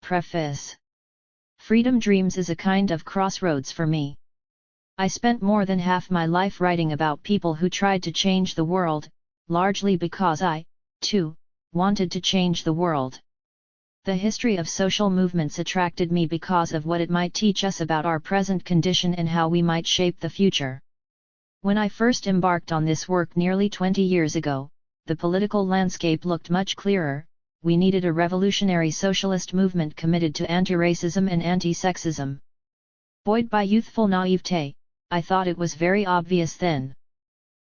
Preface. Freedom Dreams is a kind of crossroads for me. I spent more than half my life writing about people who tried to change the world, largely because I, too, wanted to change the world. The history of social movements attracted me because of what it might teach us about our present condition and how we might shape the future. When I first embarked on this work nearly 20 years ago, the political landscape looked much clearer. We needed a revolutionary socialist movement committed to anti-racism and anti-sexism. Buoyed by youthful naivete, I thought it was very obvious then.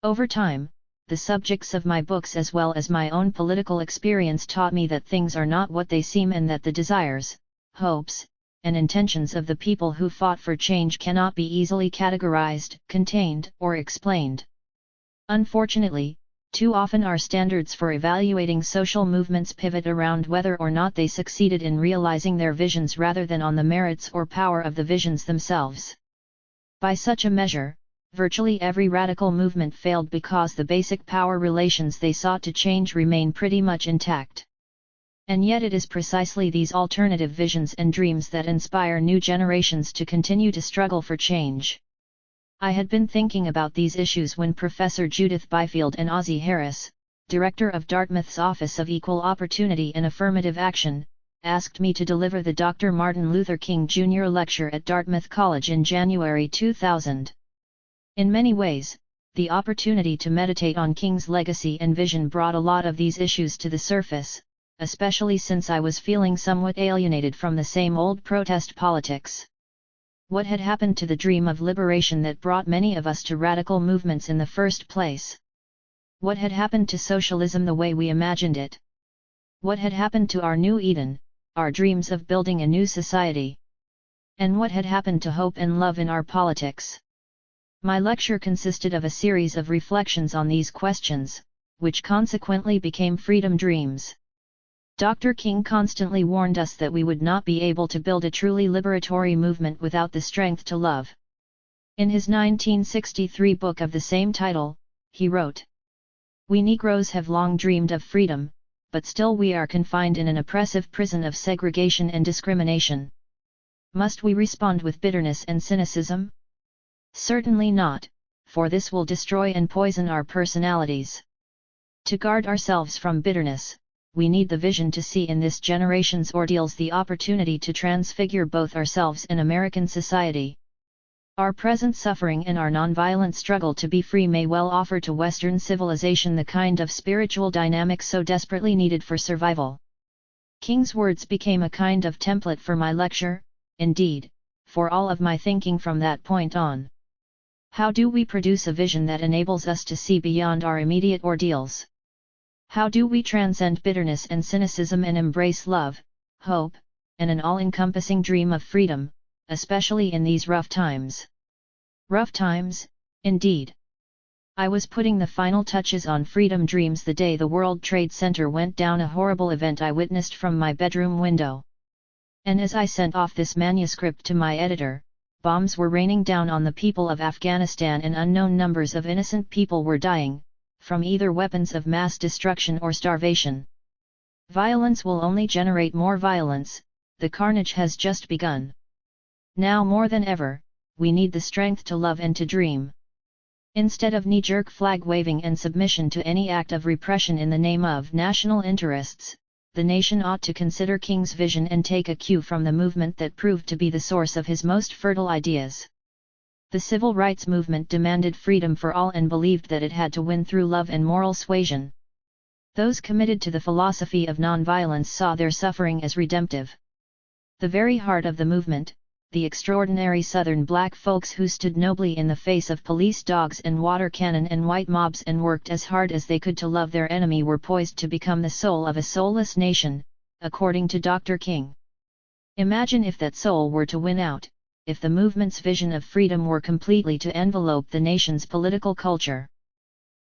Over time, the subjects of my books as well as my own political experience taught me that things are not what they seem and that the desires, hopes, and intentions of the people who fought for change cannot be easily categorized, contained, or explained. Unfortunately, too often our standards for evaluating social movements pivot around whether or not they succeeded in realizing their visions rather than on the merits or power of the visions themselves. By such a measure, virtually every radical movement failed because the basic power relations they sought to change remain pretty much intact. And yet it is precisely these alternative visions and dreams that inspire new generations to continue to struggle for change. I had been thinking about these issues when Professor Judith Byfield and Ozzie Harris, director of Dartmouth's Office of Equal Opportunity and Affirmative Action, asked me to deliver the Dr. Martin Luther King Jr. lecture at Dartmouth College in January 2000. In many ways, the opportunity to meditate on King's legacy and vision brought a lot of these issues to the surface, especially since I was feeling somewhat alienated from the same old protest politics. What had happened to the dream of liberation that brought many of us to radical movements in the first place? What had happened to socialism the way we imagined it? What had happened to our new Eden, our dreams of building a new society? And what had happened to hope and love in our politics? My lecture consisted of a series of reflections on these questions, which consequently became Freedom Dreams. Dr. King constantly warned us that we would not be able to build a truly liberatory movement without the strength to love. In his 1963 book of the same title, he wrote, "We Negroes have long dreamed of freedom, but still we are confined in an oppressive prison of segregation and discrimination. Must we respond with bitterness and cynicism? Certainly not, for this will destroy and poison our personalities. To guard ourselves from bitterness, we need the vision to see in this generation's ordeals the opportunity to transfigure both ourselves and American society. Our present suffering and our nonviolent struggle to be free may well offer to Western civilization the kind of spiritual dynamic so desperately needed for survival." King's words became a kind of template for my lecture, indeed, for all of my thinking from that point on. How do we produce a vision that enables us to see beyond our immediate ordeals? How do we transcend bitterness and cynicism and embrace love, hope, and an all-encompassing dream of freedom, especially in these rough times? Rough times, indeed. I was putting the final touches on Freedom Dreams the day the World Trade Center went down, a horrible event I witnessed from my bedroom window. And as I sent off this manuscript to my editor, bombs were raining down on the people of Afghanistan and unknown numbers of innocent people were dying, from either weapons of mass destruction or starvation. Violence will only generate more violence, the carnage has just begun. Now more than ever, we need the strength to love and to dream. Instead of knee-jerk flag-waving and submission to any act of repression in the name of national interests, the nation ought to consider King's vision and take a cue from the movement that proved to be the source of his most fertile ideas. The civil rights movement demanded freedom for all and believed that it had to win through love and moral suasion. Those committed to the philosophy of nonviolence saw their suffering as redemptive. The very heart of the movement, the extraordinary Southern black folks who stood nobly in the face of police dogs and water cannon and white mobs and worked as hard as they could to love their enemy, were poised to become the soul of a soulless nation, according to Dr. King. Imagine if that soul were to win out, if the movement's vision of freedom were completely to envelope the nation's political culture.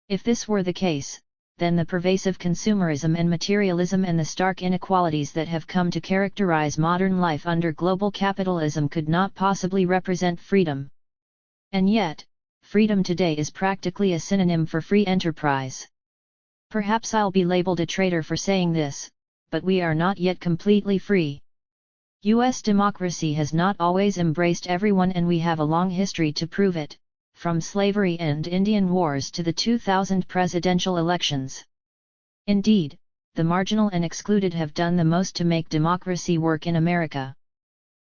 If this were the case, then the pervasive consumerism and materialism and the stark inequalities that have come to characterize modern life under global capitalism could not possibly represent freedom. And yet, freedom today is practically a synonym for free enterprise. Perhaps I'll be labeled a traitor for saying this, but we are not yet completely free. US democracy has not always embraced everyone, and we have a long history to prove it, from slavery and Indian wars to the 2000 presidential elections. Indeed, the marginal and excluded have done the most to make democracy work in America.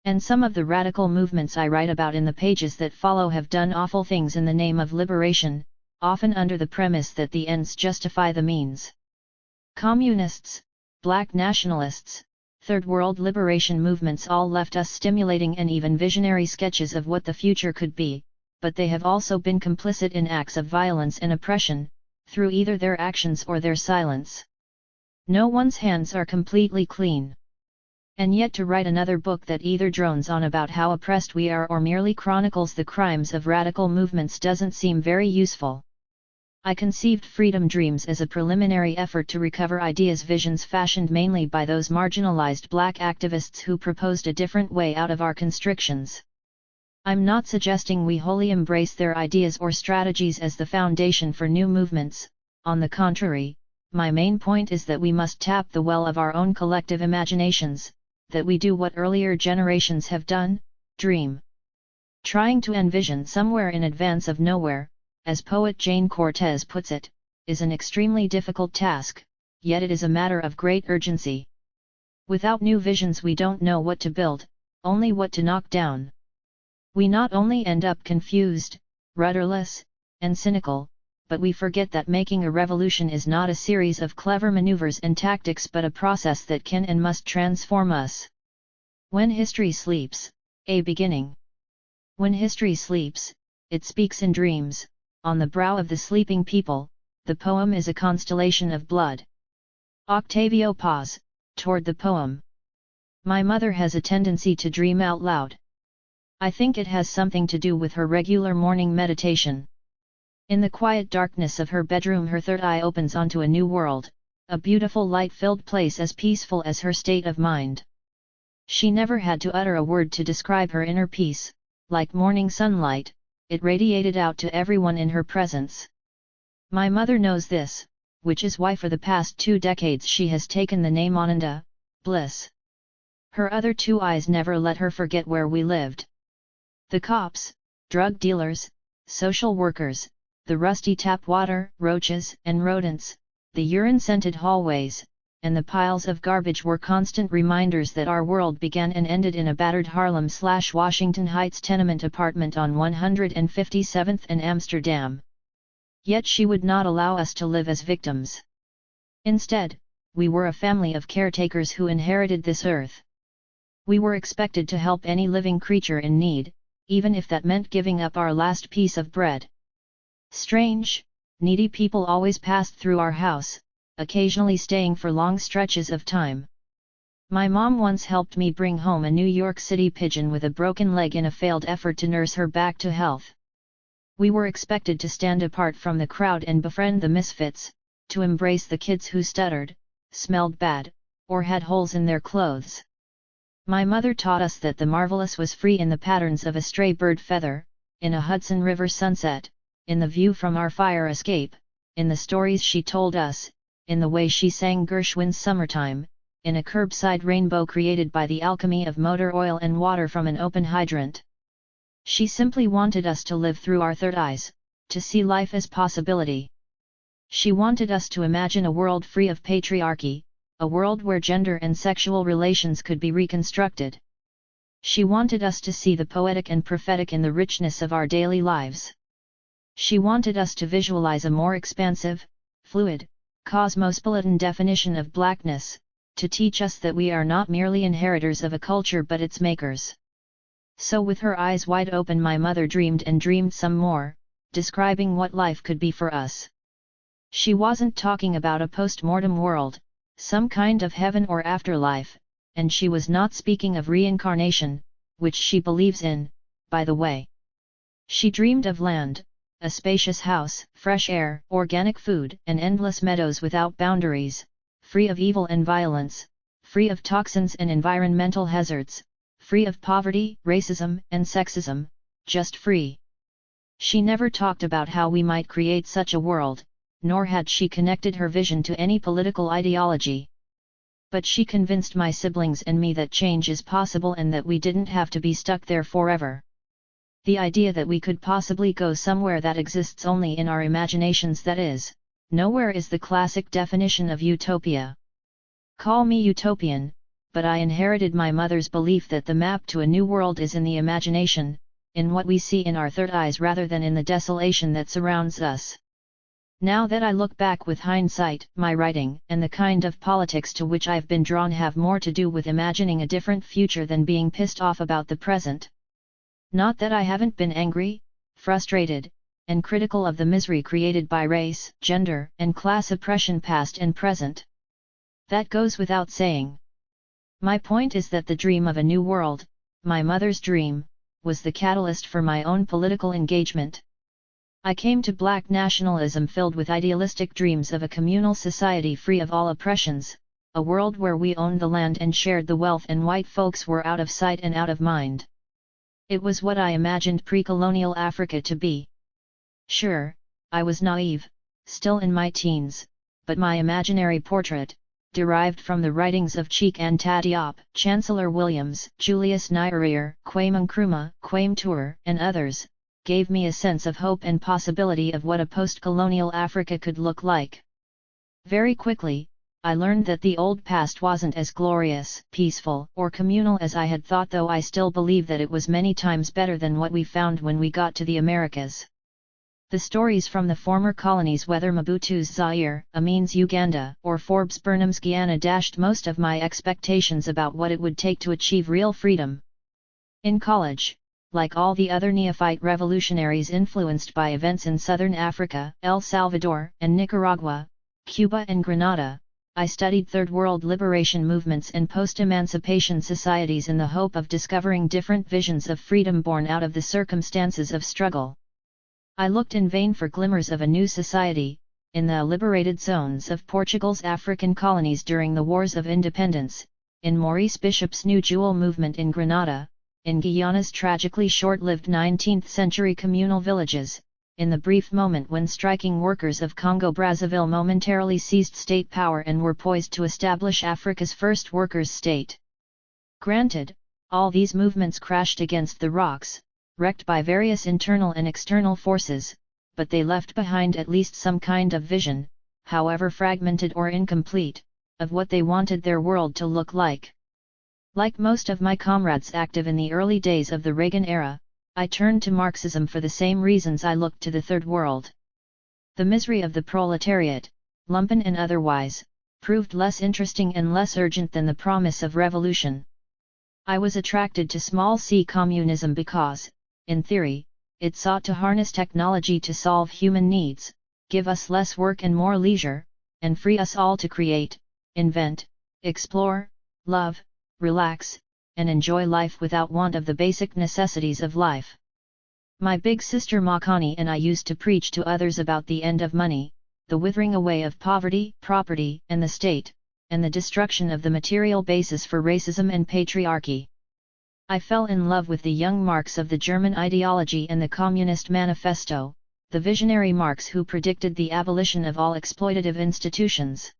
And some of the radical movements I write about in the pages that follow have done awful things in the name of liberation, often under the premise that the ends justify the means. Communists, black nationalists, third world liberation movements all left us stimulating and even visionary sketches of what the future could be, but they have also been complicit in acts of violence and oppression, through either their actions or their silence. No one's hands are completely clean. And yet to write another book that either drones on about how oppressed we are or merely chronicles the crimes of radical movements doesn't seem very useful. I conceived Freedom Dreams as a preliminary effort to recover visions fashioned mainly by those marginalized black activists who proposed a different way out of our constrictions. I'm not suggesting we wholly embrace their ideas or strategies as the foundation for new movements. On the contrary, my main point is that we must tap the well of our own collective imaginations, that we do what earlier generations have done, dream. Trying to envision somewhere in advance of nowhere, as poet Jane Cortez puts it, is an extremely difficult task, yet it is a matter of great urgency. Without new visions we don't know what to build, only what to knock down. We not only end up confused, rudderless, and cynical, but we forget that making a revolution is not a series of clever maneuvers and tactics but a process that can and must transform us. When history sleeps, a beginning. When history sleeps, it speaks in dreams. On the brow of the sleeping people, the poem is a constellation of blood. Octavio Paz, toward the poem. My mother has a tendency to dream out loud. I think it has something to do with her regular morning meditation. In the quiet darkness of her bedroom her third eye opens onto a new world, a beautiful light-filled place as peaceful as her state of mind. She never had to utter a word to describe her inner peace, like morning sunlight, it radiated out to everyone in her presence. My mother knows this, which is why for the past 2 decades she has taken the name Ananda, bliss. Her other 2 eyes never let her forget where we lived. The cops, drug dealers, social workers, the rusty tap water, roaches and rodents, the urine-scented hallways, and the piles of garbage were constant reminders that our world began and ended in a battered Harlem/Washington Heights tenement apartment on 157th and Amsterdam. Yet she would not allow us to live as victims. Instead, we were a family of caretakers who inherited this earth. We were expected to help any living creature in need, even if that meant giving up our last piece of bread. Strange, needy people always passed through our house, occasionally staying for long stretches of time. My mom once helped me bring home a New York City pigeon with a broken leg in a failed effort to nurse her back to health. We were expected to stand apart from the crowd and befriend the misfits, to embrace the kids who stuttered, smelled bad, or had holes in their clothes. My mother taught us that the marvelous was free in the patterns of a stray bird feather, in a Hudson River sunset, in the view from our fire escape, in the stories she told us, in the way she sang Gershwin's Summertime, in a curbside rainbow created by the alchemy of motor oil and water from an open hydrant. She simply wanted us to live through our third eyes, to see life as possibility. She wanted us to imagine a world free of patriarchy, a world where gender and sexual relations could be reconstructed. She wanted us to see the poetic and prophetic in the richness of our daily lives. She wanted us to visualize a more expansive, fluid, cosmopolitan definition of blackness, to teach us that we are not merely inheritors of a culture but its makers. So with her eyes wide open my mother dreamed and dreamed some more, describing what life could be for us. She wasn't talking about a post-mortem world, some kind of heaven or afterlife, and she was not speaking of reincarnation, which she believes in, by the way. She dreamed of land, a spacious house, fresh air, organic food, and endless meadows without boundaries, free of evil and violence, free of toxins and environmental hazards, free of poverty, racism, and sexism, just free. She never talked about how we might create such a world, nor had she connected her vision to any political ideology. But she convinced my siblings and me that change is possible and that we didn't have to be stuck there forever. The idea that we could possibly go somewhere that exists only in our imaginations, that is, nowhere, is the classic definition of utopia. Call me utopian, but I inherited my mother's belief that the map to a new world is in the imagination, in what we see in our third eyes rather than in the desolation that surrounds us. Now that I look back with hindsight, my writing and the kind of politics to which I've been drawn have more to do with imagining a different future than being pissed off about the present. Not that I haven't been angry, frustrated, and critical of the misery created by race, gender, and class oppression past and present. That goes without saying. My point is that the dream of a new world, my mother's dream, was the catalyst for my own political engagement. I came to Black nationalism filled with idealistic dreams of a communal society free of all oppressions, a world where we owned the land and shared the wealth and white folks were out of sight and out of mind. It was what I imagined pre-colonial Africa to be. Sure, I was naive, still in my teens, but my imaginary portrait, derived from the writings of Cheikh Anta Diop, Chancellor Williams, Julius Nyerere, Kwame Nkrumah, Kwame Ture, and others, gave me a sense of hope and possibility of what a post-colonial Africa could look like. Very quickly, I learned that the old past wasn't as glorious, peaceful, or communal as I had thought, though I still believe that it was many times better than what we found when we got to the Americas. The stories from the former colonies, whether Mobutu's Zaire, Amin's Uganda, or Forbes Burnham's Guyana, dashed most of my expectations about what it would take to achieve real freedom. In college, like all the other neophyte revolutionaries influenced by events in southern Africa, El Salvador and Nicaragua, Cuba and Grenada, I studied third world liberation movements and post-emancipation societies in the hope of discovering different visions of freedom born out of the circumstances of struggle. I looked in vain for glimmers of a new society, in the liberated zones of Portugal's African colonies during the Wars of Independence, in Maurice Bishop's New Jewel movement in Grenada, in Guyana's tragically short-lived 19th-century communal villages, in the brief moment when striking workers of Congo-Brazzaville momentarily seized state power and were poised to establish Africa's first workers' state. Granted, all these movements crashed against the rocks, wrecked by various internal and external forces, but they left behind at least some kind of vision, however fragmented or incomplete, of what they wanted their world to look like. Like most of my comrades active in the early days of the Reagan era, I turned to Marxism for the same reasons I looked to the Third World. The misery of the proletariat, lumpen and otherwise, proved less interesting and less urgent than the promise of revolution. I was attracted to small-c communism because, in theory, it sought to harness technology to solve human needs, give us less work and more leisure, and free us all to create, invent, explore, love, relax, and enjoy life without want of the basic necessities of life. My big sister Makani and I used to preach to others about the end of money, the withering away of poverty, property, and the state, and the destruction of the material basis for racism and patriarchy. I fell in love with the young Marx of the German ideology and the Communist Manifesto, the visionary Marx who predicted the abolition of all exploitative institutions.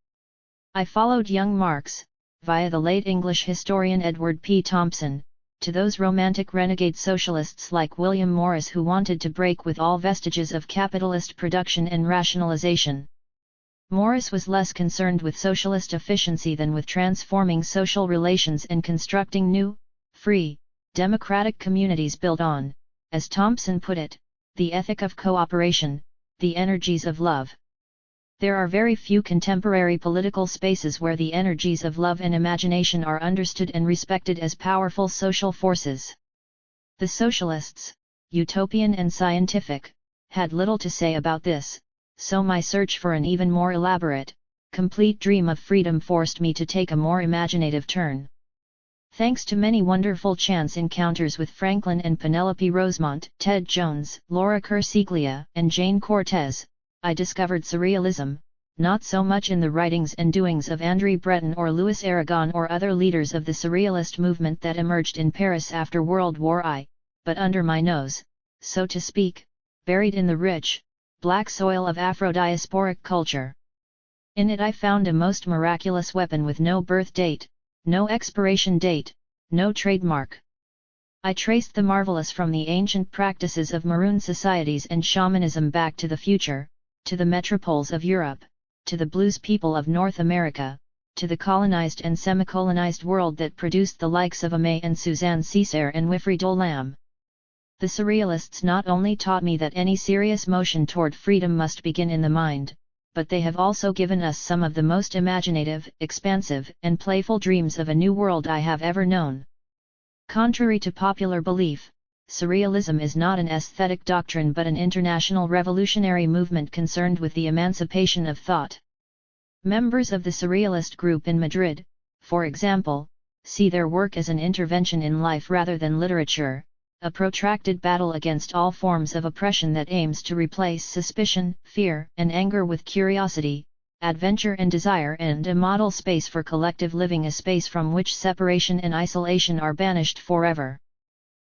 I followed young Marx, via the late English historian Edward P. Thompson, to those romantic renegade socialists like William Morris who wanted to break with all vestiges of capitalist production and rationalization. Morris was less concerned with socialist efficiency than with transforming social relations and constructing new, free, democratic communities built on, as Thompson put it, the ethic of cooperation, the energies of love. There are very few contemporary political spaces where the energies of love and imagination are understood and respected as powerful social forces. The socialists, utopian and scientific, had little to say about this, so my search for an even more elaborate, complete dream of freedom forced me to take a more imaginative turn. Thanks to many wonderful chance encounters with Franklin and Penelope Rosemont, Ted Jones, Laura Kersiglia, and Jane Cortez, I discovered surrealism, not so much in the writings and doings of André Breton or Louis Aragon or other leaders of the surrealist movement that emerged in Paris after World War I, but under my nose, so to speak, buried in the rich, black soil of Afro-diasporic culture. In it I found a most miraculous weapon with no birth date, no expiration date, no trademark. I traced the marvelous from the ancient practices of maroon societies and shamanism back to the future, to the metropoles of Europe, to the blues people of North America, to the colonized and semi-colonized world that produced the likes of Aimé and Suzanne Césaire and Wilfrid Olam. The Surrealists not only taught me that any serious motion toward freedom must begin in the mind, but they have also given us some of the most imaginative, expansive, and playful dreams of a new world I have ever known. Contrary to popular belief, Surrealism is not an aesthetic doctrine but an international revolutionary movement concerned with the emancipation of thought. Members of the Surrealist group in Madrid, for example, see their work as an intervention in life rather than literature, a protracted battle against all forms of oppression that aims to replace suspicion, fear, and anger with curiosity, adventure and desire, and a model space for collective living, a space from which separation and isolation are banished forever.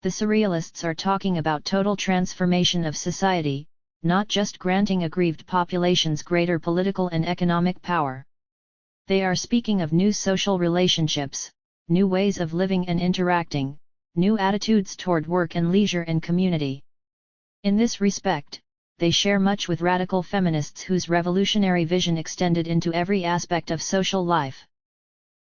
The Surrealists are talking about total transformation of society, not just granting aggrieved populations greater political and economic power. They are speaking of new social relationships, new ways of living and interacting, new attitudes toward work and leisure and community. In this respect, they share much with radical feminists whose revolutionary vision extended into every aspect of social life.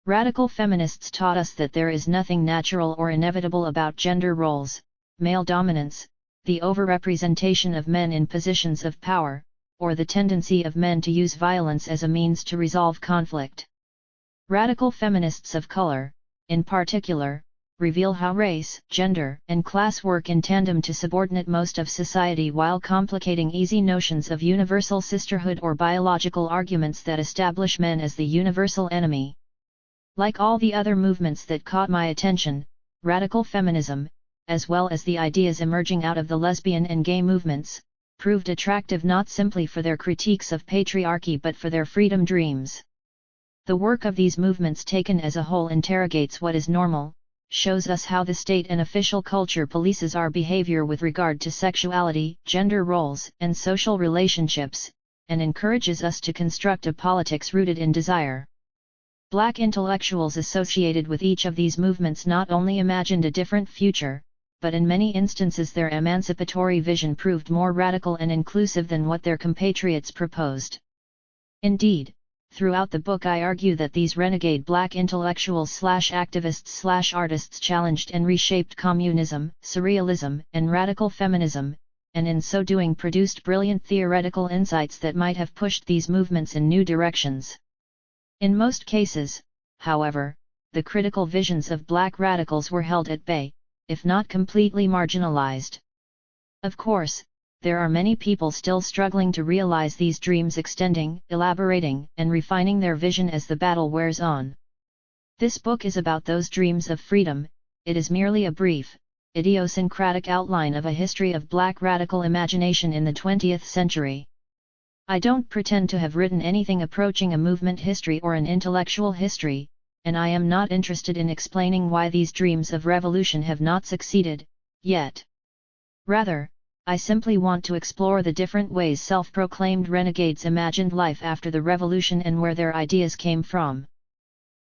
Radical feminists taught us that there is nothing natural or inevitable about gender roles, male dominance, the overrepresentation of men in positions of power, or the tendency of men to use violence as a means to resolve conflict. Radical feminists of color, in particular, reveal how race, gender, and class work in tandem to subordinate most of society while complicating easy notions of universal sisterhood or biological arguments that establish men as the universal enemy. Like all the other movements that caught my attention, radical feminism, as well as the ideas emerging out of the lesbian and gay movements, proved attractive not simply for their critiques of patriarchy but for their freedom dreams. The work of these movements taken as a whole interrogates what is normal, shows us how the state and official culture polices our behavior with regard to sexuality, gender roles, and social relationships, and encourages us to construct a politics rooted in desire. Black intellectuals associated with each of these movements not only imagined a different future, but in many instances their emancipatory vision proved more radical and inclusive than what their compatriots proposed. Indeed, throughout the book I argue that these renegade black intellectuals/activists/artists challenged and reshaped communism, surrealism, and radical feminism, and in so doing produced brilliant theoretical insights that might have pushed these movements in new directions. In most cases, however, the critical visions of black radicals were held at bay, if not completely marginalized. Of course, there are many people still struggling to realize these dreams, extending, elaborating, and refining their vision as the battle wears on. This book is about those dreams of freedom. It is merely a brief, idiosyncratic outline of a history of black radical imagination in the 20th century. I don't pretend to have written anything approaching a movement history or an intellectual history, and I am not interested in explaining why these dreams of revolution have not succeeded, yet. Rather, I simply want to explore the different ways self-proclaimed renegades imagined life after the revolution and where their ideas came from.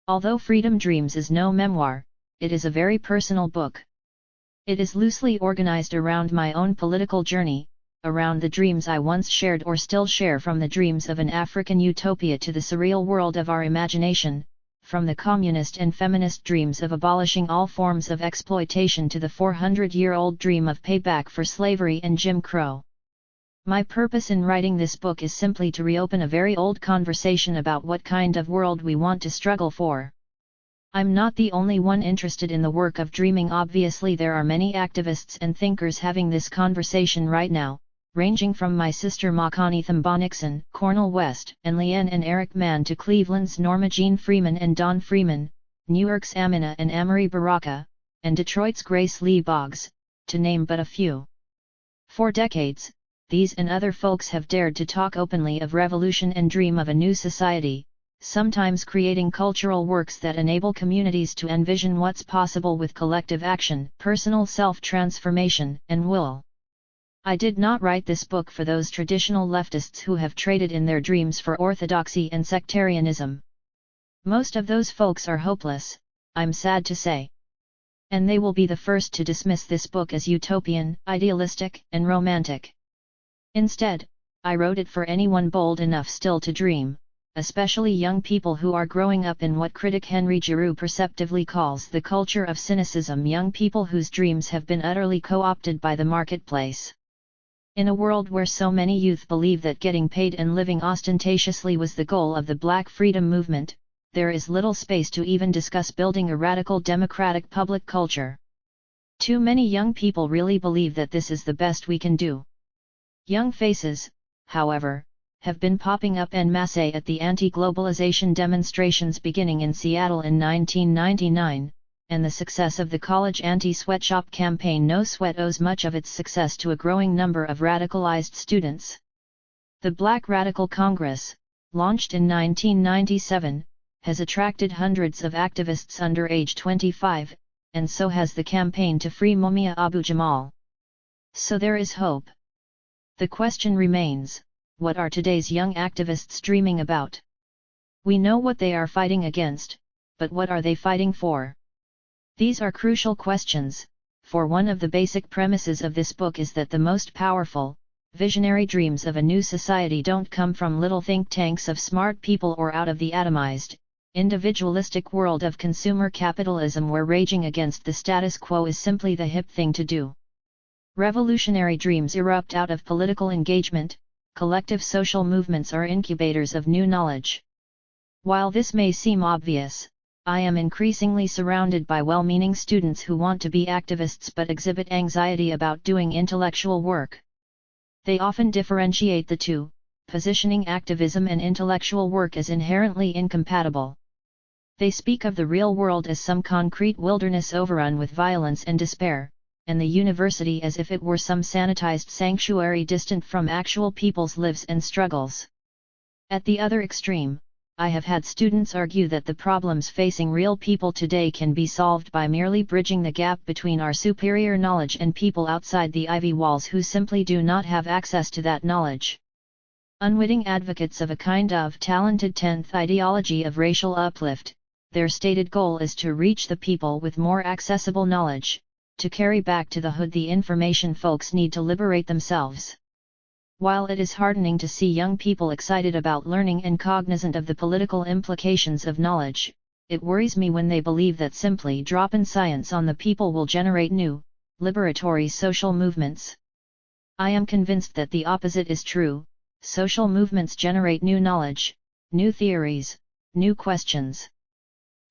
Although Freedom Dreams is no memoir, it is a very personal book. It is loosely organized around my own political journey, around the dreams I once shared or still share, from the dreams of an African utopia to the surreal world of our imagination, from the communist and feminist dreams of abolishing all forms of exploitation to the 400-year-old dream of payback for slavery and Jim Crow. My purpose in writing this book is simply to reopen a very old conversation about what kind of world we want to struggle for. I'm not the only one interested in the work of dreaming. Obviously, there are many activists and thinkers having this conversation right now, ranging from my sister Makani Thamba-Nixon, Cornel West, and Leanne and Eric Mann to Cleveland's Norma Jean Freeman and Don Freeman, Newark's Amina and Amory Baraka, and Detroit's Grace Lee Boggs, to name but a few. For decades, these and other folks have dared to talk openly of revolution and dream of a new society, sometimes creating cultural works that enable communities to envision what's possible with collective action, personal self-transformation, and will. I did not write this book for those traditional leftists who have traded in their dreams for orthodoxy and sectarianism. Most of those folks are hopeless, I'm sad to say. And they will be the first to dismiss this book as utopian, idealistic, and romantic. Instead, I wrote it for anyone bold enough still to dream, especially young people who are growing up in what critic Henry Giroux perceptively calls the culture of cynicism, young people whose dreams have been utterly co-opted by the marketplace. In a world where so many youth believe that getting paid and living ostentatiously was the goal of the Black freedom movement, there is little space to even discuss building a radical democratic public culture. Too many young people really believe that this is the best we can do. Young faces, however, have been popping up en masse at the anti-globalization demonstrations beginning in Seattle in 1999, and the success of the college anti-sweatshop campaign No Sweat owes much of its success to a growing number of radicalized students. The Black Radical Congress, launched in 1997, has attracted hundreds of activists under age 25, and so has the campaign to free Mumia Abu-Jamal. So there is hope. The question remains, what are today's young activists dreaming about? We know what they are fighting against, but what are they fighting for? These are crucial questions, for one of the basic premises of this book is that the most powerful, visionary dreams of a new society don't come from little think tanks of smart people or out of the atomized, individualistic world of consumer capitalism where raging against the status quo is simply the hip thing to do. Revolutionary dreams erupt out of political engagement, collective social movements are incubators of new knowledge. While this may seem obvious, I am increasingly surrounded by well-meaning students who want to be activists but exhibit anxiety about doing intellectual work. They often differentiate the two, positioning activism and intellectual work as inherently incompatible. They speak of the real world as some concrete wilderness overrun with violence and despair, and the university as if it were some sanitized sanctuary distant from actual people's lives and struggles. At the other extreme, I have had students argue that the problems facing real people today can be solved by merely bridging the gap between our superior knowledge and people outside the ivy walls who simply do not have access to that knowledge. Unwitting advocates of a kind of talented 10th ideology of racial uplift, their stated goal is to reach the people with more accessible knowledge, to carry back to the hood the information folks need to liberate themselves. While it is heartening to see young people excited about learning and cognizant of the political implications of knowledge, it worries me when they believe that simply dropping science on the people will generate new, liberatory social movements. I am convinced that the opposite is true. Social movements generate new knowledge, new theories, new questions.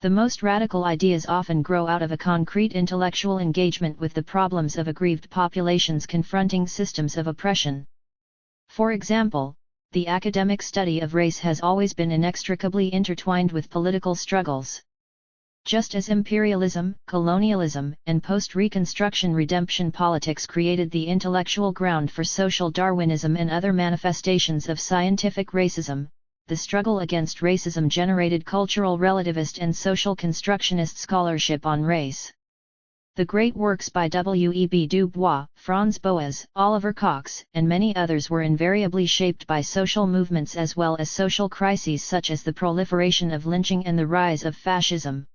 The most radical ideas often grow out of a concrete intellectual engagement with the problems of aggrieved populations confronting systems of oppression. For example, the academic study of race has always been inextricably intertwined with political struggles. Just as imperialism, colonialism, and post-Reconstruction redemption politics created the intellectual ground for social Darwinism and other manifestations of scientific racism, the struggle against racism generated cultural relativist and social constructionist scholarship on race. The great works by W.E.B. Du Bois, Franz Boas, Oliver Cox, and many others were invariably shaped by social movements as well as social crises such as the proliferation of lynching and the rise of fascism.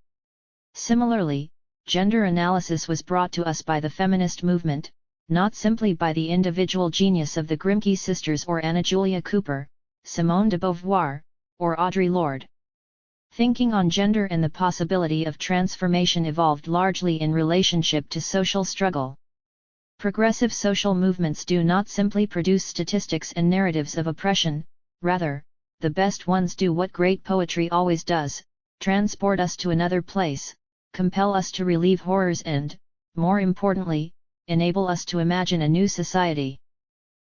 Similarly, gender analysis was brought to us by the feminist movement, not simply by the individual genius of the Grimke sisters or Anna Julia Cooper, Simone de Beauvoir, or Audre Lorde. Thinking on gender and the possibility of transformation evolved largely in relationship to social struggle. Progressive social movements do not simply produce statistics and narratives of oppression, rather, the best ones do what great poetry always does, transport us to another place, compel us to relieve horrors and, more importantly, enable us to imagine a new society.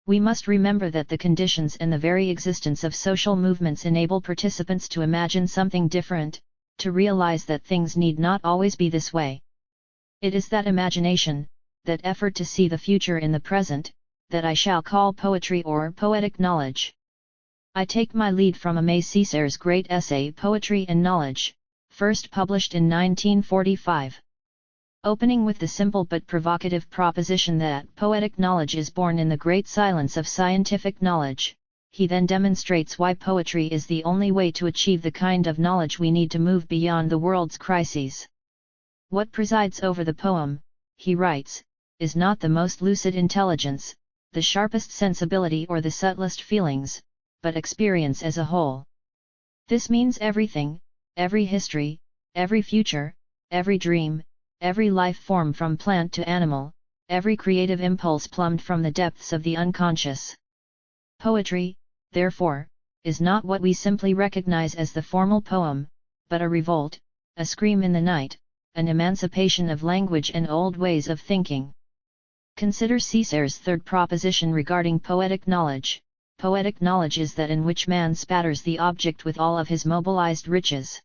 We must remember that the conditions and the very existence of social movements enable participants to imagine something different, to realize that things need not always be this way. It is that imagination, that effort to see the future in the present, that I shall call poetry or poetic knowledge. I take my lead from Aimé Césaire's great essay Poetry and Knowledge, first published in 1945. Opening with the simple but provocative proposition that poetic knowledge is born in the great silence of scientific knowledge, he then demonstrates why poetry is the only way to achieve the kind of knowledge we need to move beyond the world's crises. What presides over the poem, he writes, is not the most lucid intelligence, the sharpest sensibility or the subtlest feelings, but experience as a whole. This means everything, every history, every future, every dream, every life form from plant to animal, every creative impulse plumbed from the depths of the unconscious. Poetry, therefore, is not what we simply recognize as the formal poem, but a revolt, a scream in the night, an emancipation of language and old ways of thinking. Consider Césare's third proposition regarding poetic knowledge. Poetic knowledge is that in which man spatters the object with all of his mobilized riches.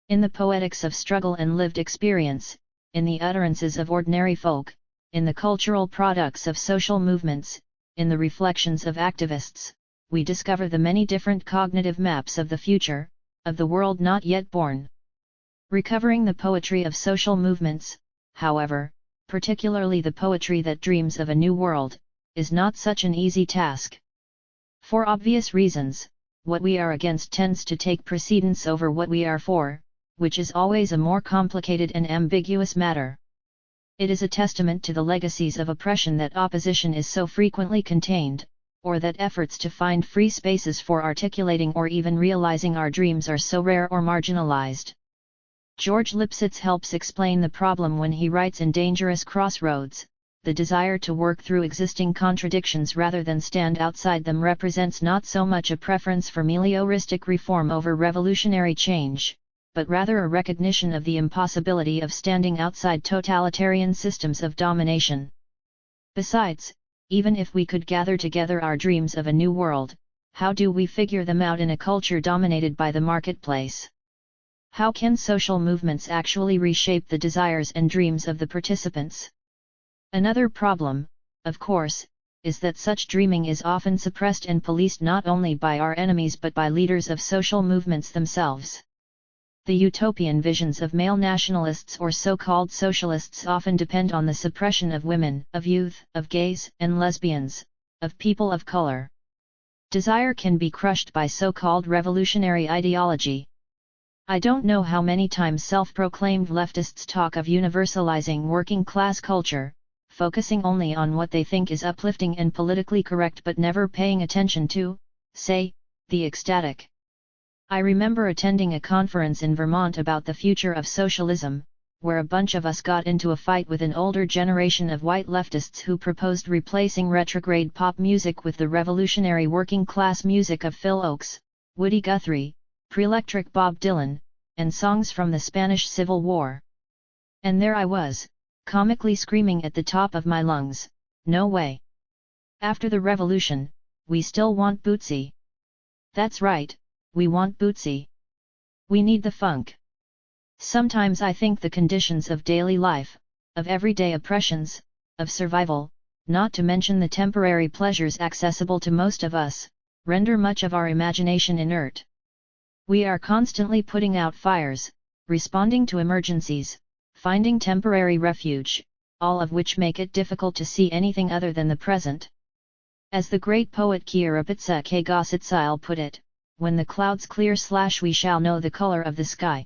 In the poetics of struggle and lived experience, in the utterances of ordinary folk, in the cultural products of social movements, in the reflections of activists, we discover the many different cognitive maps of the future, of the world not yet born. Recovering the poetry of social movements, however, particularly the poetry that dreams of a new world, is not such an easy task. For obvious reasons, what we are against tends to take precedence over what we are for, which is always a more complicated and ambiguous matter. It is a testament to the legacies of oppression that opposition is so frequently contained, or that efforts to find free spaces for articulating or even realizing our dreams are so rare or marginalized. George Lipsitz helps explain the problem when he writes in Dangerous Crossroads, the desire to work through existing contradictions rather than stand outside them represents not so much a preference for melioristic reform over revolutionary change, but rather a recognition of the impossibility of standing outside totalitarian systems of domination. Besides, even if we could gather together our dreams of a new world, how do we figure them out in a culture dominated by the marketplace? How can social movements actually reshape the desires and dreams of the participants? Another problem, of course, is that such dreaming is often suppressed and policed not only by our enemies but by leaders of social movements themselves. The utopian visions of male nationalists or so-called socialists often depend on the suppression of women, of youth, of gays and lesbians, of people of color. Desire can be crushed by so-called revolutionary ideology. I don't know how many times self-proclaimed leftists talk of universalizing working-class culture, focusing only on what they think is uplifting and politically correct but never paying attention to, say, the ecstatic. I remember attending a conference in Vermont about the future of socialism, where a bunch of us got into a fight with an older generation of white leftists who proposed replacing retrograde pop music with the revolutionary working-class music of Phil Ochs, Woody Guthrie, pre-electric Bob Dylan, and songs from the Spanish Civil War. And there I was, comically screaming at the top of my lungs, "No way! After the revolution, we still want Bootsy. That's right, we want Bootsy. We need the funk." Sometimes I think the conditions of daily life, of everyday oppressions, of survival, not to mention the temporary pleasures accessible to most of us, render much of our imagination inert. We are constantly putting out fires, responding to emergencies, finding temporary refuge, all of which make it difficult to see anything other than the present. As the great poet Kierapitsa K. Gossitsile put it, when the clouds clear / we shall know the color of the sky.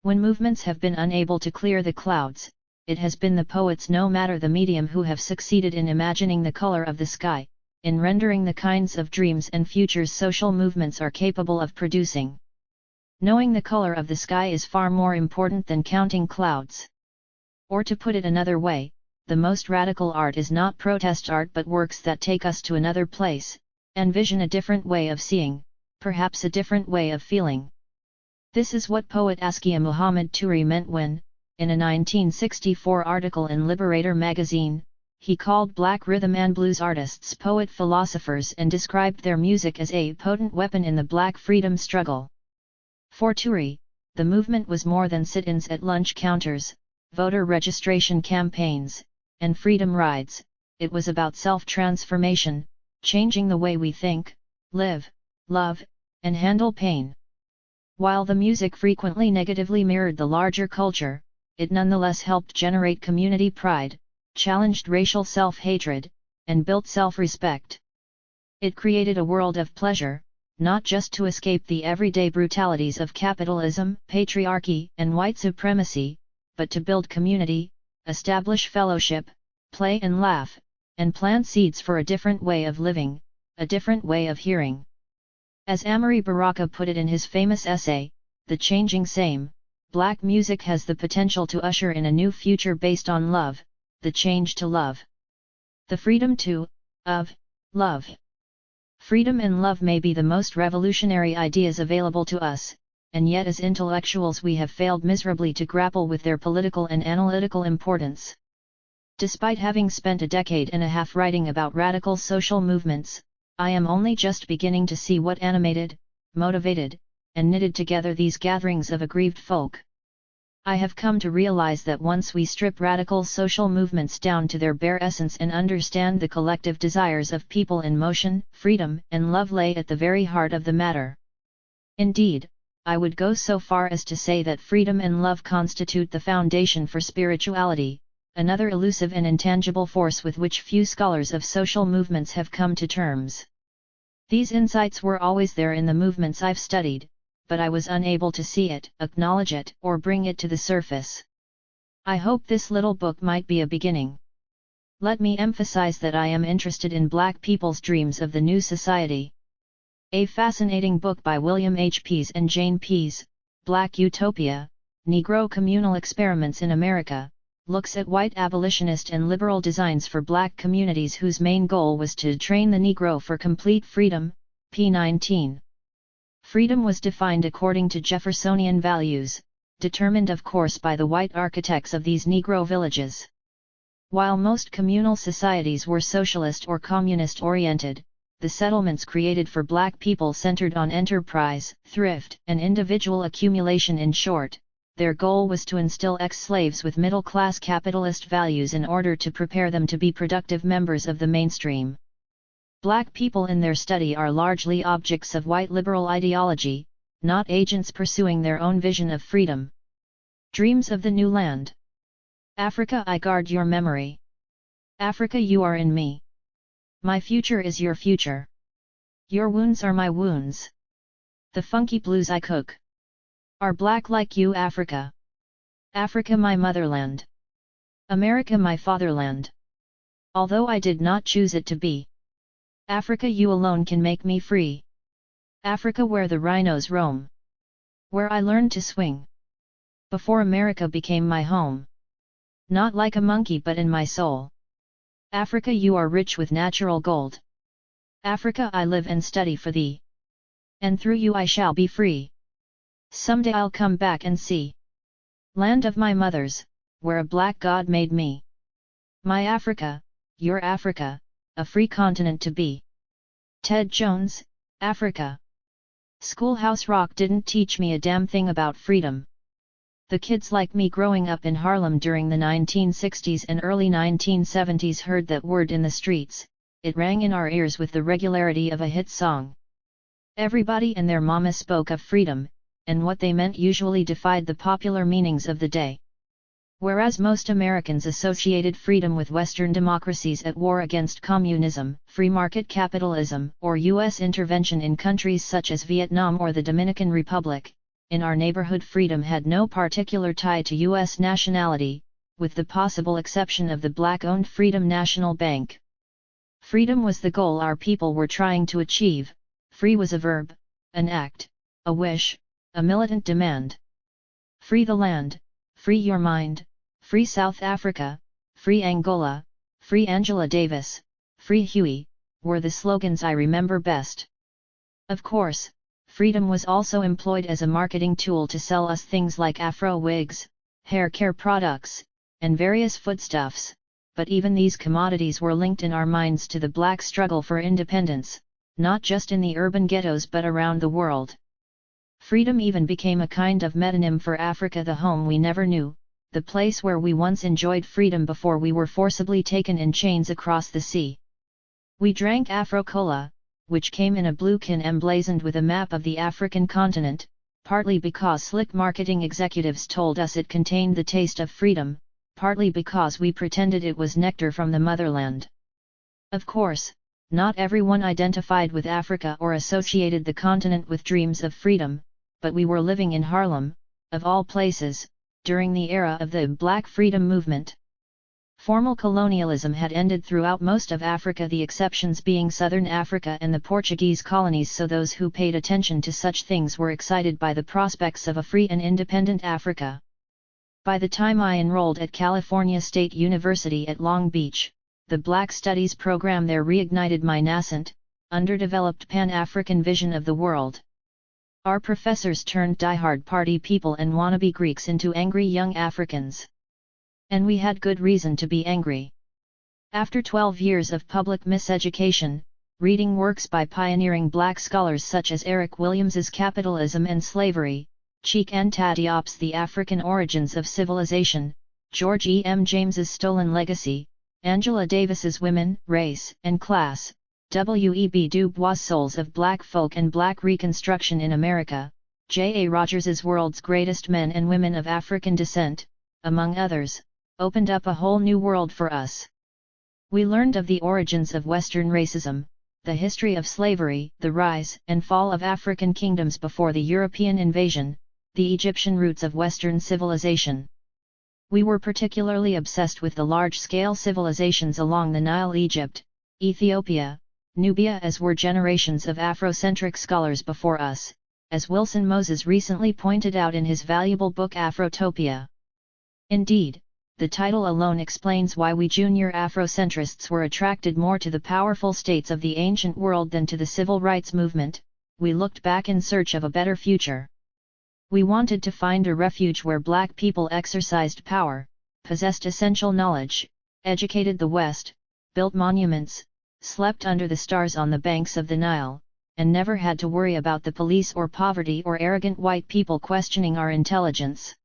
When movements have been unable to clear the clouds, it has been the poets no matter the medium who have succeeded in imagining the color of the sky, in rendering the kinds of dreams and futures social movements are capable of producing. Knowing the color of the sky is far more important than counting clouds. Or to put it another way, the most radical art is not protest art but works that take us to another place, envision a different way of seeing, perhaps a different way of feeling. This is what poet Askia Muhammad Turi meant when, in a 1964 article in Liberator magazine, he called black rhythm and blues artists poet-philosophers and described their music as a potent weapon in the black freedom struggle. For Turi, the movement was more than sit-ins at lunch counters, voter registration campaigns, and freedom rides. It was about self-transformation, changing the way we think, live, love, and handle pain. While the music frequently negatively mirrored the larger culture, it nonetheless helped generate community pride, challenged racial self-hatred, and built self-respect. It created a world of pleasure, not just to escape the everyday brutalities of capitalism, patriarchy, and white supremacy, but to build community, establish fellowship, play and laugh, and plant seeds for a different way of living, a different way of hearing. As Amari Baraka put it in his famous essay, The Changing Same, black music has the potential to usher in a new future based on love, the change to love. The freedom of love. Freedom and love may be the most revolutionary ideas available to us, and yet as intellectuals we have failed miserably to grapple with their political and analytical importance. Despite having spent a decade and a half writing about radical social movements, I am only just beginning to see what animated, motivated, and knitted together these gatherings of aggrieved folk. I have come to realize that once we strip radical social movements down to their bare essence and understand the collective desires of people in motion, freedom and love lay at the very heart of the matter. Indeed, I would go so far as to say that freedom and love constitute the foundation for spirituality, another elusive and intangible force with which few scholars of social movements have come to terms. These insights were always there in the movements I've studied, but I was unable to see it, acknowledge it, or bring it to the surface. I hope this little book might be a beginning. Let me emphasize that I am interested in black people's dreams of the new society. A fascinating book by William H. Pease and Jane Pease, Black Utopia, Negro Communal Experiments in America, looks at white abolitionist and liberal designs for black communities whose main goal was to train the Negro for complete freedom, p. 19. Freedom was defined according to Jeffersonian values, determined of course by the white architects of these Negro villages. While most communal societies were socialist or communist-oriented, the settlements created for black people centered on enterprise, thrift, and individual accumulation. In short, their goal was to instill ex-slaves with middle-class capitalist values in order to prepare them to be productive members of the mainstream. Black people in their study are largely objects of white liberal ideology, not agents pursuing their own vision of freedom. Dreams of the New Land. Africa, I guard your memory. Africa, you are in me. My future is your future. Your wounds are my wounds. The funky blues I cook are black like you, Africa. Africa, my motherland. America, my fatherland. Although I did not choose it to be. Africa, you alone can make me free. Africa, where the rhinos roam. Where I learned to swing. Before America became my home. Not like a monkey but in my soul. Africa, you are rich with natural gold. Africa, I live and study for thee. And through you I shall be free. Someday I'll come back and see. Land of my mothers, where a black God made me. My Africa, your Africa, a free continent to be. Ted Jones, Africa. Schoolhouse Rock didn't teach me a damn thing about freedom. The kids like me growing up in Harlem during the 1960s and early 1970s heard that word in the streets, it rang in our ears with the regularity of a hit song. Everybody and their mama spoke of freedom, and what they meant usually defied the popular meanings of the day. Whereas most Americans associated freedom with Western democracies at war against communism, free market capitalism, or U.S. intervention in countries such as Vietnam or the Dominican Republic, in our neighborhood freedom had no particular tie to U.S. nationality, with the possible exception of the black-owned Freedom National Bank. Freedom was the goal our people were trying to achieve. Free was a verb, an act, a wish, a militant demand. Free the land, free your mind, free South Africa, free Angola, free Angela Davis, free Huey, were the slogans I remember best. Of course, freedom was also employed as a marketing tool to sell us things like afro wigs, hair care products, and various foodstuffs, but even these commodities were linked in our minds to the black struggle for independence, not just in the urban ghettos but around the world. Freedom even became a kind of metonym for Africa, the home we never knew, the place where we once enjoyed freedom before we were forcibly taken in chains across the sea. We drank Afro-Cola, which came in a blue can emblazoned with a map of the African continent, partly because slick marketing executives told us it contained the taste of freedom, partly because we pretended it was nectar from the motherland. Of course, not everyone identified with Africa or associated the continent with dreams of freedom, but we were living in Harlem, of all places, during the era of the Black Freedom Movement. Formal colonialism had ended throughout most of Africa, the exceptions being Southern Africa and the Portuguese colonies, so those who paid attention to such things were excited by the prospects of a free and independent Africa. By the time I enrolled at California State University at Long Beach, the Black Studies program there reignited my nascent, underdeveloped Pan-African vision of the world. Our professors turned diehard party people and wannabe Greeks into angry young Africans. And we had good reason to be angry. After 12 years of public miseducation, reading works by pioneering black scholars such as Eric Williams's Capitalism and Slavery, Chikanta Diop's The African Origins of Civilization, George E. M. James's Stolen Legacy, Angela Davis's Women, Race, and Class, W. E. B. Du Bois' Souls of Black Folk and Black Reconstruction in America, J. A. Rogers's World's Greatest Men and Women of African Descent, among others, opened up a whole new world for us. We learned of the origins of Western racism, the history of slavery, the rise and fall of African kingdoms before the European invasion, the Egyptian roots of Western civilization. We were particularly obsessed with the large-scale civilizations along the Nile, Egypt, Ethiopia, Nubia, as were generations of Afrocentric scholars before us, as Wilson Moses recently pointed out in his valuable book Afrotopia. Indeed, the title alone explains why we junior Afrocentrists were attracted more to the powerful states of the ancient world than to the civil rights movement. We looked back in search of a better future. We wanted to find a refuge where black people exercised power, possessed essential knowledge, educated the West, built monuments, slept under the stars on the banks of the Nile, and never had to worry about the police or poverty or arrogant white people questioning our intelligence.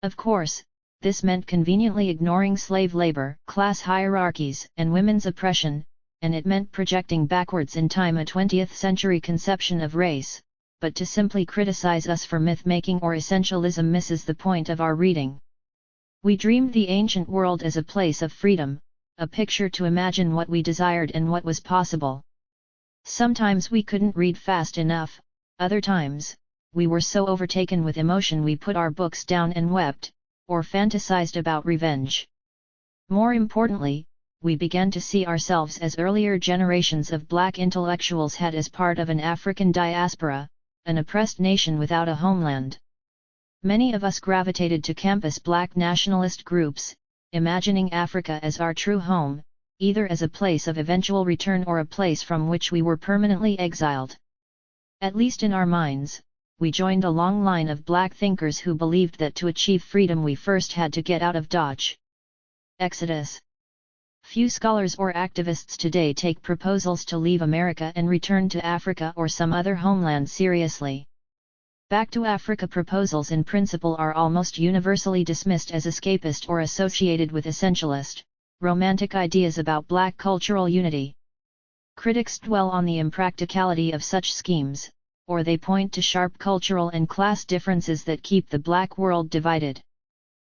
Of course, this meant conveniently ignoring slave labor, class hierarchies, and women's oppression, and it meant projecting backwards in time a 20th-century conception of race, but to simply criticize us for myth-making or essentialism misses the point of our reading. We dreamed the ancient world as a place of freedom, a picture to imagine what we desired and what was possible. Sometimes we couldn't read fast enough, other times, we were so overtaken with emotion we put our books down and wept, or fantasized about revenge. More importantly, we began to see ourselves as earlier generations of black intellectuals had as part of an African diaspora, an oppressed nation without a homeland. Many of us gravitated to campus black nationalist groups, imagining Africa as our true home, either as a place of eventual return or a place from which we were permanently exiled. At least in our minds, we joined a long line of black thinkers who believed that to achieve freedom we first had to get out of Dodge. Exodus. Few scholars or activists today take proposals to leave America and return to Africa or some other homeland seriously. Back to Africa proposals in principle are almost universally dismissed as escapist or associated with essentialist, romantic ideas about black cultural unity. Critics dwell on the impracticality of such schemes, or they point to sharp cultural and class differences that keep the black world divided.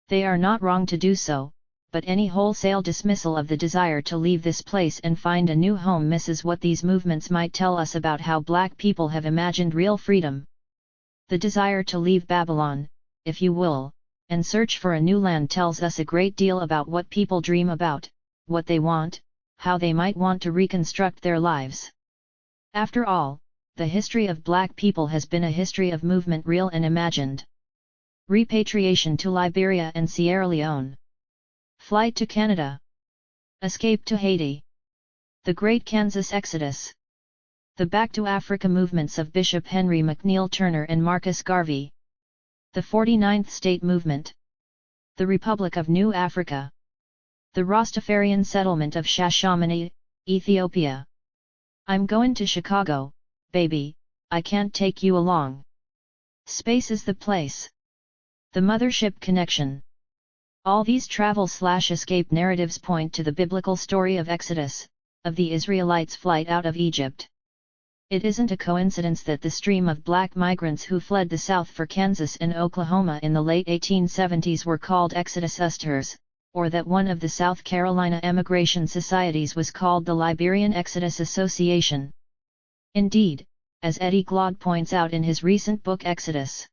They are not wrong to do so, but any wholesale dismissal of the desire to leave this place and find a new home misses what these movements might tell us about how black people have imagined real freedom. The desire to leave Babylon, if you will, and search for a new land tells us a great deal about what people dream about, what they want, how they might want to reconstruct their lives. After all, the history of black people has been a history of movement, real and imagined. Repatriation to Liberia and Sierra Leone. Flight to Canada. Escape to Haiti. The Great Kansas Exodus. The Back to Africa movements of Bishop Henry McNeil Turner and Marcus Garvey. The 49th State Movement. The Republic of New Africa. The Rastafarian settlement of Shashamane, Ethiopia. I'm going to Chicago, baby, I can't take you along. Space is the place. The Mothership Connection. All these travel/escape narratives point to the biblical story of Exodus, of the Israelites' flight out of Egypt. It isn't a coincidence that the stream of black migrants who fled the South for Kansas and Oklahoma in the late 1870s were called Exodus Usters, or that one of the South Carolina emigration societies was called the Liberian Exodus Association. Indeed, as Eddie Glaude points out in his recent book Exodus,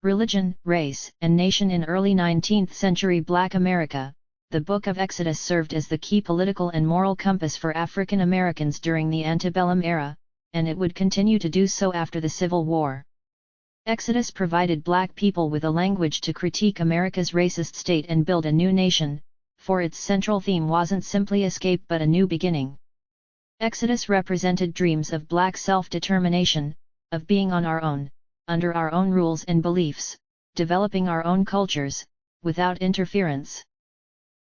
Religion, Race, and Nation in Early 19th Century Black America, the Book of Exodus served as the key political and moral compass for African Americans during the antebellum era, and it would continue to do so after the Civil War. Exodus provided black people with a language to critique America's racist state and build a new nation, for its central theme wasn't simply escape but a new beginning. Exodus represented dreams of black self-determination, of being on our own, under our own rules and beliefs, developing our own cultures, without interference.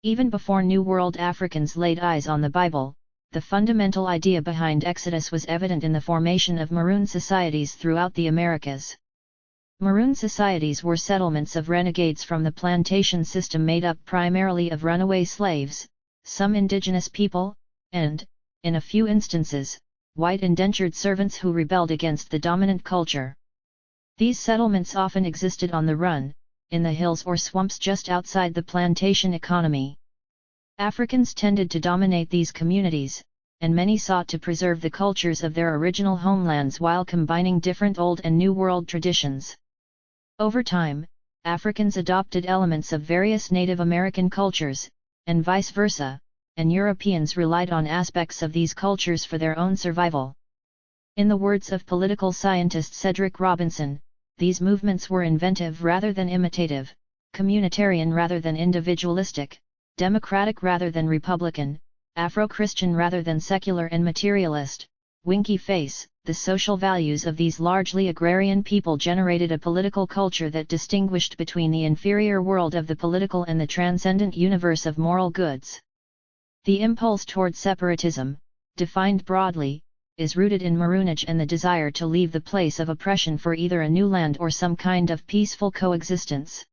Even before New World Africans laid eyes on the Bible, the fundamental idea behind Exodus was evident in the formation of Maroon societies throughout the Americas. Maroon societies were settlements of renegades from the plantation system made up primarily of runaway slaves, some indigenous people, and, in a few instances, white indentured servants who rebelled against the dominant culture. These settlements often existed on the run, in the hills or swamps just outside the plantation economy. Africans tended to dominate these communities, and many sought to preserve the cultures of their original homelands while combining different Old and New World traditions. Over time, Africans adopted elements of various Native American cultures, and vice versa, and Europeans relied on aspects of these cultures for their own survival. In the words of political scientist Cedric Robinson, these movements were inventive rather than imitative, communitarian rather than individualistic, democratic rather than republican, Afro-Christian rather than secular and materialist. Winky face, the social values of these largely agrarian people generated a political culture that distinguished between the inferior world of the political and the transcendent universe of moral goods. The impulse toward separatism, defined broadly, is rooted in Maroonage and the desire to leave the place of oppression for either a new land or some kind of peaceful coexistence.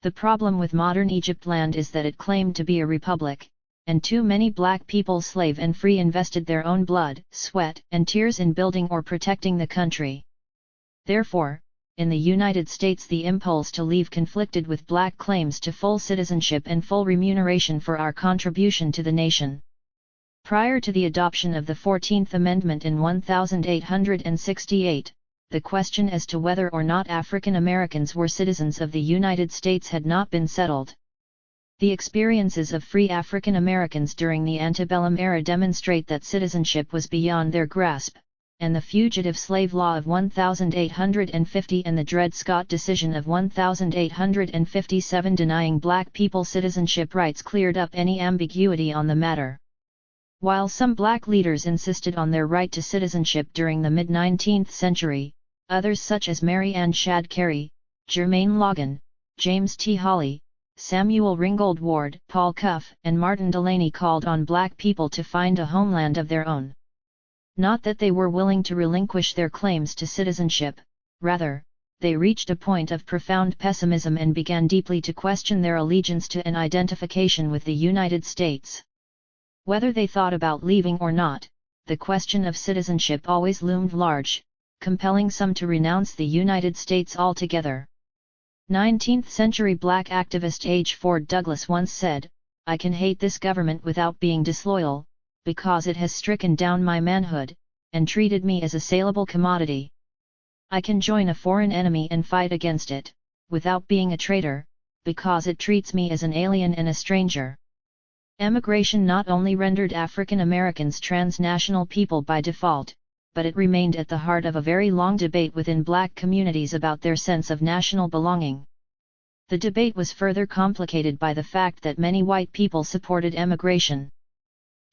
The problem with modern Egypt land is that it claimed to be a republic, and too many black people slave and free invested their own blood, sweat, and tears in building or protecting the country. Therefore, in the United States the impulse to leave conflicted with black claims to full citizenship and full remuneration for our contribution to the nation. Prior to the adoption of the 14th Amendment in 1868, the question as to whether or not African Americans were citizens of the United States had not been settled. The experiences of free African Americans during the antebellum era demonstrate that citizenship was beyond their grasp, and the Fugitive Slave Law of 1850 and the Dred Scott decision of 1857 denying black people citizenship rights cleared up any ambiguity on the matter. While some black leaders insisted on their right to citizenship during the mid-19th century, others such as Mary Ann Shadd Cary, Jermaine Logan, James T. Hawley, Samuel Ringgold Ward, Paul Cuff, and Martin Delany called on black people to find a homeland of their own. Not that they were willing to relinquish their claims to citizenship, rather, they reached a point of profound pessimism and began deeply to question their allegiance to and identification with the United States. Whether they thought about leaving or not, the question of citizenship always loomed large, compelling some to renounce the United States altogether. 19th-century black activist H. Ford Douglass once said, "I can hate this government without being disloyal, because it has stricken down my manhood, and treated me as a saleable commodity. I can join a foreign enemy and fight against it, without being a traitor, because it treats me as an alien and a stranger." Emigration not only rendered African Americans transnational people by default, but it remained at the heart of a very long debate within black communities about their sense of national belonging. The debate was further complicated by the fact that many white people supported emigration.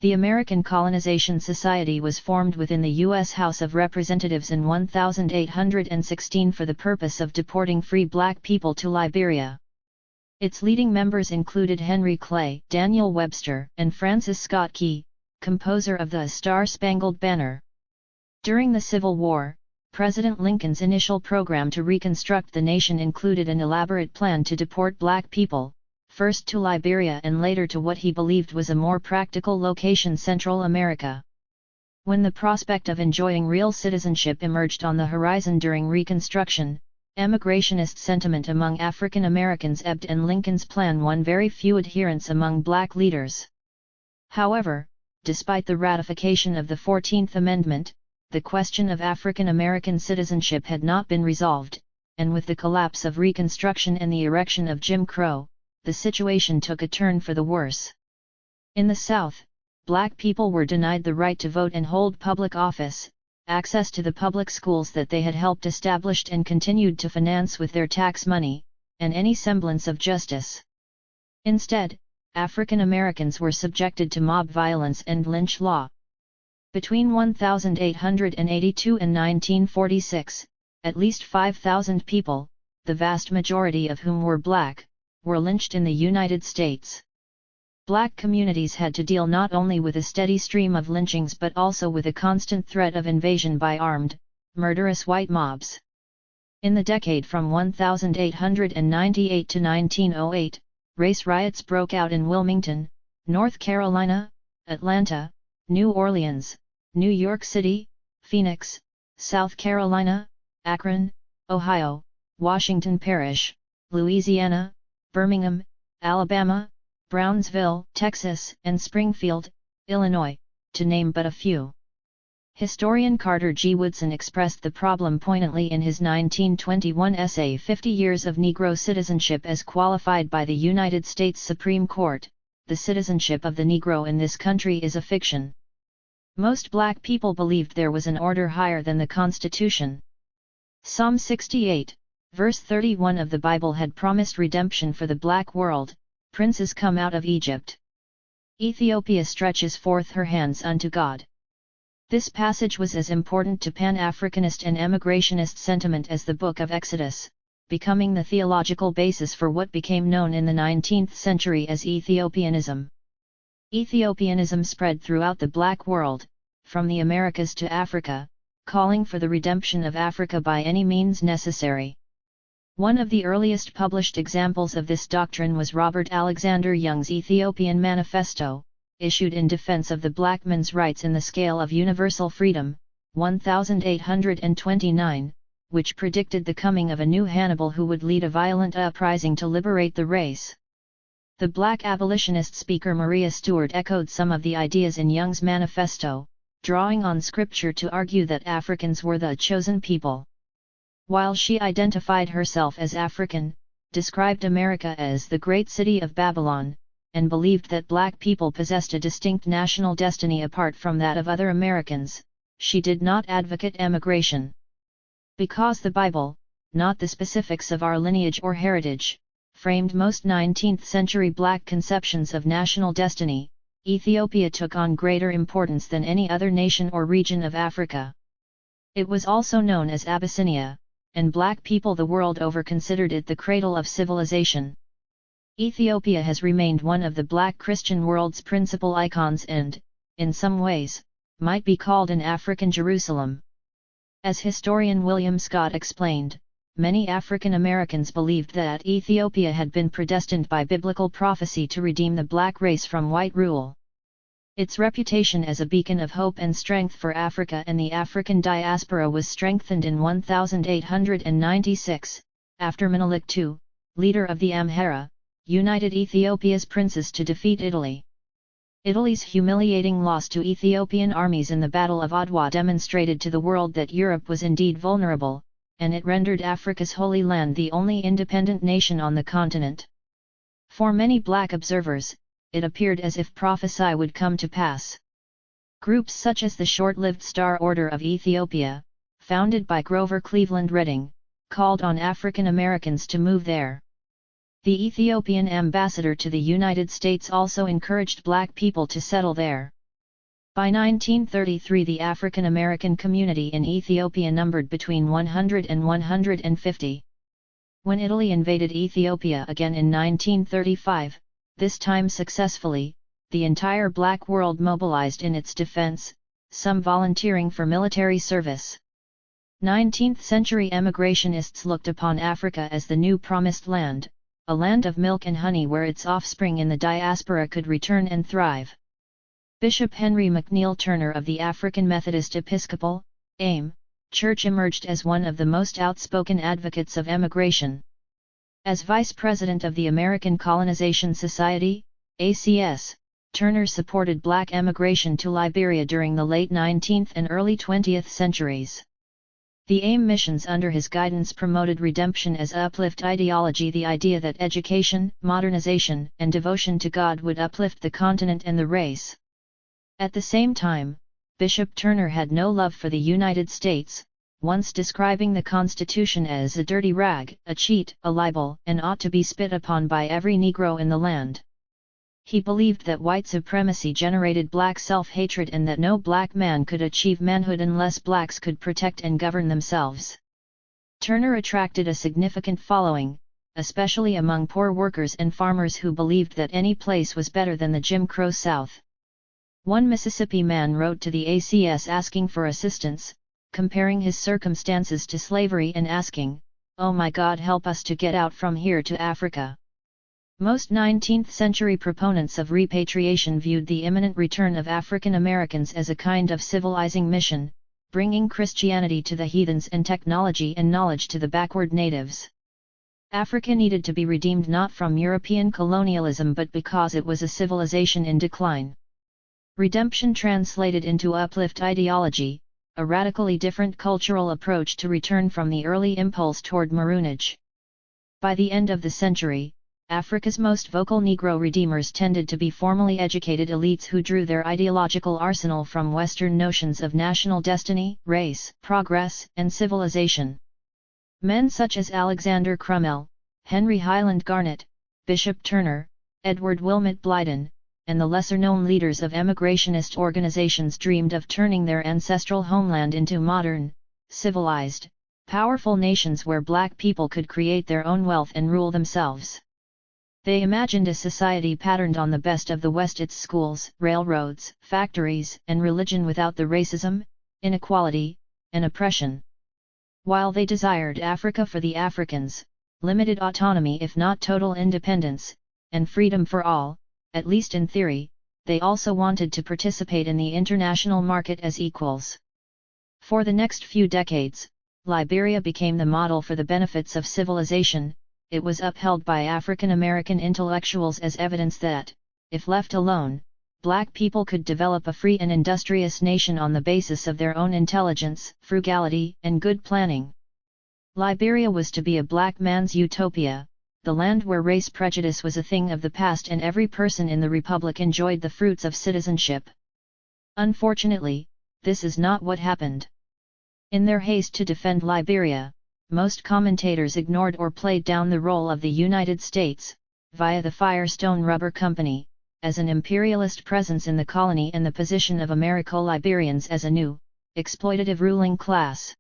The American Colonization Society was formed within the U.S. House of Representatives in 1816 for the purpose of deporting free black people to Liberia. Its leading members included Henry Clay, Daniel Webster, and Francis Scott Key, composer of the Star-Spangled Banner. During the Civil War, President Lincoln's initial program to reconstruct the nation included an elaborate plan to deport black people, first to Liberia and later to what he believed was a more practical location, Central America. When the prospect of enjoying real citizenship emerged on the horizon during Reconstruction, emigrationist sentiment among African Americans ebbed and Lincoln's plan won very few adherents among black leaders. However, despite the ratification of the 14th Amendment, the question of African American citizenship had not been resolved, and with the collapse of Reconstruction and the erection of Jim Crow, the situation took a turn for the worse. In the South, black people were denied the right to vote and hold public office, access to the public schools that they had helped establish and continued to finance with their tax money, and any semblance of justice. Instead, African Americans were subjected to mob violence and lynch law. Between 1882 and 1946, at least 5,000 people, the vast majority of whom were black, were lynched in the United States. Black communities had to deal not only with a steady stream of lynchings but also with a constant threat of invasion by armed, murderous white mobs. In the decade from 1898 to 1908, race riots broke out in Wilmington, North Carolina, Atlanta, New Orleans, New York City, Phoenix, South Carolina, Akron, Ohio, Washington Parish, Louisiana, Birmingham, Alabama, Brownsville, Texas, and Springfield, Illinois, to name but a few. Historian Carter G. Woodson expressed the problem poignantly in his 1921 essay 50 Years of Negro Citizenship as Qualified by the United States Supreme Court. The citizenship of the Negro in this country is a fiction. Most black people believed there was an order higher than the Constitution. Psalm 68, verse 31 of the Bible had promised redemption for the black world. Princes come out of Egypt. Ethiopia stretches forth her hands unto God. This passage was as important to Pan-Africanist and emigrationist sentiment as the Book of Exodus, becoming the theological basis for what became known in the 19th century as Ethiopianism. Ethiopianism spread throughout the black world, from the Americas to Africa, calling for the redemption of Africa by any means necessary. One of the earliest published examples of this doctrine was Robert Alexander Young's Ethiopian Manifesto, issued in defense of the black man's rights in the Scale of Universal Freedom, 1829, which predicted the coming of a new Hannibal who would lead a violent uprising to liberate the race. The black abolitionist speaker Maria Stewart echoed some of the ideas in Young's manifesto, drawing on scripture to argue that Africans were the chosen people. While she identified herself as African, described America as the great city of Babylon, and believed that black people possessed a distinct national destiny apart from that of other Americans, she did not advocate emigration. Because the Bible, not the specifics of our lineage or heritage, framed most 19th-century black conceptions of national destiny, Ethiopia took on greater importance than any other nation or region of Africa. It was also known as Abyssinia, and black people the world over considered it the cradle of civilization. Ethiopia has remained one of the black Christian world's principal icons and, in some ways, might be called an African Jerusalem. As historian William Scott explained, many African Americans believed that Ethiopia had been predestined by biblical prophecy to redeem the black race from white rule. Its reputation as a beacon of hope and strength for Africa and the African diaspora was strengthened in 1896, after Menelik II, leader of the Amhara, united Ethiopia's princes to defeat Italy. Italy's humiliating loss to Ethiopian armies in the Battle of Adwa demonstrated to the world that Europe was indeed vulnerable, and it rendered Africa's Holy Land the only independent nation on the continent. For many black observers, it appeared as if prophecy would come to pass. Groups such as the short-lived Star Order of Ethiopia, founded by Grover Cleveland Redding, called on African Americans to move there. The Ethiopian ambassador to the United States also encouraged black people to settle there. By 1933 the African American community in Ethiopia numbered between 100 and 150. When Italy invaded Ethiopia again in 1935, this time successfully, the entire black world mobilized in its defense, some volunteering for military service. 19th-century emigrationists looked upon Africa as the new promised land, a land of milk and honey where its offspring in the diaspora could return and thrive. Bishop Henry McNeill Turner of the African Methodist Episcopal, AME, Church emerged as one of the most outspoken advocates of emigration. As Vice President of the American Colonization Society, ACS, Turner supported black emigration to Liberia during the late 19th and early 20th centuries. The AIM missions under his guidance promoted redemption as uplift ideology, the idea that education, modernization, and devotion to God would uplift the continent and the race. At the same time, Bishop Turner had no love for the United States, once describing the Constitution as a dirty rag, a cheat, a libel, and ought to be spit upon by every Negro in the land. He believed that white supremacy generated black self-hatred and that no black man could achieve manhood unless blacks could protect and govern themselves. Turner attracted a significant following, especially among poor workers and farmers who believed that any place was better than the Jim Crow South. One Mississippi man wrote to the ACS asking for assistance, comparing his circumstances to slavery and asking, "Oh my God, help us to get out from here to Africa." Most 19th-century proponents of repatriation viewed the imminent return of African Americans as a kind of civilizing mission, bringing Christianity to the heathens and technology and knowledge to the backward natives. Africa needed to be redeemed not from European colonialism but because it was a civilization in decline. Redemption translated into uplift ideology, a radically different cultural approach to return from the early impulse toward maroonage. By the end of the century, Africa's most vocal Negro redeemers tended to be formally educated elites who drew their ideological arsenal from Western notions of national destiny, race, progress, and civilization. Men such as Alexander Crummell, Henry Highland Garnet, Bishop Turner, Edward Wilmot Blyden, and the lesser-known leaders of emigrationist organizations dreamed of turning their ancestral homeland into modern, civilized, powerful nations where black people could create their own wealth and rule themselves. They imagined a society patterned on the best of the West, its schools, railroads, factories, and religion without the racism, inequality, and oppression. While they desired Africa for the Africans, limited autonomy if not total independence, and freedom for all, at least in theory, they also wanted to participate in the international market as equals. For the next few decades, Liberia became the model for the benefits of civilization. It was upheld by African American intellectuals as evidence that, if left alone, black people could develop a free and industrious nation on the basis of their own intelligence, frugality, and good planning. Liberia was to be a black man's utopia, the land where race prejudice was a thing of the past and every person in the republic enjoyed the fruits of citizenship. Unfortunately, this is not what happened. In their haste to defend Liberia, most commentators ignored or played down the role of the United States, via the Firestone Rubber Company, as an imperialist presence in the colony and the position of Americo-Liberians as a new, exploitative ruling class.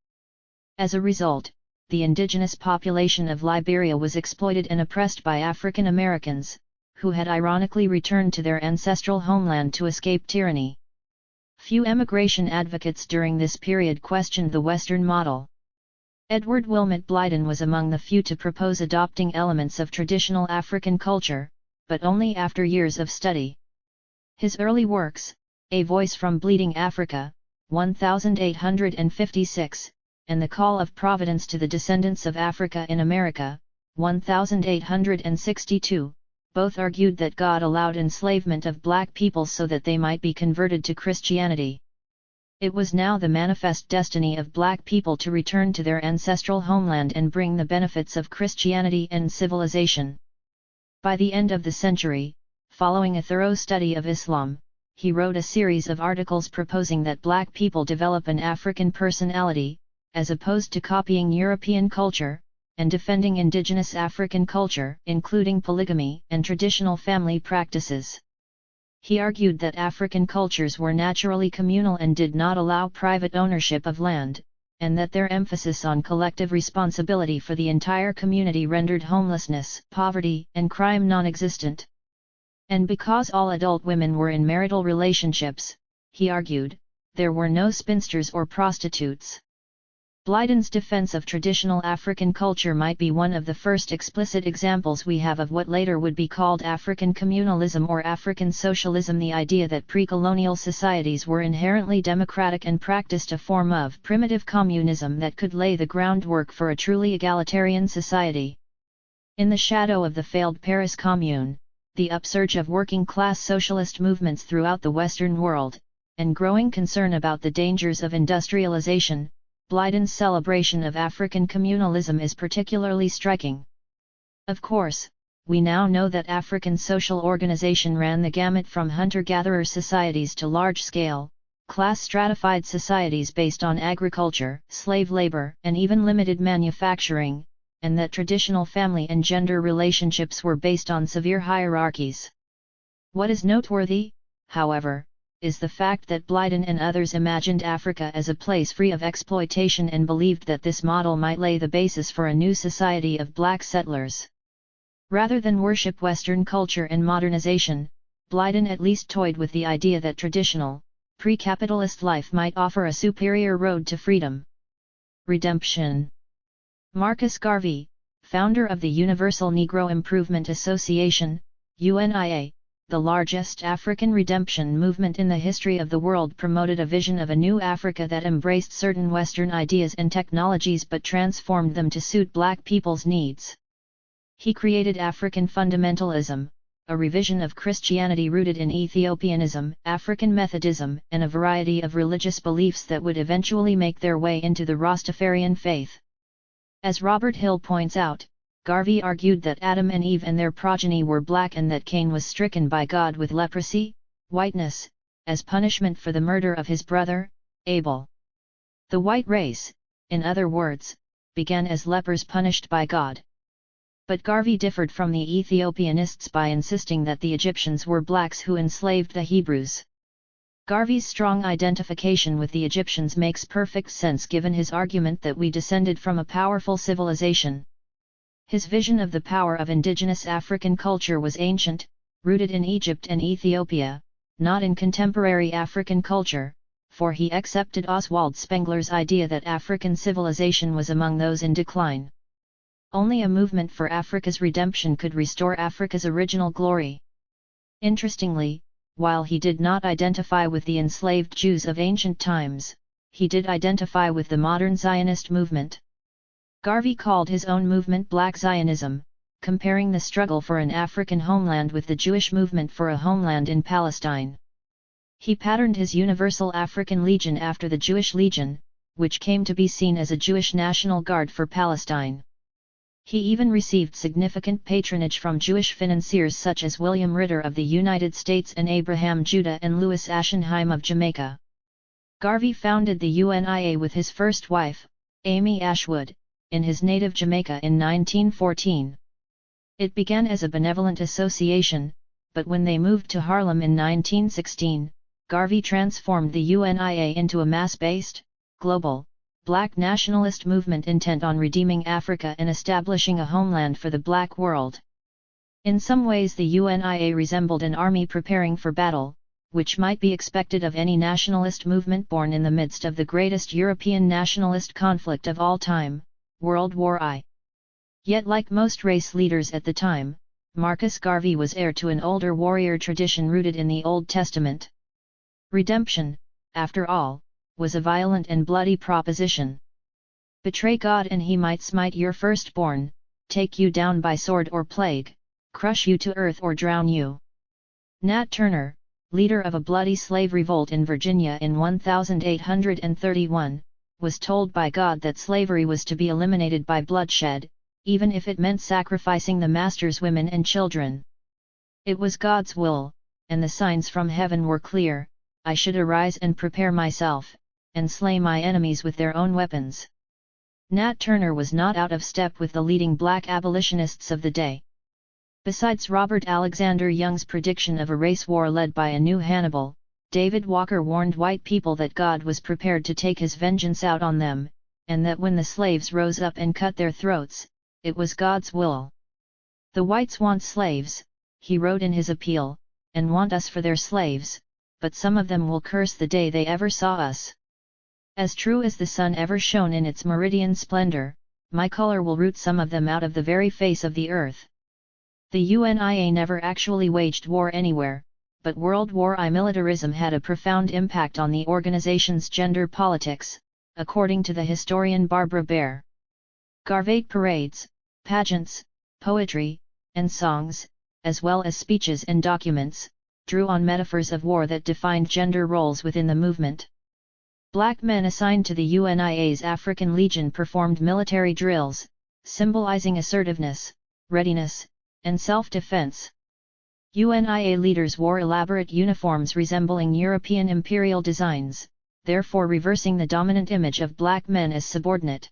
As a result, the indigenous population of Liberia was exploited and oppressed by African Americans, who had ironically returned to their ancestral homeland to escape tyranny. Few emigration advocates during this period questioned the Western model. Edward Wilmot Blyden was among the few to propose adopting elements of traditional African culture, but only after years of study. His early works, A Voice from Bleeding Africa, 1856, and The Call of Providence to the Descendants of Africa in America, 1862, both argued that God allowed enslavement of black people so that they might be converted to Christianity. It was now the manifest destiny of black people to return to their ancestral homeland and bring the benefits of Christianity and civilization. By the end of the century, following a thorough study of Islam, he wrote a series of articles proposing that black people develop an African personality, as opposed to copying European culture, and defending indigenous African culture, including polygamy and traditional family practices. He argued that African cultures were naturally communal and did not allow private ownership of land, and that their emphasis on collective responsibility for the entire community rendered homelessness, poverty, and crime non-existent. And because all adult women were in marital relationships, he argued, there were no spinsters or prostitutes. Blyden's defense of traditional African culture might be one of the first explicit examples we have of what later would be called African communalism or African socialism, the idea that pre-colonial societies were inherently democratic and practiced a form of primitive communism that could lay the groundwork for a truly egalitarian society. In the shadow of the failed Paris Commune, the upsurge of working-class socialist movements throughout the Western world, and growing concern about the dangers of industrialization, Blyden's celebration of African communalism is particularly striking. Of course, we now know that African social organization ran the gamut from hunter-gatherer societies to large-scale, class-stratified societies based on agriculture, slave labor, and even limited manufacturing, and that traditional family and gender relationships were based on severe hierarchies. What is noteworthy, however, is the fact that Blyden and others imagined Africa as a place free of exploitation and believed that this model might lay the basis for a new society of black settlers. Rather than worship Western culture and modernization, Blyden at least toyed with the idea that traditional, pre-capitalist life might offer a superior road to freedom. Redemption. Marcus Garvey, founder of the Universal Negro Improvement Association, UNIA, the largest African redemption movement in the history of the world, promoted a vision of a new Africa that embraced certain Western ideas and technologies but transformed them to suit black people's needs. He created African fundamentalism, a revision of Christianity rooted in Ethiopianism, African Methodism, and a variety of religious beliefs that would eventually make their way into the Rastafarian faith. As Robert Hill points out, Garvey argued that Adam and Eve and their progeny were black and that Cain was stricken by God with leprosy, whiteness, as punishment for the murder of his brother, Abel. The white race, in other words, began as lepers punished by God. But Garvey differed from the Ethiopianists by insisting that the Egyptians were blacks who enslaved the Hebrews. Garvey's strong identification with the Egyptians makes perfect sense given his argument that we descended from a powerful civilization. His vision of the power of indigenous African culture was ancient, rooted in Egypt and Ethiopia, not in contemporary African culture, for he accepted Oswald Spengler's idea that African civilization was among those in decline. Only a movement for Africa's redemption could restore Africa's original glory. Interestingly, while he did not identify with the enslaved Jews of ancient times, he did identify with the modern Zionist movement. Garvey called his own movement Black Zionism, comparing the struggle for an African homeland with the Jewish movement for a homeland in Palestine. He patterned his Universal African Legion after the Jewish Legion, which came to be seen as a Jewish National Guard for Palestine. He even received significant patronage from Jewish financiers such as William Ritter of the United States and Abraham Judah and Louis Ashenheim of Jamaica. Garvey founded the UNIA with his first wife, Amy Ashwood, in his native Jamaica in 1914. It began as a benevolent association, but when they moved to Harlem in 1916, Garvey transformed the UNIA into a mass-based, global, black nationalist movement intent on redeeming Africa and establishing a homeland for the black world. In some ways the UNIA resembled an army preparing for battle, which might be expected of any nationalist movement born in the midst of the greatest European nationalist conflict of all time, World War I. Yet like most race leaders at the time, Marcus Garvey was heir to an older warrior tradition rooted in the Old Testament. Redemption, after all, was a violent and bloody proposition. Betray God and he might smite your firstborn, take you down by sword or plague, crush you to earth or drown you. Nat Turner, leader of a bloody slave revolt in Virginia in 1831, was told by God that slavery was to be eliminated by bloodshed, even if it meant sacrificing the master's women and children. It was God's will, and the signs from heaven were clear: I should arise and prepare myself, and slay my enemies with their own weapons. Nat Turner was not out of step with the leading black abolitionists of the day. Besides Robert Alexander Young's prediction of a race war led by a new Hannibal, David Walker warned white people that God was prepared to take his vengeance out on them, and that when the slaves rose up and cut their throats, it was God's will. The whites want slaves, he wrote in his appeal, and want us for their slaves, but some of them will curse the day they ever saw us. As true as the sun ever shone in its meridian splendor, my color will root some of them out of the very face of the earth. The UNIA never actually waged war anywhere, but World War I militarism had a profound impact on the organization's gender politics, according to the historian Barbara Baer. Garvate parades, pageants, poetry, and songs, as well as speeches and documents, drew on metaphors of war that defined gender roles within the movement. Black men assigned to the UNIA's African Legion performed military drills, symbolizing assertiveness, readiness, and self-defense. UNIA leaders wore elaborate uniforms resembling European imperial designs, therefore reversing the dominant image of black men as subordinate.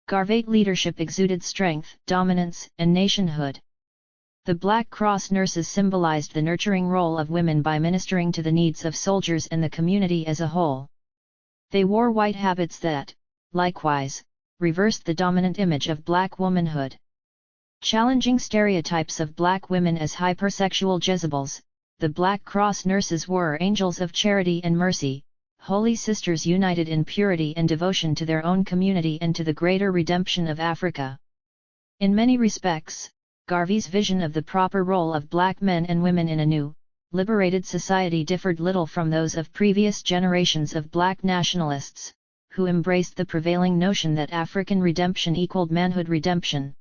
Garvate leadership exuded strength, dominance, and nationhood. The Black Cross nurses symbolized the nurturing role of women by ministering to the needs of soldiers and the community as a whole. They wore white habits that, likewise, reversed the dominant image of black womanhood. Challenging stereotypes of black women as hypersexual Jezebels, the Black Cross nurses were angels of charity and mercy, holy sisters united in purity and devotion to their own community and to the greater redemption of Africa. In many respects, Garvey's vision of the proper role of black men and women in a new, liberated society differed little from those of previous generations of black nationalists, who embraced the prevailing notion that African redemption equaled manhood redemption.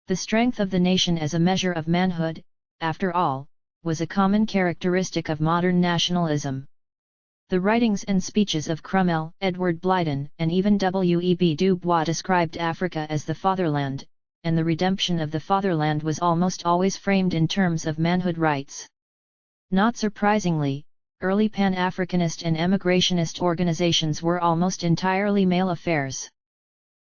The strength of the nation as a measure of manhood, after all, was a common characteristic of modern nationalism. The writings and speeches of Cromwell, Edward Blyden, and even W.E.B. Du Bois described Africa as the fatherland, and the redemption of the fatherland was almost always framed in terms of manhood rights. Not surprisingly, early Pan-Africanist and emigrationist organizations were almost entirely male affairs.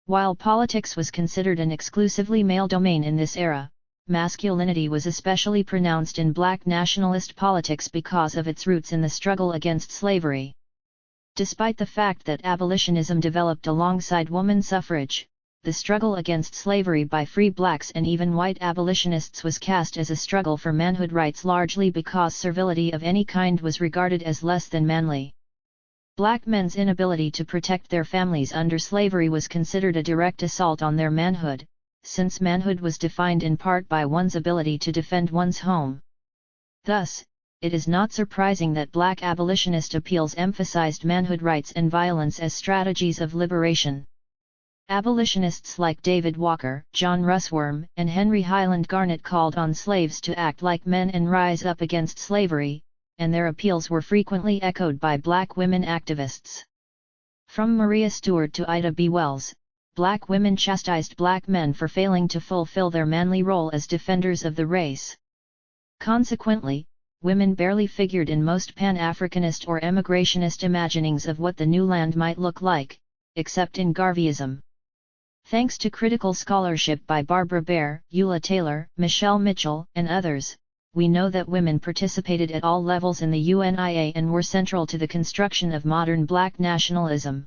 While politics was considered an exclusively male domain in this era, masculinity was especially pronounced in black nationalist politics because of its roots in the struggle against slavery. Despite the fact that abolitionism developed alongside woman suffrage, the struggle against slavery by free blacks and even white abolitionists was cast as a struggle for manhood rights largely because servility of any kind was regarded as less than manly. Black men's inability to protect their families under slavery was considered a direct assault on their manhood, since manhood was defined in part by one's ability to defend one's home. Thus, it is not surprising that black abolitionist appeals emphasized manhood rights and violence as strategies of liberation. Abolitionists like David Walker, John Russwurm, and Henry Highland Garnet called on slaves to act like men and rise up against slavery, and their appeals were frequently echoed by black women activists. From Maria Stuart to Ida B. Wells, black women chastised black men for failing to fulfill their manly role as defenders of the race. Consequently, women barely figured in most Pan-Africanist or emigrationist imaginings of what the new land might look like, except in Garveyism. Thanks to critical scholarship by Barbara Baer, Eula Taylor, Michelle Mitchell, and others, we know that women participated at all levels in the UNIA and were central to the construction of modern black nationalism.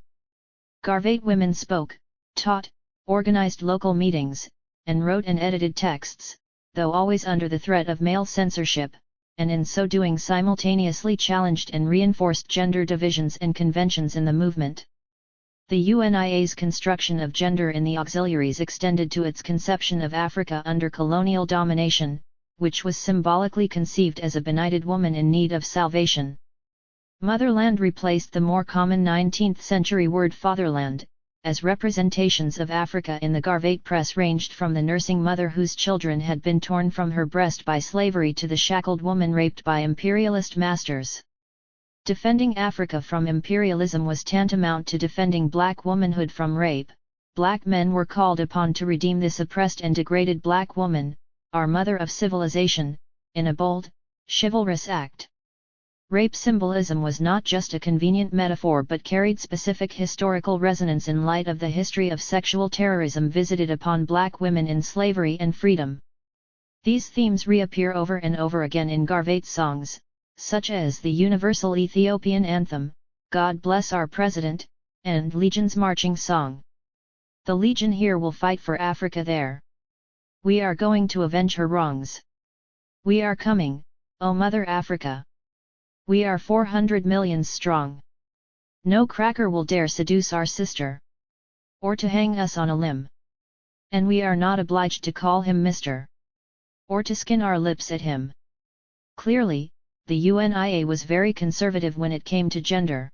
Garvate women spoke, taught, organized local meetings, and wrote and edited texts, though always under the threat of male censorship, and in so doing simultaneously challenged and reinforced gender divisions and conventions in the movement. The UNIA's construction of gender in the auxiliaries extended to its conception of Africa under colonial domination, which was symbolically conceived as a benighted woman in need of salvation. Motherland replaced the more common 19th-century word fatherland, as representations of Africa in the Garvate press ranged from the nursing mother whose children had been torn from her breast by slavery to the shackled woman raped by imperialist masters. Defending Africa from imperialism was tantamount to defending black womanhood from rape. Black men were called upon to redeem this oppressed and degraded black woman, our mother of civilization, in a bold, chivalrous act. Rape symbolism was not just a convenient metaphor but carried specific historical resonance in light of the history of sexual terrorism visited upon black women in slavery and freedom. These themes reappear over and over again in Garvate's songs, such as the Universal Ethiopian Anthem, God Bless Our President, and Legion's Marching Song. The Legion here will fight for Africa there. We are going to avenge her wrongs. We are coming, O Mother Africa. We are 400 million strong. No cracker will dare seduce our sister, or to hang us on a limb. And we are not obliged to call him Mr. or to skin our lips at him. Clearly, the UNIA was very conservative when it came to gender.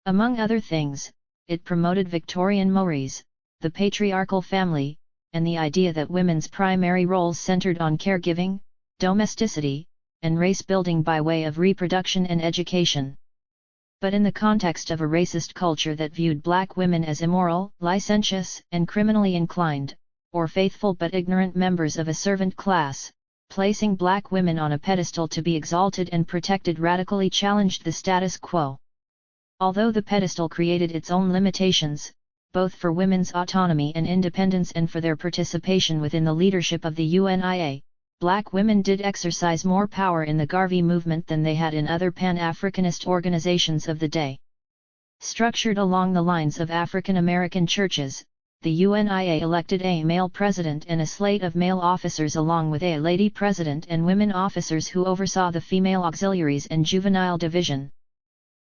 Among other things, it promoted Victorian mores, the patriarchal family, and the idea that women's primary roles centered on caregiving, domesticity, and race building by way of reproduction and education. But in the context of a racist culture that viewed black women as immoral, licentious, and criminally inclined, or faithful but ignorant members of a servant class, placing black women on a pedestal to be exalted and protected radically challenged the status quo. Although the pedestal created its own limitations, both for women's autonomy and independence and for their participation within the leadership of the UNIA, black women did exercise more power in the Garvey movement than they had in other Pan-Africanist organizations of the day. Structured along the lines of African American churches, the UNIA elected a male president and a slate of male officers along with a lady president and women officers who oversaw the female auxiliaries and juvenile division.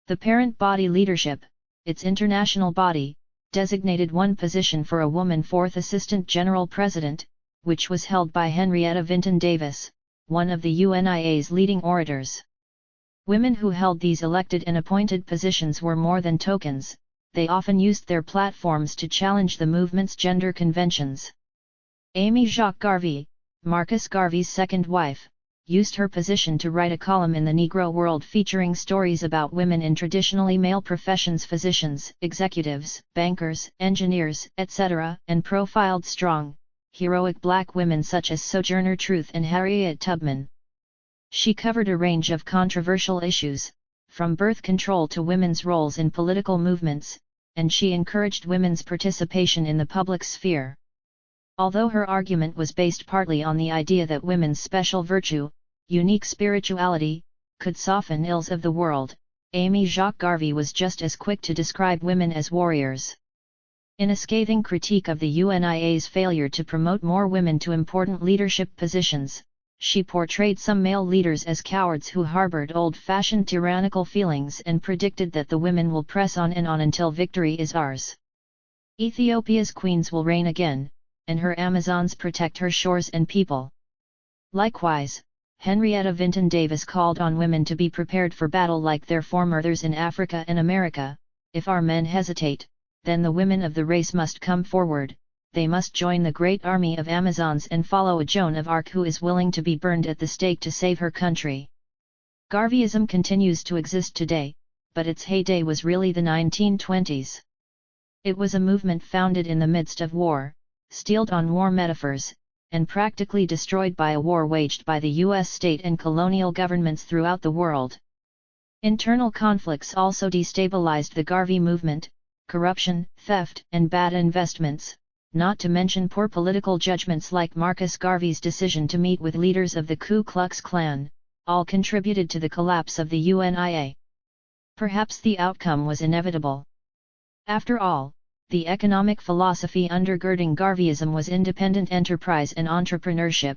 The parent body leadership, its international body, designated one position for a woman fourth assistant general president, which was held by Henrietta Vinton Davis, one of the UNIA's leading orators. Women who held these elected and appointed positions were more than tokens, they often used their platforms to challenge the movement's gender conventions. Amy Jacques Garvey, Marcus Garvey's second wife, used her position to write a column in the Negro World featuring stories about women in traditionally male professions, physicians, executives, bankers, engineers, etc., and profiled strong, heroic black women such as Sojourner Truth and Harriet Tubman. She covered a range of controversial issues, from birth control to women's roles in political movements, and she encouraged women's participation in the public sphere. Although her argument was based partly on the idea that women's special virtue, unique spirituality, could soften ills of the world, Amy Jacques Garvey was just as quick to describe women as warriors. In a scathing critique of the UNIA's failure to promote more women to important leadership positions, she portrayed some male leaders as cowards who harbored old-fashioned tyrannical feelings and predicted that the women will press on and on until victory is ours. Ethiopia's queens will reign again, and her Amazons protect her shores and people. Likewise, Henrietta Vinton Davis called on women to be prepared for battle like their foremothers in Africa and America. If our men hesitate, then the women of the race must come forward, they must join the great army of Amazons and follow a Joan of Arc who is willing to be burned at the stake to save her country. Garveyism continues to exist today, but its heyday was really the 1920s. It was a movement founded in the midst of war, steeled on war metaphors, and practically destroyed by a war waged by the U.S. state and colonial governments throughout the world. Internal conflicts also destabilized the Garvey movement, corruption, theft, and bad investments, not to mention poor political judgments like Marcus Garvey's decision to meet with leaders of the Ku Klux Klan, all contributed to the collapse of the UNIA. Perhaps the outcome was inevitable. After all, the economic philosophy undergirding Garveyism was independent enterprise and entrepreneurship.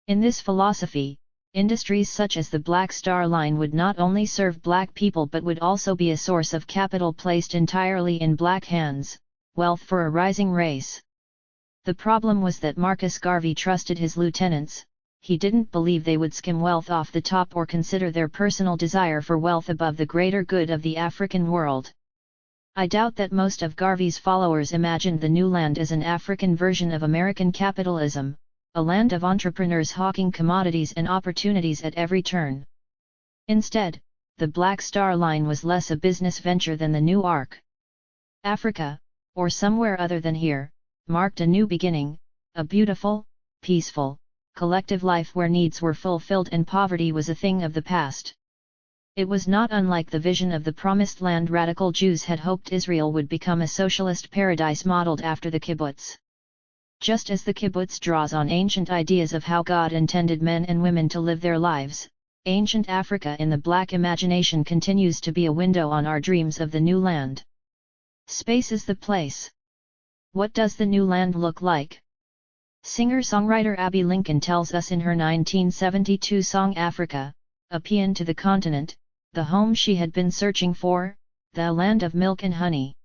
In this philosophy, industries such as the Black Star Line would not only serve black people but would also be a source of capital placed entirely in black hands, wealth for a rising race. The problem was that Marcus Garvey trusted his lieutenants. He didn't believe they would skim wealth off the top or consider their personal desire for wealth above the greater good of the African world. I doubt that most of Garvey's followers imagined the new land as an African version of American capitalism, a land of entrepreneurs hawking commodities and opportunities at every turn. Instead, the Black Star Line was less a business venture than the New Ark. Africa, or somewhere other than here, marked a new beginning, a beautiful, peaceful, collective life where needs were fulfilled and poverty was a thing of the past. It was not unlike the vision of the Promised Land radical Jews had hoped Israel would become a socialist paradise modeled after the kibbutz. Just as the kibbutz draws on ancient ideas of how God intended men and women to live their lives, ancient Africa in the black imagination continues to be a window on our dreams of the new land. Space is the place. What does the new land look like? Singer-songwriter Abby Lincoln tells us in her 1972 song Africa, a Paean to the continent, the home she had been searching for, the land of milk and honey.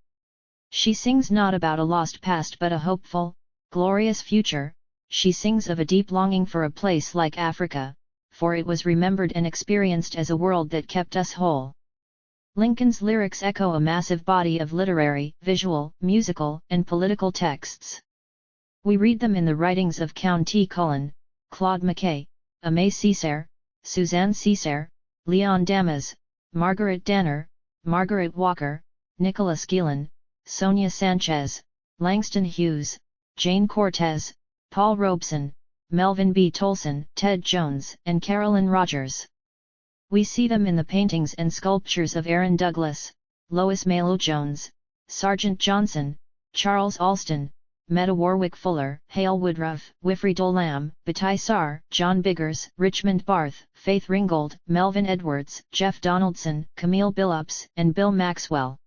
She sings not about a lost past but a hopeful, glorious future. She sings of a deep longing for a place like Africa, for it was remembered and experienced as a world that kept us whole. Lincoln's lyrics echo a massive body of literary, visual, musical, and political texts. We read them in the writings of Count T. Cullen, Claude McKay, Aimé Césaire, Suzanne Césaire, Leon Damas, Margaret Danner, Margaret Walker, Nicholas Gillan, Sonia Sanchez, Langston Hughes, Jane Cortez, Paul Robeson, Melvin B. Tolson, Ted Jones, and Carolyn Rogers. We see them in the paintings and sculptures of Aaron Douglas, Lois Mailou Jones, Sargent Johnson, Charles Alston, Meta Warwick Fuller, Hale Woodruff, Wilfrid Olam, Batai Sarr, John Biggers, Richmond Barth, Faith Ringgold, Melvin Edwards, Jeff Donaldson, Camille Billups, and Bill Maxwell.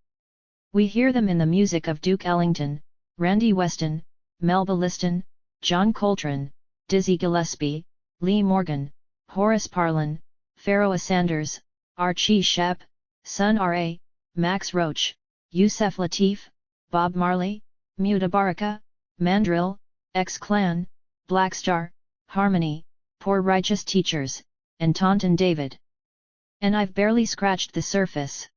We hear them in the music of Duke Ellington, Randy Weston, Melba Liston, John Coltrane, Dizzy Gillespie, Lee Morgan, Horace Parlan, Pharoah Sanders, Archie Shepp, Sun Ra, Max Roach, Yusef Lateef, Bob Marley, Mutabaraca, Mandrill, X-Clan, Black Star, Harmony, Poor Righteous Teachers, and Taunton David. And I've barely scratched the surface.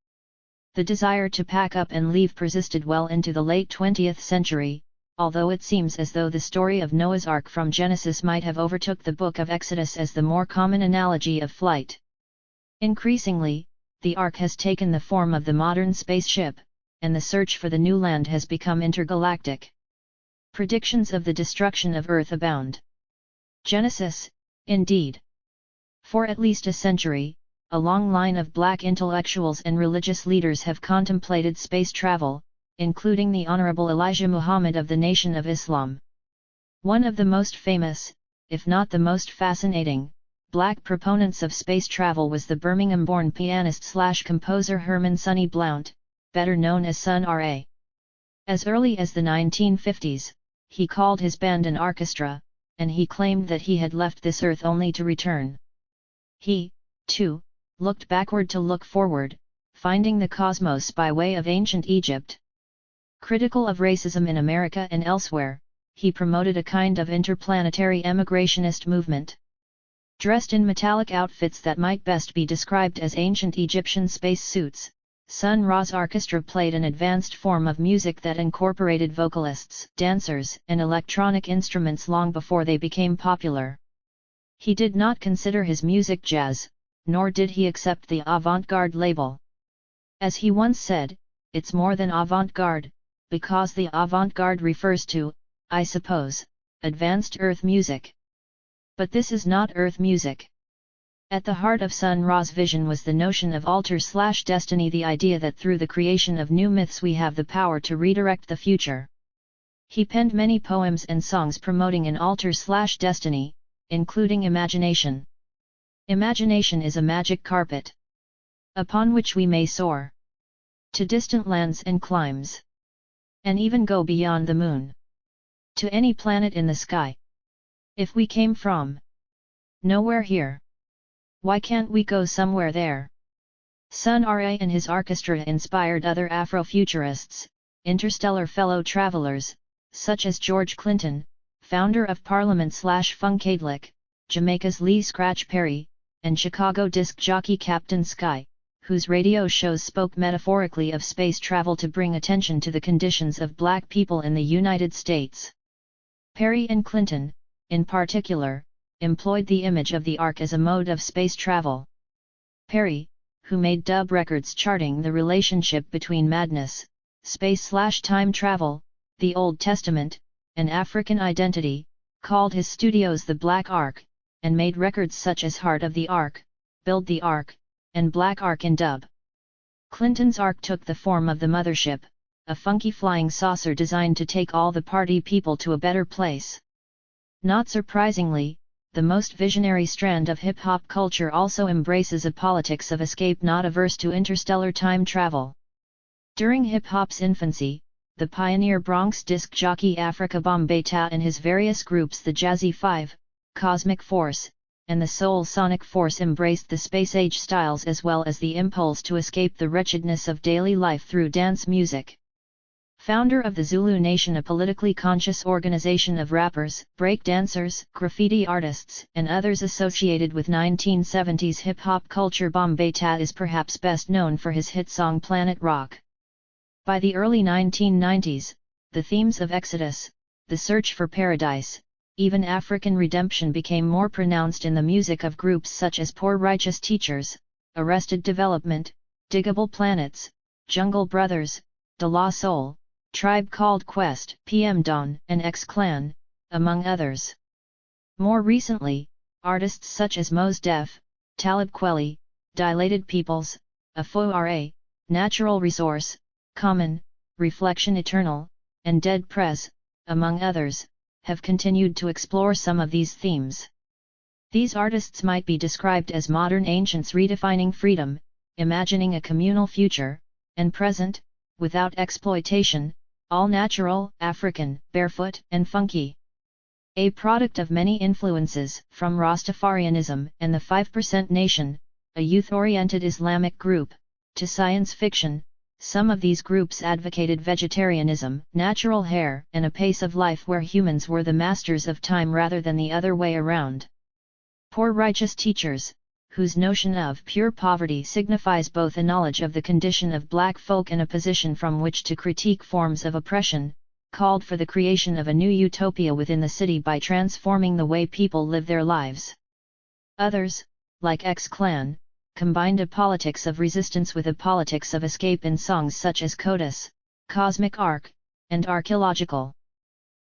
The desire to pack up and leave persisted well into the late 20th century, although it seems as though the story of Noah's Ark from Genesis might have overtook the book of Exodus as the more common analogy of flight. Increasingly, the Ark has taken the form of the modern spaceship, and the search for the new land has become intergalactic. Predictions of the destruction of Earth abound. Genesis, indeed. For at least a century, a long line of black intellectuals and religious leaders have contemplated space travel, including the Honorable Elijah Muhammad of the Nation of Islam. One of the most famous, if not the most fascinating, black proponents of space travel was the Birmingham-born pianist/composer Herman Sonny Blount, better known as Sun Ra. As early as the 1950s, he called his band an orchestra, and he claimed that he had left this earth only to return. He, too, looked backward to look forward, finding the cosmos by way of ancient Egypt. Critical of racism in America and elsewhere, he promoted a kind of interplanetary emigrationist movement. Dressed in metallic outfits that might best be described as ancient Egyptian space suits, Sun Ra's orchestra played an advanced form of music that incorporated vocalists, dancers, and electronic instruments long before they became popular. He did not consider his music jazz, nor did he accept the avant-garde label. As he once said, "It's more than avant-garde, because the avant-garde refers to, I suppose, advanced earth music. But this is not earth music." At the heart of Sun Ra's vision was the notion of altar/destiny, the idea that through the creation of new myths we have the power to redirect the future. He penned many poems and songs promoting an altar/destiny, including imagination. Imagination is a magic carpet upon which we may soar to distant lands and climes, and even go beyond the moon, to any planet in the sky. If we came from nowhere here, why can't we go somewhere there? Sun Ra and his orchestra inspired other Afrofuturists, interstellar fellow travelers, such as George Clinton, founder of Parliament/Funkadelic, Jamaica's Lee Scratch Perry, and Chicago disc jockey Captain Sky, whose radio shows spoke metaphorically of space travel to bring attention to the conditions of black people in the United States. Perry and Clinton, in particular, employed the image of the Ark as a mode of space travel. Perry, who made dub records charting the relationship between madness, space/time travel, the Old Testament, and African identity, called his studios the Black Ark, and made records such as Heart of the Ark, Build the Ark, and Black Ark in dub. Clinton's Ark took the form of the Mothership, a funky flying saucer designed to take all the party people to a better place. Not surprisingly, the most visionary strand of hip-hop culture also embraces a politics of escape not averse to interstellar time travel. During hip-hop's infancy, the pioneer Bronx disc jockey Africa Bambaataa and his various groups, the Jazzy Five, Cosmic Force, and the soul sonic force embraced the space-age styles as well as the impulse to escape the wretchedness of daily life through dance music. Founder of the Zulu Nation, a politically conscious organization of rappers, break dancers, graffiti artists, and others associated with 1970s hip-hop culture, Bambaataa is perhaps best known for his hit song Planet Rock. By the early 1990s, the themes of Exodus, the search for paradise, even African redemption became more pronounced in the music of groups such as Poor Righteous Teachers, Arrested Development, Diggable Planets, Jungle Brothers, De La Soul, Tribe Called Quest, PM Dawn, and X-Clan, among others. More recently, artists such as Mos Def, Talib Kweli, Dilated Peoples, Afo-Ra, Natural Resource, Common, Reflection Eternal, and Dead Prez, among others, have continued to explore some of these themes. These artists might be described as modern ancients redefining freedom, imagining a communal future, and present, without exploitation, all natural, African, barefoot, and funky. A product of many influences, from Rastafarianism and the 5% Nation, a youth-oriented Islamic group, to science fiction, some of these groups advocated vegetarianism, natural hair, and a pace of life where humans were the masters of time rather than the other way around. Poor Righteous Teachers, whose notion of pure poverty signifies both a knowledge of the condition of black folk and a position from which to critique forms of oppression, called for the creation of a new utopia within the city by transforming the way people live their lives. Others, like X-Clan, combined a politics of resistance with a politics of escape in songs such as Codus, Cosmic Arc, and Archaeological.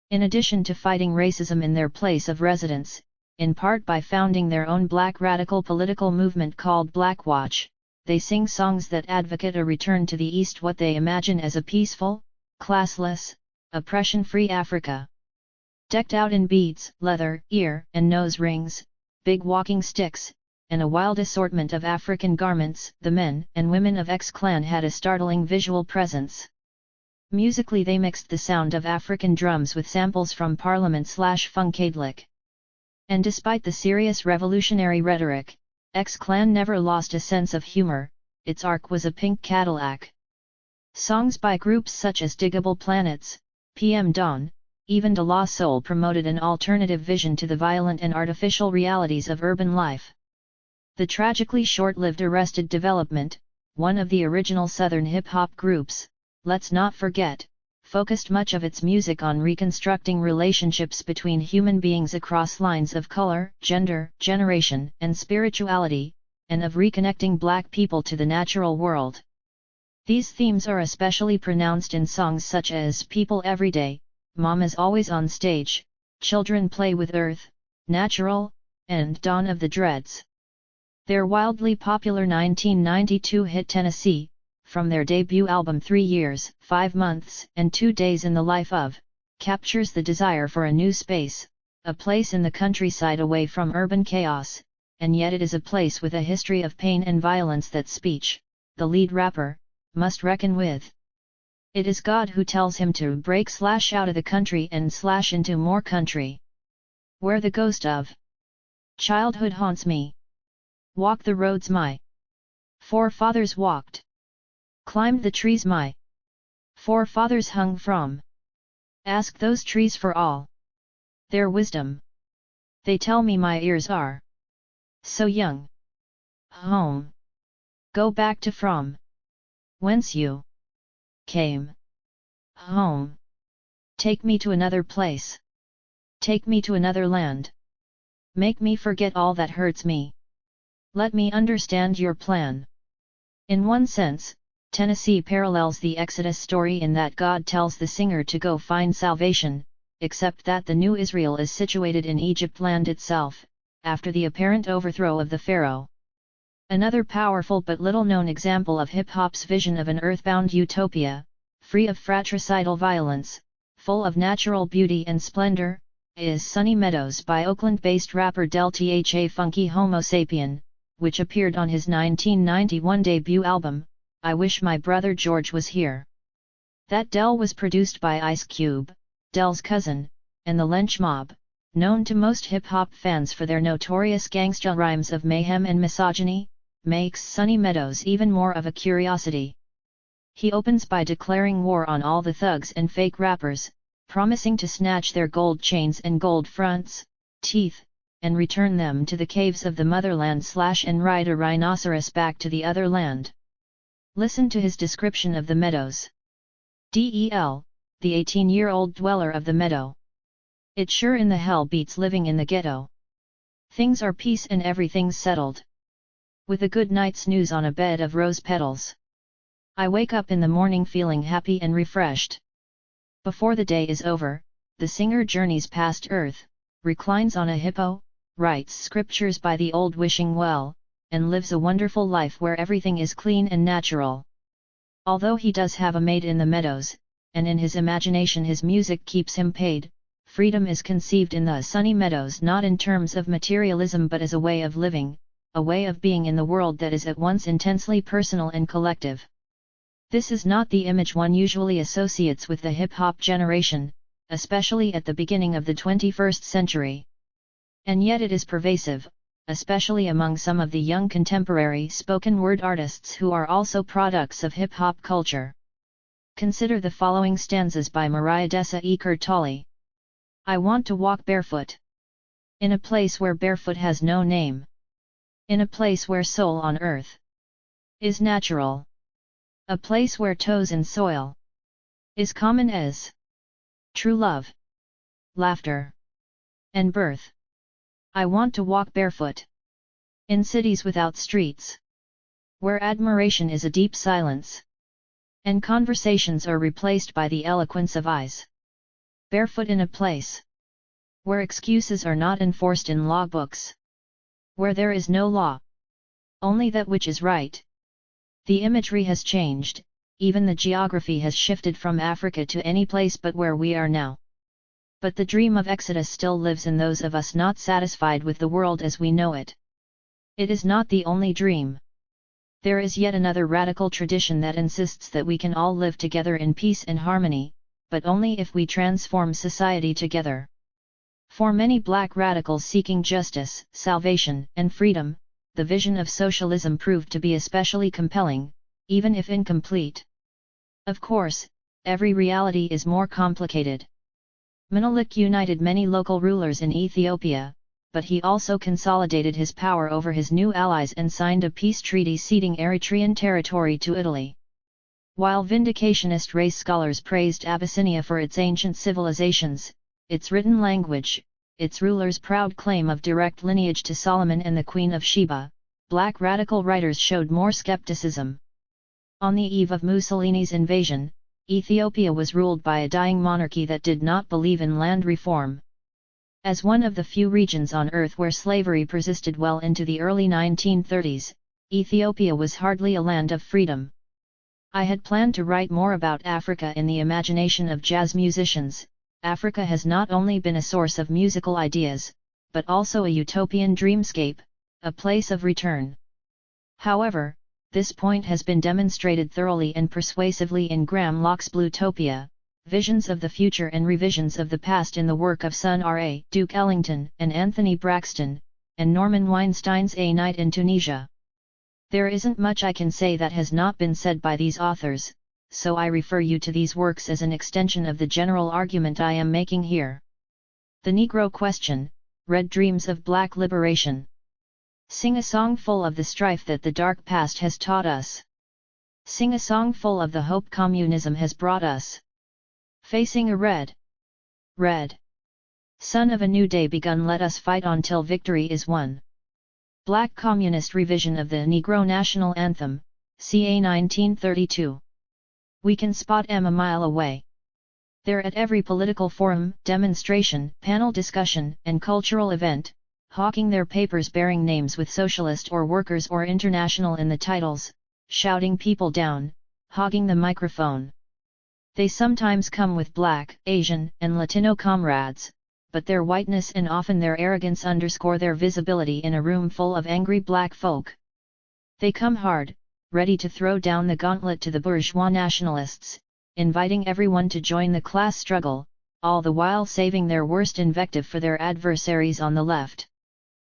In addition to fighting racism in their place of residence, in part by founding their own black radical political movement called Black Watch, they sing songs that advocate a return to the East, what they imagine as a peaceful, classless, oppression-free Africa. Decked out in beads, leather, ear and nose rings, big walking sticks, and a wild assortment of African garments, the men and women of X-Clan had a startling visual presence. Musically they mixed the sound of African drums with samples from Parliament/Funkadelic. And despite the serious revolutionary rhetoric, X-Clan never lost a sense of humor, its arc was a pink Cadillac. Songs by groups such as Diggable Planets, PM Dawn, even De La Soul promoted an alternative vision to the violent and artificial realities of urban life. The tragically short-lived Arrested Development, one of the original Southern hip-hop groups, let's not forget, focused much of its music on reconstructing relationships between human beings across lines of color, gender, generation, and spirituality, and of reconnecting black people to the natural world. These themes are especially pronounced in songs such as People Everyday, Mama's Always on Stage, Children Play with Earth, Natural, and Dawn of the Dreads. Their wildly popular 1992 hit Tennessee, from their debut album 3 Years, 5 Months, and 2 Days in the Life of, captures the desire for a new space, a place in the countryside away from urban chaos, and yet it is a place with a history of pain and violence that Speech, the lead rapper, must reckon with. It is God who tells him to break/out of the country and /into more country. Where the ghost of childhood haunts me. Walk the roads my forefathers walked. Climbed the trees my forefathers hung from. Ask those trees for all their wisdom. They tell me my ears are so young. Home. Go back to from whence you came. Home. Take me to another place. Take me to another land. Make me forget all that hurts me. Let me understand your plan. In one sense, Tennessee parallels the Exodus story in that God tells the singer to go find salvation, except that the new Israel is situated in Egypt land itself, after the apparent overthrow of the Pharaoh. Another powerful but little-known example of hip-hop's vision of an earthbound utopia, free of fratricidal violence, full of natural beauty and splendor, is Sunny Meadows by Oakland-based rapper Del Tha Funky Homo Sapien, which appeared on his 1991 debut album, I Wish My Brother George Was Here. That Del was produced by Ice Cube, Del's cousin, and the Lynch Mob, known to most hip-hop fans for their notorious gangsta rhymes of mayhem and misogyny, makes Sunny Meadows even more of a curiosity. He opens by declaring war on all the thugs and fake rappers, promising to snatch their gold chains and gold fronts, teeth, and return them to the caves of the motherland and ride a rhinoceros back to the other land. Listen to his description of the meadows. Del, the 18-year-old dweller of the meadow. It sure in the hell beats living in the ghetto. Things are peace and everything's settled. With a good night's snooze on a bed of rose petals. I wake up in the morning feeling happy and refreshed. Before the day is over, the singer journeys past earth, reclines on a hippo, writes scriptures by the old wishing well, and lives a wonderful life where everything is clean and natural. Although he does have a mate in the meadows, and in his imagination his music keeps him paid, freedom is conceived in the sunny meadows not in terms of materialism but as a way of living, a way of being in the world that is at once intensely personal and collective. This is not the image one usually associates with the hip-hop generation, especially at the beginning of the 21st century. And yet it is pervasive, especially among some of the young contemporary spoken-word artists who are also products of hip-hop culture. Consider the following stanzas by Mariah Dessa Eker-Tolly. I want to walk barefoot. In a place where barefoot has no name. In a place where soul on earth is natural. A place where toes in soil is common as true love, laughter, and birth. I want to walk barefoot. In cities without streets. Where admiration is a deep silence. And conversations are replaced by the eloquence of eyes. Barefoot in a place where excuses are not enforced in law books. Where there is no law. Only that which is right. The imagery has changed, even the geography has shifted from Africa to any place but where we are now. But the dream of Exodus still lives in those of us not satisfied with the world as we know it. It is not the only dream. There is yet another radical tradition that insists that we can all live together in peace and harmony, but only if we transform society together. For many black radicals seeking justice, salvation, and freedom, the vision of socialism proved to be especially compelling, even if incomplete. Of course, every reality is more complicated. Menelik united many local rulers in Ethiopia, but he also consolidated his power over his new allies and signed a peace treaty ceding Eritrean territory to Italy. While vindicationist race scholars praised Abyssinia for its ancient civilizations, its written language, its rulers' proud claim of direct lineage to Solomon and the Queen of Sheba, black radical writers showed more skepticism. On the eve of Mussolini's invasion, Ethiopia was ruled by a dying monarchy that did not believe in land reform. As one of the few regions on earth where slavery persisted well into the early 1930s, Ethiopia was hardly a land of freedom. I had planned to write more about Africa in the imagination of jazz musicians. Africa has not only been a source of musical ideas, but also a utopian dreamscape, a place of return. However, this point has been demonstrated thoroughly and persuasively in Graham Locke's Bluetopia, Visions of the Future and Revisions of the Past in the work of Sun R.A. Duke Ellington and Anthony Braxton, and Norman Weinstein's A Night in Tunisia. There isn't much I can say that has not been said by these authors, so I refer you to these works as an extension of the general argument I am making here. The Negro Question, Red Dreams of Black Liberation. Sing a song full of the strife that the dark past has taught us. Sing a song full of the hope communism has brought us. Facing a red sun of a new day begun, let us fight on till victory is won. Black Communist Revision of the Negro National Anthem, ca. 1932. We can spot M a mile away. They're at every political forum, demonstration, panel discussion, and cultural event, hawking their papers bearing names with socialist or workers or international in the titles, shouting people down, hogging the microphone. They sometimes come with black, Asian, and Latino comrades, but their whiteness and often their arrogance underscore their visibility in a room full of angry black folk. They come hard, ready to throw down the gauntlet to the bourgeois nationalists, inviting everyone to join the class struggle, all the while saving their worst invective for their adversaries on the left.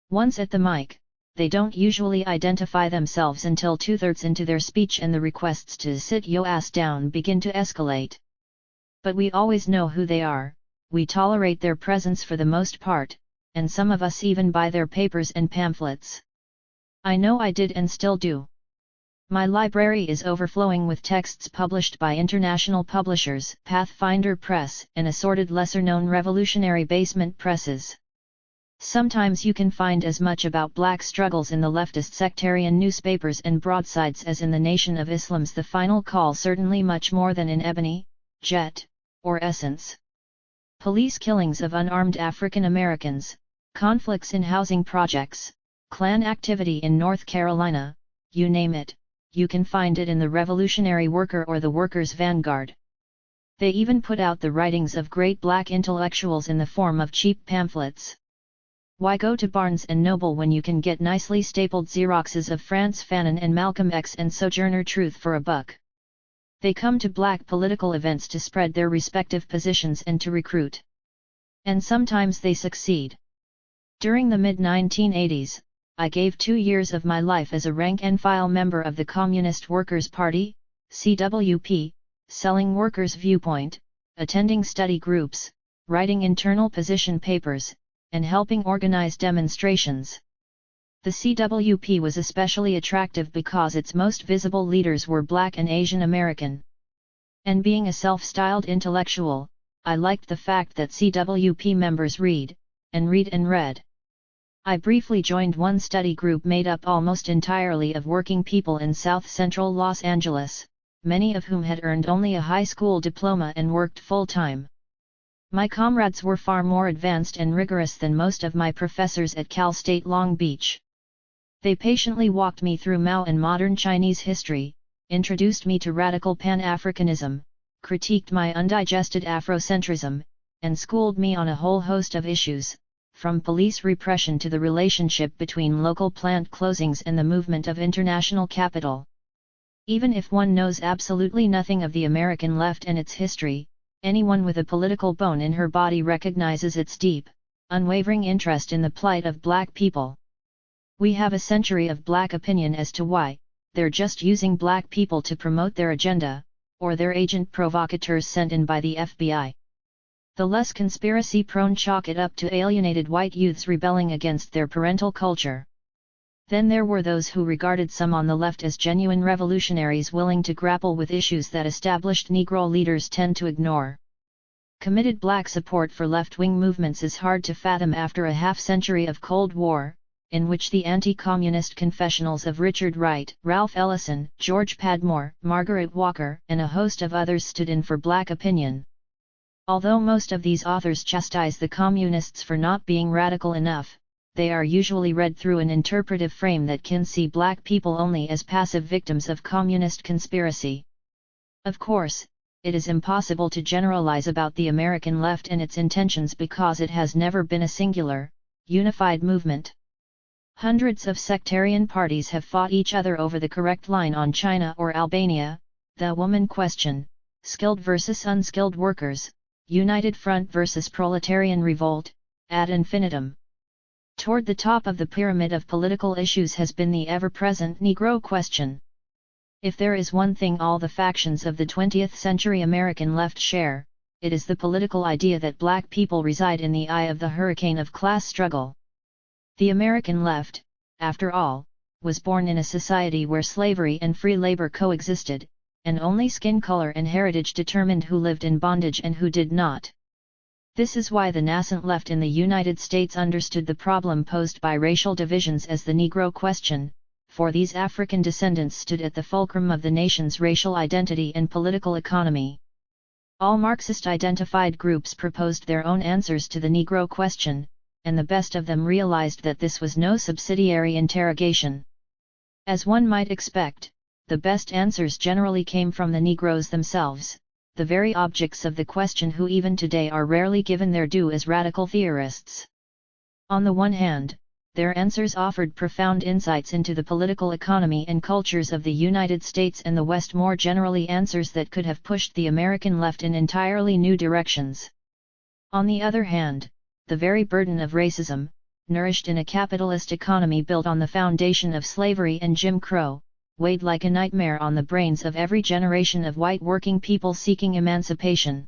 Once at the mic, they don't usually identify themselves until 2/3 into their speech and the requests to sit yo ass down begin to escalate. But we always know who they are, we tolerate their presence for the most part, and some of us even buy their papers and pamphlets. I know I did and still do. My library is overflowing with texts published by international publishers, Pathfinder Press, and assorted lesser-known revolutionary basement presses. Sometimes you can find as much about black struggles in the leftist sectarian newspapers and broadsides as in the Nation of Islam's The Final Call, certainly much more than in Ebony, Jet, or Essence. Police killings of unarmed African Americans, conflicts in housing projects, Klan activity in North Carolina, you name it, you can find it in the Revolutionary Worker or the Workers' Vanguard. They even put out the writings of great black intellectuals in the form of cheap pamphlets. Why go to Barnes & Noble when you can get nicely stapled Xeroxes of Frantz Fanon and Malcolm X and Sojourner Truth for a buck? They come to black political events to spread their respective positions and to recruit. And sometimes they succeed. During the mid-1980s, I gave 2 years of my life as a rank-and-file member of the Communist Workers' Party, CWP, selling workers' viewpoint, attending study groups, writing internal position papers, and helping organize demonstrations. The CWP was especially attractive because its most visible leaders were Black and Asian American. And being a self-styled intellectual, I liked the fact that CWP members read, and read. I briefly joined one study group made up almost entirely of working people in South Central Los Angeles, many of whom had earned only a high school diploma and worked full-time. My comrades were far more advanced and rigorous than most of my professors at Cal State Long Beach. They patiently walked me through Mao and modern Chinese history, introduced me to radical Pan-Africanism, critiqued my undigested Afrocentrism, and schooled me on a whole host of issues, from police repression to the relationship between local plant closings and the movement of international capital. Even if one knows absolutely nothing of the American left and its history, anyone with a political bone in her body recognizes its deep, unwavering interest in the plight of black people. We have a century of black opinion as to why, they're just using black people to promote their agenda, or their agent provocateurs sent in by the FBI. The less conspiracy-prone chalk it up to alienated white youths rebelling against their parental culture. Then there were those who regarded some on the left as genuine revolutionaries willing to grapple with issues that established Negro leaders tend to ignore. Committed black support for left-wing movements is hard to fathom after a half-century of Cold War, in which the anti-communist confessionals of Richard Wright, Ralph Ellison, George Padmore, Margaret Walker, and a host of others stood in for black opinion. Although most of these authors chastise the communists for not being radical enough, they are usually read through an interpretive frame that can see black people only as passive victims of communist conspiracy. Of course, it is impossible to generalize about the American left and its intentions because it has never been a singular, unified movement. Hundreds of sectarian parties have fought each other over the correct line on China or Albania, the woman question, skilled versus unskilled workers, United Front versus proletarian revolt, ad infinitum. Toward the top of the pyramid of political issues has been the ever-present Negro question. If there is one thing all the factions of the 20th century American left share, it is the political idea that black people reside in the eye of the hurricane of class struggle. The American left, after all, was born in a society where slavery and free labor coexisted, and only skin color and heritage determined who lived in bondage and who did not. This is why the nascent left in the United States understood the problem posed by racial divisions as the Negro question, for these African descendants stood at the fulcrum of the nation's racial identity and political economy. All Marxist-identified groups proposed their own answers to the Negro question, and the best of them realized that this was no subsidiary interrogation. As one might expect, the best answers generally came from the Negroes themselves, the very objects of the question who even today are rarely given their due as radical theorists. On the one hand, their answers offered profound insights into the political economy and cultures of the United States and the West, more generally answers that could have pushed the American left in entirely new directions. On the other hand, the very burden of racism, nourished in a capitalist economy built on the foundation of slavery and Jim Crow, weighed like a nightmare on the brains of every generation of white working people seeking emancipation.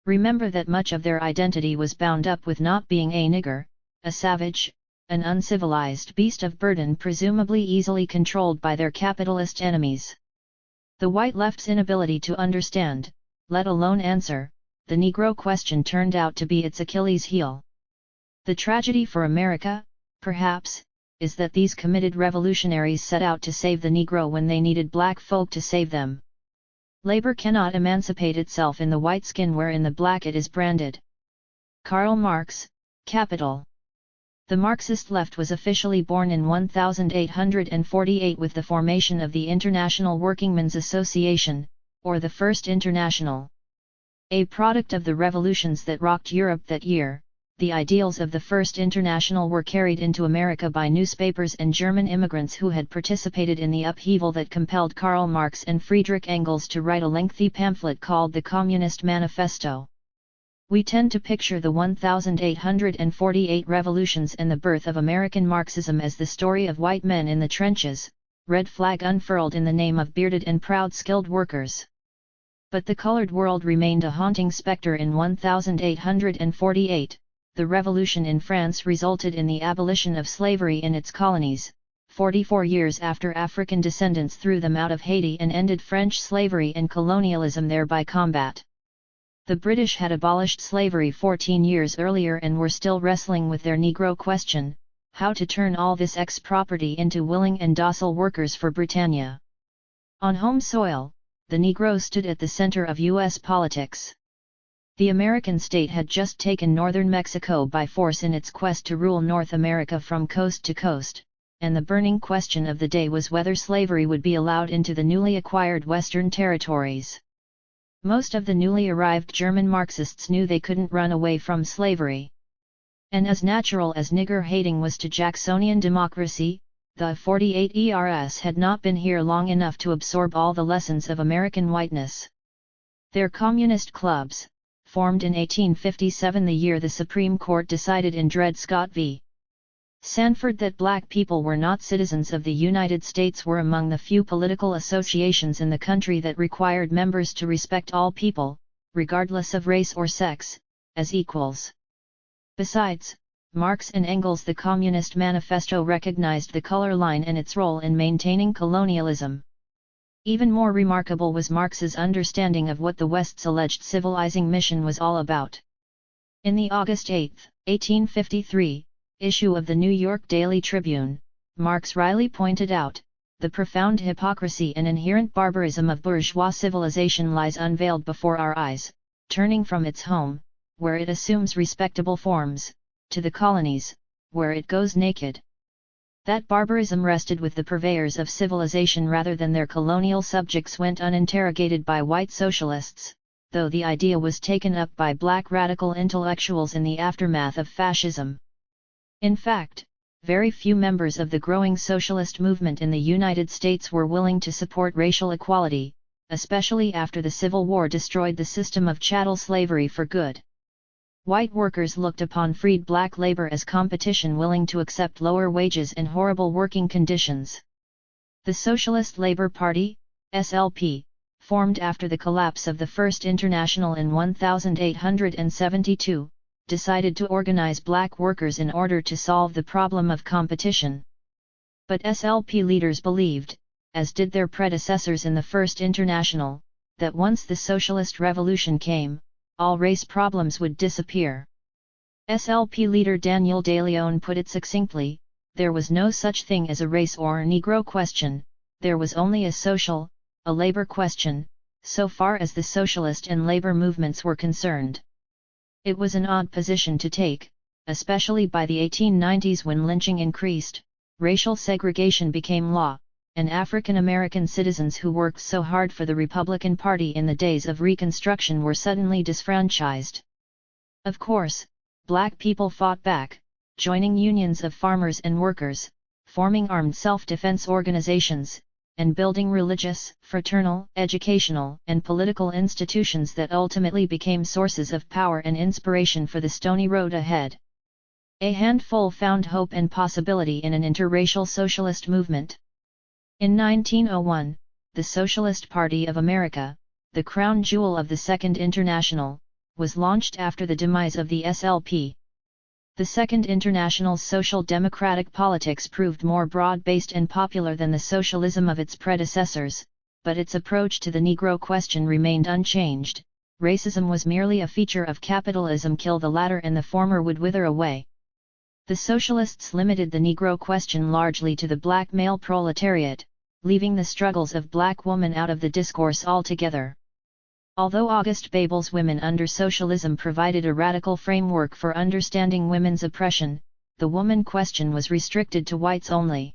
Remember that much of their identity was bound up with not being a nigger, a savage, an uncivilized beast of burden presumably easily controlled by their capitalist enemies. The white left's inability to understand, let alone answer, the Negro question turned out to be its Achilles heel. The tragedy for America, perhaps, is that these committed revolutionaries set out to save the Negro when they needed black folk to save them. Labor cannot emancipate itself in the white skin wherein the black it is branded. Karl Marx, Capital. The Marxist left was officially born in 1848 with the formation of the International Workingmen's Association, or the First International. A product of the revolutions that rocked Europe that year, the ideals of the First International were carried into America by newspapers and German immigrants who had participated in the upheaval that compelled Karl Marx and Friedrich Engels to write a lengthy pamphlet called the Communist Manifesto. We tend to picture the 1848 revolutions and the birth of American Marxism as the story of white men in the trenches, red flag unfurled in the name of bearded and proud skilled workers. But the colored world remained a haunting specter in 1848. The revolution in France resulted in the abolition of slavery in its colonies, 44 years after African descendants threw them out of Haiti and ended French slavery and colonialism there by combat. The British had abolished slavery 14 years earlier and were still wrestling with their Negro question, how to turn all this ex-property into willing and docile workers for Britannia. On home soil, the Negro stood at the center of U.S. politics. The American state had just taken northern Mexico by force in its quest to rule North America from coast to coast, and the burning question of the day was whether slavery would be allowed into the newly acquired Western territories. Most of the newly arrived German Marxists knew they couldn't run away from slavery. And as natural as nigger-hating was to Jacksonian democracy, the 48 ERS had not been here long enough to absorb all the lessons of American whiteness. Their communist clubs, formed in 1857, the year the Supreme Court decided in Dred Scott v. Sanford that black people were not citizens of the United States, were among the few political associations in the country that required members to respect all people, regardless of race or sex, as equals. Besides, Marx and Engels' The Communist Manifesto recognized the color line and its role in maintaining colonialism. Even more remarkable was Marx's understanding of what the West's alleged civilizing mission was all about. In the August 8, 1853, issue of the New York Daily Tribune, Marx wryly pointed out, the profound hypocrisy and inherent barbarism of bourgeois civilization lies unveiled before our eyes, turning from its home, where it assumes respectable forms, to the colonies, where it goes naked. That barbarism rested with the purveyors of civilization rather than their colonial subjects went uninterrogated by white socialists, though the idea was taken up by black radical intellectuals in the aftermath of fascism. In fact, very few members of the growing socialist movement in the United States were willing to support racial equality, especially after the Civil War destroyed the system of chattel slavery for good. White workers looked upon freed black labor as competition willing to accept lower wages and horrible working conditions. The Socialist Labor Party, SLP, formed after the collapse of the First International in 1872, decided to organize black workers in order to solve the problem of competition. But SLP leaders believed, as did their predecessors in the First International, that once the socialist revolution came, all race problems would disappear. SLP leader Daniel De Leon put it succinctly, there was no such thing as a race or Negro question, there was only a social, a labor question, so far as the socialist and labor movements were concerned. It was an odd position to take, especially by the 1890s when lynching increased, racial segregation became law, and African American citizens who worked so hard for the Republican Party in the days of Reconstruction were suddenly disfranchised. Of course, black people fought back, joining unions of farmers and workers, forming armed self-defense organizations, and building religious, fraternal, educational, and political institutions that ultimately became sources of power and inspiration for the stony road ahead. A handful found hope and possibility in an interracial socialist movement. In 1901, the Socialist Party of America, the crown jewel of the Second International, was launched after the demise of the SLP. The Second International's social democratic politics proved more broad-based and popular than the socialism of its predecessors, but its approach to the Negro question remained unchanged. Racism was merely a feature of capitalism. Kill the latter and the former would wither away. The socialists limited the Negro question largely to the black male proletariat, leaving the struggles of black women out of the discourse altogether. Although August Bebel's Women Under Socialism provided a radical framework for understanding women's oppression, the woman question was restricted to whites only.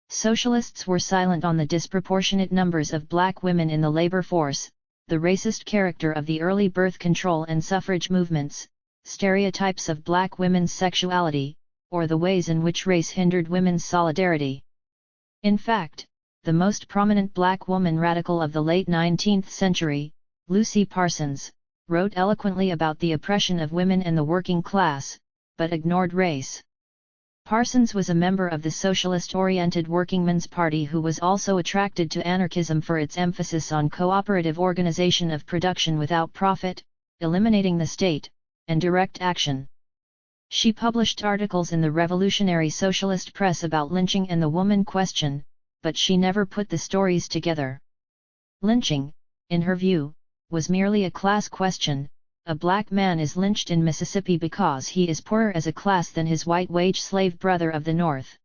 Socialists were silent on the disproportionate numbers of black women in the labor force, the racist character of the early birth control and suffrage movements, stereotypes of black women's sexuality, or the ways in which race hindered women's solidarity. In fact, the most prominent black woman radical of the late 19th century, Lucy Parsons, wrote eloquently about the oppression of women and the working class, but ignored race. Parsons was a member of the socialist-oriented Workingmen's Party who was also attracted to anarchism for its emphasis on cooperative organization of production without profit, eliminating the state, and direct action. She published articles in the Revolutionary Socialist Press about lynching and the woman question, but she never put the stories together. Lynching, in her view, was merely a class question. A black man is lynched in Mississippi because he is poorer as a class than his white wage slave brother of the North.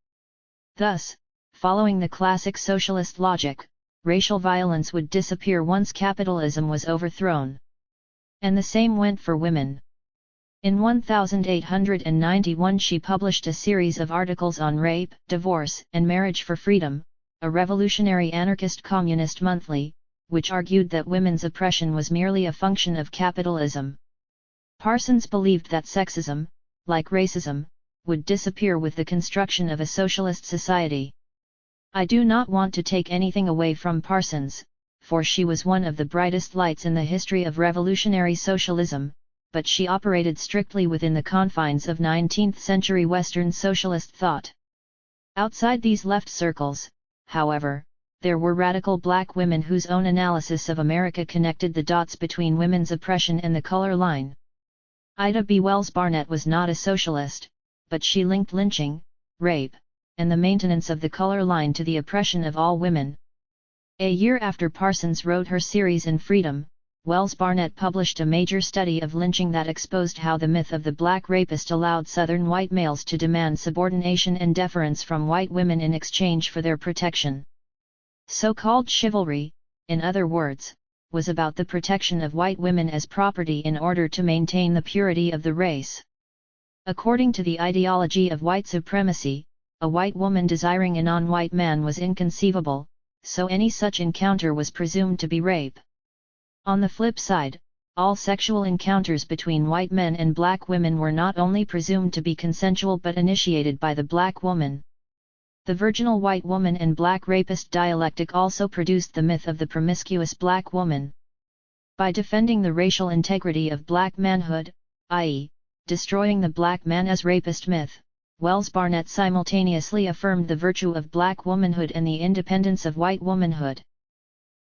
Thus, following the classic socialist logic, racial violence would disappear once capitalism was overthrown. And the same went for women. In 1891 she published a series of articles on rape, divorce, and marriage for freedom, a revolutionary anarchist communist monthly, which argued that women's oppression was merely a function of capitalism. Parsons believed that sexism, like racism, would disappear with the construction of a socialist society. I do not want to take anything away from Parsons, for she was one of the brightest lights in the history of revolutionary socialism, but she operated strictly within the confines of 19th-century Western socialist thought. Outside these left circles, however, there were radical black women whose own analysis of America connected the dots between women's oppression and the color line. Ida B. Wells Barnett was not a socialist, but she linked lynching, rape, and the maintenance of the color line to the oppression of all women. A year after Parsons wrote her series in Freedom, Wells Barnett published a major study of lynching that exposed how the myth of the black rapist allowed Southern white males to demand subordination and deference from white women in exchange for their protection. So-called chivalry, in other words, was about the protection of white women as property in order to maintain the purity of the race. According to the ideology of white supremacy, a white woman desiring a non-white man was inconceivable, so any such encounter was presumed to be rape. On the flip side, all sexual encounters between white men and black women were not only presumed to be consensual but initiated by the black woman. The virginal white woman and black rapist dialectic also produced the myth of the promiscuous black woman. By defending the racial integrity of black manhood, i.e., destroying the black man as rapist myth, Wells Barnett simultaneously affirmed the virtue of black womanhood and the independence of white womanhood.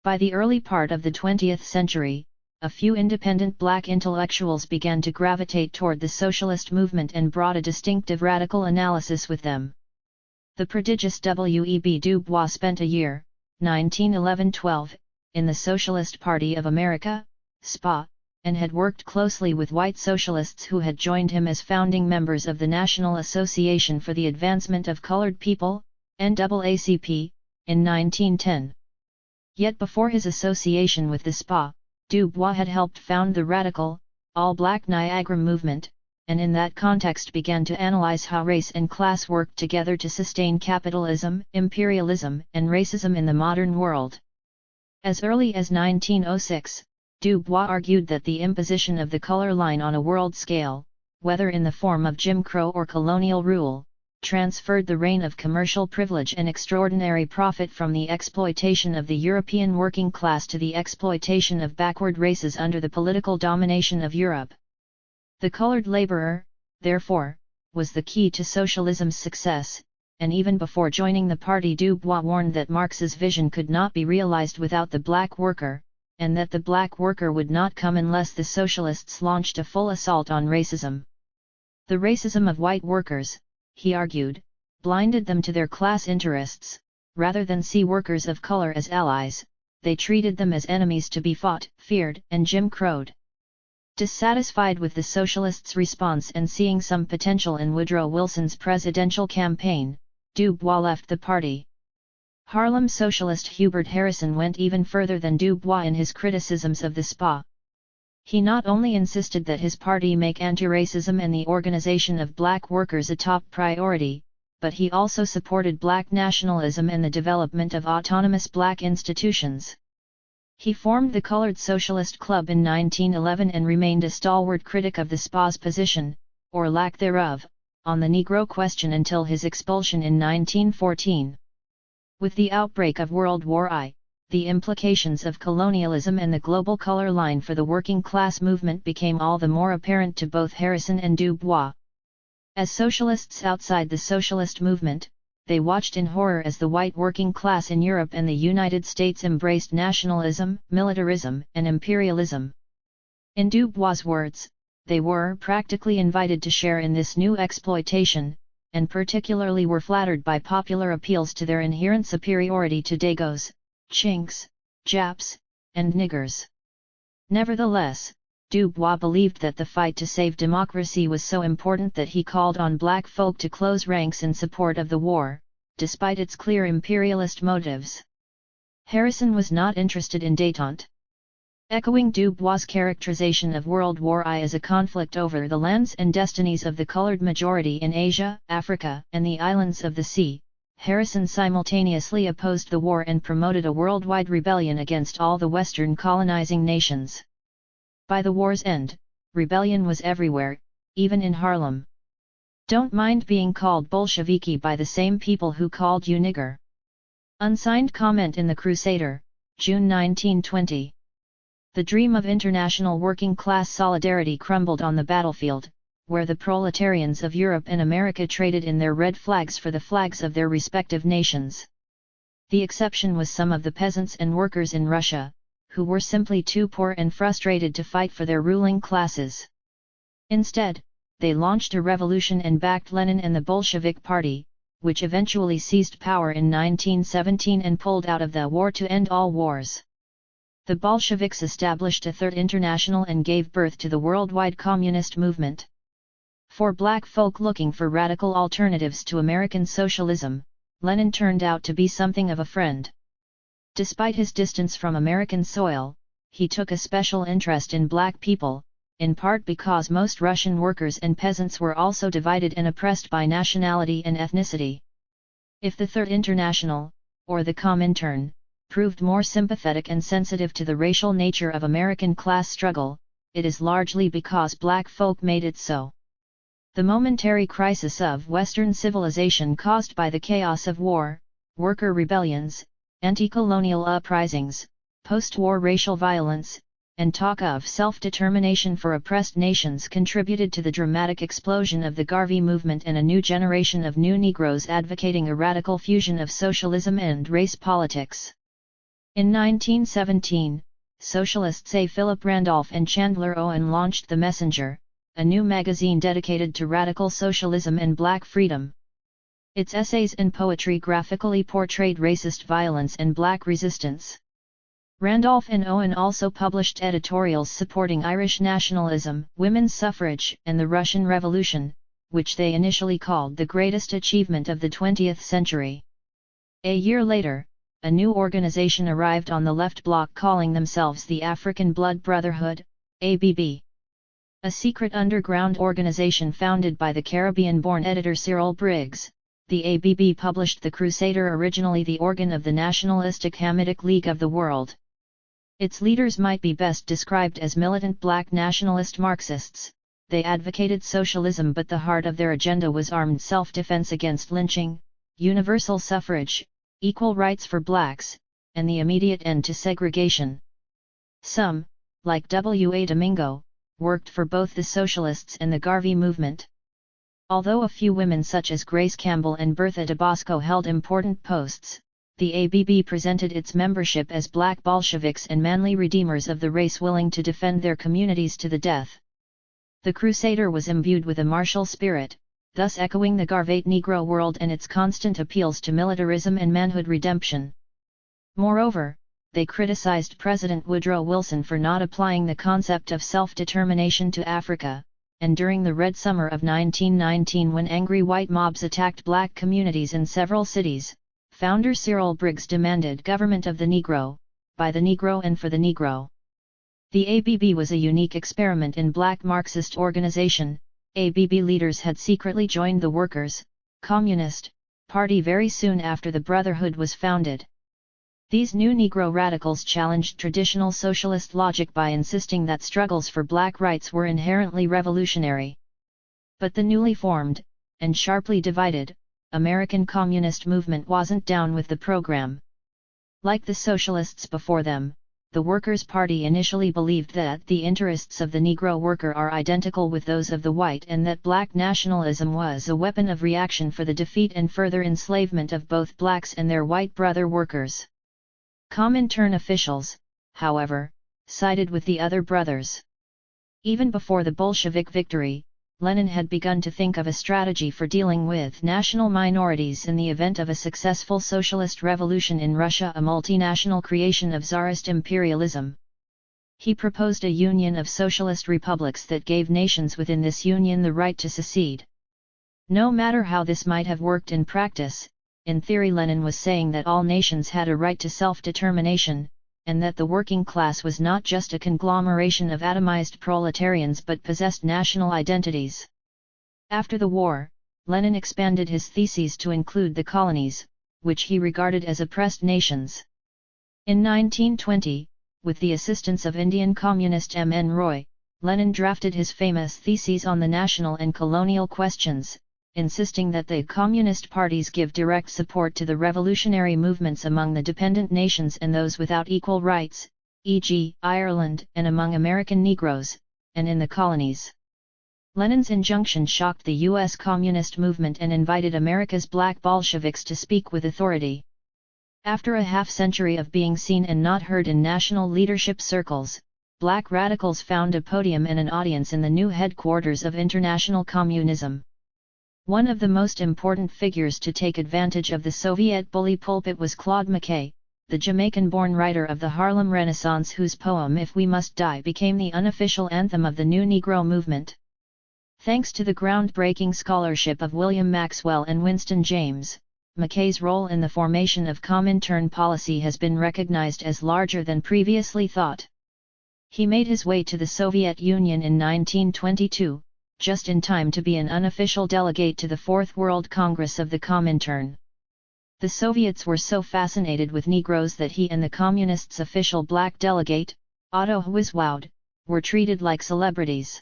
By the early part of the 20th century, a few independent black intellectuals began to gravitate toward the socialist movement and brought a distinctive radical analysis with them. The prodigious W.E.B. Du Bois spent a year, 1911-12, in the Socialist Party of America, SPA, and had worked closely with white socialists who had joined him as founding members of the National Association for the Advancement of Colored People, NAACP, in 1910. Yet before his association with the SPA, Du Bois had helped found the radical, all-black Niagara movement, and in that context began to analyze how race and class worked together to sustain capitalism, imperialism, and racism in the modern world. As early as 1906, Du Bois argued that the imposition of the color line on a world scale, whether in the form of Jim Crow or colonial rule, transferred the reign of commercial privilege and extraordinary profit from the exploitation of the European working class to the exploitation of backward races under the political domination of Europe. The colored laborer, therefore, was the key to socialism's success, and even before joining the party Dubois warned that Marx's vision could not be realized without the black worker, and that the black worker would not come unless the socialists launched a full assault on racism. The racism of white workers, he argued, blinded them to their class interests. Rather than see workers of color as allies, they treated them as enemies to be fought, feared, and Jim Crowed. Dissatisfied with the socialists' response and seeing some potential in Woodrow Wilson's presidential campaign, Dubois left the party. Harlem socialist Hubert Harrison went even further than Dubois in his criticisms of the SPA. He not only insisted that his party make anti-racism and the organization of black workers a top priority, but he also supported black nationalism and the development of autonomous black institutions. He formed the Colored Socialist Club in 1911 and remained a stalwart critic of the SPA's position, or lack thereof, on the Negro question until his expulsion in 1914. With the outbreak of World War I, the implications of colonialism and the global color line for the working class movement became all the more apparent to both Harrison and Dubois. As socialists outside the socialist movement, they watched in horror as the white working class in Europe and the United States embraced nationalism, militarism, and imperialism. In Dubois' words, they were practically invited to share in this new exploitation, and particularly were flattered by popular appeals to their inherent superiority to Dagos, Chinks, Japs, and niggers. Nevertheless, Dubois believed that the fight to save democracy was so important that he called on black folk to close ranks in support of the war, despite its clear imperialist motives. Harrison was not interested in détente. Echoing Dubois' characterization of World War I as a conflict over the lands and destinies of the colored majority in Asia, Africa, and the islands of the sea, Harrison simultaneously opposed the war and promoted a worldwide rebellion against all the Western colonizing nations. By the war's end, rebellion was everywhere, even in Harlem. Don't mind being called Bolsheviki by the same people who called you nigger. Unsigned comment in The Crusader, June 1920. The dream of international working class solidarity crumbled on the battlefield, where the proletarians of Europe and America traded in their red flags for the flags of their respective nations. The exception was some of the peasants and workers in Russia, who were simply too poor and frustrated to fight for their ruling classes. Instead, they launched a revolution and backed Lenin and the Bolshevik Party, which eventually seized power in 1917 and pulled out of the war to end all wars. The Bolsheviks established a Third International and gave birth to the worldwide communist movement. For black folk looking for radical alternatives to American socialism, Lenin turned out to be something of a friend. Despite his distance from American soil, he took a special interest in black people, in part because most Russian workers and peasants were also divided and oppressed by nationality and ethnicity. If the Third International, or the Comintern, proved more sympathetic and sensitive to the racial nature of American class struggle, it is largely because black folk made it so. The momentary crisis of Western civilization caused by the chaos of war, worker rebellions, anti-colonial uprisings, post-war racial violence, and talk of self-determination for oppressed nations contributed to the dramatic explosion of the Garvey movement and a new generation of new Negroes advocating a radical fusion of socialism and race politics. In 1917, socialists A. Philip Randolph and Chandler Owen launched The Messenger, a new magazine dedicated to radical socialism and black freedom. Its essays and poetry graphically portrayed racist violence and black resistance. Randolph and Owen also published editorials supporting Irish nationalism, women's suffrage, and the Russian Revolution, which they initially called the greatest achievement of the 20th century. A year later, a new organization arrived on the left bloc calling themselves the African Blood Brotherhood, ABB. A secret underground organization founded by the Caribbean-born editor Cyril Briggs, the ABB published The Crusader, originally the organ of the nationalistic Hamitic League of the World. Its leaders might be best described as militant black nationalist Marxists, they advocated socialism, but the heart of their agenda was armed self-defense against lynching, universal suffrage, equal rights for blacks, and the immediate end to segregation. Some, like W.A. Domingo, worked for both the socialists and the Garvey movement. Although a few women such as Grace Campbell and Bertha DeBosco held important posts, the ABB presented its membership as black Bolsheviks and manly redeemers of the race willing to defend their communities to the death. The Crusader was imbued with a martial spirit, thus echoing the Garvate Negro world and its constant appeals to militarism and manhood redemption. Moreover, they criticized President Woodrow Wilson for not applying the concept of self-determination to Africa, and during the Red Summer of 1919, when angry white mobs attacked black communities in several cities, founder Cyril Briggs demanded government of the Negro, by the Negro and for the Negro. The ABB was a unique experiment in black Marxist organization. ABB leaders had secretly joined the Workers' Communist Party very soon after the Brotherhood was founded. These new Negro radicals challenged traditional socialist logic by insisting that struggles for black rights were inherently revolutionary. But the newly formed, and sharply divided, American Communist movement wasn't down with the program. Like the socialists before them, the Workers' Party initially believed that the interests of the Negro worker are identical with those of the white, and that black nationalism was a weapon of reaction for the defeat and further enslavement of both blacks and their white brother workers. Comintern officials, however, sided with the other brothers. Even before the Bolshevik victory, Lenin had begun to think of a strategy for dealing with national minorities in the event of a successful socialist revolution in Russia, a multinational creation of Tsarist imperialism. He proposed a union of socialist republics that gave nations within this union the right to secede. No matter how this might have worked in practice, in theory Lenin was saying that all nations had a right to self-determination, and that the working class was not just a conglomeration of atomized proletarians but possessed national identities. After the war, Lenin expanded his theses to include the colonies, which he regarded as oppressed nations. In 1920, with the assistance of Indian communist M. N. Roy, Lenin drafted his famous Theses on the National and Colonial Questions, insisting that the communist parties give direct support to the revolutionary movements among the dependent nations and those without equal rights, e.g., Ireland, and among American Negroes, and in the colonies. Lenin's injunction shocked the U.S. communist movement and invited America's black Bolsheviks to speak with authority. After a half-century of being seen and not heard in national leadership circles, black radicals found a podium and an audience in the new headquarters of international communism. One of the most important figures to take advantage of the Soviet bully pulpit was Claude McKay, the Jamaican-born writer of the Harlem Renaissance, whose poem If We Must Die became the unofficial anthem of the new Negro movement. Thanks to the groundbreaking scholarship of William Maxwell and Winston James, McKay's role in the formation of Comintern policy has been recognized as larger than previously thought. He made his way to the Soviet Union in 1922, just in time to be an unofficial delegate to the Fourth World Congress of the Comintern. The Soviets were so fascinated with Negroes that he and the Communists' official black delegate, Otto Hwiswoud, were treated like celebrities.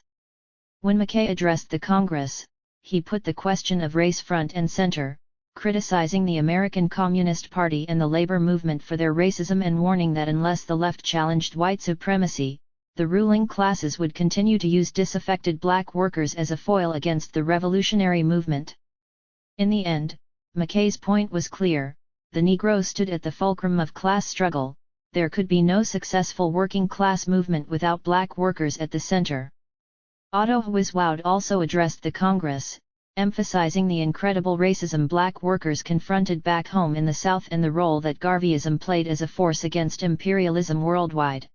When McKay addressed the Congress, he put the question of race front and center, criticizing the American Communist Party and the labor movement for their racism and warning that unless the left challenged white supremacy, the ruling classes would continue to use disaffected black workers as a foil against the revolutionary movement. In the end, McKay's point was clear: the Negro stood at the fulcrum of class struggle. There could be no successful working class movement without black workers at the center. Otto Hwiswoud also addressed the Congress, emphasizing the incredible racism black workers confronted back home in the South and the role that Garveyism played as a force against imperialism worldwide.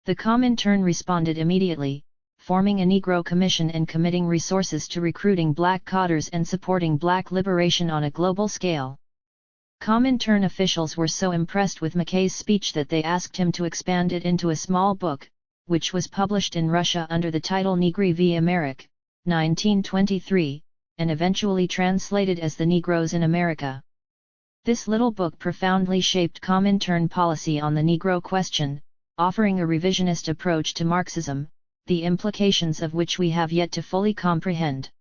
The Comintern responded immediately, forming a Negro Commission and committing resources to recruiting black cadres and supporting black liberation on a global scale. Comintern officials were so impressed with McKay's speech that they asked him to expand it into a small book, which was published in Russia under the title Negri v. Amerique, 1923, and eventually translated as The Negroes in America. This little book profoundly shaped Comintern policy on the Negro question, offering a revisionist approach to Marxism, the implications of which we have yet to fully comprehend.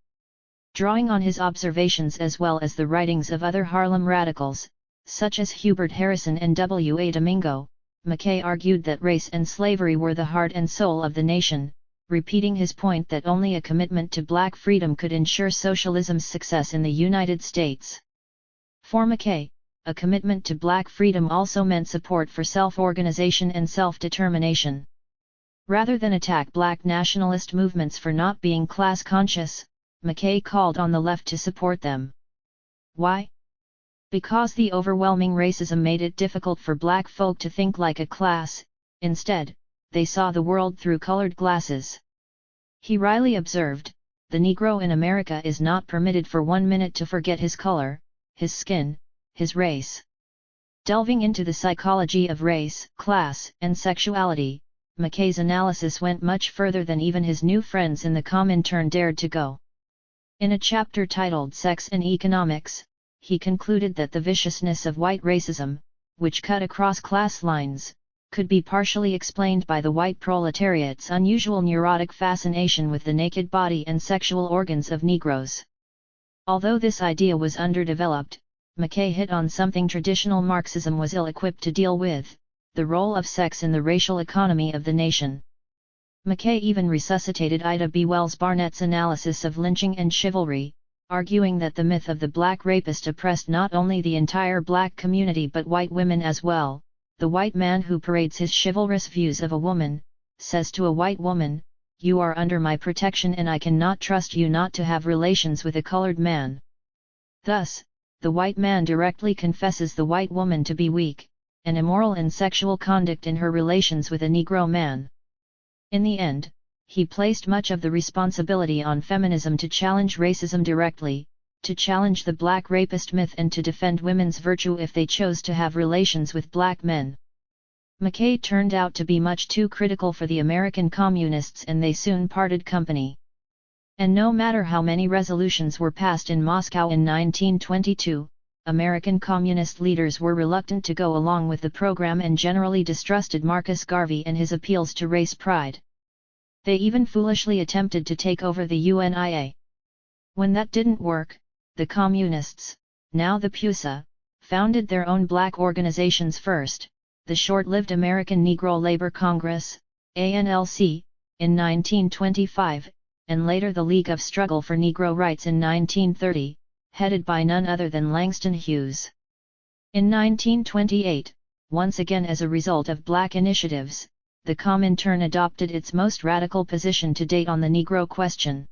Drawing on his observations as well as the writings of other Harlem radicals, such as Hubert Harrison and W. A. Domingo, Mackay argued that race and slavery were the heart and soul of the nation, repeating his point that only a commitment to black freedom could ensure socialism's success in the United States. For Mackay, a commitment to black freedom also meant support for self-organization and self-determination. Rather than attack black nationalist movements for not being class-conscious, Mackay called on the left to support them. Why? Because the overwhelming racism made it difficult for black folk to think like a class. Instead, they saw the world through colored glasses. He wryly observed, "The Negro in America is not permitted for 1 minute to forget his color, his skin, his race." Delving into the psychology of race, class, and sexuality, Mackay's analysis went much further than even his new friends in the Comintern dared to go. In a chapter titled Sex and Economics, he concluded that the viciousness of white racism, which cut across class lines, could be partially explained by the white proletariat's unusual neurotic fascination with the naked body and sexual organs of Negroes. Although this idea was underdeveloped, Mackay hit on something traditional Marxism was ill-equipped to deal with: the role of sex in the racial economy of the nation. Mackay even resuscitated Ida B. Wells Barnett's analysis of lynching and chivalry, arguing that the myth of the black rapist oppressed not only the entire black community but white women as well. The white man who parades his chivalrous views of a woman, says to a white woman, "You are under my protection and I cannot trust you not to have relations with a colored man." Thus, the white man directly confesses the white woman to be weak and immoral in sexual conduct in her relations with a Negro man. In the end, he placed much of the responsibility on feminism to challenge racism directly, to challenge the black rapist myth and to defend women's virtue if they chose to have relations with black men. Mackay turned out to be much too critical for the American communists and they soon parted company. And no matter how many resolutions were passed in Moscow in 1922, American communist leaders were reluctant to go along with the program and generally distrusted Marcus Garvey and his appeals to race pride. They even foolishly attempted to take over the UNIA. When that didn't work, the communists, now the PUSA, founded their own black organizations first, the short-lived American Negro Labor Congress, ANLC, in 1925, and later the League of Struggle for Negro Rights in 1930, headed by none other than Langston Hughes. In 1928, once again as a result of black initiatives, the Comintern adopted its most radical position to date on the Negro question.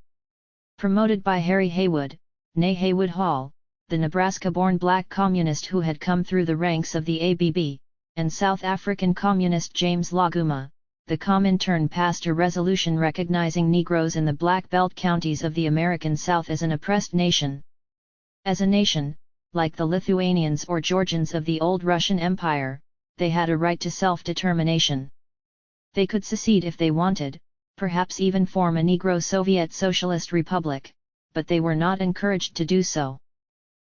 Promoted by Harry Haywood, née Haywood Hall, the Nebraska-born black communist who had come through the ranks of the ABB, and South African communist James Laguma, the Comintern passed a resolution recognizing Negroes in the Black Belt counties of the American South as an oppressed nation. As a nation, like the Lithuanians or Georgians of the old Russian Empire, they had a right to self-determination. They could secede if they wanted, perhaps even form a Negro Soviet Socialist Republic, but they were not encouraged to do so.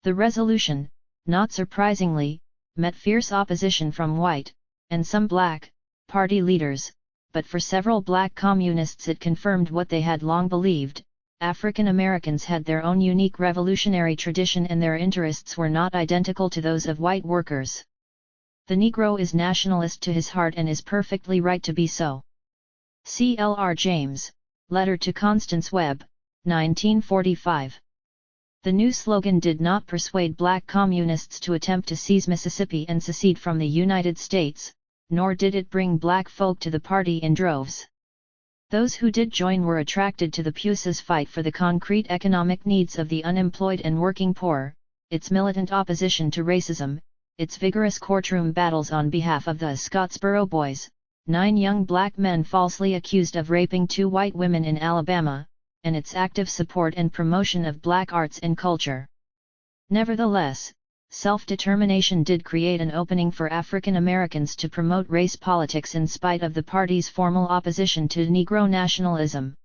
The resolution, not surprisingly, met fierce opposition from white, and some black, party leaders, but for several black communists it confirmed what they had long believed: African Americans had their own unique revolutionary tradition and their interests were not identical to those of white workers. The Negro is nationalist to his heart and is perfectly right to be so. C. L. R. James, Letter to Constance Webb, 1945. The new slogan did not persuade black communists to attempt to seize Mississippi and secede from the United States, nor did it bring black folk to the party in droves. Those who did join were attracted to the PUSA's fight for the concrete economic needs of the unemployed and working poor, its militant opposition to racism, its vigorous courtroom battles on behalf of the Scottsboro Boys, 9 young black men falsely accused of raping 2 white women in Alabama, and its active support and promotion of black arts and culture. Nevertheless, self-determination did create an opening for African Americans to promote race politics in spite of the party's formal opposition to Negro nationalism.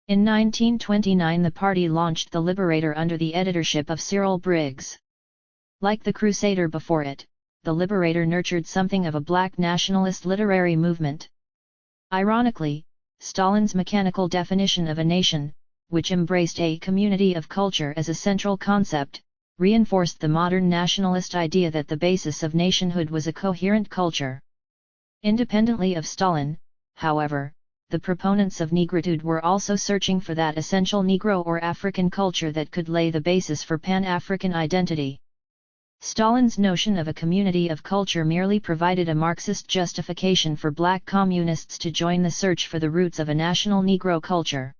In 1929 the party launched The Liberator under the editorship of Cyril Briggs. Like the Crusader before it, The Liberator nurtured something of a black nationalist literary movement. Ironically, Stalin's mechanical definition of a nation, which embraced a community of culture as a central concept, reinforced the modern nationalist idea that the basis of nationhood was a coherent culture. Independently of Stalin, however, the proponents of negritude were also searching for that essential Negro or African culture that could lay the basis for Pan-African identity. Stalin's notion of a community of culture merely provided a Marxist justification for black communists to join the search for the roots of a national Negro culture.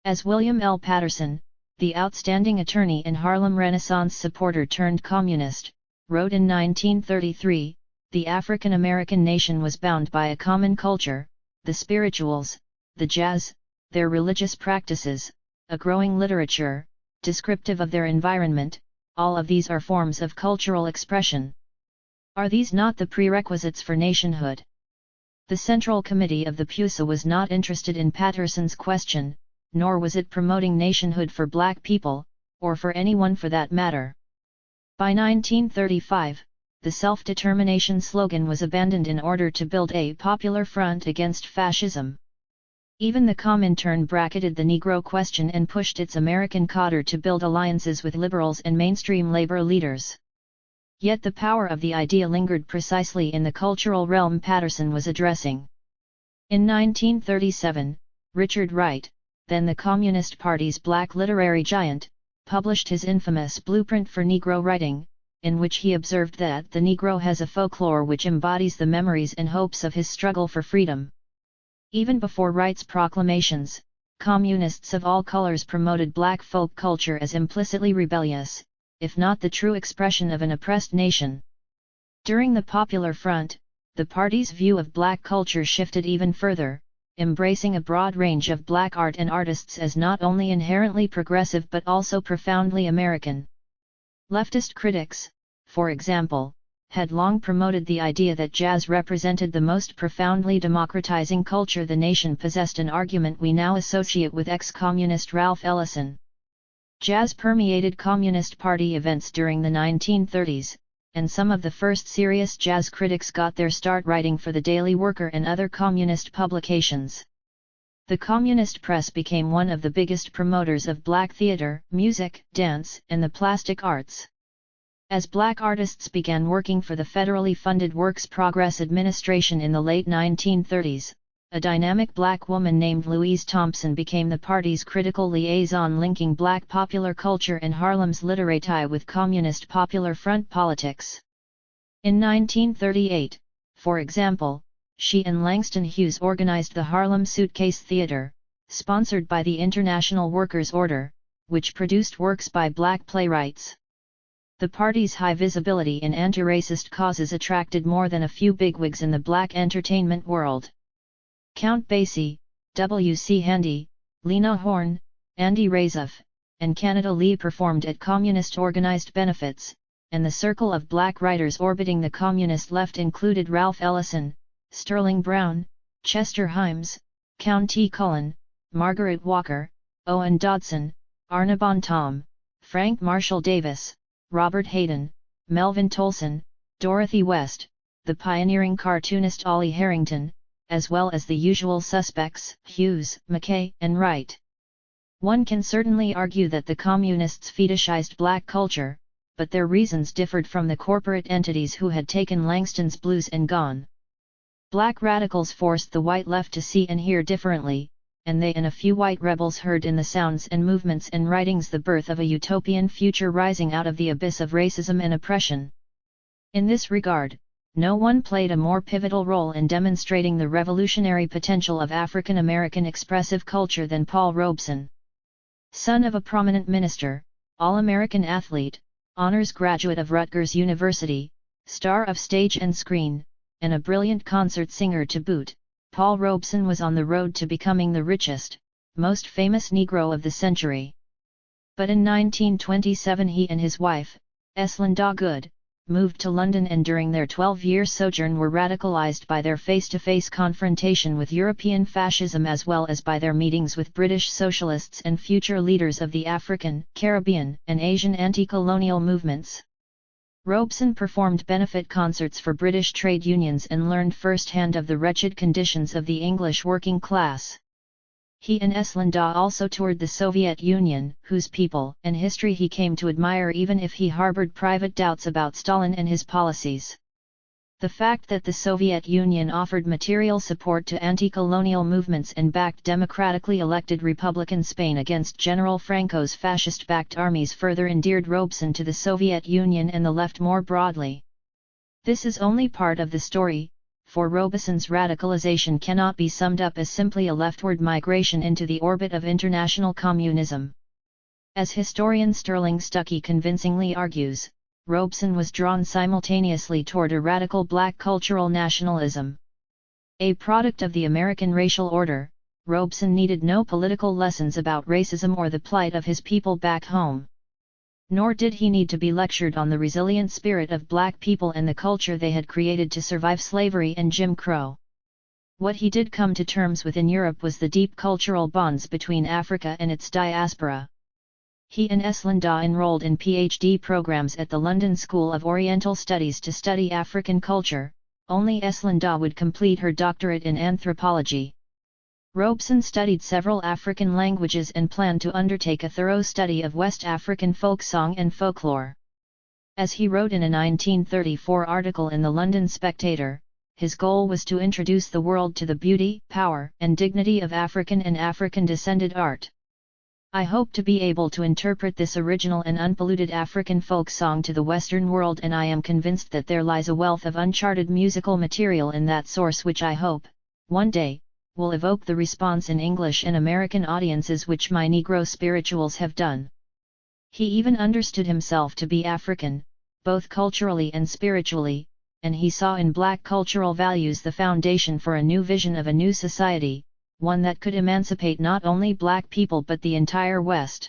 As William L. Patterson, the outstanding attorney and Harlem Renaissance supporter turned communist, wrote in 1933, the African American nation was bound by a common culture, the spirituals, the jazz, their religious practices, a growing literature, descriptive of their environment. All of these are forms of cultural expression. Are these not the prerequisites for nationhood? The Central Committee of the PUSA was not interested in Patterson's question, nor was it promoting nationhood for black people, or for anyone for that matter. By 1935, the self-determination slogan was abandoned in order to build a popular front against fascism. Even the Comintern bracketed the Negro question and pushed its American cadre to build alliances with liberals and mainstream labor leaders. Yet the power of the idea lingered precisely in the cultural realm Patterson was addressing. In 1937, Richard Wright, then the Communist Party's black literary giant, published his infamous Blueprint for Negro Writing, in which he observed that the Negro has a folklore which embodies the memories and hopes of his struggle for freedom. Even before Wright's proclamations, communists of all colors promoted black folk culture as implicitly rebellious, if not the true expression of an oppressed nation. During the Popular Front, the party's view of black culture shifted even further, embracing a broad range of black art and artists as not only inherently progressive but also profoundly American. Leftist critics, for example, had long promoted the idea that jazz represented the most profoundly democratizing culture the nation possessed, an argument we now associate with ex-communist Ralph Ellison. Jazz permeated Communist Party events during the 1930s, and some of the first serious jazz critics got their start writing for the Daily Worker and other communist publications. The communist press became one of the biggest promoters of black theater, music, dance, and the plastic arts. As black artists began working for the federally funded Works Progress Administration in the late 1930s, a dynamic black woman named Louise Thompson became the party's critical liaison linking black popular culture and Harlem's literati with Communist Popular Front politics. In 1938, for example, she and Langston Hughes organized the Harlem Suitcase Theater, sponsored by the International Workers' Order, which produced works by black playwrights. The party's high visibility in anti-racist causes attracted more than a few bigwigs in the black entertainment world. Count Basie, W.C. Handy, Lena Horne, Andy Razaf, and Canada Lee performed at communist-organized benefits, and the circle of black writers orbiting the communist left included Ralph Ellison, Sterling Brown, Chester Himes, Count T. Cullen, Margaret Walker, Owen Dodson, Arna Bontom, Frank Marshall Davis, Robert Hayden, Melvin Tolson, Dorothy West, the pioneering cartoonist Ollie Harrington, as well as the usual suspects, Hughes, McKay, and Wright. One can certainly argue that the communists fetishized black culture, but their reasons differed from the corporate entities who had taken Langston's blues and gone. Black radicals forced the white left to see and hear differently, and they and a few white rebels heard in the sounds and movements and writings the birth of a utopian future rising out of the abyss of racism and oppression. In this regard, no one played a more pivotal role in demonstrating the revolutionary potential of African American expressive culture than Paul Robeson. Son of a prominent minister, All-American athlete, honors graduate of Rutgers University, star of stage and screen, and a brilliant concert singer to boot, Paul Robeson was on the road to becoming the richest, most famous Negro of the century. But in 1927 he and his wife, Eslyn Dawgood, moved to London and during their 12-year sojourn were radicalized by their face-to-face confrontation with European fascism as well as by their meetings with British socialists and future leaders of the African, Caribbean, and Asian anti-colonial movements. Robeson performed benefit concerts for British trade unions and learned firsthand of the wretched conditions of the English working class. He and Eslinda also toured the Soviet Union, whose people and history he came to admire even if he harbored private doubts about Stalin and his policies. The fact that the Soviet Union offered material support to anti-colonial movements and backed democratically elected Republican Spain against General Franco's fascist-backed armies further endeared Robeson to the Soviet Union and the left more broadly. This is only part of the story, for Robeson's radicalization cannot be summed up as simply a leftward migration into the orbit of international communism. As historian Sterling Stuckey convincingly argues, Robeson was drawn simultaneously toward a radical black cultural nationalism. A product of the American racial order, Robeson needed no political lessons about racism or the plight of his people back home. Nor did he need to be lectured on the resilient spirit of black people and the culture they had created to survive slavery and Jim Crow. What he did come to terms with in Europe was the deep cultural bonds between Africa and its diaspora. He and Eslinda enrolled in PhD programs at the London School of Oriental Studies to study African culture. Only Eslinda would complete her doctorate in anthropology. Robeson studied several African languages and planned to undertake a thorough study of West African folk song and folklore. As he wrote in a 1934 article in the London Spectator, his goal was to introduce the world to the beauty, power, and dignity of African and African-descended art. I hope to be able to interpret this original and unpolluted African folk song to the Western world, and I am convinced that there lies a wealth of uncharted musical material in that source which I hope, one day, will evoke the response in English and American audiences which my Negro spirituals have done. He even understood himself to be African, both culturally and spiritually, and he saw in black cultural values the foundation for a new vision of a new society, one that could emancipate not only black people but the entire West.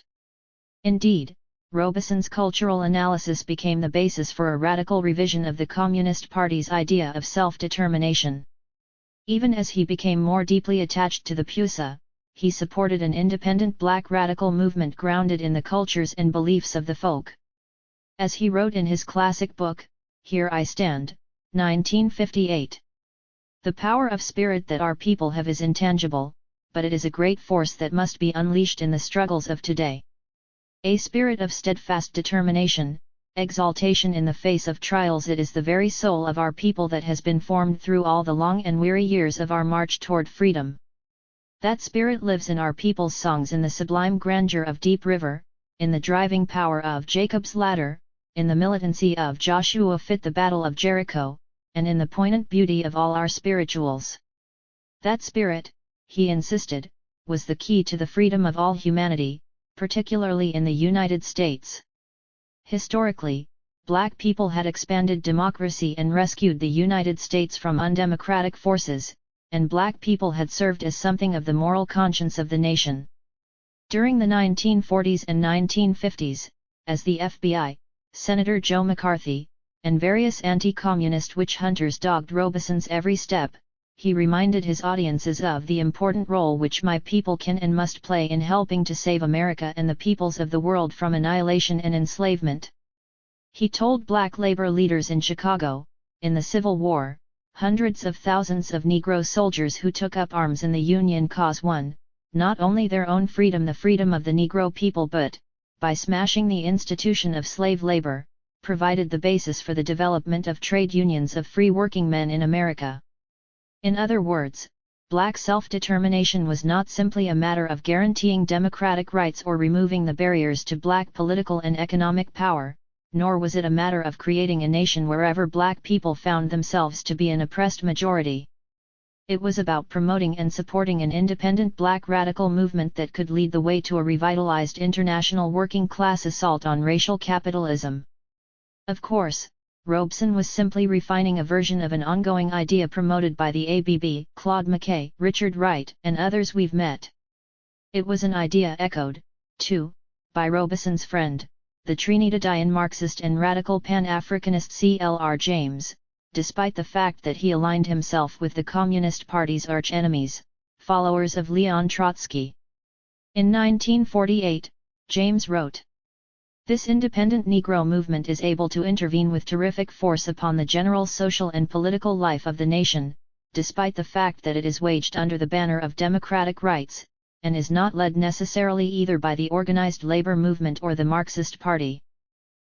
Indeed, Robeson's cultural analysis became the basis for a radical revision of the Communist Party's idea of self-determination. Even as he became more deeply attached to the PUSA, he supported an independent black radical movement grounded in the cultures and beliefs of the folk. As he wrote in his classic book, Here I Stand, 1958. The power of spirit that our people have is intangible, but it is a great force that must be unleashed in the struggles of today. A spirit of steadfast determination, exaltation in the face of trials. It is the very soul of our people that has been formed through all the long and weary years of our march toward freedom. That spirit lives in our people's songs, in the sublime grandeur of Deep River, in the driving power of Jacob's Ladder, in the militancy of Joshua fit the Battle of Jericho, and in the poignant beauty of all our spirituals. That spirit, he insisted, was the key to the freedom of all humanity, particularly in the United States. Historically, black people had expanded democracy and rescued the United States from undemocratic forces, and black people had served as something of the moral conscience of the nation. During the 1940s and 1950s, as the FBI, Senator Joe McCarthy, and various anti-communist witch hunters dogged Robeson's every step, he reminded his audiences of the important role which my people can and must play in helping to save America and the peoples of the world from annihilation and enslavement. He told black labor leaders in Chicago, in the Civil War, hundreds of thousands of Negro soldiers who took up arms in the Union cause won, not only their own freedom, the freedom of the Negro people, but, by smashing the institution of slave labor, provided the basis for the development of trade unions of free working men in America. In other words, black self-determination was not simply a matter of guaranteeing democratic rights or removing the barriers to black political and economic power, nor was it a matter of creating a nation wherever black people found themselves to be an oppressed majority. It was about promoting and supporting an independent black radical movement that could lead the way to a revitalized international working class assault on racial capitalism. Of course, Robeson was simply refining a version of an ongoing idea promoted by the ABB, Claude McKay, Richard Wright, and others we've met. It was an idea echoed, too, by Robeson's friend, the Trinidadian Marxist and radical Pan-Africanist C.L.R. James, despite the fact that he aligned himself with the Communist Party's arch-enemies, followers of Leon Trotsky. In 1948, James wrote, This independent Negro movement is able to intervene with terrific force upon the general social and political life of the nation, despite the fact that it is waged under the banner of democratic rights, and is not led necessarily either by the organized labor movement or the Marxist Party.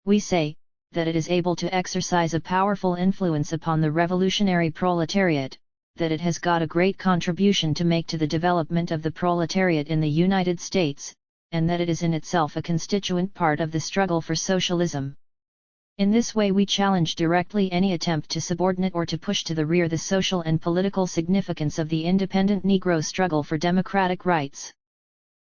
We say, that it is able to exercise a powerful influence upon the revolutionary proletariat, that it has got a great contribution to make to the development of the proletariat in the United States, and that it is in itself a constituent part of the struggle for socialism. In this way we challenge directly any attempt to subordinate or to push to the rear the social and political significance of the independent Negro struggle for democratic rights.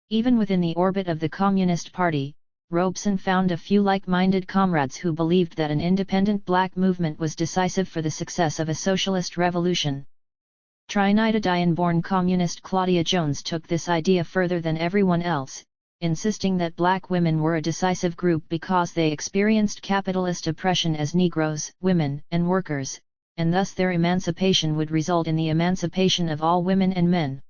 Even within the orbit of the Communist Party, Robeson found a few like-minded comrades who believed that an independent black movement was decisive for the success of a socialist revolution. Trinidadian-born communist Claudia Jones took this idea further than everyone else, insisting that black women were a decisive group because they experienced capitalist oppression as Negroes, women, and workers, and thus their emancipation would result in the emancipation of all women and men.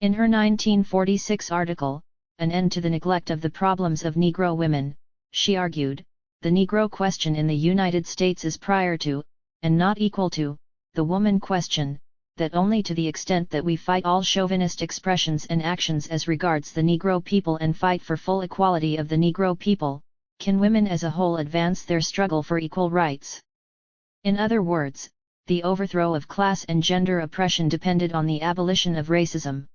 In her 1946 article, An End to the Neglect of the Problems of Negro Women, she argued, the Negro question in the United States is prior to, and not equal to, the woman question, that only to the extent that we fight all chauvinist expressions and actions as regards the Negro people and fight for full equality of the Negro people, can women as a whole advance their struggle for equal rights. In other words, the overthrow of class and gender oppression depended on the abolition of racism.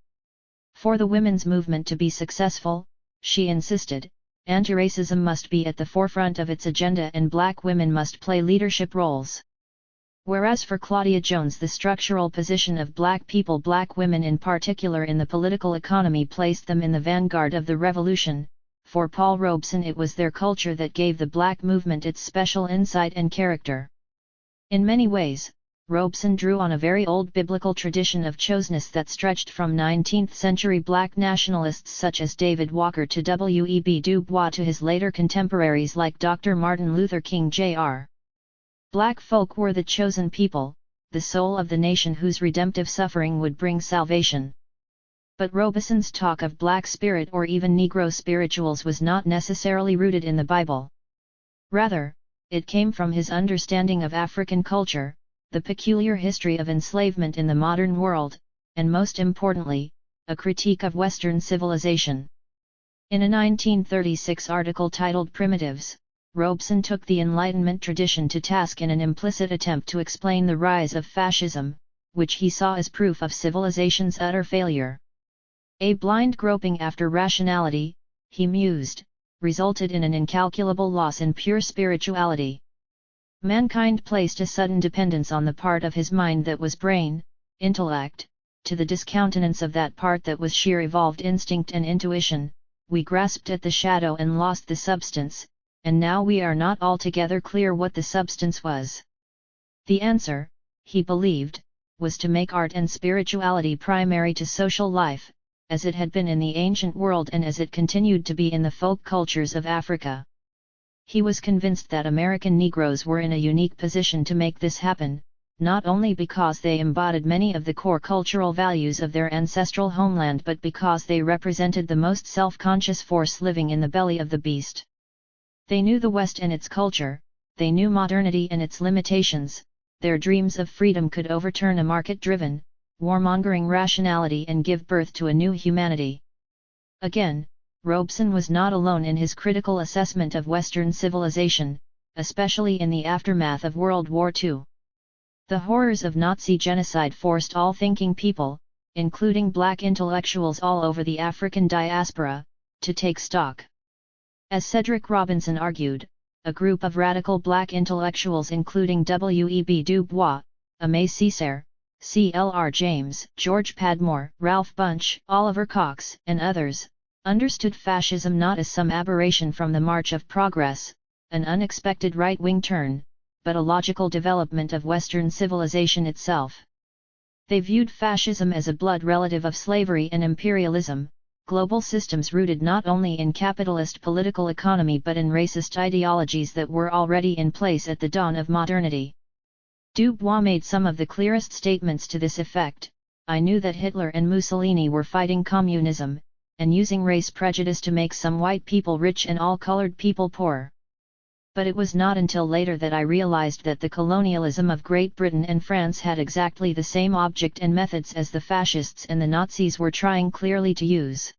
For the women's movement to be successful, she insisted, anti-racism must be at the forefront of its agenda and black women must play leadership roles. Whereas for Claudia Jones the structural position of black people, black women in particular in the political economy, placed them in the vanguard of the revolution, for Paul Robeson it was their culture that gave the black movement its special insight and character. In many ways, Robeson drew on a very old biblical tradition of choseness that stretched from 19th-century black nationalists such as David Walker to W.E.B. Du Bois to his later contemporaries like Dr. Martin Luther King Jr. Black folk were the chosen people, the soul of the nation whose redemptive suffering would bring salvation. But Robeson's talk of black spirit or even Negro spirituals was not necessarily rooted in the Bible. Rather, it came from his understanding of African culture, the peculiar history of enslavement in the modern world, and most importantly, a critique of Western civilization. In a 1936 article titled Primitives, Robeson took the Enlightenment tradition to task in an implicit attempt to explain the rise of fascism, which he saw as proof of civilization's utter failure. A blind groping after rationality, he mused, resulted in an incalculable loss in pure spirituality. Mankind placed a sudden dependence on the part of his mind that was brain, intellect, to the discountenance of that part that was sheer evolved instinct and intuition. We grasped at the shadow and lost the substance, and now we are not altogether clear what the substance was. The answer, he believed, was to make art and spirituality primary to social life, as it had been in the ancient world and as it continued to be in the folk cultures of Africa. He was convinced that American Negroes were in a unique position to make this happen, not only because they embodied many of the core cultural values of their ancestral homeland but because they represented the most self-conscious force living in the belly of the beast. They knew the West and its culture, they knew modernity and its limitations, their dreams of freedom could overturn a market-driven, warmongering rationality and give birth to a new humanity. Again, Robeson was not alone in his critical assessment of Western civilization, especially in the aftermath of World War II. The horrors of Nazi genocide forced all thinking people, including black intellectuals all over the African diaspora, to take stock. As Cedric Robinson argued, a group of radical black intellectuals including W.E.B. Du Bois, Aimé Césaire, C.L.R. James, George Padmore, Ralph Bunche, Oliver Cox, and others, understood fascism not as some aberration from the march of progress, an unexpected right-wing turn, but a logical development of Western civilization itself. They viewed fascism as a blood relative of slavery and imperialism, global systems rooted not only in capitalist political economy but in racist ideologies that were already in place at the dawn of modernity. Du Bois made some of the clearest statements to this effect. I knew that Hitler and Mussolini were fighting communism, and using race prejudice to make some white people rich and all colored people poor. But it was not until later that I realized that the colonialism of Great Britain and France had exactly the same object and methods as the fascists and the Nazis were trying clearly to use.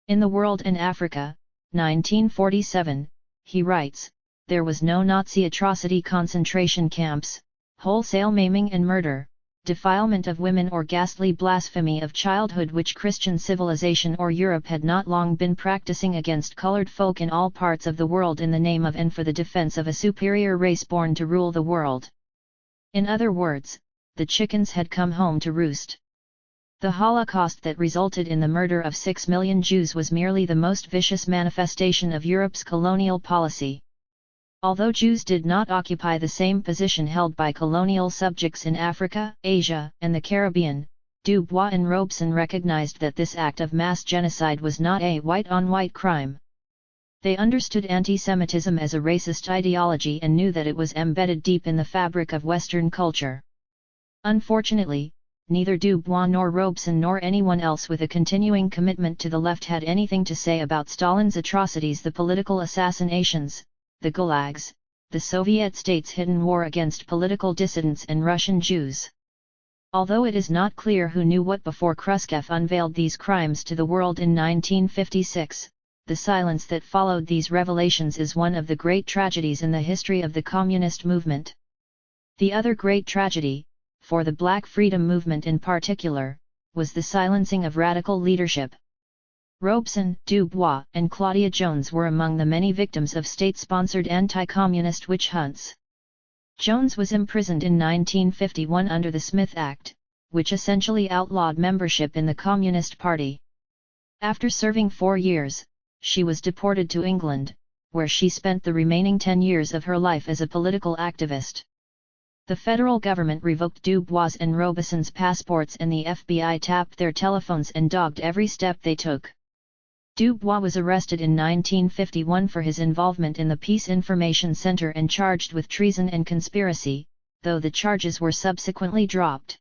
In The World and Africa, 1947, he writes, there was no Nazi atrocity, concentration camps, wholesale maiming and murder, defilement of women or ghastly blasphemy of childhood which Christian civilization or Europe had not long been practicing against colored folk in all parts of the world in the name of and for the defense of a superior race born to rule the world. In other words, the chickens had come home to roost. The Holocaust that resulted in the murder of 6 million Jews was merely the most vicious manifestation of Europe's colonial policy. Although Jews did not occupy the same position held by colonial subjects in Africa, Asia, and the Caribbean, Du Bois and Robeson recognized that this act of mass genocide was not a white-on-white crime. They understood anti-Semitism as a racist ideology and knew that it was embedded deep in the fabric of Western culture. Unfortunately, neither Du Bois nor Robeson nor anyone else with a continuing commitment to the left had anything to say about Stalin's atrocities, the political assassinations, the gulags, the Soviet states' hidden war against political dissidents and Russian Jews. Although it is not clear who knew what before Khrushchev unveiled these crimes to the world in 1956, the silence that followed these revelations is one of the great tragedies in the history of the communist movement. The other great tragedy, for the Black Freedom movement in particular, was the silencing of radical leadership. Robeson, Du Bois, and Claudia Jones were among the many victims of state-sponsored anti-communist witch hunts. Jones was imprisoned in 1951 under the Smith Act, which essentially outlawed membership in the Communist Party. After serving 4 years, she was deported to England, where she spent the remaining 10 years of her life as a political activist. The federal government revoked Du Bois and Robeson's passports and the FBI tapped their telephones and dogged every step they took. Du Bois was arrested in 1951 for his involvement in the Peace Information Center and charged with treason and conspiracy, though the charges were subsequently dropped.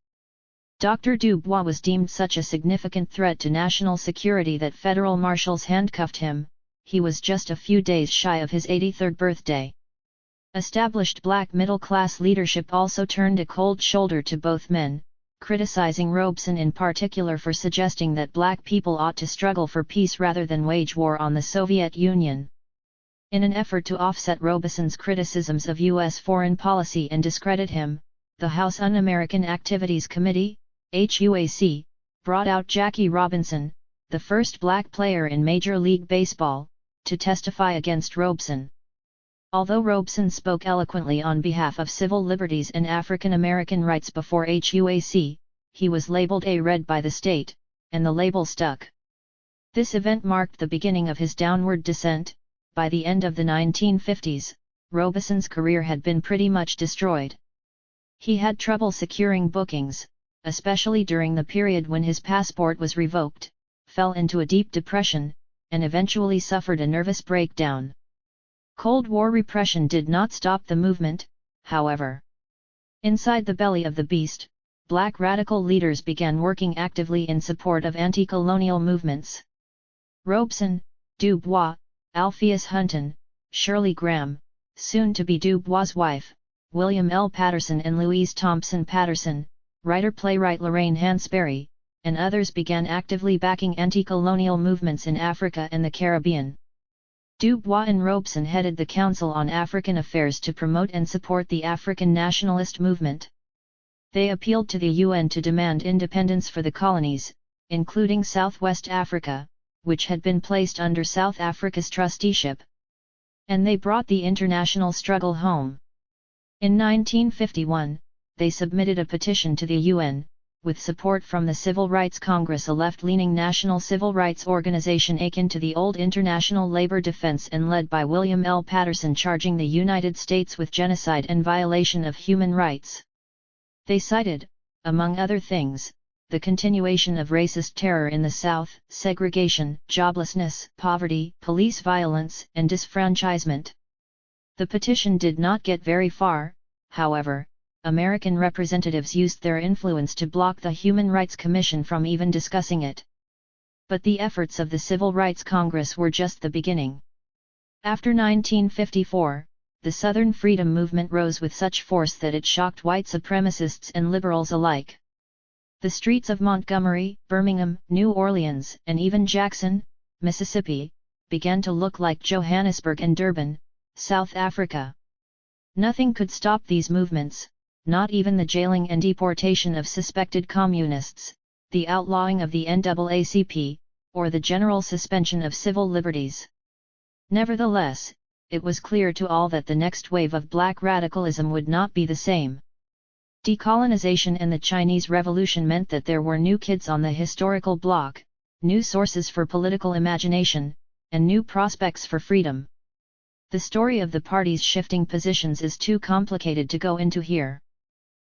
Dr. Du Bois was deemed such a significant threat to national security that federal marshals handcuffed him. He was just a few days shy of his 83rd birthday. Established black middle-class leadership also turned a cold shoulder to both men, criticizing Robeson in particular for suggesting that black people ought to struggle for peace rather than wage war on the Soviet Union. In an effort to offset Robeson's criticisms of U.S. foreign policy and discredit him, the House Un-American Activities Committee, HUAC, brought out Jackie Robinson, the first black player in Major League Baseball, to testify against Robeson. Although Robeson spoke eloquently on behalf of civil liberties and African American rights before HUAC, he was labeled a red by the state, and the label stuck. This event marked the beginning of his downward descent. By the end of the 1950s, Robeson's career had been pretty much destroyed. He had trouble securing bookings, especially during the period when his passport was revoked, fell into a deep depression, and eventually suffered a nervous breakdown. Cold War repression did not stop the movement, however. Inside the belly of the beast, black radical leaders began working actively in support of anti-colonial movements. Robeson, Du Bois, Alpheus Hunton, Shirley Graham, soon to be Du Bois' wife, William L. Patterson and Louise Thompson Patterson, writer-playwright Lorraine Hansberry, and others began actively backing anti-colonial movements in Africa and the Caribbean. Du Bois and Robeson headed the Council on African Affairs to promote and support the African nationalist movement. They appealed to the UN to demand independence for the colonies, including Southwest Africa, which had been placed under South Africa's trusteeship. And they brought the international struggle home. In 1951, they submitted a petition to the UN, with support from the Civil Rights Congress, a left-leaning national civil rights organization akin to the old International Labor Defense and led by William L. Patterson, charging the United States with genocide and violation of human rights. They cited, among other things, the continuation of racist terror in the South, segregation, joblessness, poverty, police violence, and disfranchisement. The petition did not get very far, however. American representatives used their influence to block the Human Rights Commission from even discussing it. But the efforts of the Civil Rights Congress were just the beginning. After 1954, the Southern freedom movement rose with such force that it shocked white supremacists and liberals alike. The streets of Montgomery, Birmingham, New Orleans, and even Jackson, Mississippi, began to look like Johannesburg and Durban, South Africa. Nothing could stop these movements, not even the jailing and deportation of suspected communists, the outlawing of the NAACP, or the general suspension of civil liberties. Nevertheless, it was clear to all that the next wave of black radicalism would not be the same. Decolonization and the Chinese Revolution meant that there were new kids on the historical block, new sources for political imagination, and new prospects for freedom. The story of the party's shifting positions is too complicated to go into here.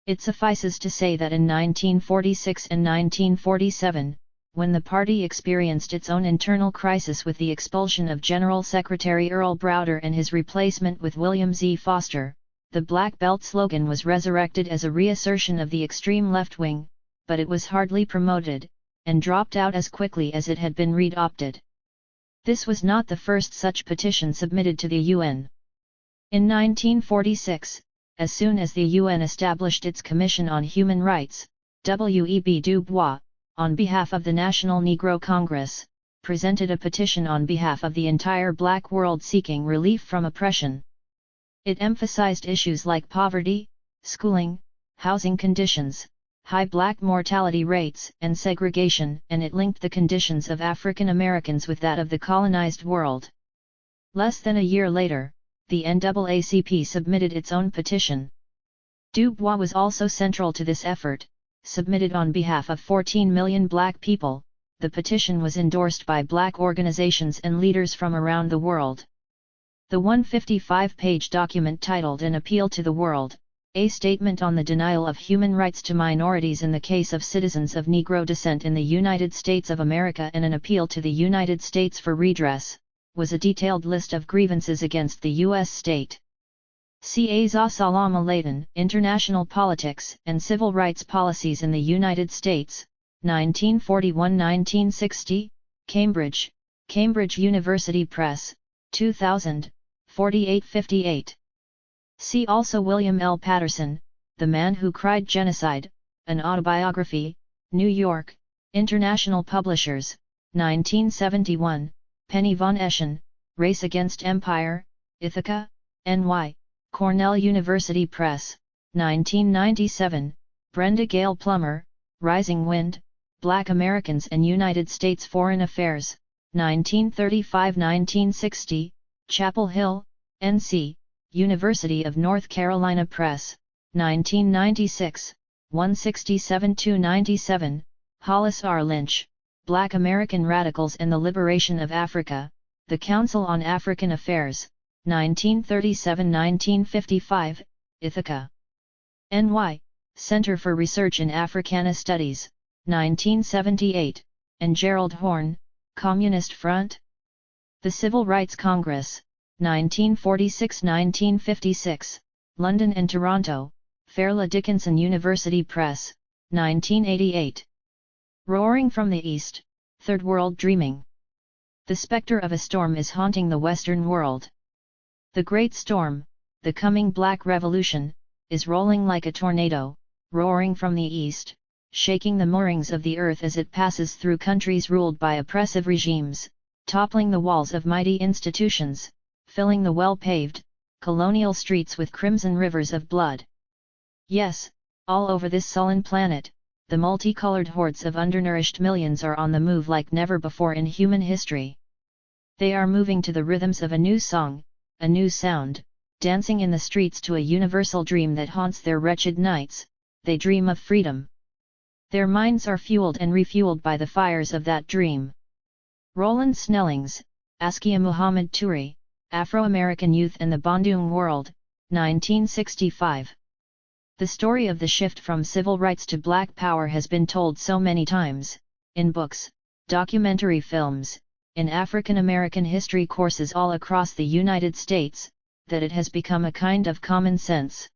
It suffices to say that in 1946 and 1947, when the party experienced its own internal crisis with the expulsion of General Secretary Earl Browder and his replacement with William Z. Foster, the Black Belt slogan was resurrected as a reassertion of the extreme left wing, but it was hardly promoted, and dropped out as quickly as it had been readopted. This was not the first such petition submitted to the UN. In 1946, as soon as the UN established its Commission on Human Rights, W.E.B. Du Bois, on behalf of the National Negro Congress, presented a petition on behalf of the entire black world seeking relief from oppression. It emphasized issues like poverty, schooling, housing conditions, high black mortality rates and segregation, and it linked the conditions of African Americans with that of the colonized world. Less than a year later, the NAACP submitted its own petition. Du Bois was also central to this effort. Submitted on behalf of 14 million black people, the petition was endorsed by black organizations and leaders from around the world. The 155-page document titled An Appeal to the World, a statement on the denial of human rights to minorities in the case of citizens of Negro descent in the United States of America and an appeal to the United States for redress, was a detailed list of grievances against the U.S. state. Ca Salam Alaykum, International Politics and Civil Rights Policies in the United States, 1941–1960, Cambridge, Cambridge University Press, 2000, 4858. See also William L. Patterson, The Man Who Cried Genocide, An Autobiography, New York, International Publishers, 1971, Penny von Eschen, Race Against Empire, Ithaca, N.Y., Cornell University Press, 1997, Brenda Gale Plummer, Rising Wind, Black Americans and United States Foreign Affairs, 1935–1960, Chapel Hill, N.C., University of North Carolina Press, 1996, 167–97, Hollis R. Lynch, Black American Radicals and the Liberation of Africa, The Council on African Affairs, 1937–1955, Ithaca. N.Y., Center for Research in Africana Studies, 1978, and Gerald Horne, Communist Front. The Civil Rights Congress, 1946–1956, London and Toronto, Fairleigh Dickinson University Press, 1988. Roaring from the East, Third World Dreaming. The specter of a storm is haunting the Western world. The Great Storm, the coming Black Revolution, is rolling like a tornado, roaring from the east, shaking the moorings of the earth as it passes through countries ruled by oppressive regimes, toppling the walls of mighty institutions, filling the well-paved, colonial streets with crimson rivers of blood. Yes, all over this sullen planet, the multicolored hordes of undernourished millions are on the move like never before in human history. They are moving to the rhythms of a new song, a new sound, dancing in the streets to a universal dream that haunts their wretched nights. They dream of freedom. Their minds are fueled and refueled by the fires of that dream. Roland Snellings, Askia Muhammad Turi, Afro-American Youth and the Bandung World, 1965. The story of the shift from civil rights to black power has been told so many times, in books, documentary films, in African American history courses all across the United States, that it has become a kind of common sense.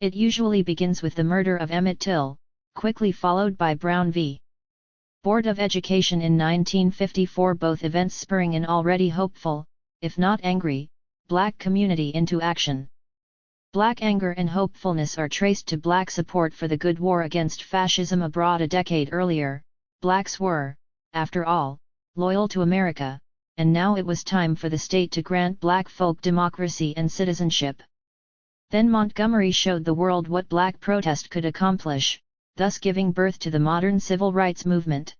It usually begins with the murder of Emmett Till, quickly followed by Brown v. Board of Education in 1954, both events spurring an already hopeful, if not angry, black community into action. Black anger and hopefulness are traced to black support for the good war against fascism abroad a decade earlier. Blacks were, after all, loyal to America, and now it was time for the state to grant black folk democracy and citizenship. Then Montgomery showed the world what black protest could accomplish, thus giving birth to the modern civil rights movement.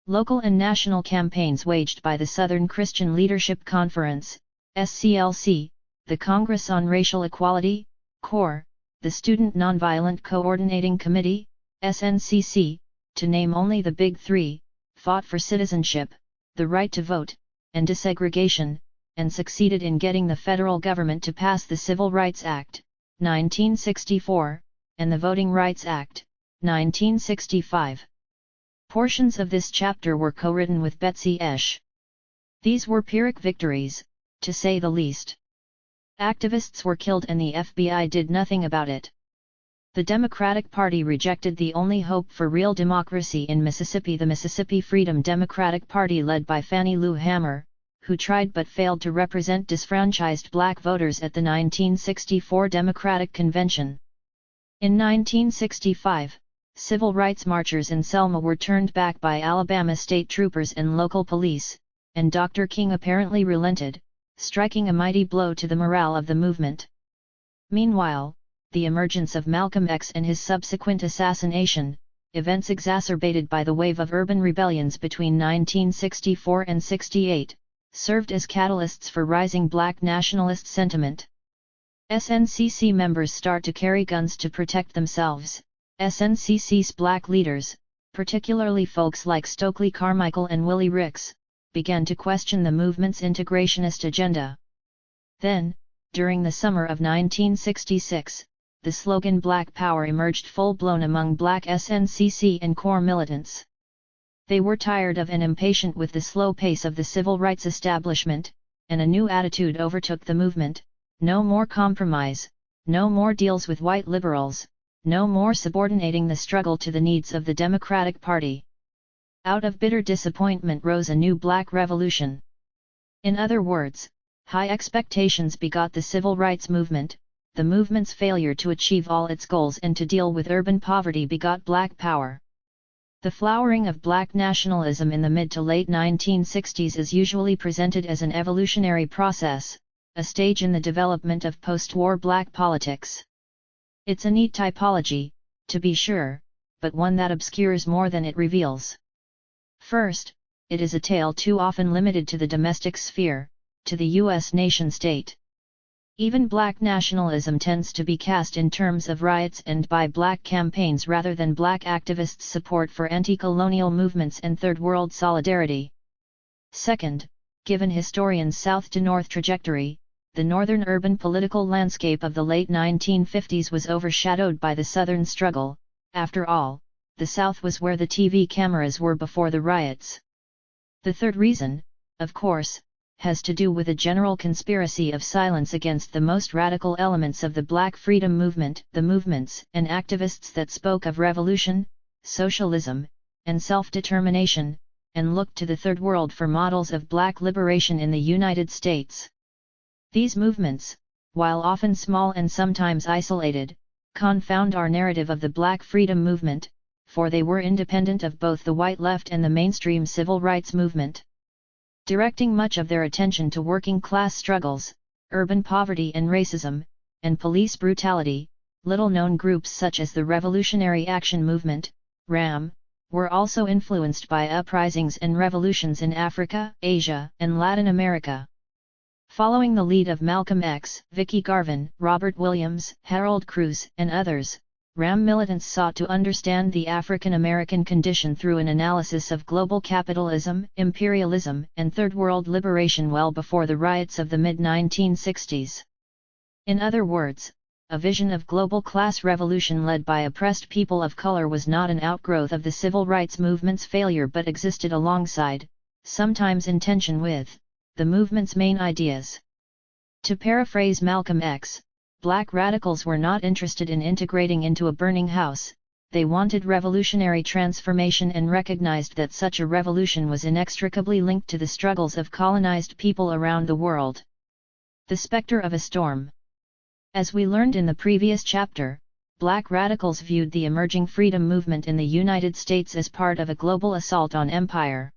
Local and national campaigns waged by the Southern Christian Leadership Conference, SCLC, the Congress on Racial Equality, CORE, the Student Nonviolent Coordinating Committee, SNCC, to name only the big three, fought for citizenship, the right to vote, and desegregation, and succeeded in getting the federal government to pass the Civil Rights Act, 1964, and the Voting Rights Act, 1965. Portions of this chapter were co-written with Betsy Esch. These were Pyrrhic victories, to say the least. Activists were killed and the FBI did nothing about it. The Democratic Party rejected the only hope for real democracy in Mississippi, the Mississippi Freedom Democratic Party led by Fannie Lou Hamer, who tried but failed to represent disfranchised black voters at the 1964 Democratic Convention. In 1965, civil rights marchers in Selma were turned back by Alabama state troopers and local police, and Dr. King apparently relented, striking a mighty blow to the morale of the movement. Meanwhile, the emergence of Malcolm X and his subsequent assassination, events exacerbated by the wave of urban rebellions between 1964 and 68, served as catalysts for rising black nationalist sentiment. SNCC members start to carry guns to protect themselves. SNCC's black leaders, particularly folks like Stokely Carmichael and Willie Ricks, began to question the movement's integrationist agenda. Then, during the summer of 1966, the slogan Black Power emerged full-blown among black SNCC and CORE militants. They were tired of and impatient with the slow pace of the civil rights establishment, and a new attitude overtook the movement: no more compromise, no more deals with white liberals, no more subordinating the struggle to the needs of the Democratic Party. Out of bitter disappointment rose a new black revolution. In other words, high expectations begot the civil rights movement. The movement's failure to achieve all its goals and to deal with urban poverty begot black power. The flowering of black nationalism in the mid to late 1960s is usually presented as an evolutionary process, a stage in the development of post-war black politics. It's a neat typology, to be sure, but one that obscures more than it reveals. First, it is a tale too often limited to the domestic sphere, to the U.S. nation-state. Even black nationalism tends to be cast in terms of riots and by black campaigns rather than black activists' support for anti-colonial movements and Third World solidarity. Second, given historians' south-to-north trajectory, the northern urban political landscape of the late 1950s was overshadowed by the southern struggle. After all, the South was where the TV cameras were before the riots. The third reason, of course, has to do with a general conspiracy of silence against the most radical elements of the Black freedom movement, the movements and activists that spoke of revolution, socialism, and self-determination, and looked to the Third World for models of Black liberation in the United States. These movements, while often small and sometimes isolated, confound our narrative of the Black freedom movement, for they were independent of both the white left and the mainstream civil rights movement. Directing much of their attention to working-class struggles, urban poverty and racism, and police brutality, little-known groups such as the Revolutionary Action Movement, RAM, were also influenced by uprisings and revolutions in Africa, Asia, and Latin America. Following the lead of Malcolm X, Vicki Garvin, Robert Williams, Harold Cruz, and others, RAM militants sought to understand the African American condition through an analysis of global capitalism, imperialism, and Third World liberation well before the riots of the mid-1960s. In other words, a vision of global class revolution led by oppressed people of color was not an outgrowth of the civil rights movement's failure but existed alongside, sometimes in tension with, the movement's main ideas. To paraphrase Malcolm X, Black radicals were not interested in integrating into a burning house, they wanted revolutionary transformation and recognized that such a revolution was inextricably linked to the struggles of colonized people around the world. The specter of a storm. As we learned in the previous chapter, Black radicals viewed the emerging freedom movement in the United States as part of a global assault on empire.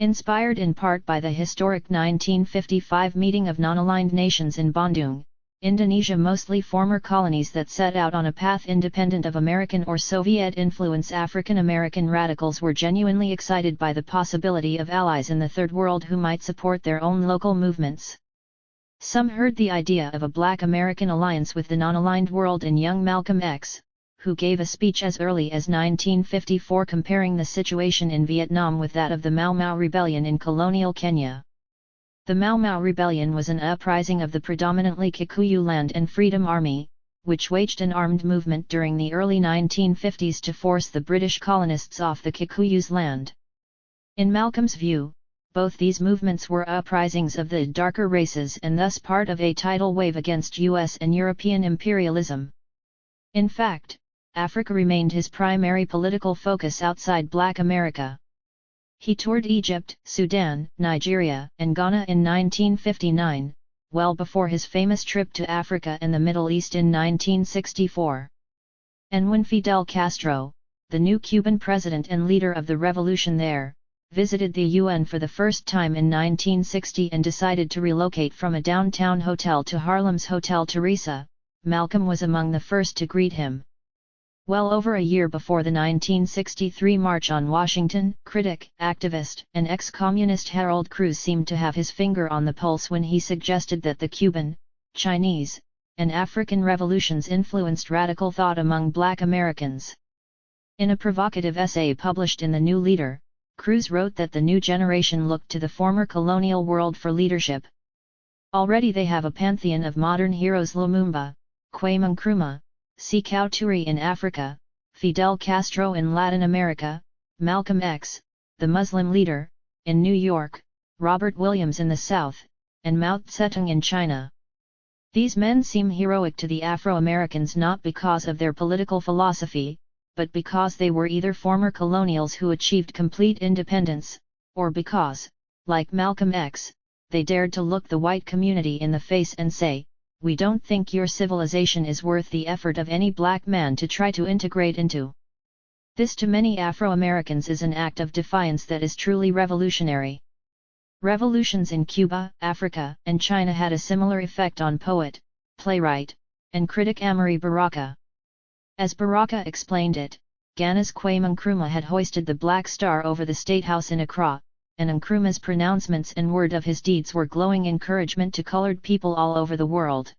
Inspired in part by the historic 1955 meeting of non-aligned nations in Bandung, Indonesia, mostly former colonies that set out on a path independent of American or Soviet influence, African American radicals were genuinely excited by the possibility of allies in the Third World who might support their own local movements. Some heard the idea of a Black American alliance with the non-aligned world in young Malcolm X, who gave a speech as early as 1954 comparing the situation in Vietnam with that of the Mau Mau Rebellion in colonial Kenya. The Mau Mau Rebellion was an uprising of the predominantly Kikuyu Land and Freedom Army, which waged an armed movement during the early 1950s to force the British colonists off the Kikuyu's land. In Malcolm's view, both these movements were uprisings of the darker races and thus part of a tidal wave against US and European imperialism. In fact, Africa remained his primary political focus outside Black America. He toured Egypt, Sudan, Nigeria, and Ghana in 1959, well before his famous trip to Africa and the Middle East in 1964. And when Fidel Castro, the new Cuban president and leader of the revolution there, visited the UN for the first time in 1960 and decided to relocate from a downtown hotel to Harlem's Hotel Teresa, Malcolm was among the first to greet him. Well over a year before the 1963 March on Washington, critic, activist, and ex-communist Harold Cruz seemed to have his finger on the pulse when he suggested that the Cuban, Chinese, and African revolutions influenced radical thought among Black Americans. In a provocative essay published in The New Leader, Cruz wrote that the new generation looked to the former colonial world for leadership. Already they have a pantheon of modern heroes: Lumumba, Kwame Nkrumah, Sékou Touré in Africa, Fidel Castro in Latin America, Malcolm X, the Muslim leader, in New York, Robert Williams in the South, and Mao Zedong in China. These men seem heroic to the Afro-Americans not because of their political philosophy, but because they were either former colonials who achieved complete independence, or because, like Malcolm X, they dared to look the white community in the face and say, "We don't think your civilization is worth the effort of any black man to try to integrate into." This to many Afro-Americans is an act of defiance that is truly revolutionary. Revolutions in Cuba, Africa, and China had a similar effect on poet, playwright, and critic Amiri Baraka. As Baraka explained it, Ghana's Kwame Nkrumah had hoisted the Black Star over the State House in Accra, and Nkrumah's pronouncements and word of his deeds were glowing encouragement to colored people all over the world.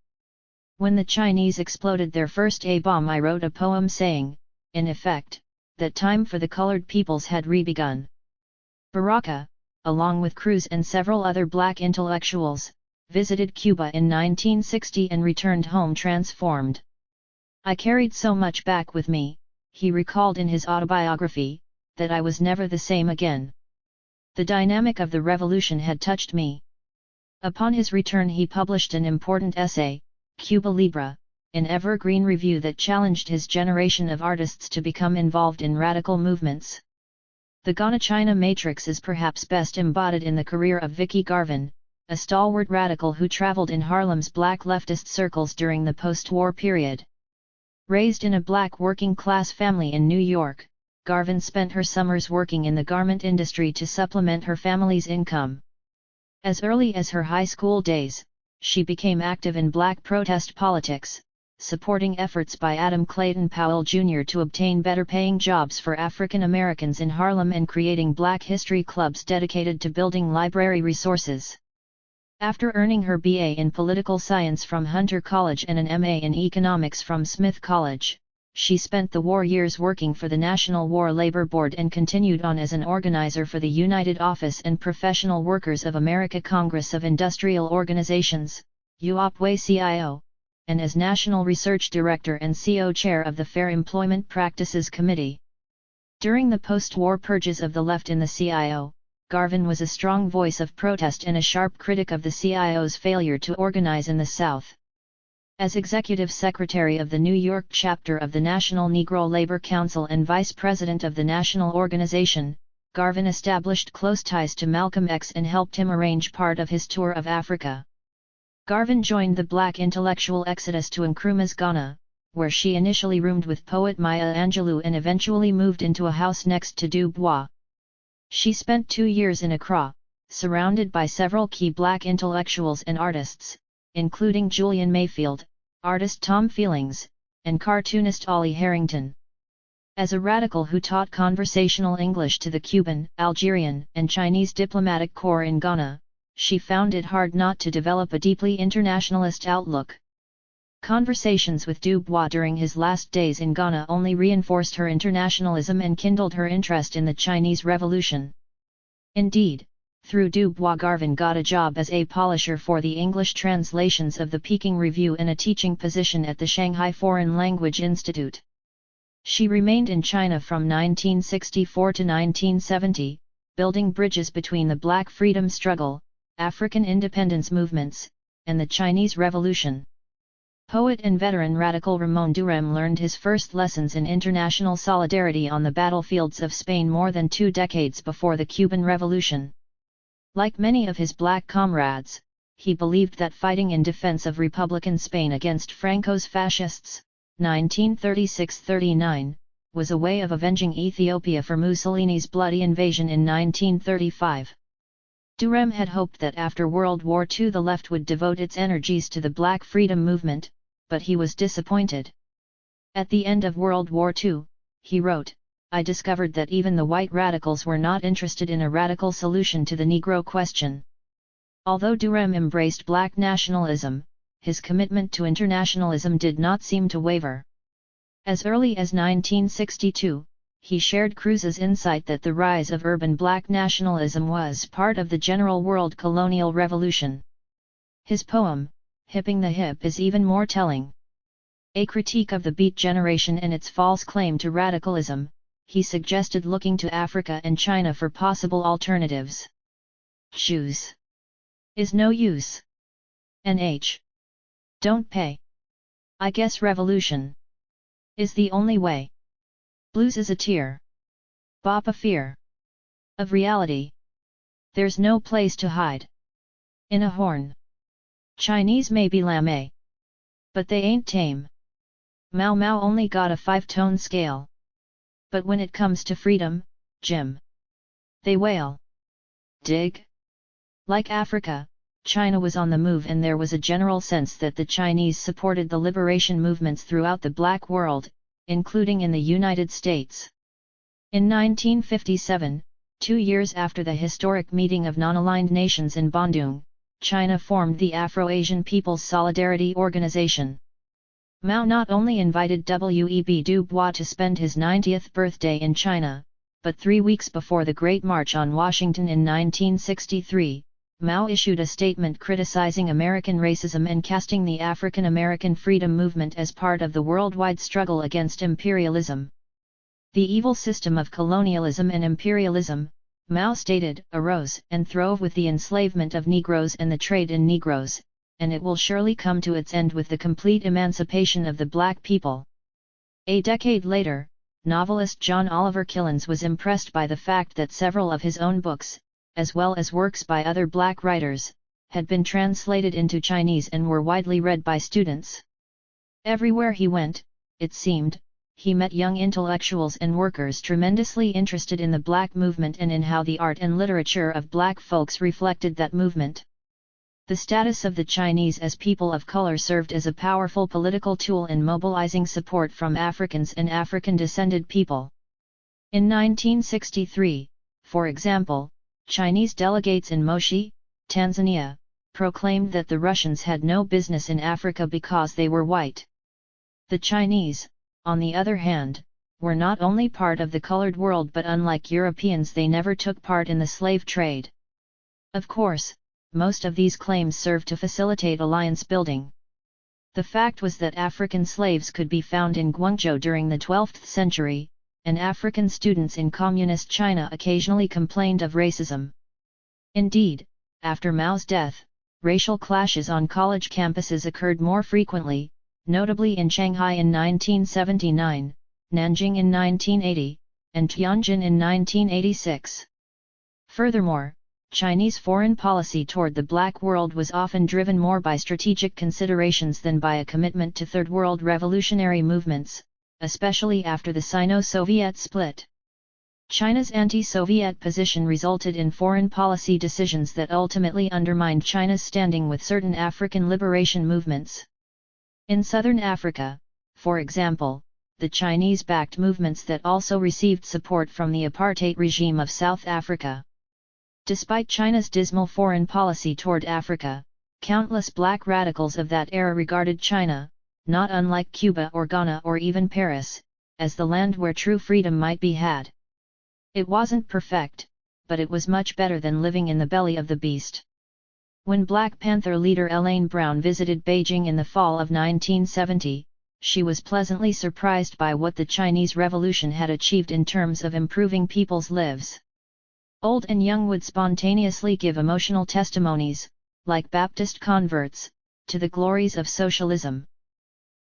When the Chinese exploded their first A-bomb, I wrote a poem saying, in effect, that time for the colored peoples had re-begun. Baraka, along with Cruz and several other black intellectuals, visited Cuba in 1960 and returned home transformed. "I carried so much back with me," he recalled in his autobiography, "that I was never the same again. The dynamic of the revolution had touched me." Upon his return he published an important essay, Cuba Libre, an evergreen review that challenged his generation of artists to become involved in radical movements. The Ghana-China matrix is perhaps best embodied in the career of Vicky Garvin, a stalwart radical who traveled in Harlem's black leftist circles during the post-war period. Raised in a black working-class family in New York, Garvin spent her summers working in the garment industry to supplement her family's income. As early as her high school days, she became active in black protest politics, supporting efforts by Adam Clayton Powell Jr. to obtain better-paying jobs for African Americans in Harlem and creating Black History clubs dedicated to building library resources. After earning her BA in Political Science from Hunter College and an MA in Economics from Smith College, she spent the war years working for the National War Labor Board and continued on as an organizer for the United Office and Professional Workers of America Congress of Industrial Organizations, UOPWA-CIO, and as National Research Director and co-chair of the Fair Employment Practices Committee. During the post-war purges of the left in the CIO, Garvin was a strong voice of protest and a sharp critic of the CIO's failure to organize in the South. As executive secretary of the New York chapter of the National Negro Labor Council and vice president of the national organization, Garvin established close ties to Malcolm X and helped him arrange part of his tour of Africa. Garvin joined the black intellectual exodus to Nkrumah's Ghana, where she initially roomed with poet Maya Angelou and eventually moved into a house next to Du Bois. She spent 2 years in Accra, surrounded by several key black intellectuals and artists, including Julian Mayfield, artist Tom Feelings, and cartoonist Ollie Harrington. As a radical who taught conversational English to the Cuban, Algerian, and Chinese diplomatic corps in Ghana, she found it hard not to develop a deeply internationalist outlook. Conversations with Du Bois during his last days in Ghana only reinforced her internationalism and kindled her interest in the Chinese Revolution. Indeed, through Du Bois, Garvin got a job as a polisher for the English translations of the Peking Review and a teaching position at the Shanghai Foreign Language Institute. She remained in China from 1964 to 1970, building bridges between the Black freedom struggle, African independence movements, and the Chinese Revolution. Poet and veteran radical Ramon Durem learned his first lessons in international solidarity on the battlefields of Spain more than 2 decades before the Cuban Revolution. Like many of his black comrades, he believed that fighting in defense of Republican Spain against Franco's fascists, 1936–39, was a way of avenging Ethiopia for Mussolini's bloody invasion in 1935. Durem had hoped that after World War II the left would devote its energies to the Black freedom movement, but he was disappointed. At the end of World War II, he wrote, "I discovered that even the white radicals were not interested in a radical solution to the Negro question." Although Durem embraced black nationalism, his commitment to internationalism did not seem to waver. As early as 1962, he shared Cruz's insight that the rise of urban black nationalism was part of the general world colonial revolution. His poem, Hipping the Hip, is even more telling. A critique of the Beat generation and its false claim to radicalism, he suggested looking to Africa and China for possible alternatives. Choose is no use. NH. Don't pay. I guess revolution is the only way. Blues is a tear. Bop a fear of reality. There's no place to hide. In a horn. Chinese may be lame, but they ain't tame. Mau Mau only got a 5-tone scale. But when it comes to freedom, Jim, they wail. Dig? Like Africa, China was on the move, and there was a general sense that the Chinese supported the liberation movements throughout the black world, including in the United States. In 1957, 2 years after the historic meeting of non-aligned nations in Bandung, China formed the Afro-Asian People's Solidarity Organization. Mao not only invited W.E.B. Du Bois to spend his 90th birthday in China, but 3 weeks before the Great March on Washington in 1963, Mao issued a statement criticizing American racism and casting the African American freedom movement as part of the worldwide struggle against imperialism. The evil system of colonialism and imperialism, Mao stated, arose and throve with the enslavement of Negroes and the trade in Negroes, and it will surely come to its end with the complete emancipation of the black people. A decade later, novelist John Oliver Killens was impressed by the fact that several of his own books, as well as works by other black writers, had been translated into Chinese and were widely read by students. Everywhere he went, it seemed, he met young intellectuals and workers tremendously interested in the black movement and in how the art and literature of black folks reflected that movement. The status of the Chinese as people of color served as a powerful political tool in mobilizing support from Africans and African-descended people. In 1963, for example, Chinese delegates in Moshi, Tanzania, proclaimed that the Russians had no business in Africa because they were white. The Chinese, on the other hand, were not only part of the colored world, but unlike Europeans they never took part in the slave trade. Of course, most of these claims served to facilitate alliance building. The fact was that African slaves could be found in Guangzhou during the 12th century, and African students in communist China occasionally complained of racism. Indeed, after Mao's death, racial clashes on college campuses occurred more frequently, notably in Shanghai in 1979, Nanjing in 1980, and Tianjin in 1986. Furthermore, Chinese foreign policy toward the Black world was often driven more by strategic considerations than by a commitment to Third World revolutionary movements, especially after the Sino-Soviet split. China's anti-Soviet position resulted in foreign policy decisions that ultimately undermined China's standing with certain African liberation movements. In southern Africa, for example, the Chinese-backed movements that also received support from the apartheid regime of South Africa. Despite China's dismal foreign policy toward Africa, countless black radicals of that era regarded China, not unlike Cuba or Ghana or even Paris, as the land where true freedom might be had. It wasn't perfect, but it was much better than living in the belly of the beast. When Black Panther leader Elaine Brown visited Beijing in the fall of 1970, she was pleasantly surprised by what the Chinese Revolution had achieved in terms of improving people's lives. Old and young would spontaneously give emotional testimonies, like Baptist converts, to the glories of socialism.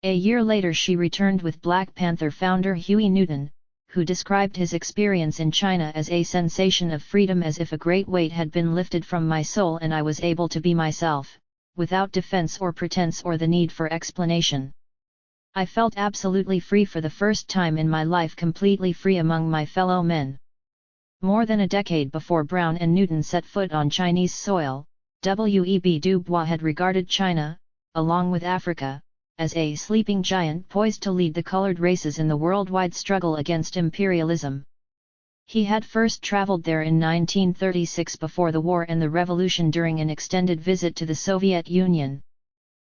A year later she returned with Black Panther founder Huey Newton, who described his experience in China as a sensation of freedom, as if a great weight had been lifted from my soul and I was able to be myself, without defense or pretense or the need for explanation. I felt absolutely free for the first time in my life, completely free among my fellow men. More than a decade before Brown and Newton set foot on Chinese soil, W.E.B. Du Bois had regarded China, along with Africa, as a sleeping giant poised to lead the colored races in the worldwide struggle against imperialism. He had first traveled there in 1936 before the war and the revolution during an extended visit to the Soviet Union.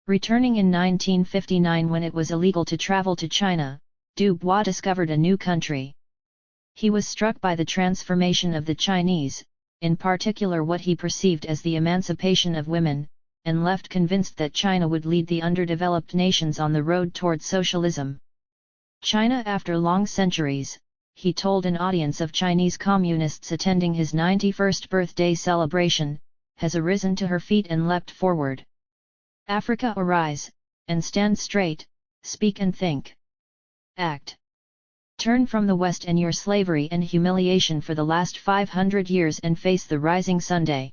Returning in 1959 when it was illegal to travel to China, Du Bois discovered a new country. He was struck by the transformation of the Chinese, in particular what he perceived as the emancipation of women, and left convinced that China would lead the underdeveloped nations on the road toward socialism. China, after long centuries, he told an audience of Chinese communists attending his 91st birthday celebration, has arisen to her feet and leapt forward. Africa, arise, and stand straight, speak and think. Act. Turn from the West and your slavery and humiliation for the last 500 years and face the rising Sunday.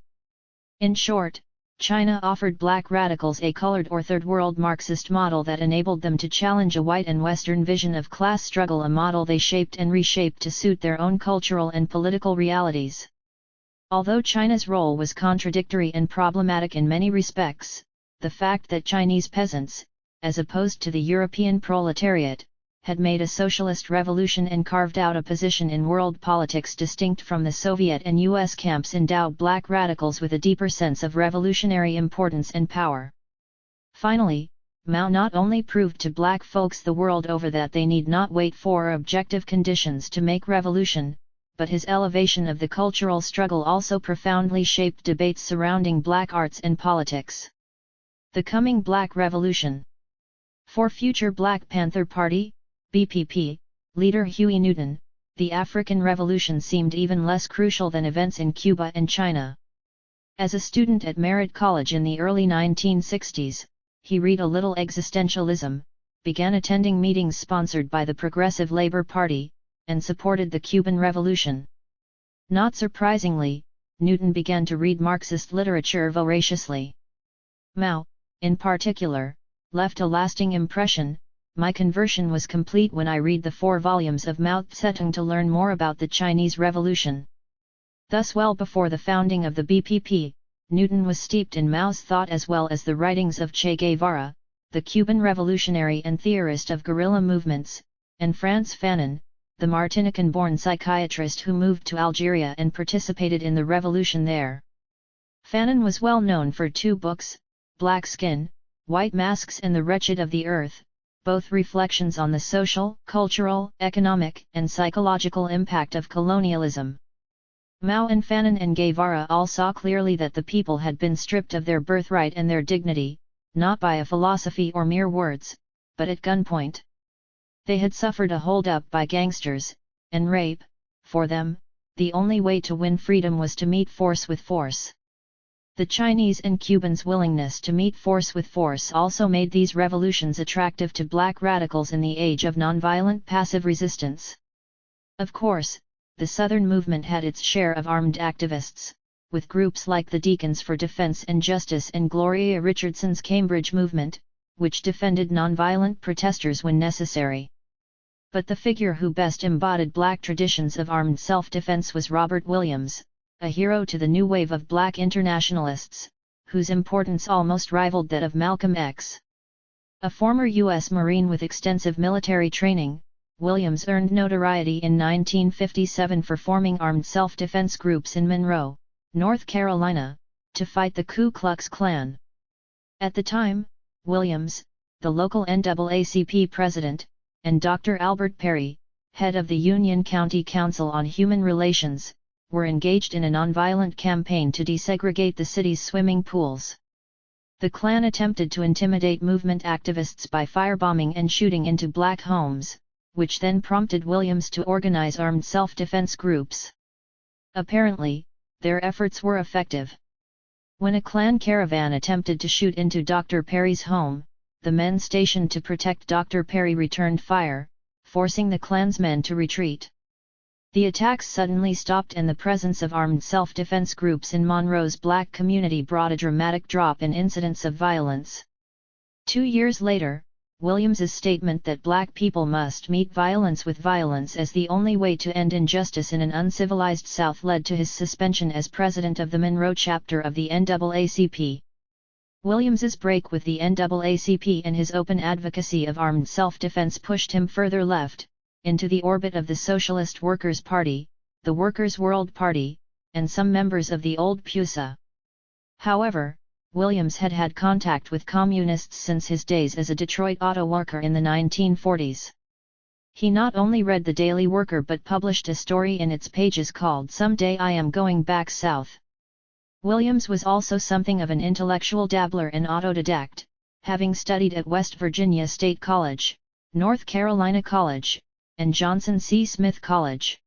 In short, China offered black radicals a colored or third world Marxist model that enabled them to challenge a white and Western vision of class struggle, a model they shaped and reshaped to suit their own cultural and political realities. Although China's role was contradictory and problematic in many respects, the fact that Chinese peasants, as opposed to the European proletariat, had made a socialist revolution and carved out a position in world politics distinct from the Soviet and US camps endowed black radicals with a deeper sense of revolutionary importance and power. Finally, Mao not only proved to black folks the world over that they need not wait for objective conditions to make revolution, but his elevation of the cultural struggle also profoundly shaped debates surrounding black arts and politics. The coming Black Revolution. For future Black Panther Party, BPP, leader Huey Newton, the African Revolution seemed even less crucial than events in Cuba and China. As a student at Merritt College in the early 1960s, he read a little existentialism, began attending meetings sponsored by the Progressive Labor Party, and supported the Cuban Revolution. Not surprisingly, Newton began to read Marxist literature voraciously. Mao, in particular, left a lasting impression. My conversion was complete when I read the 4 volumes of Mao Zedong to learn more about the Chinese Revolution. Thus, well before the founding of the BPP, Newton was steeped in Mao's thought as well as the writings of Che Guevara, the Cuban revolutionary and theorist of guerrilla movements, and Frantz Fanon, the Martinican-born psychiatrist who moved to Algeria and participated in the revolution there. Fanon was well known for 2 books, Black Skin, White Masks and The Wretched of the Earth, both reflections on the social, cultural, economic, and psychological impact of colonialism. Mao and Fanon and Guevara all saw clearly that the people had been stripped of their birthright and their dignity, not by a philosophy or mere words, but at gunpoint. They had suffered a hold-up by gangsters, and rape. For them, the only way to win freedom was to meet force with force. The Chinese and Cubans' willingness to meet force with force also made these revolutions attractive to black radicals in the age of nonviolent passive resistance. Of course, the Southern movement had its share of armed activists, with groups like the Deacons for Defense and Justice and Gloria Richardson's Cambridge movement, which defended nonviolent protesters when necessary. But the figure who best embodied black traditions of armed self-defense was Robert Williams, a hero to the new wave of black internationalists, whose importance almost rivaled that of Malcolm X. A former U.S. Marine with extensive military training, Williams earned notoriety in 1957 for forming armed self-defense groups in Monroe, North Carolina, to fight the Ku Klux Klan. At the time, Williams, the local NAACP president, and Dr. Albert Perry, head of the Union County Council on Human Relations, were engaged in a nonviolent campaign to desegregate the city's swimming pools. The Klan attempted to intimidate movement activists by firebombing and shooting into black homes, which then prompted Williams to organize armed self-defense groups. Apparently, their efforts were effective. When a Klan caravan attempted to shoot into Dr. Perry's home, the men stationed to protect Dr. Perry returned fire, forcing the Klansmen to retreat. The attacks suddenly stopped and the presence of armed self-defense groups in Monroe's black community brought a dramatic drop in incidents of violence. 2 years later, Williams's statement that black people must meet violence with violence as the only way to end injustice in an uncivilized South led to his suspension as president of the Monroe chapter of the NAACP. Williams's break with the NAACP and his open advocacy of armed self-defense pushed him further left, into the orbit of the Socialist Workers' Party, the Workers' World Party, and some members of the old PUSA. However, Williams had had contact with communists since his days as a Detroit auto worker in the 1940s. He not only read the Daily Worker but published a story in its pages called "Someday I Am Going Back South." Williams was also something of an intellectual dabbler and autodidact, having studied at West Virginia State College, North Carolina College, and Johnson C. Smith College.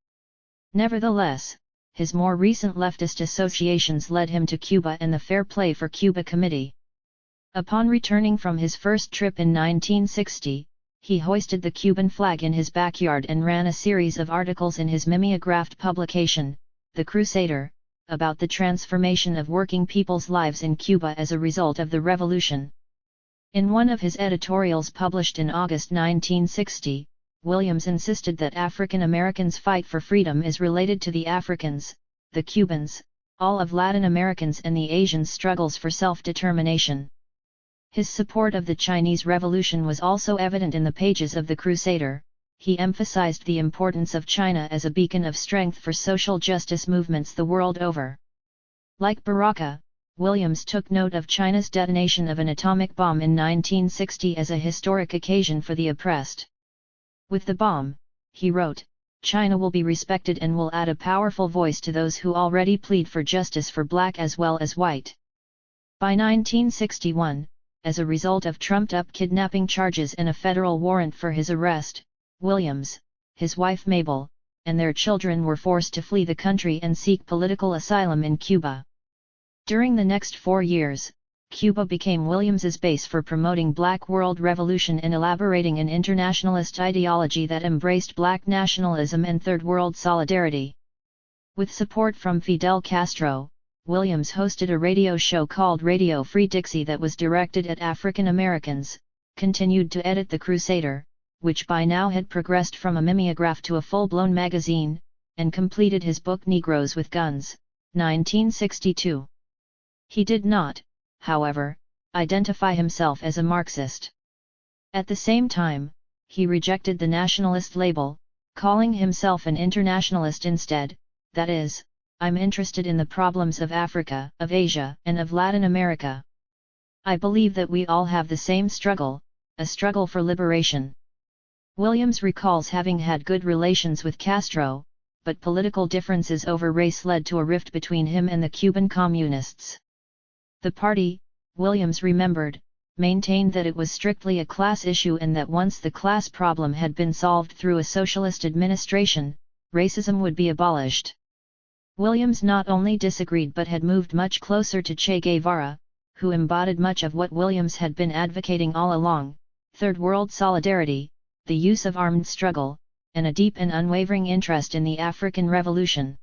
Nevertheless, his more recent leftist associations led him to Cuba and the Fair Play for Cuba Committee. Upon returning from his first trip in 1960, he hoisted the Cuban flag in his backyard and ran a series of articles in his mimeographed publication, The Crusader, about the transformation of working people's lives in Cuba as a result of the revolution. In one of his editorials published in August 1960, Williams insisted that African Americans' fight for freedom is related to the Africans, the Cubans, all of Latin Americans and the Asians' struggles for self-determination. His support of the Chinese Revolution was also evident in the pages of The Crusader. He emphasized the importance of China as a beacon of strength for social justice movements the world over. Like Baraka, Williams took note of China's detonation of an atomic bomb in 1960 as a historic occasion for the oppressed. With the bomb, he wrote, China will be respected and will add a powerful voice to those who already plead for justice for black as well as white. By 1961, as a result of trumped-up kidnapping charges and a federal warrant for his arrest, Williams, his wife Mabel, and their children were forced to flee the country and seek political asylum in Cuba. During the next 4 years, Cuba became Williams's base for promoting Black world revolution and elaborating an internationalist ideology that embraced black nationalism and Third World solidarity. With support from Fidel Castro, Williams hosted a radio show called Radio Free Dixie that was directed at African Americans, continued to edit The Crusader, which by now had progressed from a mimeograph to a full-blown magazine, and completed his book Negroes with Guns, 1962. He did not, however, identify himself as a Marxist. At the same time, he rejected the nationalist label, calling himself an internationalist instead, that is, I'm interested in the problems of Africa, of Asia, and of Latin America. I believe that we all have the same struggle, a struggle for liberation. Williams recalls having had good relations with Castro, but political differences over race led to a rift between him and the Cuban communists. The party, Williams remembered, maintained that it was strictly a class issue and that once the class problem had been solved through a socialist administration, racism would be abolished. Williams not only disagreed but had moved much closer to Che Guevara, who embodied much of what Williams had been advocating all along: Third World solidarity, the use of armed struggle, and a deep and unwavering interest in the African Revolution.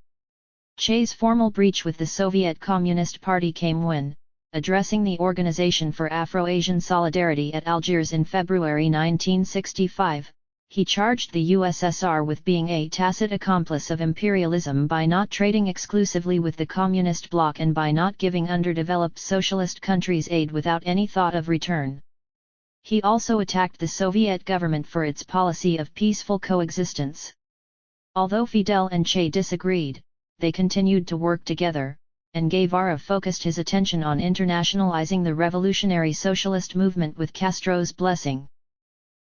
Che's formal breach with the Soviet Communist Party came when, addressing the Organization for Afro-Asian Solidarity at Algiers in February 1965, he charged the USSR with being a tacit accomplice of imperialism by not trading exclusively with the Communist bloc and by not giving underdeveloped socialist countries aid without any thought of return. He also attacked the Soviet government for its policy of peaceful coexistence. Although Fidel and Che disagreed, they continued to work together, and Guevara focused his attention on internationalizing the revolutionary socialist movement with Castro's blessing.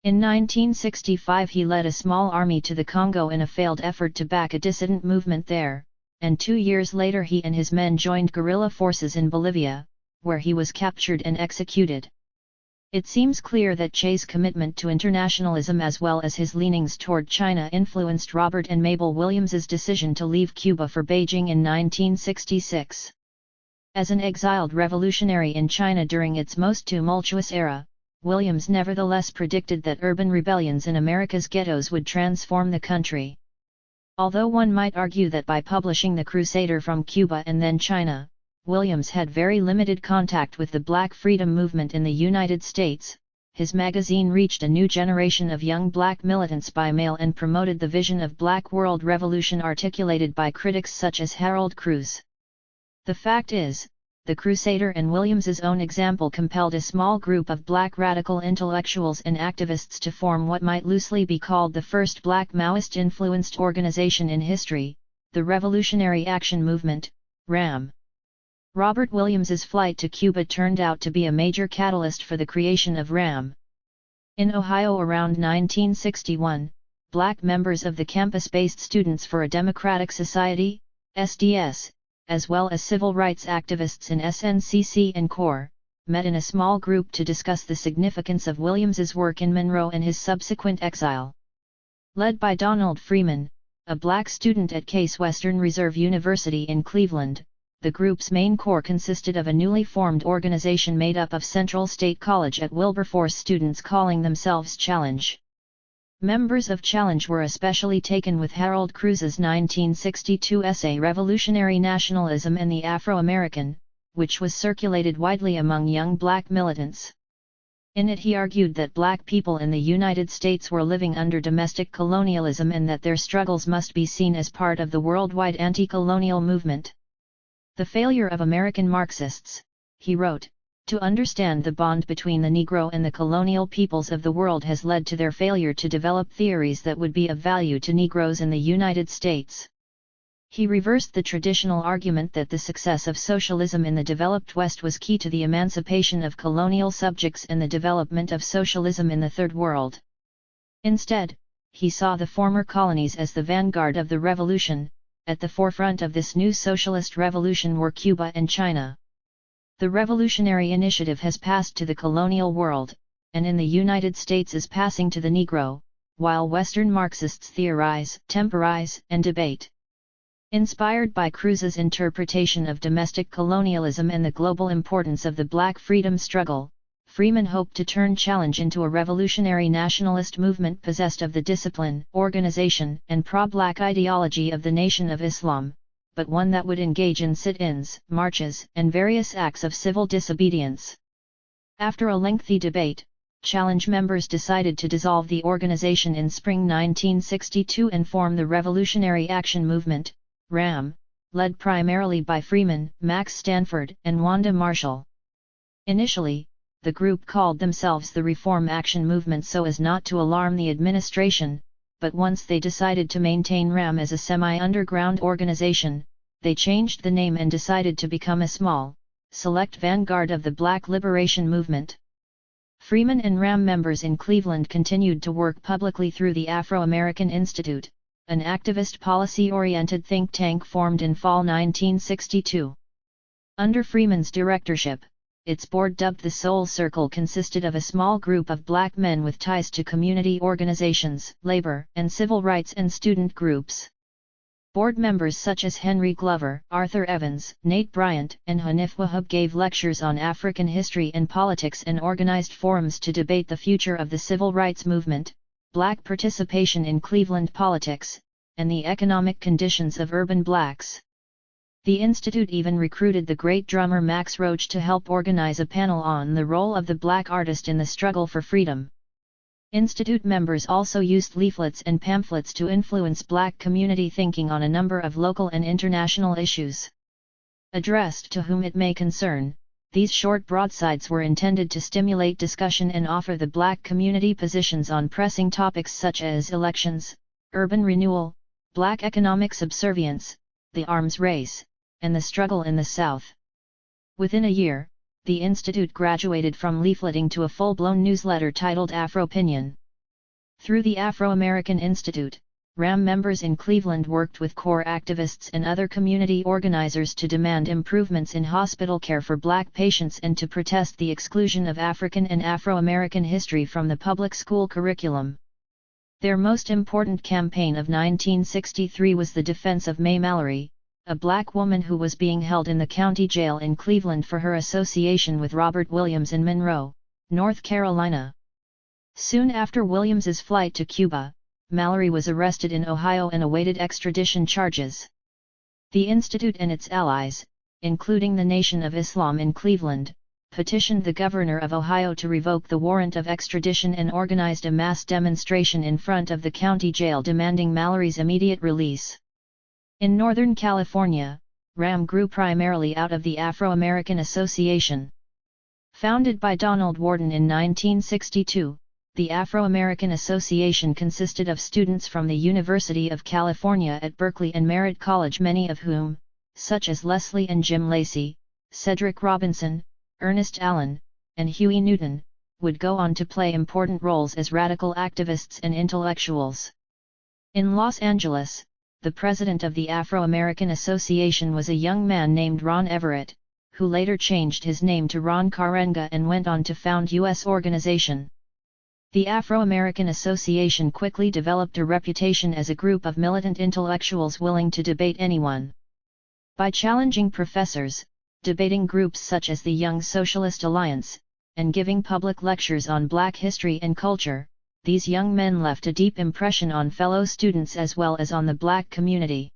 In 1965 he led a small army to the Congo in a failed effort to back a dissident movement there, and 2 years later he and his men joined guerrilla forces in Bolivia, where he was captured and executed. It seems clear that Che's commitment to internationalism as well as his leanings toward China influenced Robert and Mabel Williams's decision to leave Cuba for Beijing in 1966. As an exiled revolutionary in China during its most tumultuous era, Williams nevertheless predicted that urban rebellions in America's ghettos would transform the country. Although one might argue that by publishing The Crusader from Cuba and then China, Williams had very limited contact with the Black freedom movement in the United States, his magazine reached a new generation of young black militants by mail and promoted the vision of black world revolution articulated by critics such as Harold Cruz. The fact is, The Crusader and Williams's own example compelled a small group of black radical intellectuals and activists to form what might loosely be called the first black Maoist-influenced organization in history, the Revolutionary Action Movement, RAM. Robert Williams's flight to Cuba turned out to be a major catalyst for the creation of RAM. In Ohio around 1961, black members of the campus-based Students for a Democratic Society, SDS, as well as civil rights activists in SNCC and CORE, met in a small group to discuss the significance of Williams's work in Monroe and his subsequent exile. Led by Donald Freeman, a black student at Case Western Reserve University in Cleveland, the group's main core consisted of a newly formed organization made up of Central State College at Wilberforce students calling themselves Challenge. Members of Challenge were especially taken with Harold Cruz's 1962 essay Revolutionary Nationalism and the Afro-American, which was circulated widely among young black militants. In it he argued that black people in the United States were living under domestic colonialism and that their struggles must be seen as part of the worldwide anti-colonial movement. The failure of American Marxists, he wrote, to understand the bond between the Negro and the colonial peoples of the world has led to their failure to develop theories that would be of value to Negroes in the United States. He reversed the traditional argument that the success of socialism in the developed West was key to the emancipation of colonial subjects and the development of socialism in the Third World. Instead, he saw the former colonies as the vanguard of the revolution. At the forefront of this new socialist revolution were Cuba and China. The revolutionary initiative has passed to the colonial world, and in the United States is passing to the Negro, while Western Marxists theorize, temporize, and debate. Inspired by Cruz's interpretation of domestic colonialism and the global importance of the black freedom struggle, Freeman hoped to turn Challenge into a revolutionary nationalist movement possessed of the discipline, organization, and pro-black ideology of the Nation of Islam, but one that would engage in sit-ins, marches, and various acts of civil disobedience. After a lengthy debate, Challenge members decided to dissolve the organization in spring 1962 and form the Revolutionary Action Movement, RAM, led primarily by Freeman, Max Stanford, and Wanda Marshall. Initially, the group called themselves the Reform Action Movement so as not to alarm the administration, but once they decided to maintain RAM as a semi-underground organization, they changed the name and decided to become a small, select vanguard of the Black Liberation Movement. Freeman and RAM members in Cleveland continued to work publicly through the Afro-American Institute, an activist policy-oriented think tank formed in fall 1962. Under Freeman's directorship, its board, dubbed the Soul Circle, consisted of a small group of black men with ties to community organizations, labor and civil rights and student groups. Board members such as Henry Glover, Arthur Evans, Nate Bryant, and Hanif Wahab gave lectures on African history and politics and organized forums to debate the future of the civil rights movement, black participation in Cleveland politics, and the economic conditions of urban blacks. The institute even recruited the great drummer Max Roach to help organize a panel on the role of the black artist in the struggle for freedom. Institute members also used leaflets and pamphlets to influence black community thinking on a number of local and international issues. Addressed to whom it may concern, these short broadsides were intended to stimulate discussion and offer the black community positions on pressing topics such as elections, urban renewal, black economic subservience, the arms race, and the struggle in the South. Within a year, the Institute graduated from leafleting to a full-blown newsletter titled Afropinion. Through the Afro-American Institute, RAM members in Cleveland worked with core activists and other community organizers to demand improvements in hospital care for black patients and to protest the exclusion of African and Afro-American history from the public school curriculum. Their most important campaign of 1963 was the defense of Mae Mallory, a black woman who was being held in the county jail in Cleveland for her association with Robert Williams in Monroe, North Carolina. Soon after Williams's flight to Cuba, Mallory was arrested in Ohio and awaited extradition charges. The Institute and its allies, including the Nation of Islam in Cleveland, petitioned the governor of Ohio to revoke the warrant of extradition and organized a mass demonstration in front of the county jail demanding Mallory's immediate release. In Northern California, RAM grew primarily out of the Afro-American Association. Founded by Donald Worden in 1962, the Afro-American Association consisted of students from the University of California at Berkeley and Merritt College, many of whom, such as Leslie and Jim Lacey, Cedric Robinson, Ernest Allen, and Huey Newton, would go on to play important roles as radical activists and intellectuals. In Los Angeles, the president of the Afro-American Association was a young man named Ron Everett, who later changed his name to Ron Karenga and went on to found U.S. organization. The Afro-American Association quickly developed a reputation as a group of militant intellectuals willing to debate anyone. By challenging professors, debating groups such as the Young Socialist Alliance, and giving public lectures on black history and culture, these young men left a deep impression on fellow students as well as on the black community.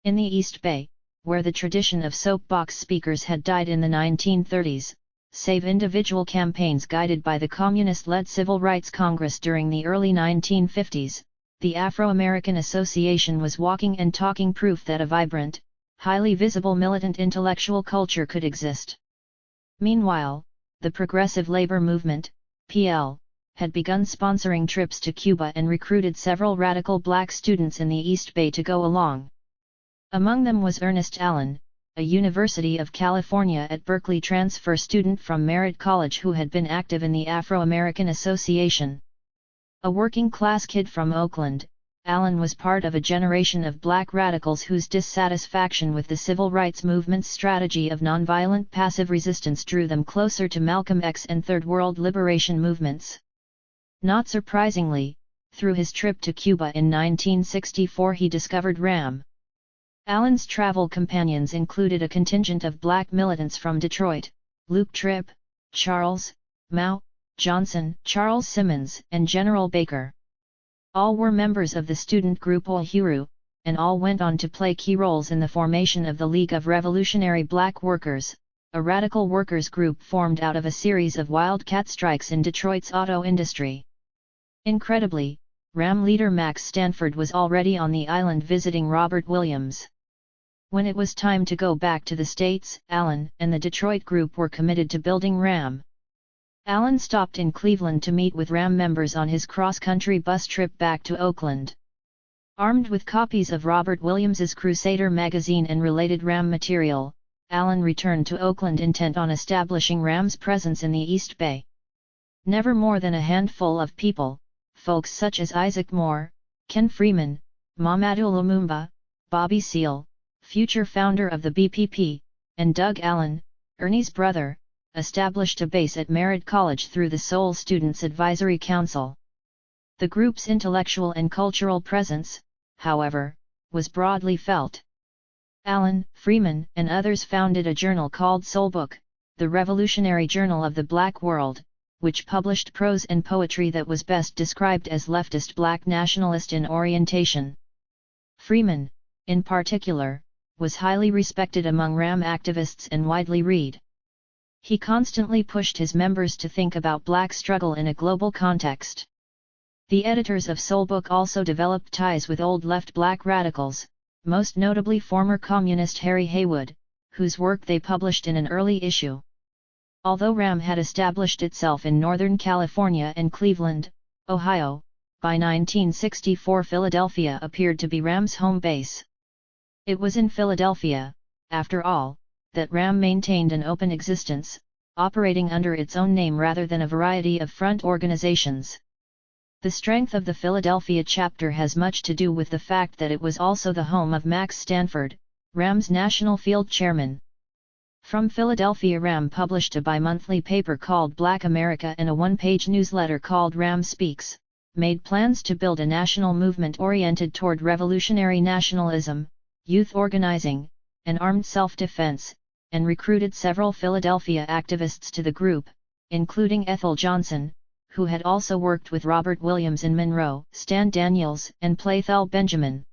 In the East Bay, where the tradition of soapbox speakers had died in the 1930s, save individual campaigns guided by the communist-led Civil Rights Congress during the early 1950s, the Afro-American Association was walking and talking proof that a vibrant, highly visible militant intellectual culture could exist. Meanwhile, the Progressive Labor Movement, PL, had begun sponsoring trips to Cuba and recruited several radical black students in the East Bay to go along. Among them was Ernest Allen, a University of California at Berkeley transfer student from Merritt College who had been active in the Afro-American Association. A working-class kid from Oakland, Allen was part of a generation of black radicals whose dissatisfaction with the civil rights movement's strategy of nonviolent passive resistance drew them closer to Malcolm X and Third World liberation movements. Not surprisingly, through his trip to Cuba in 1964 he discovered RAM. Allen's travel companions included a contingent of black militants from Detroit, Luke Tripp, Charles, Mao, Johnson, Charles Simmons, and General Baker. All were members of the student group Uhuru, and all went on to play key roles in the formation of the League of Revolutionary Black Workers, a radical workers group formed out of a series of wildcat strikes in Detroit's auto industry. Incredibly, RAM leader Max Stanford was already on the island visiting Robert Williams. When it was time to go back to the States, Allen and the Detroit group were committed to building RAM. Allen stopped in Cleveland to meet with RAM members on his cross-country bus trip back to Oakland. Armed with copies of Robert Williams's Crusader magazine and related RAM material, Allen returned to Oakland intent on establishing RAM's presence in the East Bay. Never more than a handful of people, folks such as Isaac Moore, Ken Freeman, Mamadou Lumumba, Bobby Seale, future founder of the BPP, and Doug Allen, Ernie's brother, established a base at Merritt College through the Seoul Students Advisory Council. The group's intellectual and cultural presence, however, was broadly felt. Allen, Freeman, and others founded a journal called Soulbook, the revolutionary journal of the Black world, which published prose and poetry that was best described as leftist black nationalist in orientation. Freeman, in particular, was highly respected among RAM activists and widely read. He constantly pushed his members to think about black struggle in a global context. The editors of Soulbook also developed ties with old left black radicals, most notably former communist Harry Haywood, whose work they published in an early issue. Although RAM had established itself in Northern California and Cleveland, Ohio, by 1964 Philadelphia appeared to be RAM's home base. It was in Philadelphia, after all, that RAM maintained an open existence, operating under its own name rather than a variety of front organizations. The strength of the Philadelphia chapter has much to do with the fact that it was also the home of Max Stanford, RAM's national field chairman. From Philadelphia, RAM published a bi-monthly paper called Black America and a one-page newsletter called RAM Speaks, made plans to build a national movement oriented toward revolutionary nationalism, youth organizing, and armed self-defense, and recruited several Philadelphia activists to the group, including Ethel Johnson, who had also worked with Robert Williams in Monroe, Stan Daniels, and Playthell Benjamin.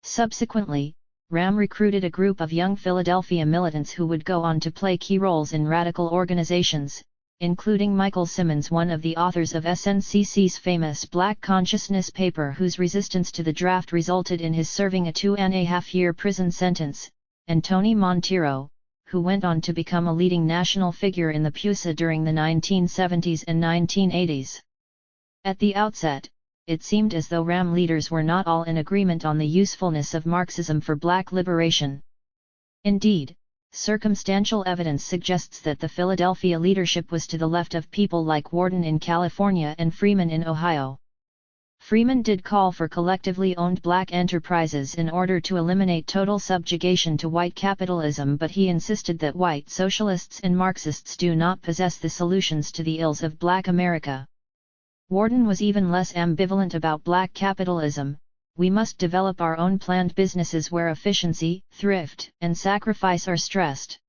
Subsequently, RAM recruited a group of young Philadelphia militants who would go on to play key roles in radical organizations, including Michael Simmons, one of the authors of SNCC's famous Black Consciousness paper, whose resistance to the draft resulted in his serving a 2.5-year prison sentence, and Tony Monteiro, who went on to become a leading national figure in the PUSA during the 1970s and 1980s. At the outset, it seemed as though RAM leaders were not all in agreement on the usefulness of Marxism for black liberation. Indeed, circumstantial evidence suggests that the Philadelphia leadership was to the left of people like Worden in California and Freeman in Ohio. Freeman did call for collectively owned black enterprises in order to eliminate total subjugation to white capitalism, but he insisted that white socialists and Marxists do not possess the solutions to the ills of black America. Worden was even less ambivalent about black capitalism. We must develop our own planned businesses where efficiency, thrift, and sacrifice are stressed.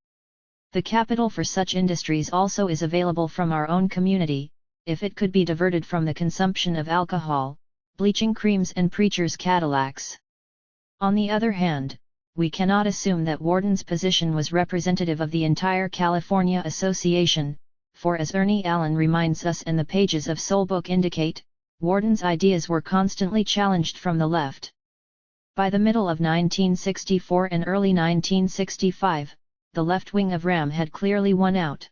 The capital for such industries also is available from our own community, if it could be diverted from the consumption of alcohol, bleaching creams and preachers' Cadillacs. On the other hand, we cannot assume that Worden's position was representative of the entire California Association, for as Ernie Allen reminds us and the pages of Soulbook indicate, Worden's ideas were constantly challenged from the left. By the middle of 1964 and early 1965, the left wing of RAM had clearly won out.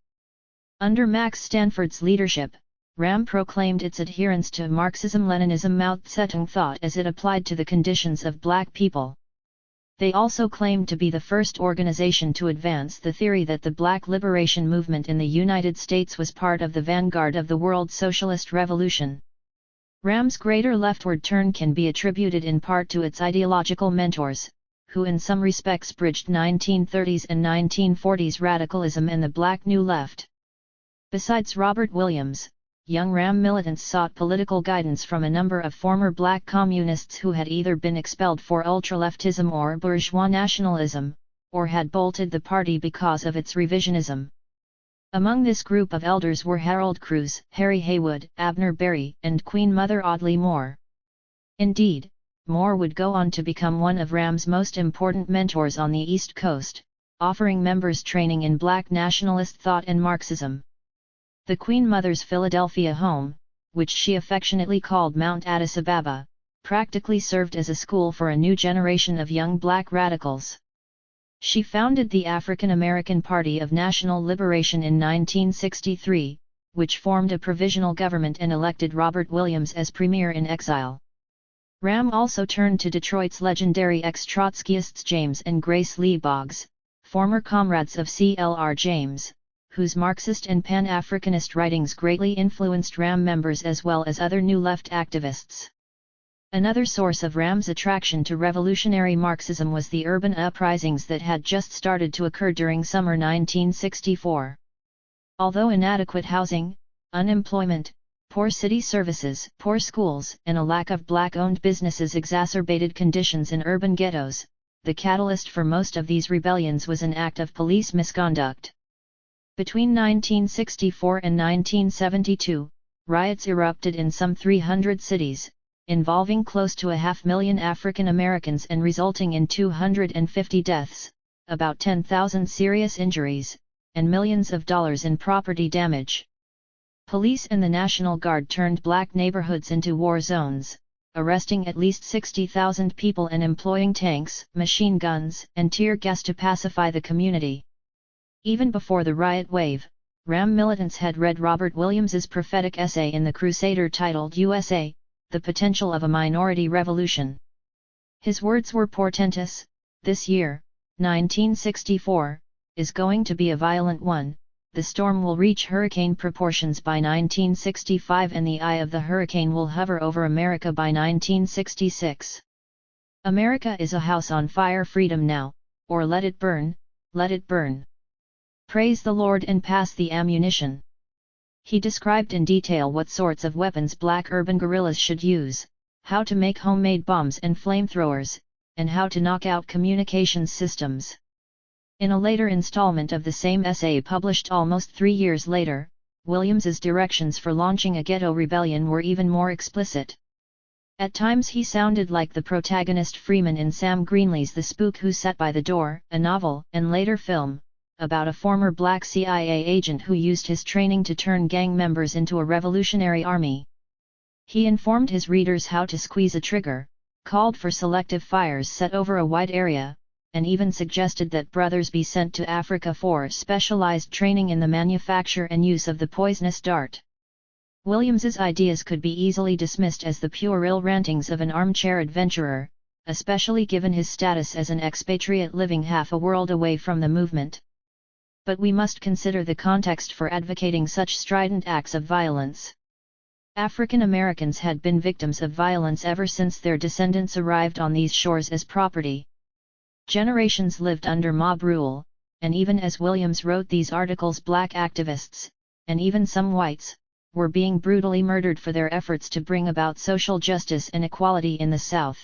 Under Max Stanford's leadership, RAM proclaimed its adherence to Marxism-Leninism Mao Zedong thought as it applied to the conditions of black people. They also claimed to be the first organization to advance the theory that the black liberation movement in the United States was part of the vanguard of the world socialist revolution. RAM's greater leftward turn can be attributed in part to its ideological mentors, who in some respects bridged 1930s and 1940s radicalism and the Black New Left. Besides Robert Williams, young RAM militants sought political guidance from a number of former black communists who had either been expelled for ultraleftism or bourgeois nationalism, or had bolted the party because of its revisionism. Among this group of elders were Harold Cruz, Harry Haywood, Abner Berry, and Queen Mother Audley Moore. Indeed, Moore would go on to become one of RAM's most important mentors on the East Coast, offering members training in black nationalist thought and Marxism. The Queen Mother's Philadelphia home, which she affectionately called Mount Addis Ababa, practically served as a school for a new generation of young black radicals. She founded the African American Party of National Liberation in 1963, which formed a provisional government and elected Robert Williams as premier in exile. RAM also turned to Detroit's legendary ex-Trotskyists James and Grace Lee Boggs, former comrades of C.L.R. James, whose Marxist and Pan-Africanist writings greatly influenced RAM members as well as other New Left activists. Another source of RAM's attraction to revolutionary Marxism was the urban uprisings that had just started to occur during summer 1964. Although inadequate housing, unemployment, Poor city services, poor schools, and a lack of black-owned businesses exacerbated conditions in urban ghettos. The catalyst for most of these rebellions was an act of police misconduct. Between 1964 and 1972, riots erupted in some 300 cities, involving close to 500,000 African Americans and resulting in 250 deaths, about 10,000 serious injuries, and millions of dollars in property damage. Police and the National Guard turned black neighborhoods into war zones, arresting at least 60,000 people and employing tanks, machine guns, and tear gas to pacify the community. Even before the riot wave, Ram militants had read Robert Williams's prophetic essay in the Crusader titled USA, The Potential of a Minority Revolution. His words were portentous: "This year, 1964, is going to be a violent one. The storm will reach hurricane proportions by 1965 and the eye of the hurricane will hover over America by 1966. America is a house on fire. Freedom now, or let it burn, let it burn. Praise the Lord and pass the ammunition." He described in detail what sorts of weapons black urban guerrillas should use, how to make homemade bombs and flamethrowers, and how to knock out communications systems. In a later installment of the same essay published almost 3 years later, Williams's directions for launching a ghetto rebellion were even more explicit. At times he sounded like the protagonist Freeman in Sam Greenlee's The Spook Who Sat by the Door, a novel and later film, about a former black CIA agent who used his training to turn gang members into a revolutionary army. He informed his readers how to squeeze a trigger, called for selective fires set over a wide area, and even suggested that brothers be sent to Africa for specialized training in the manufacture and use of the poisonous dart. Williams's ideas could be easily dismissed as the puerile rantings of an armchair adventurer, especially given his status as an expatriate living half a world away from the movement. But we must consider the context for advocating such strident acts of violence. African Americans had been victims of violence ever since their descendants arrived on these shores as property. Generations lived under mob rule, and even as Williams wrote these articles, black activists, and even some whites, were being brutally murdered for their efforts to bring about social justice and equality in the South.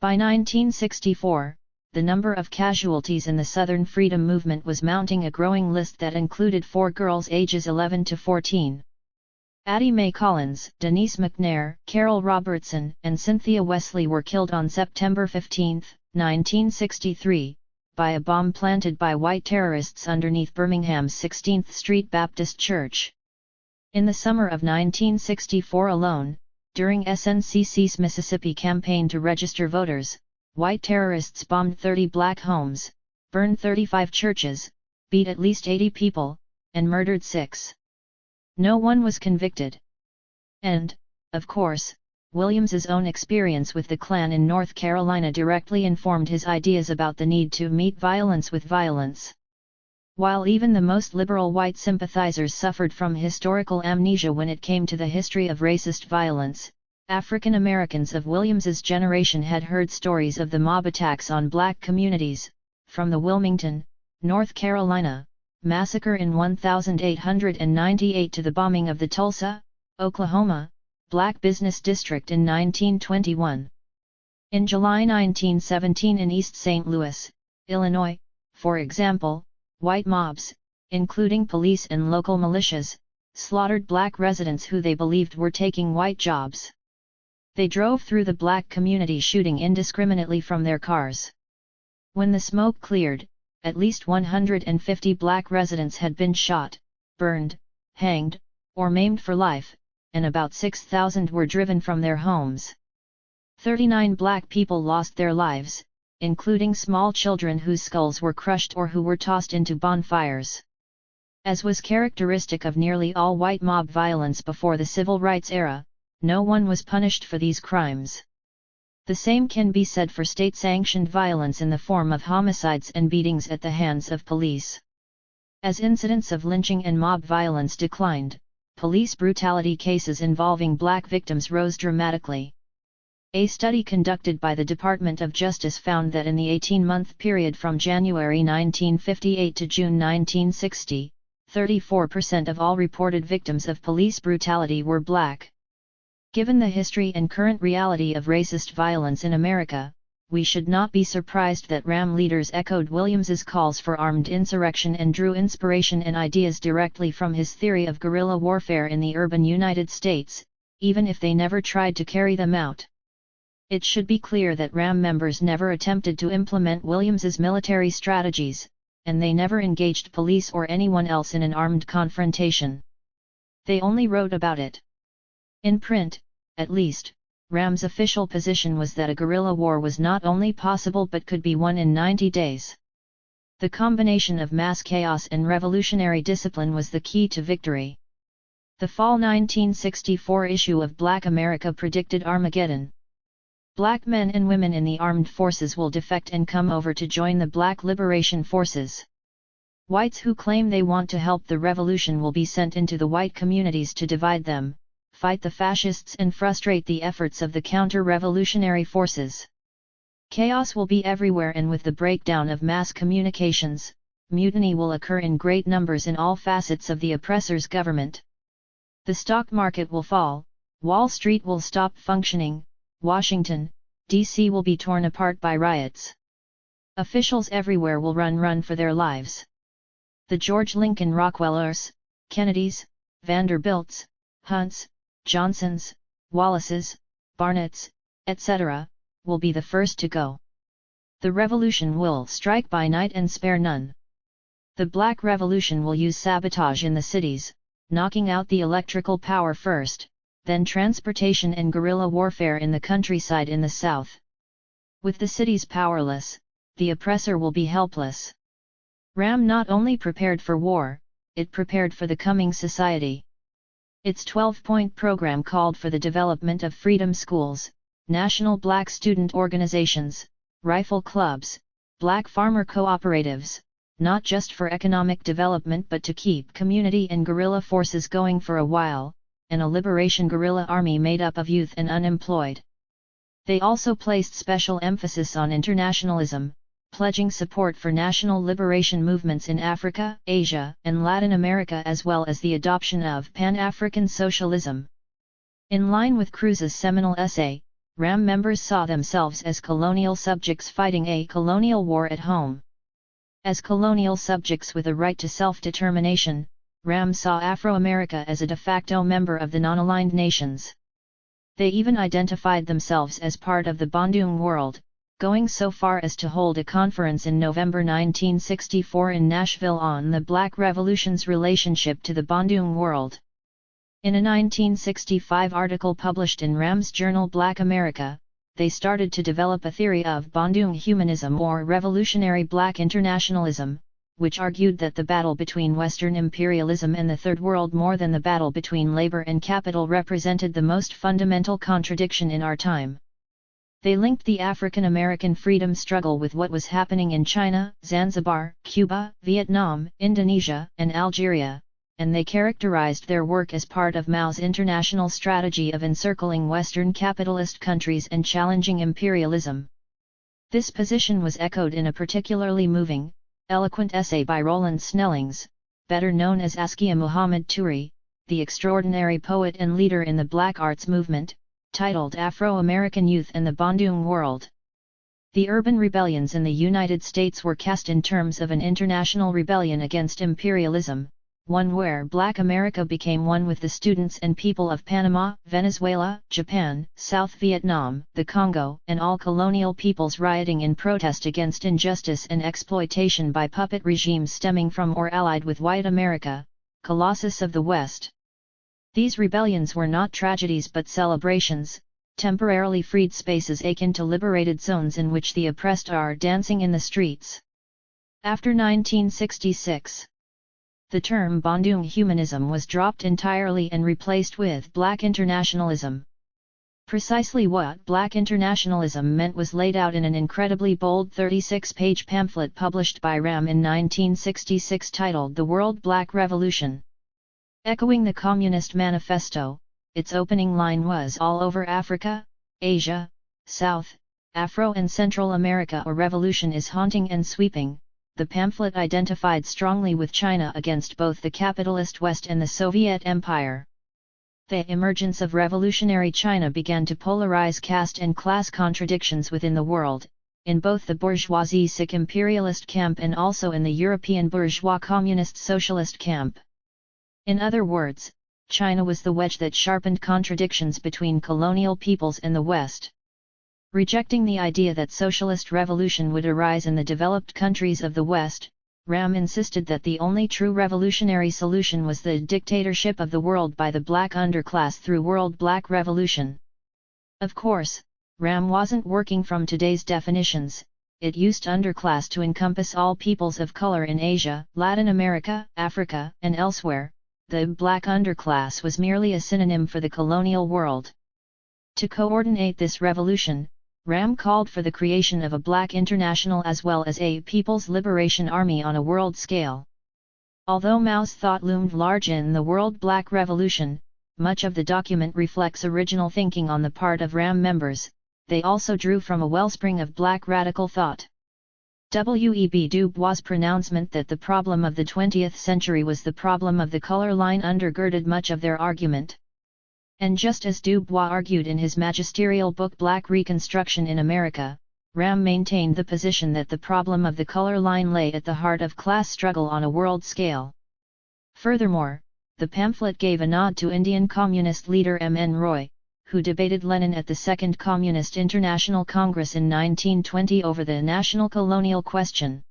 By 1964, the number of casualties in the Southern Freedom Movement was mounting, a growing list that included 4 girls ages 11 to 14. Addie Mae Collins, Denise McNair, Carol Robertson, and Cynthia Wesley were killed on September 15, 1963, by a bomb planted by white terrorists underneath Birmingham's 16th Street Baptist Church. In the summer of 1964 alone, during SNCC's Mississippi campaign to register voters, white terrorists bombed 30 black homes, burned 35 churches, beat at least 80 people, and murdered 6. No one was convicted. And, of course, Williams's own experience with the Klan in North Carolina directly informed his ideas about the need to meet violence with violence. While even the most liberal white sympathizers suffered from historical amnesia when it came to the history of racist violence, African Americans of Williams's generation had heard stories of the mob attacks on black communities, from the Wilmington, North Carolina, massacre in 1898 to the bombing of the Tulsa, Oklahoma, Black Business District in 1921. In July 1917 in East St. Louis, Illinois, for example, white mobs, including police and local militias, slaughtered black residents who they believed were taking white jobs. They drove through the black community shooting indiscriminately from their cars. When the smoke cleared, at least 150 black residents had been shot, burned, hanged, or maimed for life, and about 6,000 were driven from their homes. 39 black people lost their lives, including small children whose skulls were crushed or who were tossed into bonfires. As was characteristic of nearly all white mob violence before the civil rights era, no one was punished for these crimes. The same can be said for state-sanctioned violence in the form of homicides and beatings at the hands of police. As incidents of lynching and mob violence declined, police brutality cases involving black victims rose dramatically. A study conducted by the Department of Justice found that in the 18-month period from January 1958 to June 1960, 34% of all reported victims of police brutality were black. Given the history and current reality of racist violence in America, we should not be surprised that RAM leaders echoed Williams's calls for armed insurrection and drew inspiration and ideas directly from his theory of guerrilla warfare in the urban United States, even if they never tried to carry them out. It should be clear that RAM members never attempted to implement Williams's military strategies, and they never engaged police or anyone else in an armed confrontation. They only wrote about it. In print, at least, RAM's official position was that a guerrilla war was not only possible but could be won in 90 days. The combination of mass chaos and revolutionary discipline was the key to victory. The fall 1964 issue of Black America predicted Armageddon. Black men and women in the armed forces will defect and come over to join the Black Liberation Forces. Whites who claim they want to help the revolution will be sent into the white communities to divide them, fight the fascists and frustrate the efforts of the counter-revolutionary forces. Chaos will be everywhere, and with the breakdown of mass communications, mutiny will occur in great numbers in all facets of the oppressor's government. The stock market will fall, Wall Street will stop functioning, Washington, D.C. will be torn apart by riots. Officials everywhere will run for their lives. The George Lincoln Rockwellers, Kennedys, Vanderbilts, Hunts, Johnsons, Wallaces, Barnetts, etc., will be the first to go. The revolution will strike by night and spare none. The Black Revolution will use sabotage in the cities, knocking out the electrical power first, then transportation and guerrilla warfare in the countryside in the South. With the cities powerless, the oppressor will be helpless. RAM not only prepared for war, it prepared for the coming society. Its 12-point program called for the development of freedom schools, national black student organizations, rifle clubs, black farmer cooperatives, not just for economic development but to keep community and guerrilla forces going for a while, and a liberation guerrilla army made up of youth and unemployed. They also placed special emphasis on internationalism, pledging support for national liberation movements in Africa, Asia, and Latin America, as well as the adoption of Pan-African socialism. In line with Cruz's seminal essay, RAM members saw themselves as colonial subjects fighting a colonial war at home. As colonial subjects with a right to self-determination, RAM saw Afro-America as a de facto member of the non-aligned nations. They even identified themselves as part of the Bandung world, going so far as to hold a conference in November 1964 in Nashville on the Black Revolution's relationship to the Bandung world. In a 1965 article published in RAM's journal Black America, they started to develop a theory of Bandung humanism or revolutionary black internationalism, which argued that the battle between Western imperialism and the Third World, more than the battle between labor and capital, represented the most fundamental contradiction in our time. They linked the African American freedom struggle with what was happening in China, Zanzibar, Cuba, Vietnam, Indonesia, and Algeria, and they characterized their work as part of Mao's international strategy of encircling Western capitalist countries and challenging imperialism. This position was echoed in a particularly moving, eloquent essay by Roland Snellings, better known as Askia Muhammad Turi, the extraordinary poet and leader in the Black Arts movement, titled Afro-American Youth and the Bandung World. The urban rebellions in the United States were cast in terms of an international rebellion against imperialism, one where Black America became one with the students and people of Panama, Venezuela, Japan, South Vietnam, the Congo, and all colonial peoples rioting in protest against injustice and exploitation by puppet regimes stemming from or allied with white America, Colossus of the West. These rebellions were not tragedies but celebrations, temporarily freed spaces akin to liberated zones in which the oppressed are dancing in the streets. After 1966, the term Bandung humanism was dropped entirely and replaced with Black internationalism. Precisely what Black internationalism meant was laid out in an incredibly bold 36-page pamphlet published by RAM in 1966 titled The World Black Revolution. Echoing the Communist Manifesto, its opening line was "All over Africa, Asia, South, Afro and Central America a revolution is haunting and sweeping, the the pamphlet identified strongly with China against both the capitalist West and the Soviet Empire. The emergence of revolutionary China began to polarize caste and class contradictions within the world, in both the bourgeoisie Sikh imperialist camp and also in the European bourgeois communist socialist camp. In other words, China was the wedge that sharpened contradictions between colonial peoples and the West. Rejecting the idea that socialist revolution would arise in the developed countries of the West, Ram insisted that the only true revolutionary solution was the dictatorship of the world by the black underclass through World Black Revolution. Of course, Ram wasn't working from today's definitions. It used underclass to encompass all peoples of color in Asia, Latin America, Africa, and elsewhere. The black underclass was merely a synonym for the colonial world. To coordinate this revolution, Ram called for the creation of a black international as well as a People's Liberation Army on a world scale. Although Mao's thought loomed large in the World Black Revolution, much of the document reflects original thinking on the part of Ram members. They also drew from a wellspring of black radical thought. W.E.B. Du Bois' pronouncement that the problem of the 20th century was the problem of the color line undergirded much of their argument. And just as Du Bois argued in his magisterial book Black Reconstruction in America, Ram maintained the position that the problem of the color line lay at the heart of class struggle on a world scale. Furthermore, the pamphlet gave a nod to Indian Communist leader M.N. Roy, who debated Lenin at the Second Communist International Congress in 1920 over the national colonial question.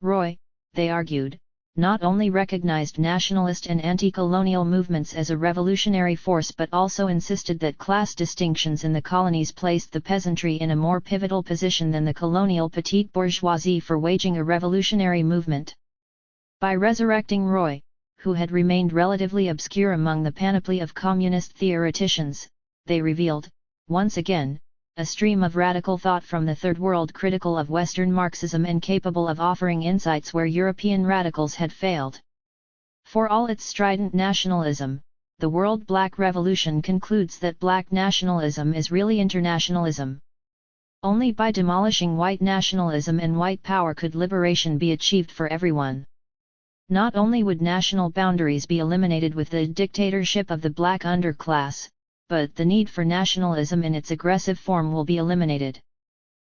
Roy, they argued, not only recognized nationalist and anti-colonial movements as a revolutionary force but also insisted that class distinctions in the colonies placed the peasantry in a more pivotal position than the colonial petite bourgeoisie for waging a revolutionary movement. By resurrecting Roy, who had remained relatively obscure among the panoply of communist theoreticians, they revealed, once again, a stream of radical thought from the Third World critical of Western Marxism and capable of offering insights where European radicals had failed. For all its strident nationalism, the World Black Revolution concludes that black nationalism is really internationalism. Only by demolishing white nationalism and white power could liberation be achieved for everyone. Not only would national boundaries be eliminated with the dictatorship of the black underclass, but the need for nationalism in its aggressive form will be eliminated.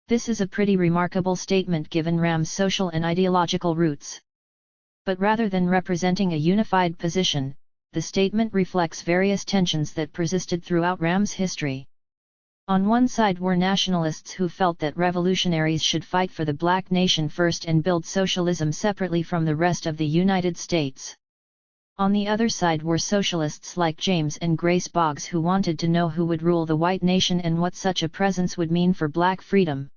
This is a pretty remarkable statement given Ram's social and ideological roots. But rather than representing a unified position, the statement reflects various tensions that persisted throughout Ram's history. On one side were nationalists who felt that revolutionaries should fight for the black nation first and build socialism separately from the rest of the United States. On the other side were socialists like James and Grace Boggs who wanted to know who would rule the white nation and what such a presence would mean for black freedom.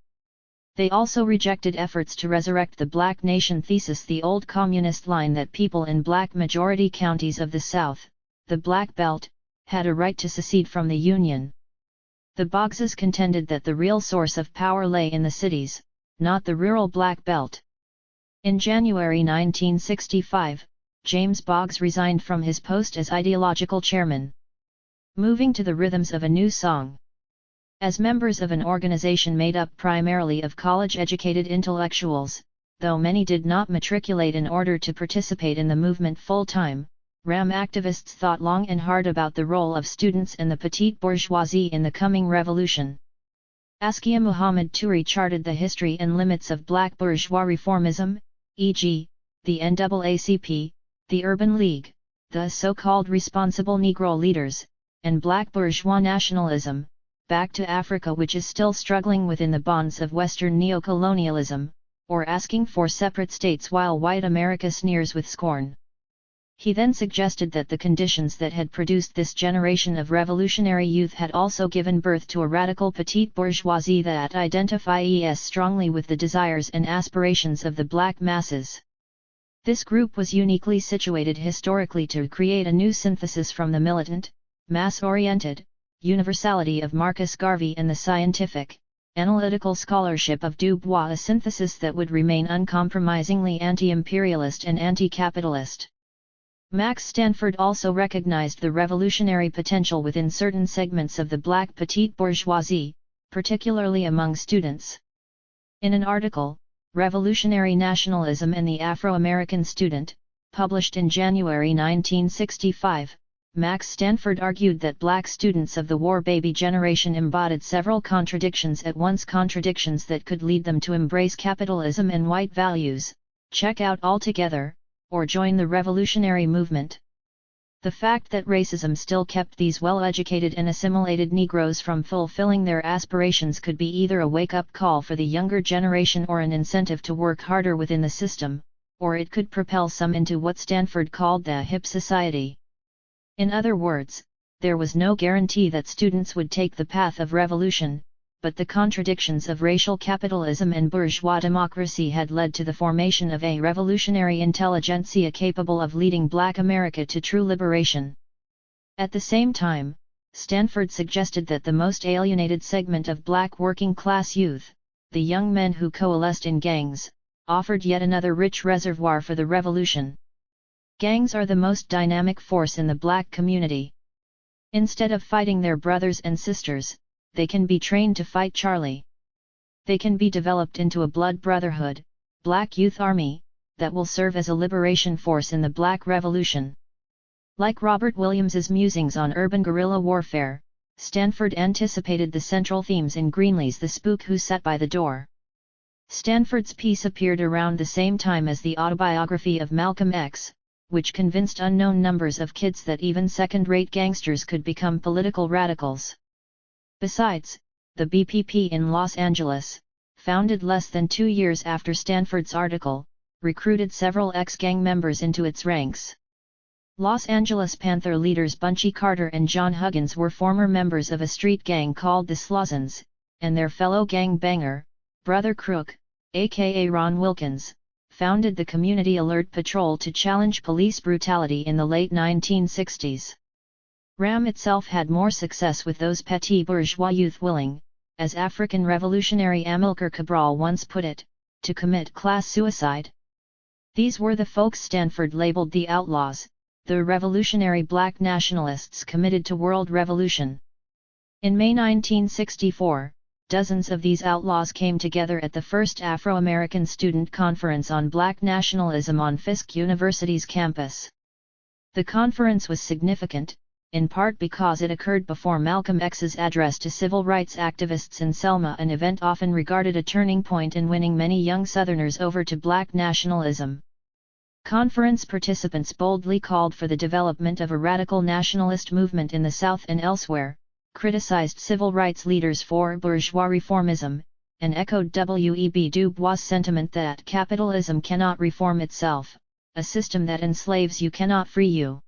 They also rejected efforts to resurrect the black nation thesis, the old communist line that people in black majority counties of the South, the Black Belt, had a right to secede from the Union. The Boggses contended that the real source of power lay in the cities, not the rural Black Belt. In January 1965, James Boggs resigned from his post as ideological chairman. Moving to the rhythms of a new song. As members of an organization made up primarily of college-educated intellectuals, though many did not matriculate in order to participate in the movement full-time, Ram activists thought long and hard about the role of students and the petite bourgeoisie in the coming revolution. Askia Muhammad Turi charted the history and limits of black bourgeois reformism, e.g., the NAACP, the Urban League, the so-called responsible Negro leaders, and black bourgeois nationalism, back to Africa, which is still struggling within the bonds of Western neocolonialism, or asking for separate states while white America sneers with scorn. He then suggested that the conditions that had produced this generation of revolutionary youth had also given birth to a radical petite bourgeoisie that identifies strongly with the desires and aspirations of the black masses. This group was uniquely situated historically to create a new synthesis from the militant, mass-oriented, universality of Marcus Garvey and the scientific, analytical scholarship of Du Bois, a synthesis that would remain uncompromisingly anti-imperialist and anti-capitalist. Max Stanford also recognized the revolutionary potential within certain segments of the black petite bourgeoisie, particularly among students. In an article, Revolutionary Nationalism and the Afro-American Student, published in January 1965, Max Stanford argued that black students of the war baby generation embodied several contradictions at once, contradictions that could lead them to embrace capitalism and white values, check out altogether, or join the revolutionary movement. The fact that racism still kept these well-educated and assimilated Negroes from fulfilling their aspirations could be either a wake-up call for the younger generation or an incentive to work harder within the system, or it could propel some into what Stanford called the hip society. In other words, there was no guarantee that students would take the path of revolution, but the contradictions of racial capitalism and bourgeois democracy had led to the formation of a revolutionary intelligentsia capable of leading Black America to true liberation. At the same time, Stanford suggested that the most alienated segment of Black working-class youth, the young men who coalesced in gangs, offered yet another rich reservoir for the revolution. Gangs are the most dynamic force in the Black community. Instead of fighting their brothers and sisters, they can be trained to fight Charlie. They can be developed into a blood brotherhood, Black Youth Army, that will serve as a liberation force in the Black Revolution. Like Robert Williams's musings on urban guerrilla warfare, Stanford anticipated the central themes in Greenlee's The Spook Who Sat by the Door. Stanford's piece appeared around the same time as the autobiography of Malcolm X, which convinced unknown numbers of kids that even second-rate gangsters could become political radicals. Besides, the BPP in Los Angeles, founded less than 2 years after Stanford's article, recruited several ex-gang members into its ranks. Los Angeles Panther leaders Bunchy Carter and John Huggins were former members of a street gang called the Slozans, and their fellow gang banger, Brother Crook, aka Ron Wilkins, founded the Community Alert Patrol to challenge police brutality in the late 1960s. RAM itself had more success with those petty bourgeois youth willing, as African revolutionary Amilcar Cabral once put it, to commit class suicide. These were the folks Stanford labeled the outlaws, the revolutionary Black nationalists committed to world revolution. In May 1964, dozens of these outlaws came together at the first Afro-American Student Conference on Black Nationalism on Fisk University's campus. The conference was significant, in part because it occurred before Malcolm X's address to civil rights activists in Selma, an event often regarded a turning point in winning many young Southerners over to Black nationalism. Conference participants boldly called for the development of a radical nationalist movement in the South and elsewhere, criticized civil rights leaders for bourgeois reformism, and echoed W.E.B. Du Bois' sentiment that capitalism cannot reform itself, a system that enslaves you cannot free you.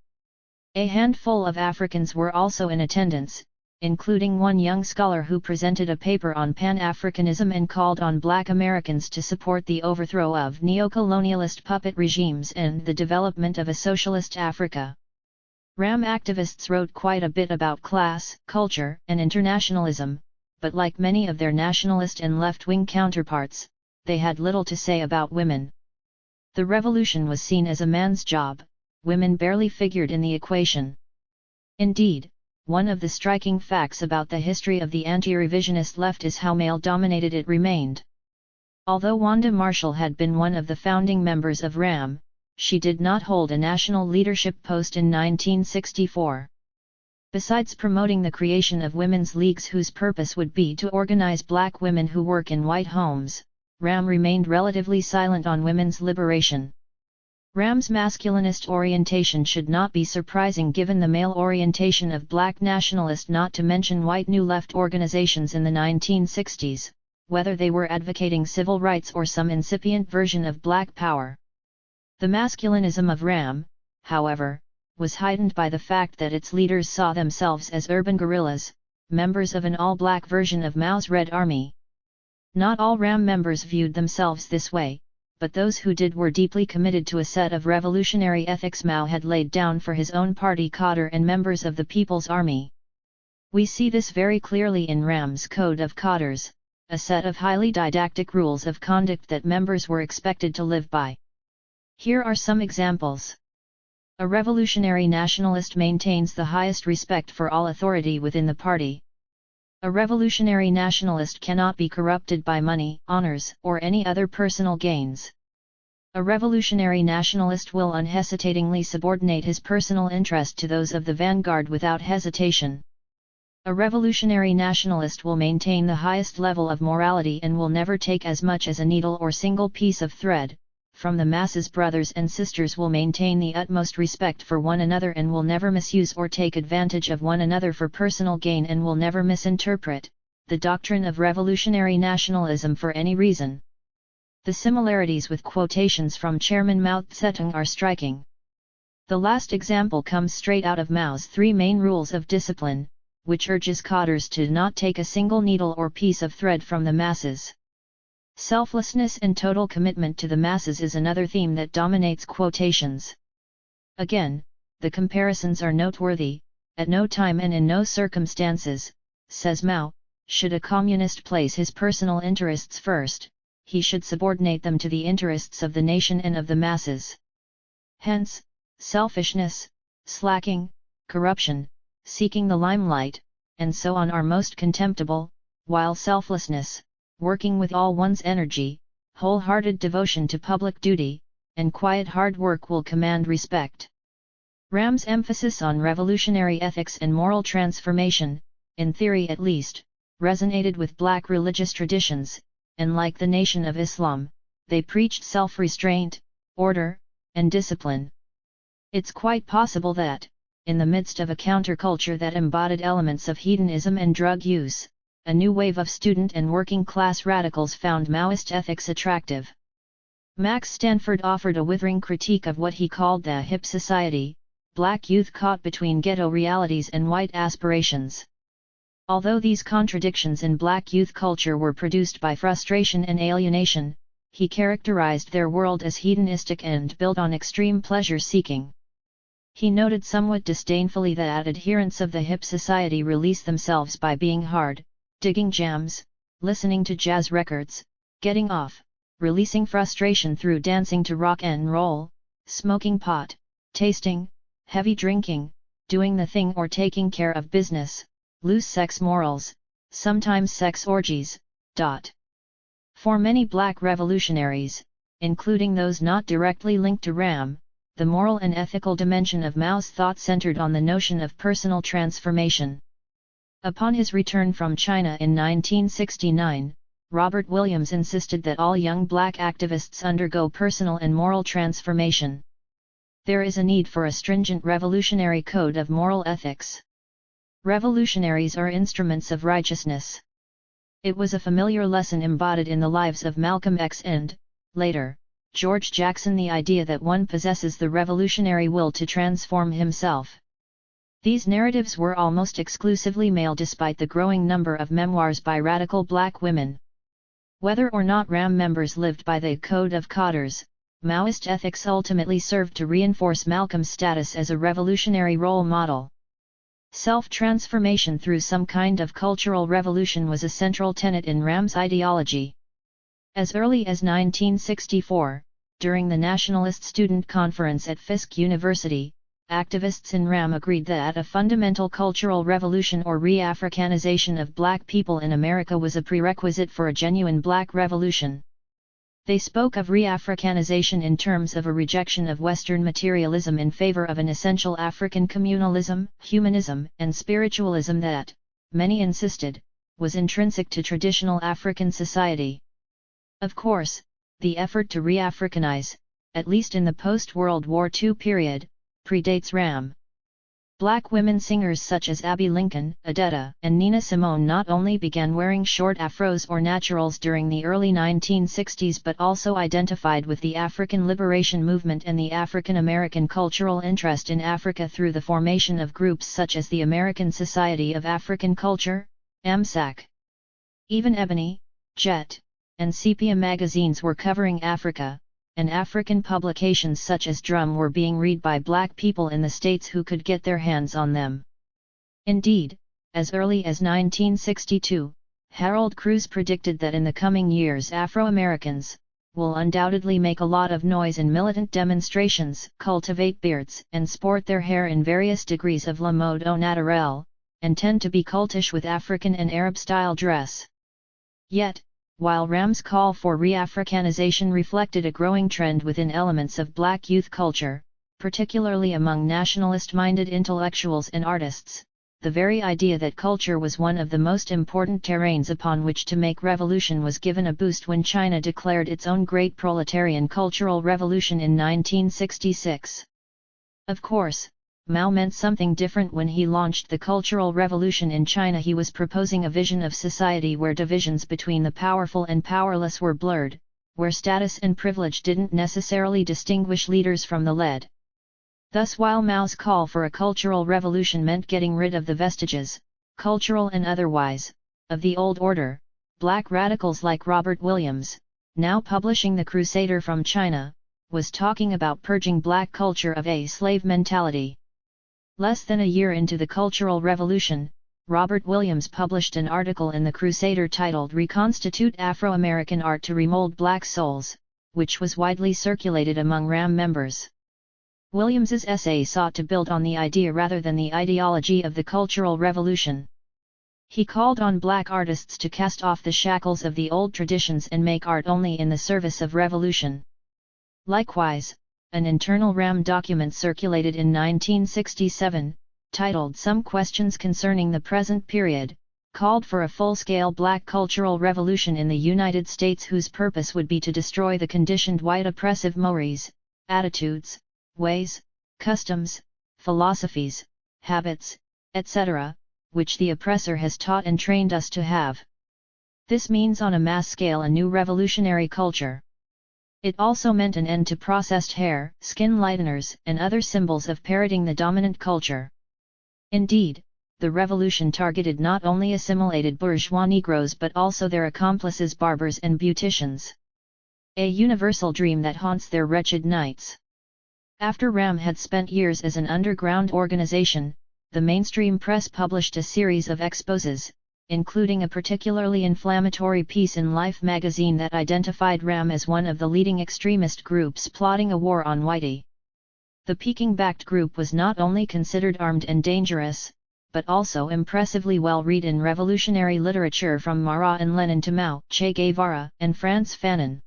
A handful of Africans were also in attendance, including one young scholar who presented a paper on Pan-Africanism and called on Black Americans to support the overthrow of neo-colonialist puppet regimes and the development of a socialist Africa. RAM activists wrote quite a bit about class, culture, and internationalism, but like many of their nationalist and left-wing counterparts, they had little to say about women. The revolution was seen as a man's job. Women barely figured in the equation. Indeed, one of the striking facts about the history of the anti-revisionist left is how male-dominated it remained. Although Wanda Marshall had been one of the founding members of RAM, she did not hold a national leadership post in 1964. Besides promoting the creation of women's leagues whose purpose would be to organize Black women who work in white homes, RAM remained relatively silent on women's liberation. RAM's masculinist orientation should not be surprising given the male orientation of Black nationalist, not to mention white New Left organizations in the 1960s, whether they were advocating civil rights or some incipient version of Black power. The masculinism of RAM, however, was heightened by the fact that its leaders saw themselves as urban guerrillas, members of an all-Black version of Mao's Red Army. Not all RAM members viewed themselves this way, but those who did were deeply committed to a set of revolutionary ethics Mao had laid down for his own party cadre and members of the People's Army. We see this very clearly in RAM's Code of Cadres, a set of highly didactic rules of conduct that members were expected to live by. Here are some examples. A revolutionary nationalist maintains the highest respect for all authority within the party. A revolutionary nationalist cannot be corrupted by money, honors, or any other personal gains. A revolutionary nationalist will unhesitatingly subordinate his personal interest to those of the vanguard without hesitation. A revolutionary nationalist will maintain the highest level of morality and will never take as much as a needle or single piece of thread from the masses. Brothers and sisters will maintain the utmost respect for one another and will never misuse or take advantage of one another for personal gain and will never misinterpret the doctrine of revolutionary nationalism for any reason. The similarities with quotations from Chairman Mao Zedong are striking. The last example comes straight out of Mao's three main rules of discipline, which urges cadres to not take a single needle or piece of thread from the masses. Selflessness and total commitment to the masses is another theme that dominates quotations. Again, the comparisons are noteworthy. At no time and in no circumstances, says Mao, should a communist place his personal interests first, he should subordinate them to the interests of the nation and of the masses. Hence, selfishness, slacking, corruption, seeking the limelight, and so on are most contemptible, while selflessness, working with all one's energy, wholehearted devotion to public duty, and quiet hard work will command respect. Ram's emphasis on revolutionary ethics and moral transformation, in theory at least, resonated with black religious traditions, and like the Nation of Islam, they preached self-restraint, order, and discipline. It's quite possible that, in the midst of a counterculture that embodied elements of hedonism and drug use, a new wave of student and working-class radicals found Maoist ethics attractive. Max Stanford offered a withering critique of what he called the hip society, black youth caught between ghetto realities and white aspirations. Although these contradictions in black youth culture were produced by frustration and alienation, he characterized their world as hedonistic and built on extreme pleasure-seeking. He noted somewhat disdainfully that adherents of the hip society release themselves by being hard, digging jams, listening to jazz records, getting off, releasing frustration through dancing to rock and roll, smoking pot, tasting, heavy drinking, doing the thing or taking care of business, loose sex morals, sometimes sex orgies. For many black revolutionaries, including those not directly linked to RAM, the moral and ethical dimension of Mao's thought centered on the notion of personal transformation. Upon his return from China in 1969, Robert Williams insisted that all young black activists undergo personal and moral transformation. There is a need for a stringent revolutionary code of moral ethics. Revolutionaries are instruments of righteousness. It was a familiar lesson embodied in the lives of Malcolm X and, later, George Jackson, the idea that one possesses the revolutionary will to transform himself. These narratives were almost exclusively male despite the growing number of memoirs by radical black women. Whether or not RAM members lived by the code of cadres, Maoist ethics ultimately served to reinforce Malcolm's status as a revolutionary role model. Self-transformation through some kind of cultural revolution was a central tenet in RAM's ideology. As early as 1964, during the Nationalist Student Conference at Fisk University, activists in RAM agreed that a fundamental cultural revolution or re-Africanization of black people in America was a prerequisite for a genuine black revolution. They spoke of re-Africanization in terms of a rejection of Western materialism in favor of an essential African communalism, humanism, and spiritualism that, many insisted, was intrinsic to traditional African society. Of course, the effort to re-Africanize, at least in the post-World War II period, predates RAM. Black women singers such as Abbey Lincoln, Odetta, and Nina Simone not only began wearing short afros or naturals during the early 1960s but also identified with the African liberation movement and the African American cultural interest in Africa through the formation of groups such as the American Society of African Culture, AMSAC. Even Ebony, Jet, and Sepia magazines were covering Africa, and African publications such as Drum were being read by black people in the states who could get their hands on them. Indeed, as early as 1962, Harold Cruz predicted that in the coming years Afro-Americans will undoubtedly make a lot of noise in militant demonstrations, cultivate beards, and sport their hair in various degrees of la mode au naturel, and tend to be cultish with African and Arab-style dress. Yet, while Ram's call for re-Africanization reflected a growing trend within elements of black youth culture, particularly among nationalist-minded intellectuals and artists, the very idea that culture was one of the most important terrains upon which to make revolution was given a boost when China declared its own Great Proletarian Cultural Revolution in 1966. Of course, Mao meant something different when he launched the Cultural Revolution in China. He was proposing a vision of society where divisions between the powerful and powerless were blurred, where status and privilege didn't necessarily distinguish leaders from the led. Thus, while Mao's call for a cultural revolution meant getting rid of the vestiges, cultural and otherwise, of the old order, black radicals like Robert Williams, now publishing The Crusader from China, was talking about purging black culture of a slave mentality. Less than a year into the Cultural Revolution, Robert Williams published an article in The Crusader titled Reconstitute Afro-American Art to Remold Black Souls, which was widely circulated among RAM members. Williams's essay sought to build on the idea rather than the ideology of the Cultural Revolution. He called on black artists to cast off the shackles of the old traditions and make art only in the service of revolution. Likewise, an internal RAM document circulated in 1967, titled Some Questions Concerning the Present Period, called for a full-scale black cultural revolution in the United States whose purpose would be to destroy the conditioned white oppressive mores, attitudes, ways, customs, philosophies, habits, etc., which the oppressor has taught and trained us to have. This means on a mass scale a new revolutionary culture. It also meant an end to processed hair, skin lighteners, and other symbols of parroting the dominant culture. Indeed, the revolution targeted not only assimilated bourgeois Negroes but also their accomplices, barbers and beauticians. A universal dream that haunts their wretched nights. After RAM had spent years as an underground organization, the mainstream press published a series of exposes, including a particularly inflammatory piece in Life magazine that identified RAM as one of the leading extremist groups plotting a war on Whitey. The Peking-backed group was not only considered armed and dangerous, but also impressively well read in revolutionary literature from Marat and Lenin to Mao, Che Guevara, and Frantz Fanon.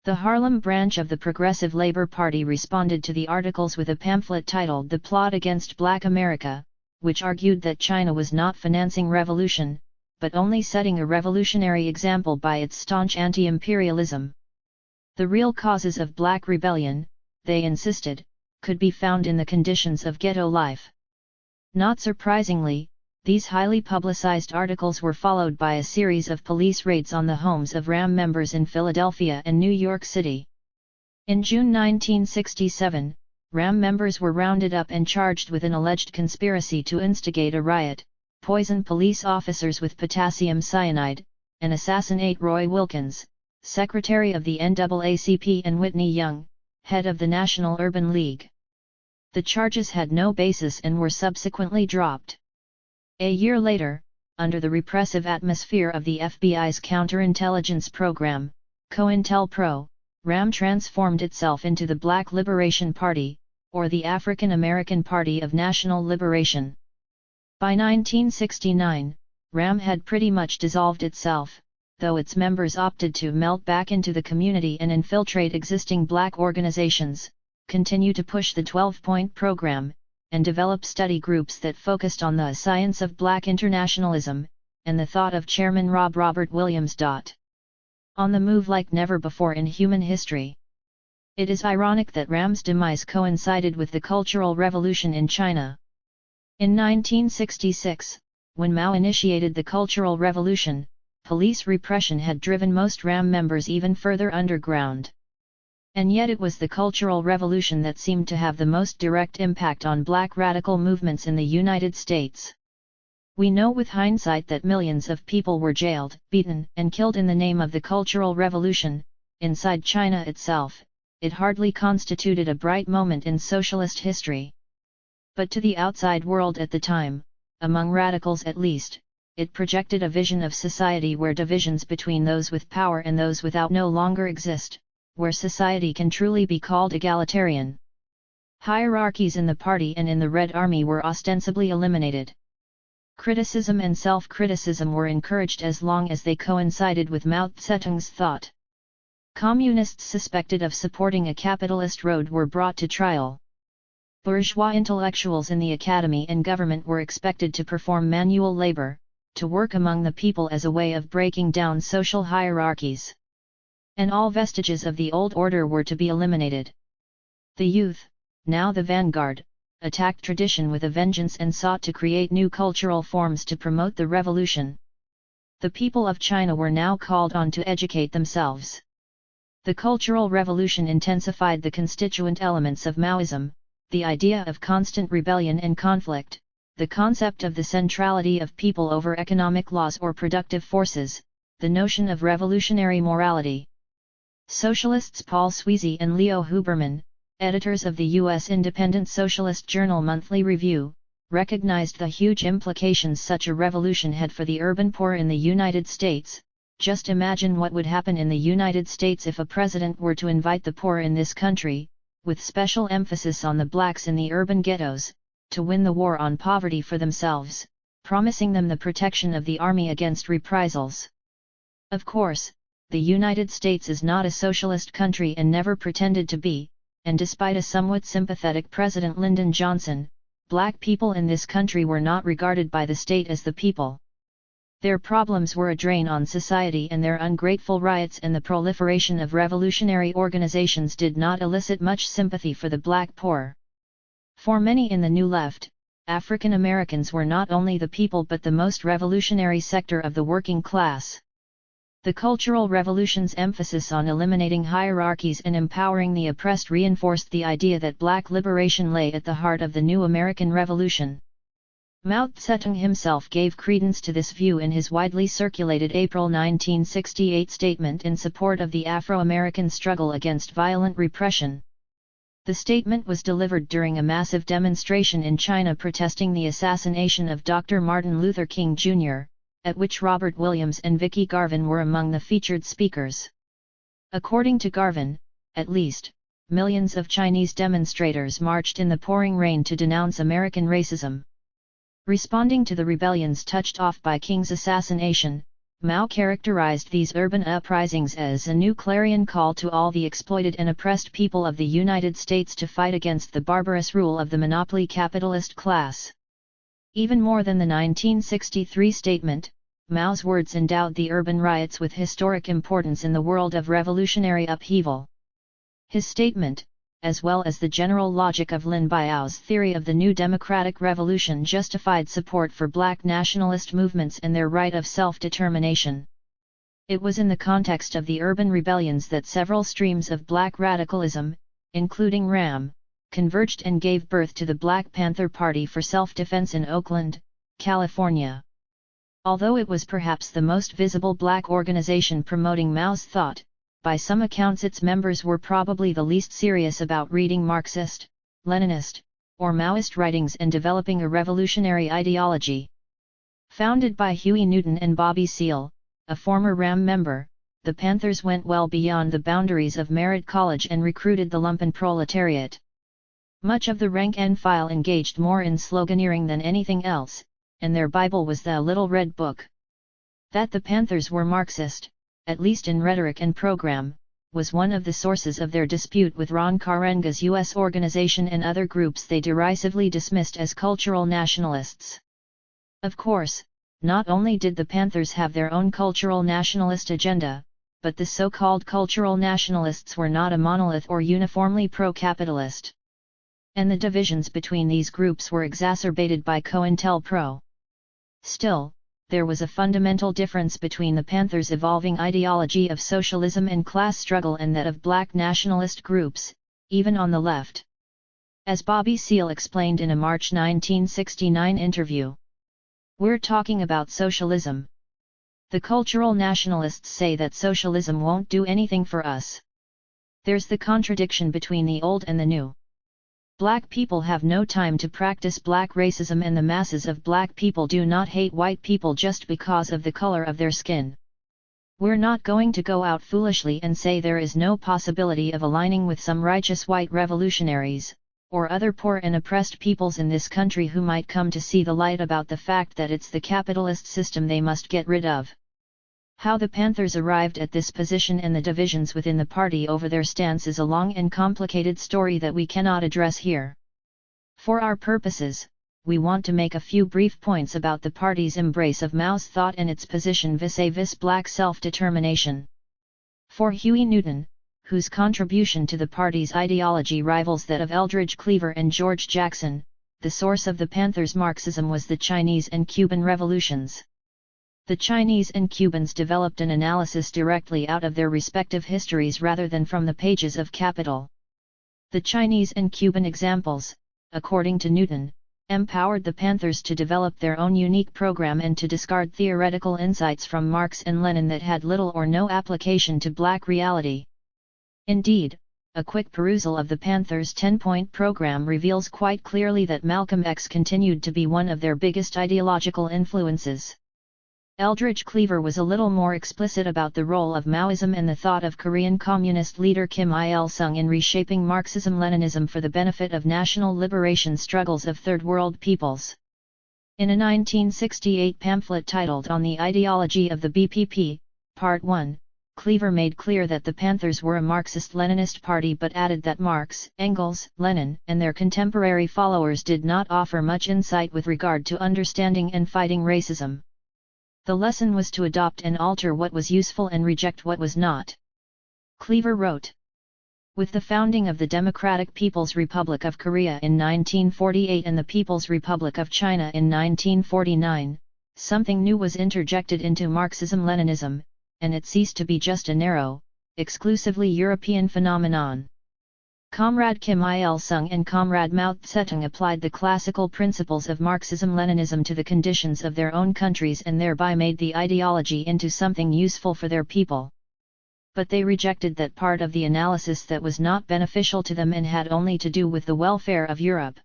The Harlem branch of the Progressive Labor Party responded to the articles with a pamphlet titled The Plot Against Black America, which argued that China was not financing revolution, but only setting a revolutionary example by its staunch anti-imperialism. The real causes of black rebellion, they insisted, could be found in the conditions of ghetto life. Not surprisingly, these highly publicized articles were followed by a series of police raids on the homes of RAM members in Philadelphia and New York City. In June 1967, RAM members were rounded up and charged with an alleged conspiracy to instigate a riot, poison police officers with potassium cyanide, and assassinate Roy Wilkins, secretary of the NAACP, and Whitney Young, head of the National Urban League. The charges had no basis and were subsequently dropped. A year later, under the repressive atmosphere of the FBI's counterintelligence program, COINTELPRO, RAM transformed itself into the Black Liberation Party, or the African American Party of National Liberation. By 1969, RAM had pretty much dissolved itself, though its members opted to melt back into the community and infiltrate existing black organizations, continue to push the 12-point program, and develop study groups that focused on the science of black internationalism, and the thought of Chairman Robert Williams. On the move like never before in human history. It is ironic that RAM's demise coincided with the Cultural Revolution in China. In 1966, when Mao initiated the Cultural Revolution, police repression had driven most RAM members even further underground. And yet it was the Cultural Revolution that seemed to have the most direct impact on black radical movements in the United States. We know with hindsight that millions of people were jailed, beaten, and killed in the name of the Cultural Revolution. Inside China itself, it hardly constituted a bright moment in socialist history. But to the outside world at the time, among radicals at least, it projected a vision of society where divisions between those with power and those without no longer exist, where society can truly be called egalitarian. Hierarchies in the party and in the Red Army were ostensibly eliminated. Criticism and self-criticism were encouraged as long as they coincided with Mao Zedong's thought. Communists suspected of supporting a capitalist road were brought to trial. Bourgeois intellectuals in the academy and government were expected to perform manual labor, to work among the people as a way of breaking down social hierarchies. And all vestiges of the old order were to be eliminated. The youth, now the vanguard, attacked tradition with a vengeance and sought to create new cultural forms to promote the revolution. The people of China were now called on to educate themselves. The Cultural Revolution intensified the constituent elements of Maoism, the idea of constant rebellion and conflict, the concept of the centrality of people over economic laws or productive forces, the notion of revolutionary morality. Socialists Paul Sweezy and Leo Huberman, editors of the U.S. independent socialist journal Monthly Review, recognized the huge implications such a revolution had for the urban poor in the United States. Just imagine what would happen in the United States if a president were to invite the poor in this country, with special emphasis on the blacks in the urban ghettos, to win the war on poverty for themselves, promising them the protection of the army against reprisals. Of course, the United States is not a socialist country and never pretended to be, and despite a somewhat sympathetic President Lyndon Johnson, black people in this country were not regarded by the state as the people. Their problems were a drain on society, and their ungrateful riots and the proliferation of revolutionary organizations did not elicit much sympathy for the black poor. For many in the New Left, African Americans were not only the people but the most revolutionary sector of the working class. The Cultural Revolution's emphasis on eliminating hierarchies and empowering the oppressed reinforced the idea that black liberation lay at the heart of the new American Revolution. Mao Zedong himself gave credence to this view in his widely circulated April 1968 statement in support of the Afro-American struggle against violent repression. The statement was delivered during a massive demonstration in China protesting the assassination of Dr. Martin Luther King Jr., at which Robert Williams and Vicky Garvin were among the featured speakers. According to Garvin, at least, millions of Chinese demonstrators marched in the pouring rain to denounce American racism. Responding to the rebellions touched off by King's assassination, Mao characterized these urban uprisings as a new clarion call to all the exploited and oppressed people of the United States to fight against the barbarous rule of the monopoly capitalist class. Even more than the 1963 statement, Mao's words endowed the urban riots with historic importance in the world of revolutionary upheaval. His statement, as well as the general logic of Lin Biao's theory of the new democratic revolution, justified support for black nationalist movements and their right of self-determination. It was in the context of the urban rebellions that several streams of black radicalism, including RAM, converged and gave birth to the Black Panther Party for Self-Defense in Oakland, California. Although it was perhaps the most visible black organization promoting Mao's thought, by some accounts its members were probably the least serious about reading Marxist, Leninist, or Maoist writings and developing a revolutionary ideology. Founded by Huey Newton and Bobby Seale, a former RAM member, the Panthers went well beyond the boundaries of Merritt College and recruited the lumpen proletariat. Much of the rank and file engaged more in sloganeering than anything else, and their Bible was the Little Red Book. That the Panthers were Marxist, at least in rhetoric and program, was one of the sources of their dispute with Ron Karenga's U.S. organization and other groups they derisively dismissed as cultural nationalists. Of course, not only did the Panthers have their own cultural nationalist agenda, but the so-called cultural nationalists were not a monolith or uniformly pro-capitalist. And the divisions between these groups were exacerbated by COINTELPRO. Still, there was a fundamental difference between the Panthers' evolving ideology of socialism and class struggle and that of black nationalist groups, even on the left. As Bobby Seale explained in a March 1969 interview, "We're talking about socialism. The cultural nationalists say that socialism won't do anything for us. There's the contradiction between the old and the new. Black people have no time to practice black racism, and the masses of black people do not hate white people just because of the color of their skin. We're not going to go out foolishly and say there is no possibility of aligning with some righteous white revolutionaries, or other poor and oppressed peoples in this country who might come to see the light about the fact that it's the capitalist system they must get rid of. How the Panthers arrived at this position and the divisions within the party over their stance is a long and complicated story that we cannot address here. For our purposes, we want to make a few brief points about the party's embrace of Mao's thought and its position vis-a-vis black self-determination. For Huey Newton, whose contribution to the party's ideology rivals that of Eldridge Cleaver and George Jackson, the source of the Panthers' Marxism was the Chinese and Cuban revolutions. The Chinese and Cubans developed an analysis directly out of their respective histories rather than from the pages of Capital. The Chinese and Cuban examples, according to Newton, empowered the Panthers to develop their own unique program and to discard theoretical insights from Marx and Lenin that had little or no application to black reality. Indeed, a quick perusal of the Panthers' 10-point program reveals quite clearly that Malcolm X continued to be one of their biggest ideological influences. Eldridge Cleaver was a little more explicit about the role of Maoism and the thought of Korean Communist leader Kim Il-sung in reshaping Marxism-Leninism for the benefit of national liberation struggles of Third World peoples. In a 1968 pamphlet titled On the Ideology of the BPP, Part 1, Cleaver made clear that the Panthers were a Marxist-Leninist party but added that Marx, Engels, Lenin, and their contemporary followers did not offer much insight with regard to understanding and fighting racism. The lesson was to adopt and alter what was useful and reject what was not. Cleaver wrote, with the founding of the Democratic People's Republic of Korea in 1948 and the People's Republic of China in 1949, something new was interjected into Marxism-Leninism, and it ceased to be just a narrow, exclusively European phenomenon. Comrade Kim Il-sung and Comrade Mao Zedong applied the classical principles of Marxism-Leninism to the conditions of their own countries and thereby made the ideology into something useful for their people. But they rejected that part of the analysis that was not beneficial to them and had only to do with the welfare of Europe.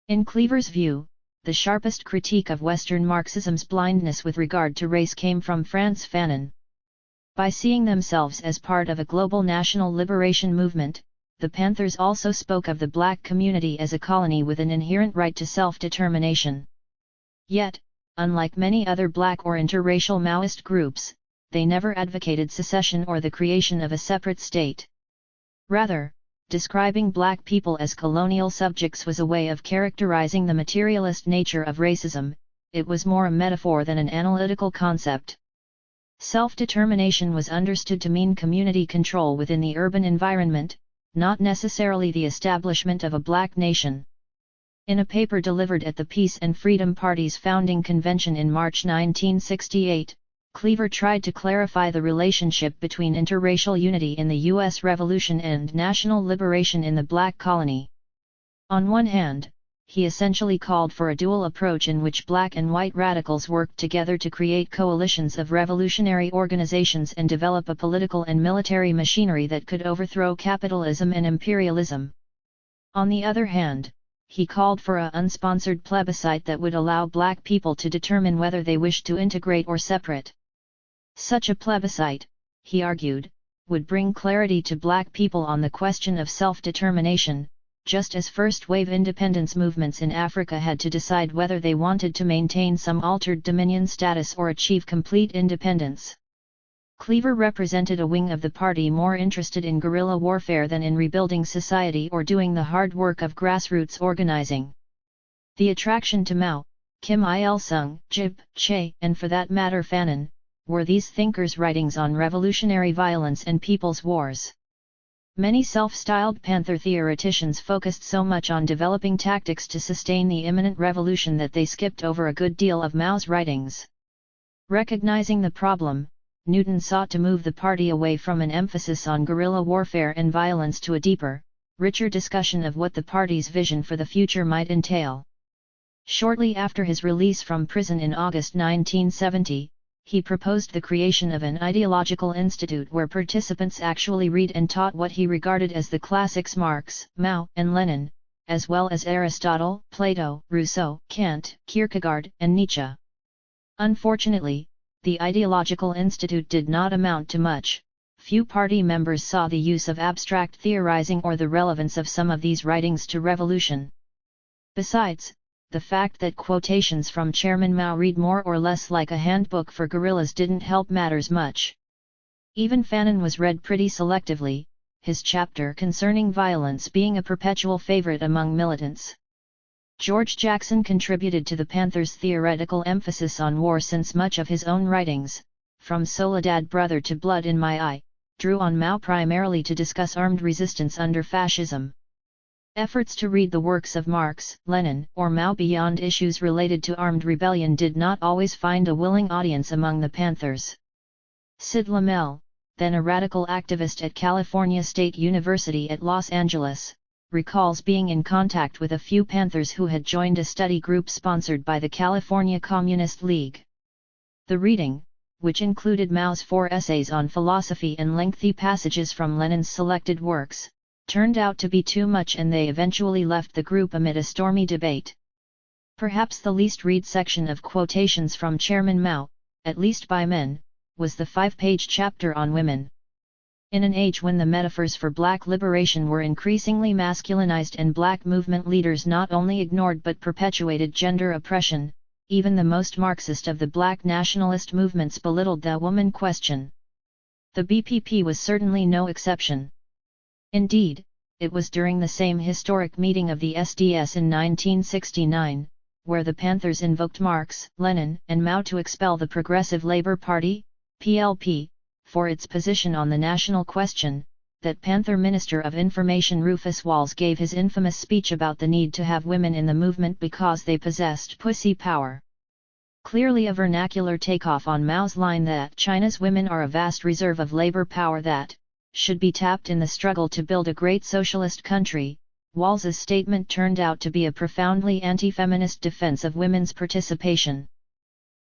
In Cleaver's view, the sharpest critique of Western Marxism's blindness with regard to race came from Frantz Fanon. By seeing themselves as part of a global national liberation movement, the Panthers also spoke of the black community as a colony with an inherent right to self-determination. Yet, unlike many other black or interracial Maoist groups, they never advocated secession or the creation of a separate state. Rather, describing black people as colonial subjects was a way of characterizing the materialist nature of racism. It was more a metaphor than an analytical concept. Self-determination was understood to mean community control within the urban environment, not necessarily the establishment of a black nation. In a paper delivered at the Peace and Freedom Party's founding convention in March 1968, Cleaver tried to clarify the relationship between interracial unity in the U.S. Revolution and national liberation in the black colony. On one hand, he essentially called for a dual approach in which black and white radicals worked together to create coalitions of revolutionary organizations and develop a political and military machinery that could overthrow capitalism and imperialism. On the other hand, he called for an unsponsored plebiscite that would allow black people to determine whether they wished to integrate or separate. Such a plebiscite, he argued, would bring clarity to black people on the question of self-determination, just as first-wave independence movements in Africa had to decide whether they wanted to maintain some altered dominion status or achieve complete independence. Cleaver represented a wing of the party more interested in guerrilla warfare than in rebuilding society or doing the hard work of grassroots organizing. The attraction to Mao, Kim Il-sung, Jib, Che, and for that matter Fanon, were these thinkers' writings on revolutionary violence and people's wars. Many self-styled Panther theoreticians focused so much on developing tactics to sustain the imminent revolution that they skipped over a good deal of Mao's writings. Recognizing the problem, Newton sought to move the party away from an emphasis on guerrilla warfare and violence to a deeper, richer discussion of what the party's vision for the future might entail. Shortly after his release from prison in August 1970, he proposed the creation of an ideological institute where participants actually read and taught what he regarded as the classics Marx, Mao, and Lenin, as well as Aristotle, Plato, Rousseau, Kant, Kierkegaard, and Nietzsche. Unfortunately, the ideological institute did not amount to much, few party members saw the use of abstract theorizing or the relevance of some of these writings to revolution. Besides, the fact that quotations from Chairman Mao read more or less like a handbook for guerrillas didn't help matters much. Even Fanon was read pretty selectively, his chapter concerning violence being a perpetual favorite among militants. George Jackson contributed to the Panthers' theoretical emphasis on war, since much of his own writings, from Soledad Brother to Blood in My Eye, drew on Mao primarily to discuss armed resistance under fascism. Efforts to read the works of Marx, Lenin, or Mao beyond issues related to armed rebellion did not always find a willing audience among the Panthers. Sid Lamel, then a radical activist at California State University at Los Angeles, recalls being in contact with a few Panthers who had joined a study group sponsored by the California Communist League. The reading, which included Mao's 4 essays on philosophy and lengthy passages from Lenin's selected works, turned out to be too much, and they eventually left the group amid a stormy debate. Perhaps the least read section of quotations from Chairman Mao, at least by men, was the 5-page chapter on women. In an age when the metaphors for black liberation were increasingly masculinized and black movement leaders not only ignored but perpetuated gender oppression, even the most Marxist of the black nationalist movements belittled the woman question. The BPP was certainly no exception. Indeed, it was during the same historic meeting of the SDS in 1969, where the Panthers invoked Marx, Lenin, and Mao to expel the Progressive Labour Party, PLP, for its position on the national question, that Panther Minister of Information Rufus Walls gave his infamous speech about the need to have women in the movement because they possessed pussy power. Clearly a vernacular takeoff on Mao's line that China's women are a vast reserve of labor power that should be tapped in the struggle to build a great socialist country. Walls's statement turned out to be a profoundly anti-feminist defense of women's participation.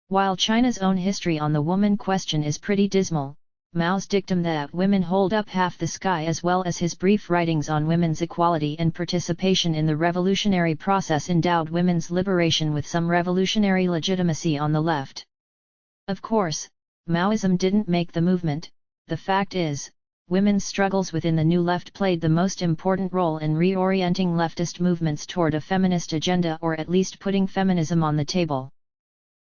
While China's own history on the woman question is pretty dismal, Mao's dictum that women hold up half the sky, as well as his brief writings on women's equality and participation in the revolutionary process, endowed women's liberation with some revolutionary legitimacy on the left. Of course, Maoism didn't make the movement. The fact is, women's struggles within the New Left played the most important role in reorienting leftist movements toward a feminist agenda, or at least putting feminism on the table.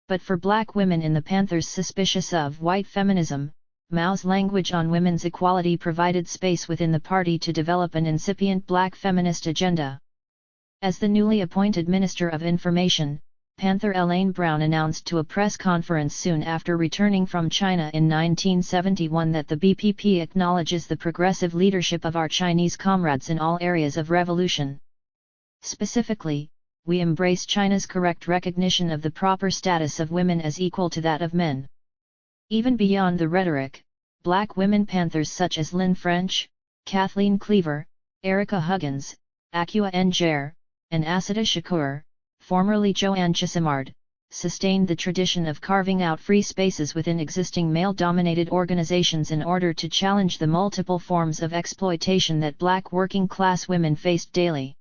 But for black women in the Panthers suspicious of white feminism, Mao's language on women's equality provided space within the party to develop an incipient black feminist agenda. As the newly appointed Minister of Information, Panther Elaine Brown announced to a press conference soon after returning from China in 1971 that the BPP acknowledges the progressive leadership of our Chinese comrades in all areas of revolution. Specifically, we embrace China's correct recognition of the proper status of women as equal to that of men. Even beyond the rhetoric, black women Panthers such as Lynn French, Kathleen Cleaver, Erica Huggins, Akua Njer, and Asada Shakur, formerly Joanne Chisimard, sustained the tradition of carving out free spaces within existing male-dominated organizations in order to challenge the multiple forms of exploitation that black working-class women faced daily.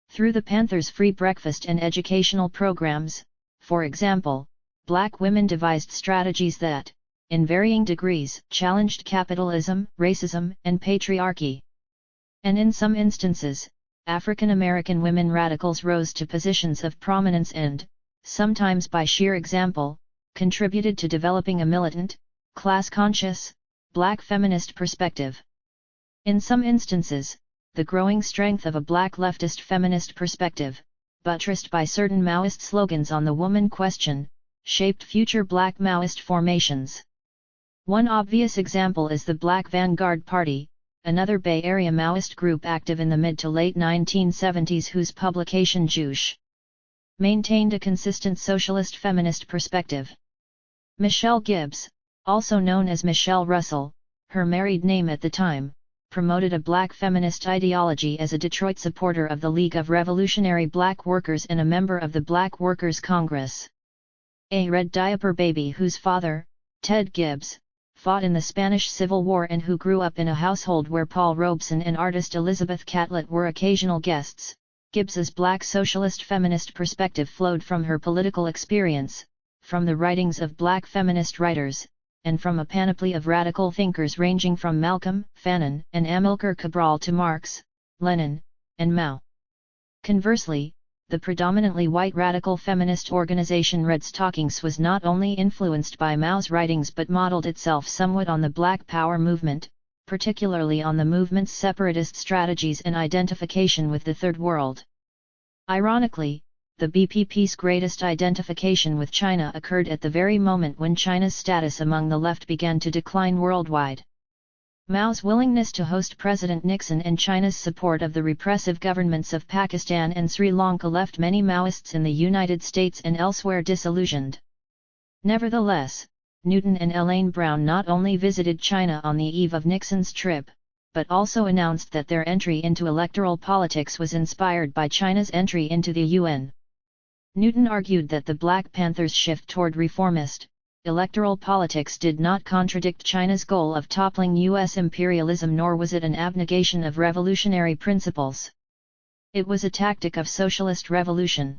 Through the Panthers' free breakfast and educational programs, for example, black women devised strategies that, in varying degrees, challenged capitalism, racism, and patriarchy. And in some instances, African American women radicals rose to positions of prominence and, sometimes by sheer example, contributed to developing a militant, class-conscious, black feminist perspective. In some instances, the growing strength of a black leftist feminist perspective, buttressed by certain Maoist slogans on the woman question, shaped future black Maoist formations. One obvious example is the Black Vanguard Party, another Bay Area Maoist group active in the mid to late 1970s whose publication Juche maintained a consistent socialist feminist perspective. Michelle Gibbs, also known as Michelle Russell, her married name at the time, promoted a black feminist ideology as a Detroit supporter of the League of Revolutionary Black Workers and a member of the Black Workers' Congress. A red diaper baby whose father, Ted Gibbs, fought in the Spanish Civil War and who grew up in a household where Paul Robeson and artist Elizabeth Catlett were occasional guests. Gibbs's black socialist feminist perspective flowed from her political experience, from the writings of black feminist writers, and from a panoply of radical thinkers ranging from Malcolm, Fanon, and Amilcar Cabral to Marx, Lenin, and Mao. Conversely, the predominantly white radical feminist organization Red Stockings was not only influenced by Mao's writings but modeled itself somewhat on the Black Power movement, particularly on the movement's separatist strategies and identification with the Third World. Ironically, the BPP's greatest identification with China occurred at the very moment when China's status among the left began to decline worldwide. Mao's willingness to host President Nixon and China's support of the repressive governments of Pakistan and Sri Lanka left many Maoists in the United States and elsewhere disillusioned. Nevertheless, Newton and Elaine Brown not only visited China on the eve of Nixon's trip, but also announced that their entry into electoral politics was inspired by China's entry into the UN. Newton argued that the Black Panthers' shift toward reformist, electoral politics did not contradict China's goal of toppling U.S. imperialism, nor was it an abnegation of revolutionary principles. It was a tactic of socialist revolution.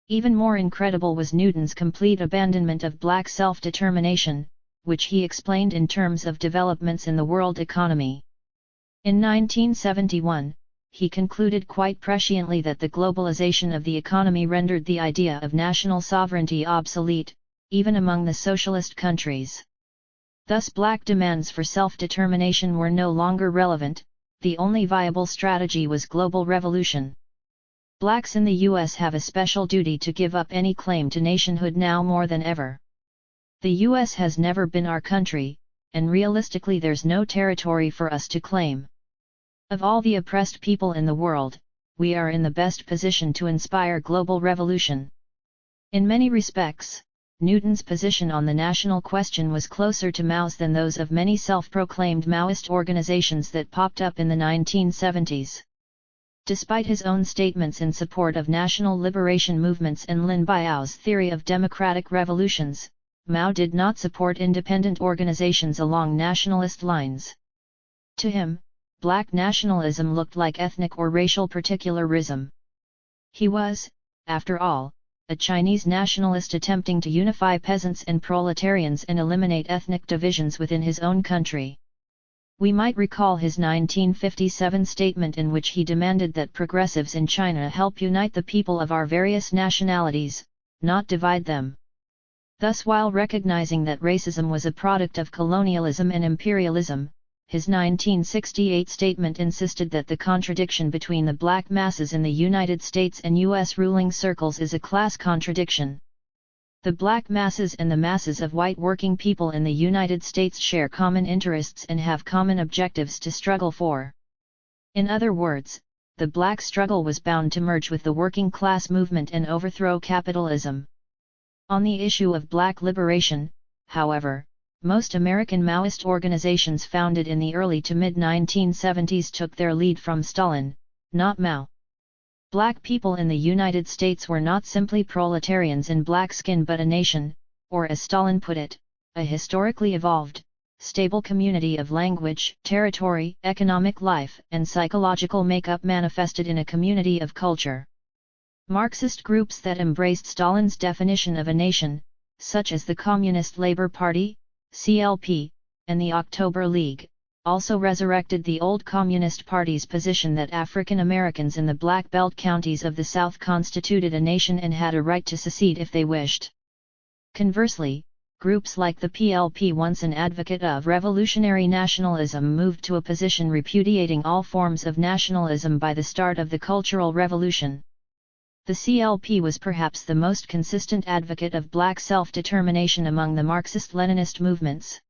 Even more incredible was Newton's complete abandonment of black self-determination, which he explained in terms of developments in the world economy. In 1971, he concluded quite presciently that the globalization of the economy rendered the idea of national sovereignty obsolete, even among the socialist countries. Thus black demands for self-determination were no longer relevant, the only viable strategy was global revolution. Blacks in the U.S. have a special duty to give up any claim to nationhood now more than ever. The U.S. has never been our country, and realistically there's no territory for us to claim. Of all the oppressed people in the world, we are in the best position to inspire global revolution. In many respects, Newton's position on the national question was closer to Mao's than those of many self-proclaimed Maoist organizations that popped up in the 1970s. Despite his own statements in support of national liberation movements and Lin Biao's theory of democratic revolutions, Mao did not support independent organizations along nationalist lines. To him, black nationalism looked like ethnic or racial particularism. He was, after all, a Chinese nationalist attempting to unify peasants and proletarians and eliminate ethnic divisions within his own country. We might recall his 1957 statement in which he demanded that progressives in China help unite the people of our various nationalities, not divide them. Thus, while recognizing that racism was a product of colonialism and imperialism, his 1968 statement insisted that the contradiction between the black masses in the United States and U.S. ruling circles is a class contradiction. The black masses and the masses of white working people in the United States share common interests and have common objectives to struggle for. In other words, the black struggle was bound to merge with the working class movement and overthrow capitalism. On the issue of black liberation, however, most American Maoist organizations founded in the early to mid-1970s took their lead from Stalin, not Mao. Black people in the United States were not simply proletarians in black skin but a nation, or as Stalin put it, a historically evolved, stable community of language, territory, economic life, and psychological makeup manifested in a community of culture. Marxist groups that embraced Stalin's definition of a nation, such as the Communist Labour Party, CLP, and the October League, also resurrected the old Communist Party's position that African Americans in the Black Belt counties of the South constituted a nation and had a right to secede if they wished. Conversely, groups like the PLP, once an advocate of revolutionary nationalism, moved to a position repudiating all forms of nationalism by the start of the Cultural Revolution. The CLP was perhaps the most consistent advocate of black self-determination among the Marxist-Leninist movements.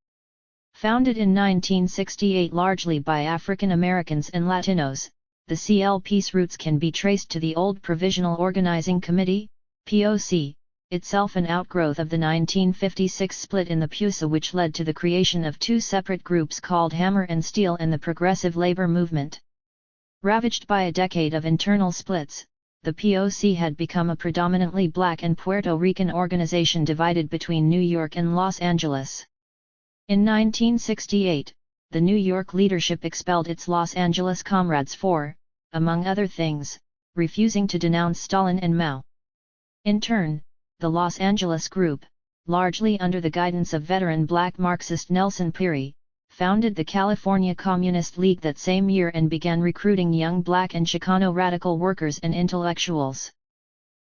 Founded in 1968 largely by African Americans and Latinos, the CLP's roots can be traced to the old Provisional Organizing Committee, POC, itself an outgrowth of the 1956 split in the PUSA, which led to the creation of two separate groups called Hammer and Steel and the Progressive Labor Movement. Ravaged by a decade of internal splits, the POC had become a predominantly black and Puerto Rican organization divided between New York and Los Angeles. In 1968, the New York leadership expelled its Los Angeles comrades for, among other things, refusing to denounce Stalin and Mao. In turn, the Los Angeles group, largely under the guidance of veteran black Marxist Nelson Peary, founded the California Communist League that same year and began recruiting young black and Chicano radical workers and intellectuals.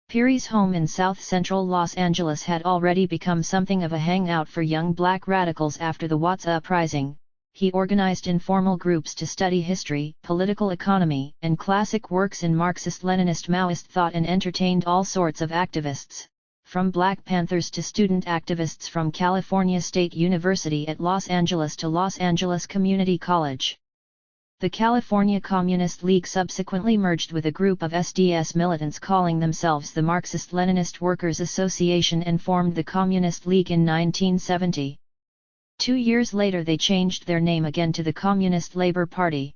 Peary's home in south-central Los Angeles had already become something of a hangout for young black radicals after the Watts Uprising. He organized informal groups to study history, political economy, and classic works in Marxist-Leninist Maoist thought and entertained all sorts of activists, from Black Panthers to student activists from California State University at Los Angeles to Los Angeles Community College. The California Communist League subsequently merged with a group of SDS militants calling themselves the Marxist-Leninist Workers Association and formed the Communist League in 1970. 2 years later they changed their name again to the Communist Labor Party.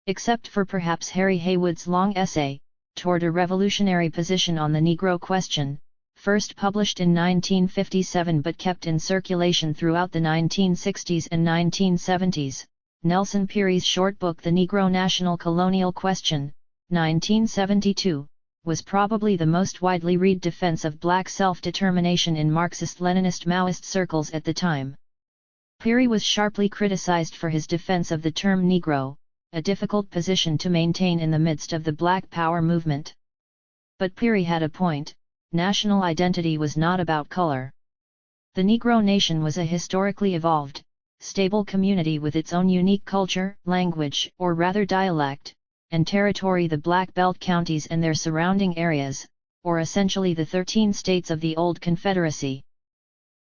Except for perhaps Harry Haywood's long essay, Toward a Revolutionary Position on the Negro Question, first published in 1957 but kept in circulation throughout the 1960s and 1970s, Nelson Peary's short book The Negro National Colonial Question, 1972, was probably the most widely read defense of black self-determination in Marxist-Leninist Maoist circles at the time. Peary was sharply criticized for his defense of the term Negro, a difficult position to maintain in the midst of the Black Power movement. But Peary had a point: national identity was not about color. The Negro nation was a historically evolved, stable community with its own unique culture, language, or rather dialect, and territory, the Black Belt counties and their surrounding areas, or essentially the 13 states of the old Confederacy.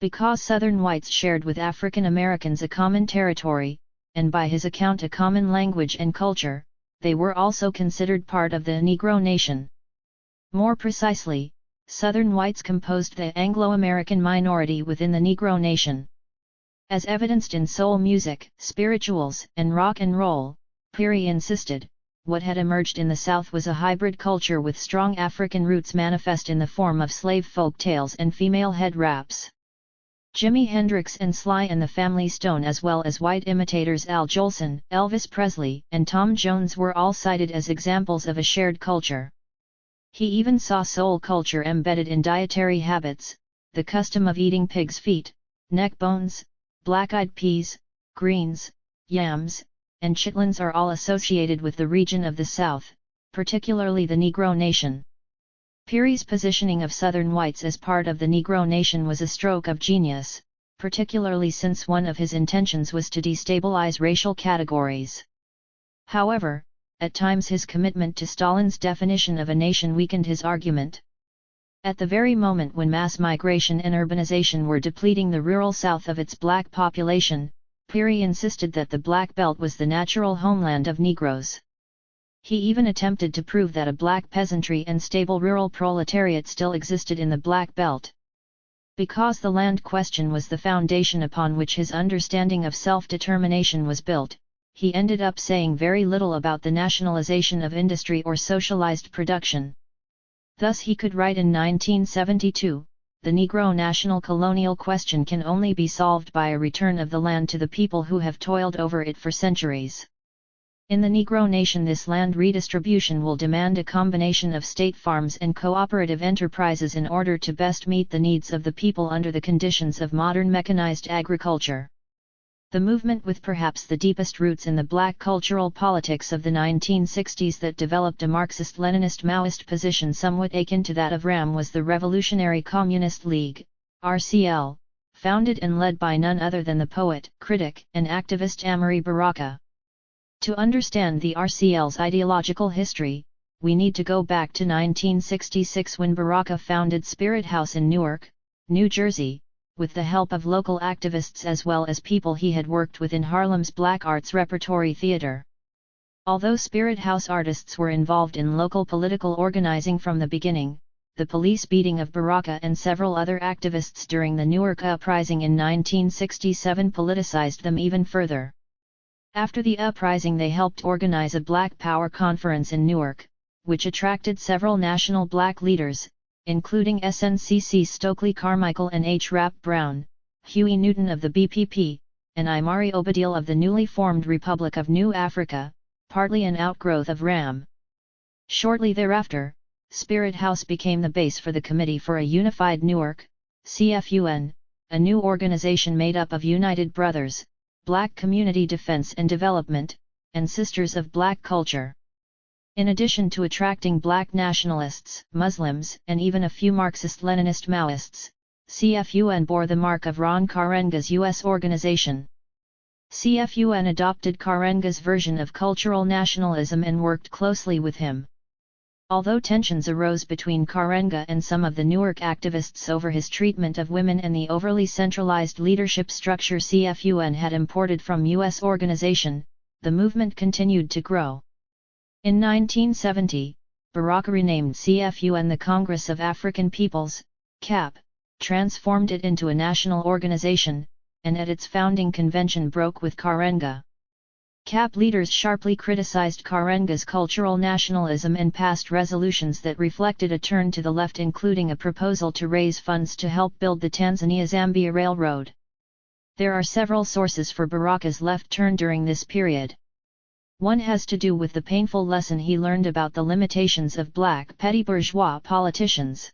Because Southern whites shared with African Americans a common territory, and by his account a common language and culture, they were also considered part of the Negro nation. More precisely, Southern whites composed the Anglo-American minority within the Negro nation. As evidenced in soul music, spirituals, and rock and roll, Peary insisted, what had emerged in the South was a hybrid culture with strong African roots manifest in the form of slave folk tales and female head wraps. Jimi Hendrix and Sly and the Family Stone, as well as white imitators Al Jolson, Elvis Presley, and Tom Jones, were all cited as examples of a shared culture. He even saw soul culture embedded in dietary habits, the custom of eating pig's feet, neck bones, black-eyed peas, greens, yams, and chitlins are all associated with the region of the South, particularly the Negro Nation. Peary's positioning of Southern whites as part of the Negro Nation was a stroke of genius, particularly since one of his intentions was to destabilize racial categories. However, at times his commitment to Stalin's definition of a nation weakened his argument. At the very moment when mass migration and urbanization were depleting the rural South of its black population, Peary insisted that the Black Belt was the natural homeland of Negroes. He even attempted to prove that a black peasantry and stable rural proletariat still existed in the Black Belt. Because the land question was the foundation upon which his understanding of self-determination was built, he ended up saying very little about the nationalization of industry or socialized production. Thus he could write in 1972, "The Negro national colonial question can only be solved by a return of the land to the people who have toiled over it for centuries. In the Negro nation this land redistribution will demand a combination of state farms and cooperative enterprises in order to best meet the needs of the people under the conditions of modern mechanized agriculture." The movement with perhaps the deepest roots in the black cultural politics of the 1960s that developed a Marxist-Leninist Maoist position somewhat akin to that of RAM was the Revolutionary Communist League, RCL, founded and led by none other than the poet, critic, and activist Amiri Baraka. To understand the RCL's ideological history, we need to go back to 1966 when Baraka founded Spirit House in Newark, New Jersey, with the help of local activists as well as people he had worked with in Harlem's Black Arts Repertory Theater. Although Spirit House artists were involved in local political organizing from the beginning, the police beating of Baraka and several other activists during the Newark Uprising in 1967 politicized them even further. After the uprising they helped organize a Black Power conference in Newark, which attracted several national black leaders, including SNCC Stokely Carmichael and H. Rap Brown, Huey Newton of the BPP, and Imari Obadile of the newly formed Republic of New Africa, partly an outgrowth of RAM. Shortly thereafter, Spirit House became the base for the Committee for a Unified Newark, CFUN, a new organization made up of United Brothers, Black Community Defense and Development, and Sisters of Black Culture. In addition to attracting black nationalists, Muslims, and even a few Marxist-Leninist Maoists, CFUN bore the mark of Ron Karenga's U.S. organization. CFUN adopted Karenga's version of cultural nationalism and worked closely with him. Although tensions arose between Karenga and some of the Newark activists over his treatment of women and the overly centralized leadership structure CFUN had imported from U.S. organization, the movement continued to grow. In 1970, Barack renamed CFUN the Congress of African Peoples, CAP, transformed it into a national organization, and at its founding convention broke with Karenga. CAP leaders sharply criticized Karenga's cultural nationalism and passed resolutions that reflected a turn to the left, including a proposal to raise funds to help build the Tanzania-Zambia Railroad. There are several sources for Baraka's left turn during this period. One has to do with the painful lesson he learned about the limitations of black petty bourgeois politicians.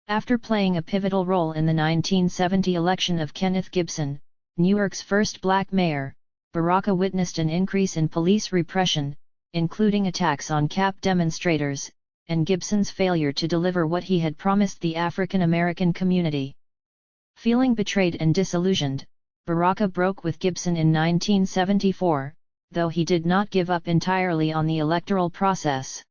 After playing a pivotal role in the 1970 election of Kenneth Gibson, Newark's first black mayor, Baraka witnessed an increase in police repression, including attacks on CAP demonstrators, and Gibson's failure to deliver what he had promised the African American community. Feeling betrayed and disillusioned, Baraka broke with Gibson in 1974, though he did not give up entirely on the electoral process.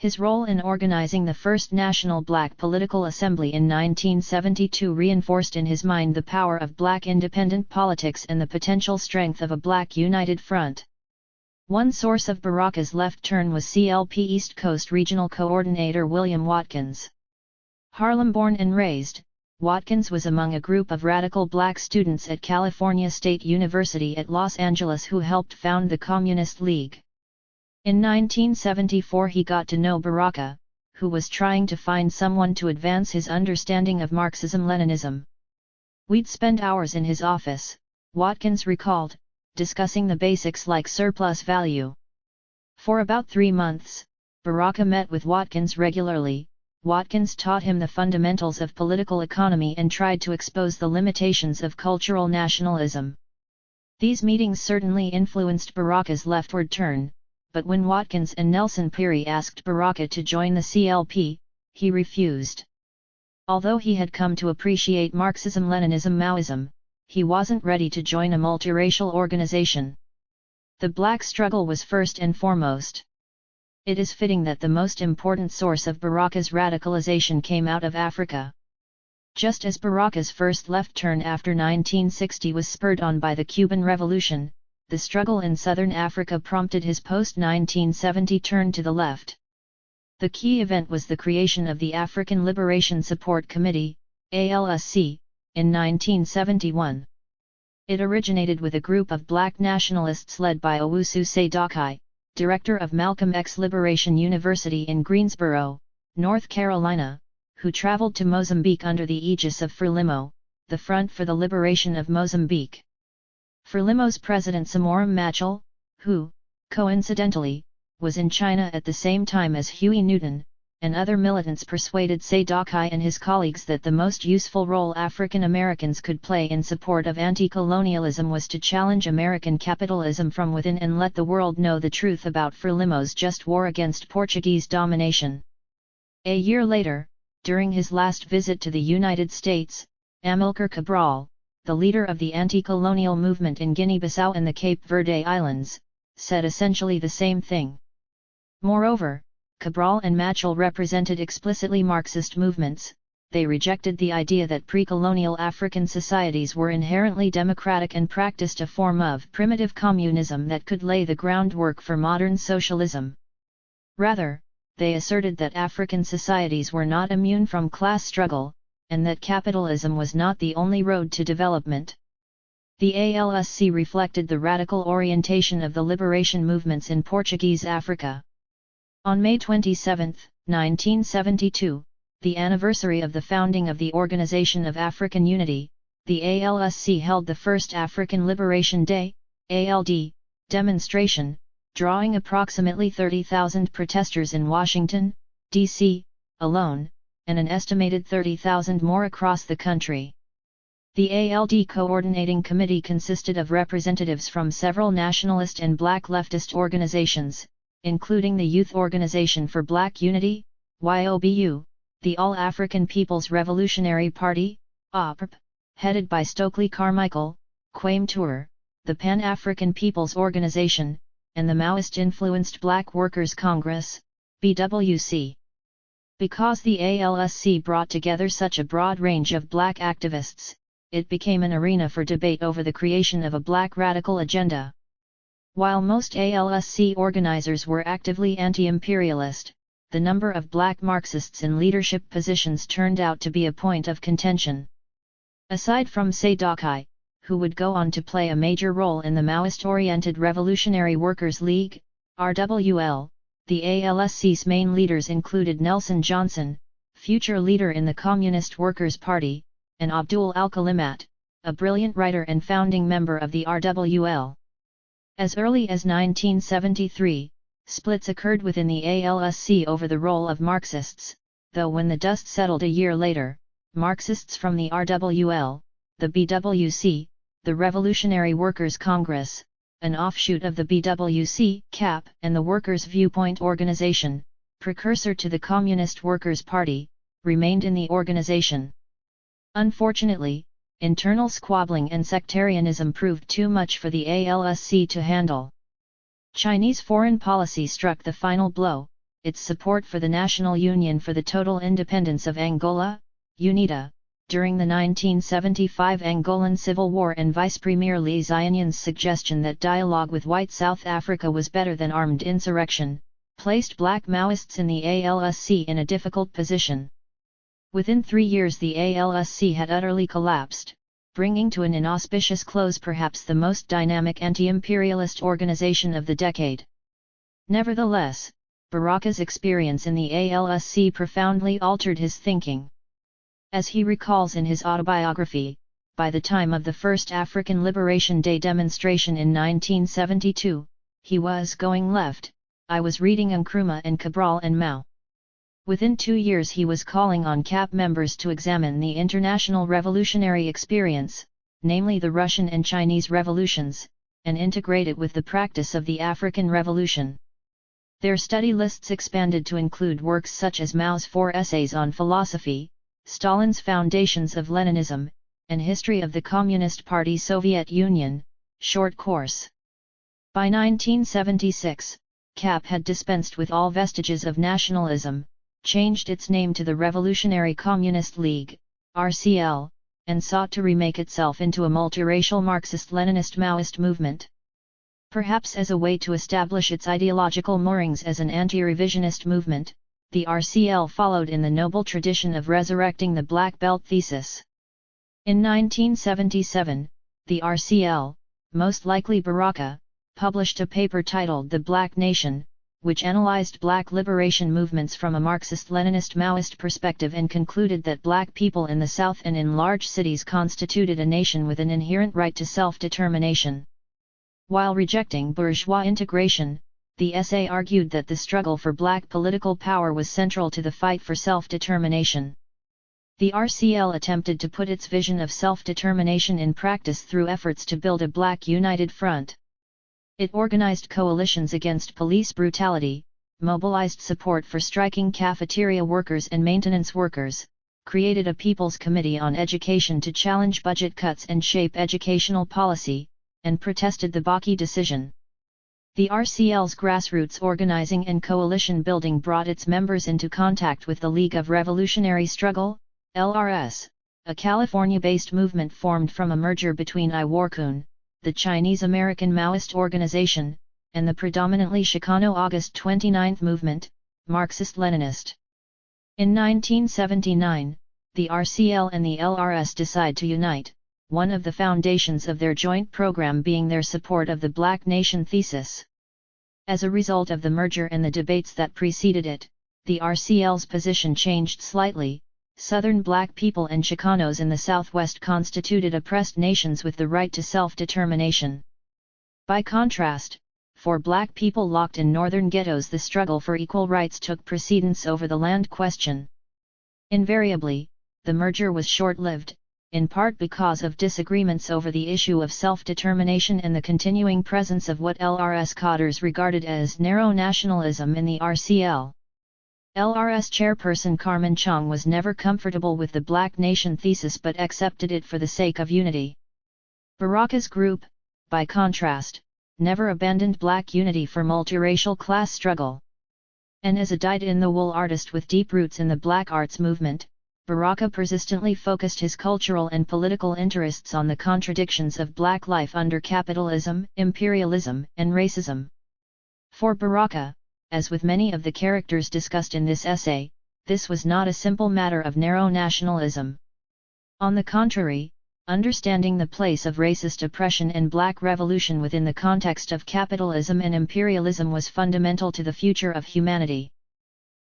His role in organizing the first national black political assembly in 1972 reinforced in his mind the power of black independent politics and the potential strength of a black united front. One source of Baraka's left turn was CLP East Coast Regional Coordinator William Watkins. Harlem-born and raised, Watkins was among a group of radical black students at California State University at Los Angeles who helped found the Communist League. In 1974 he got to know Baraka, who was trying to find someone to advance his understanding of Marxism-Leninism. "We'd spend hours in his office," Watkins recalled, discussing the basics like surplus value. For about 3 months, Baraka met with Watkins regularly. Watkins taught him the fundamentals of political economy and tried to expose the limitations of cultural nationalism. These meetings certainly influenced Baraka's leftward turn, but when Watkins and Nelson Peary asked Baraka to join the CLP, he refused. Although he had come to appreciate Marxism-Leninism-Maoism, he wasn't ready to join a multiracial organization. The black struggle was first and foremost. It is fitting that the most important source of Baraka's radicalization came out of Africa. Just as Baraka's first left turn after 1960 was spurred on by the Cuban Revolution, the struggle in southern Africa prompted his post-1970 turn to the left. The key event was the creation of the African Liberation Support Committee, ALSC, in 1971. It originated with a group of black nationalists led by Owusu Sedakai, director of Malcolm X Liberation University in Greensboro, North Carolina, who traveled to Mozambique under the aegis of Frelimo, the Front for the Liberation of Mozambique. Frelimo's president Samora Machel, who, coincidentally, was in China at the same time as Huey Newton, and other militants persuaded Sedakai and his colleagues that the most useful role African Americans could play in support of anti-colonialism was to challenge American capitalism from within and let the world know the truth about Frelimo's just war against Portuguese domination. A year later, during his last visit to the United States, Amilcar Cabral, the leader of the anti-colonial movement in Guinea-Bissau and the Cape Verde Islands, said essentially the same thing. Moreover, Cabral and Machel represented explicitly Marxist movements. They rejected the idea that pre-colonial African societies were inherently democratic and practiced a form of primitive communism that could lay the groundwork for modern socialism. Rather, they asserted that African societies were not immune from class struggle, and that capitalism was not the only road to development. The ALSC reflected the radical orientation of the liberation movements in Portuguese Africa. On May 27, 1972, the anniversary of the founding of the Organization of African Unity, the ALSC held the first African Liberation Day, ALD, demonstration, drawing approximately 30,000 protesters in Washington, D.C., alone, and an estimated 30,000 more across the country. The ALD Coordinating Committee consisted of representatives from several nationalist and black leftist organizations, including the Youth Organization for Black Unity, YOBU, the All-African People's Revolutionary Party, APRP, headed by Stokely Carmichael, Quaime, the Pan-African People's Organization, and the Maoist-influenced Black Workers' Congress, BWC. Because the ALSC brought together such a broad range of black activists, it became an arena for debate over the creation of a black radical agenda. While most ALSC organizers were actively anti-imperialist, the number of black Marxists in leadership positions turned out to be a point of contention. Aside from Sadokai, who would go on to play a major role in the Maoist-oriented Revolutionary Workers' League, RWL, the ALSC's main leaders included Nelson Johnson, future leader in the Communist Workers' Party, and Abdul Al-Kalimat, a brilliant writer and founding member of the RWL. As early as 1973, splits occurred within the ALSC over the role of Marxists, though when the dust settled a year later, Marxists from the RWL, the BWC, the Revolutionary Workers' Congress, an offshoot of the BWC, CAP, and the Workers' Viewpoint Organization, precursor to the Communist Workers' Party, remained in the organization. Unfortunately, internal squabbling and sectarianism proved too much for the ALSC to handle. Chinese foreign policy struck the final blow, its support for the National Union for the Total Independence of Angola, UNITA, during the 1975 Angolan Civil War, and Vice Premier Lee Zionyan's suggestion that dialogue with white South Africa was better than armed insurrection, placed black Maoists in the ALSC in a difficult position. Within 3 years the ALSC had utterly collapsed, bringing to an inauspicious close perhaps the most dynamic anti-imperialist organization of the decade. Nevertheless, Baraka's experience in the ALSC profoundly altered his thinking. As he recalls in his autobiography, by the time of the first African Liberation Day demonstration in 1972, he was going left. I was reading Nkrumah and Cabral and Mao. Within 2 years he was calling on CAP members to examine the international revolutionary experience, namely the Russian and Chinese revolutions, and integrate it with the practice of the African Revolution. Their study lists expanded to include works such as Mao's 4 essays on philosophy, Stalin's Foundations of Leninism, and History of the Communist Party Soviet Union, short course. By 1976, CAP had dispensed with all vestiges of nationalism, changed its name to the Revolutionary Communist League, RCL, and sought to remake itself into a multiracial Marxist-Leninist Maoist movement. Perhaps as a way to establish its ideological moorings as an anti-revisionist movement, the RCL followed in the noble tradition of resurrecting the Black Belt thesis. In 1977, the RCL, most likely Baraka, published a paper titled The Black Nation, which analyzed black liberation movements from a Marxist-Leninist Maoist perspective and concluded that black people in the South and in large cities constituted a nation with an inherent right to self-determination. While rejecting bourgeois integration, the essay argued that the struggle for black political power was central to the fight for self-determination. The RCL attempted to put its vision of self-determination in practice through efforts to build a black united front. It organized coalitions against police brutality, mobilized support for striking cafeteria workers and maintenance workers, created a People's Committee on Education to challenge budget cuts and shape educational policy, and protested the Baki decision. The RCL's grassroots organizing and coalition building brought its members into contact with the League of Revolutionary Struggle, LRS, a California-based movement formed from a merger between Iwarkun, the Chinese-American Maoist organization, and the predominantly Chicano August 29 movement, Marxist-Leninist. In 1979, the RCL and the LRS decide to unite, one of the foundations of their joint program being their support of the Black Nation thesis. As a result of the merger and the debates that preceded it, the RCL's position changed slightly. Southern black people and Chicanos in the Southwest constituted oppressed nations with the right to self-determination. By contrast, for black people locked in northern ghettos the struggle for equal rights took precedence over the land question. Invariably, the merger was short-lived, in part because of disagreements over the issue of self-determination and the continuing presence of what LRS cadres regarded as narrow nationalism in the RCL. LRS chairperson Carmen Chong was never comfortable with the Black Nation thesis but accepted it for the sake of unity. Baraka's group, by contrast, never abandoned Black unity for multiracial class struggle. And as a dyed-in-the-wool artist with deep roots in the Black arts movement, Baraka persistently focused his cultural and political interests on the contradictions of Black life under capitalism, imperialism, and racism. For Baraka, as with many of the characters discussed in this essay, this was not a simple matter of narrow nationalism. On the contrary, understanding the place of racist oppression and Black revolution within the context of capitalism and imperialism was fundamental to the future of humanity.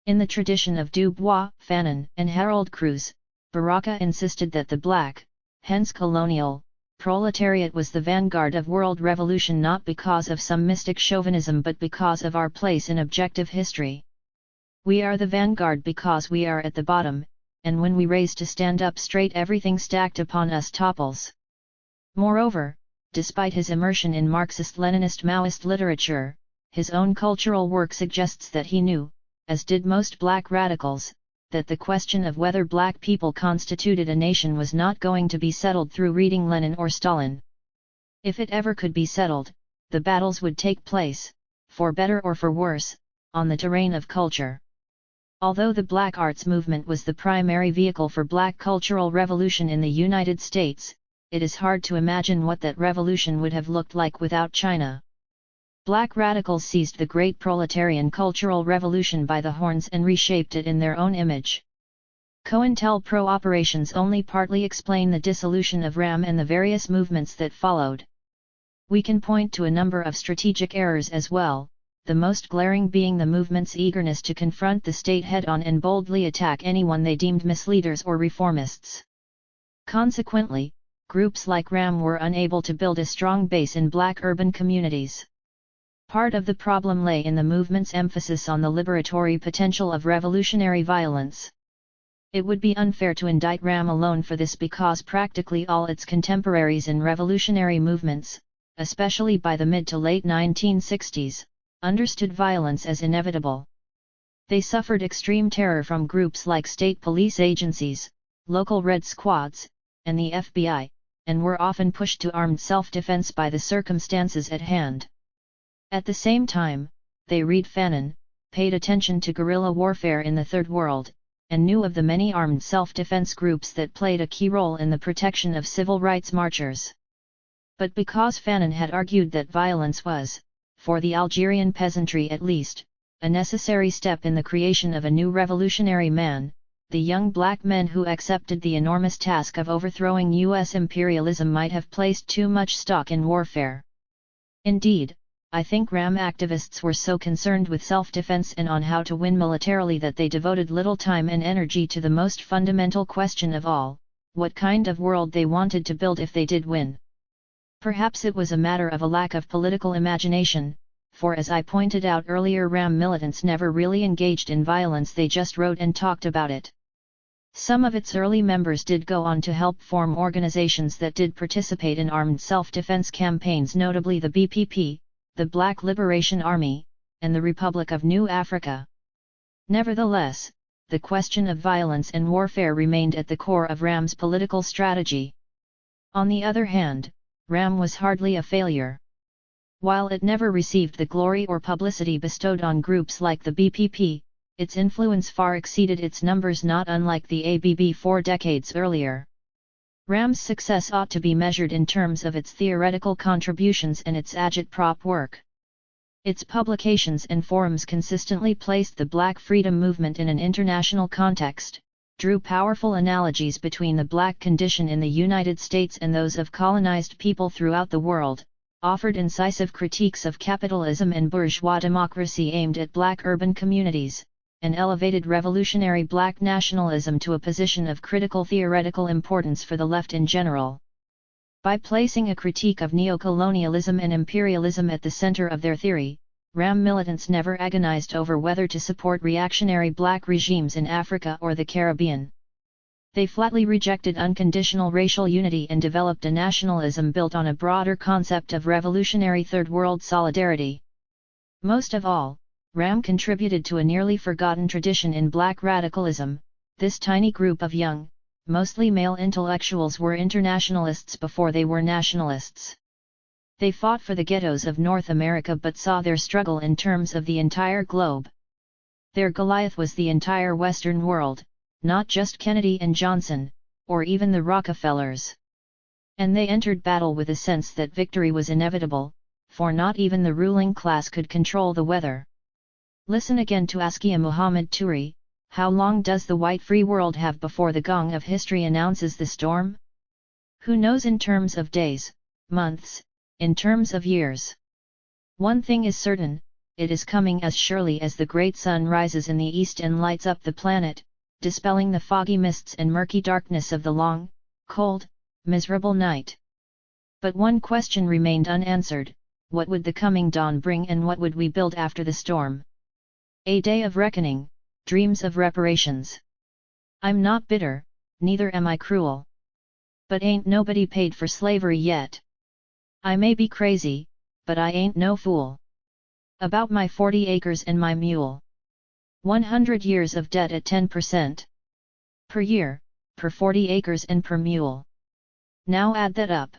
In the tradition of Du Bois, Fanon, and Harold Cruz, Baraka insisted that the Black, hence colonial, proletariat was the vanguard of world revolution not because of some mystic chauvinism but because of our place in objective history. We are the vanguard because we are at the bottom, and when we raise to stand up straight everything stacked upon us topples. Moreover, despite his immersion in Marxist-Leninist Maoist literature, his own cultural work suggests that he knew, as did most Black radicals, that the question of whether Black people constituted a nation was not going to be settled through reading Lenin or Stalin. If it ever could be settled, the battles would take place, for better or for worse, on the terrain of culture. Although the Black arts movement was the primary vehicle for Black cultural revolution in the United States, it is hard to imagine what that revolution would have looked like without China. Black radicals seized the great proletarian cultural revolution by the horns and reshaped it in their own image. COINTELPRO operations only partly explain the dissolution of RAM and the various movements that followed. We can point to a number of strategic errors as well, the most glaring being the movement's eagerness to confront the state head-on and boldly attack anyone they deemed misleaders or reformists. Consequently, groups like RAM were unable to build a strong base in Black urban communities. Part of the problem lay in the movement's emphasis on the liberatory potential of revolutionary violence. It would be unfair to indict RAM alone for this because practically all its contemporaries in revolutionary movements, especially by the mid to late 1960s, understood violence as inevitable. They suffered extreme terror from groups like state police agencies, local Red Squads, and the FBI, and were often pushed to armed self-defense by the circumstances at hand. At the same time, they read Fanon, paid attention to guerrilla warfare in the Third World, and knew of the many armed self-defense groups that played a key role in the protection of civil rights marchers. But because Fanon had argued that violence was, for the Algerian peasantry at least, a necessary step in the creation of a new revolutionary man, the young Black men who accepted the enormous task of overthrowing U.S. imperialism might have placed too much stock in warfare. Indeed, I think RAM activists were so concerned with self-defense and on how to win militarily that they devoted little time and energy to the most fundamental question of all, what kind of world they wanted to build if they did win. Perhaps it was a matter of a lack of political imagination, for as I pointed out earlier, RAM militants never really engaged in violence, they just wrote and talked about it. Some of its early members did go on to help form organizations that did participate in armed self-defense campaigns, notably the BPP, the Black Liberation Army, and the Republic of New Africa. Nevertheless, the question of violence and warfare remained at the core of RAM's political strategy. On the other hand, RAM was hardly a failure. While it never received the glory or publicity bestowed on groups like the BPP, its influence far exceeded its numbers, not unlike the ABB 4 decades earlier. RAM's success ought to be measured in terms of its theoretical contributions and its agitprop work. Its publications and forums consistently placed the Black freedom movement in an international context, drew powerful analogies between the Black condition in the United States and those of colonized people throughout the world, offered incisive critiques of capitalism and bourgeois democracy aimed at Black urban communities, and elevated revolutionary Black nationalism to a position of critical theoretical importance for the left in general. By placing a critique of neocolonialism and imperialism at the center of their theory, RAM militants never agonized over whether to support reactionary black regimes in Africa or the Caribbean. They flatly rejected unconditional racial unity and developed a nationalism built on a broader concept of revolutionary Third World solidarity. Most of all, RAM contributed to a nearly forgotten tradition in black radicalism. This tiny group of young, mostly male intellectuals were internationalists before they were nationalists. They fought for the ghettos of North America but saw their struggle in terms of the entire globe. Their Goliath was the entire Western world, not just Kennedy and Johnson, or even the Rockefellers. And they entered battle with a sense that victory was inevitable, for not even the ruling class could control the weather. Listen again to Askia Muhammad Turi. How long does the white free world have before the gong of history announces the storm? Who knows in terms of days, months, in terms of years? One thing is certain, it is coming as surely as the great sun rises in the east and lights up the planet, dispelling the foggy mists and murky darkness of the long, cold, miserable night. But one question remained unanswered: what would the coming dawn bring and what would we build after the storm? A day of reckoning, dreams of reparations. I'm not bitter, neither am I cruel. But ain't nobody paid for slavery yet. I may be crazy, but I ain't no fool. About my 40 acres and my mule. 100 years of debt at 10% per year, per 40 acres and per mule. Now add that up.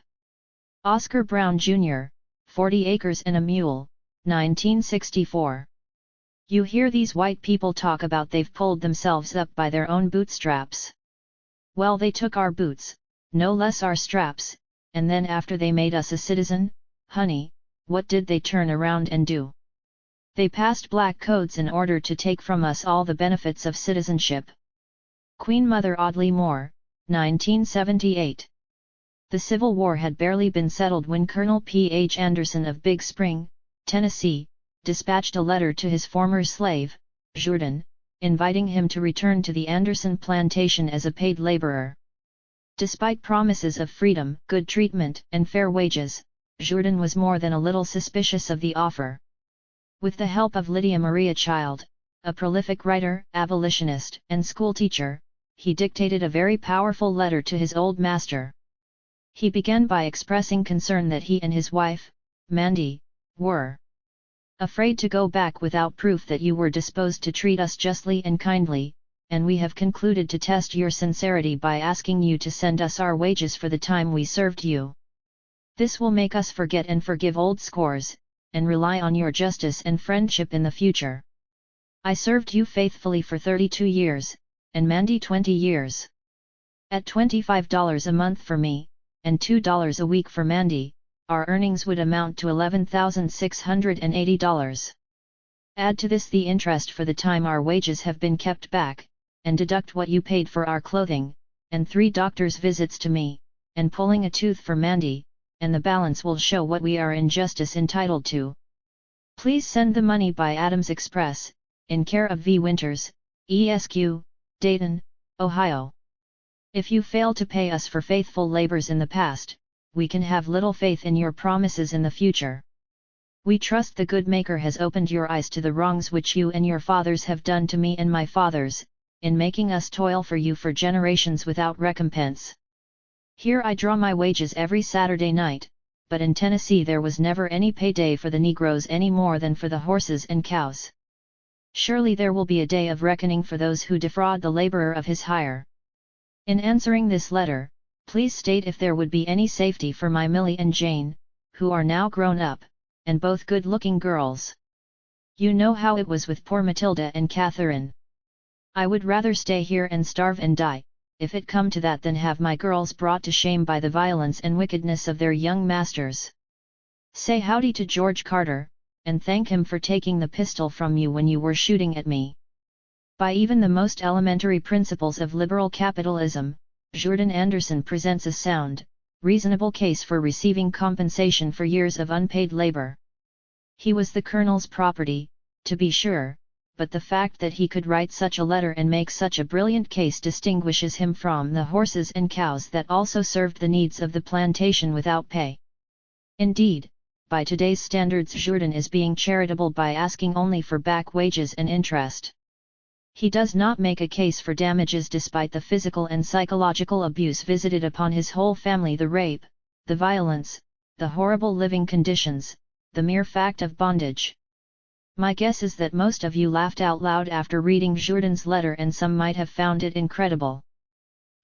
Oscar Brown Jr., 40 acres and a mule, 1964. You hear these white people talk about they've pulled themselves up by their own bootstraps. Well, they took our boots, no less our straps, and then after they made us a citizen, honey, what did they turn around and do? They passed black codes in order to take from us all the benefits of citizenship. Queen Mother Audley Moore, 1978. The Civil War had barely been settled when Colonel P. H. Anderson of Big Spring, Tennessee, dispatched a letter to his former slave, Jourdan, inviting him to return to the Anderson plantation as a paid laborer. Despite promises of freedom, good treatment, and fair wages, Jourdan was more than a little suspicious of the offer. With the help of Lydia Maria Child, a prolific writer, abolitionist, and schoolteacher, he dictated a very powerful letter to his old master. He began by expressing concern that he and his wife, Mandy, were afraid to go back without proof that you were disposed to treat us justly and kindly, and we have concluded to test your sincerity by asking you to send us our wages for the time we served you. This will make us forget and forgive old scores, and rely on your justice and friendship in the future. I served you faithfully for 32 years, and Mandy 20 years. At $25 a month for me, and $2 a week for Mandy, our earnings would amount to $11,680. Add to this the interest for the time our wages have been kept back, and deduct what you paid for our clothing, and 3 doctors' visits to me, and pulling a tooth for Mandy, and the balance will show what we are in justice entitled to. Please send the money by Adams Express, in care of V. Winters, ESQ, Dayton, Ohio. If you fail to pay us for faithful labors in the past, we can have little faith in your promises in the future. We trust the good Maker has opened your eyes to the wrongs which you and your fathers have done to me and my fathers, in making us toil for you for generations without recompense. Here I draw my wages every Saturday night, but in Tennessee there was never any payday for the Negroes any more than for the horses and cows. Surely there will be a day of reckoning for those who defraud the laborer of his hire. In answering this letter, please state if there would be any safety for my Millie and Jane, who are now grown up, and both good-looking girls. You know how it was with poor Matilda and Catherine. I would rather stay here and starve and die, if it come to that, than have my girls brought to shame by the violence and wickedness of their young masters. Say howdy to George Carter, and thank him for taking the pistol from you when you were shooting at me. By even the most elementary principles of liberal capitalism, Jourdan Anderson presents a sound, reasonable case for receiving compensation for years of unpaid labor. He was the Colonel's property, to be sure, but the fact that he could write such a letter and make such a brilliant case distinguishes him from the horses and cows that also served the needs of the plantation without pay. Indeed, by today's standards Jourdan is being charitable by asking only for back wages and interest. He does not make a case for damages despite the physical and psychological abuse visited upon his whole family, the rape, the violence, the horrible living conditions, the mere fact of bondage. My guess is that most of you laughed out loud after reading Jourdan's letter, and some might have found it incredible.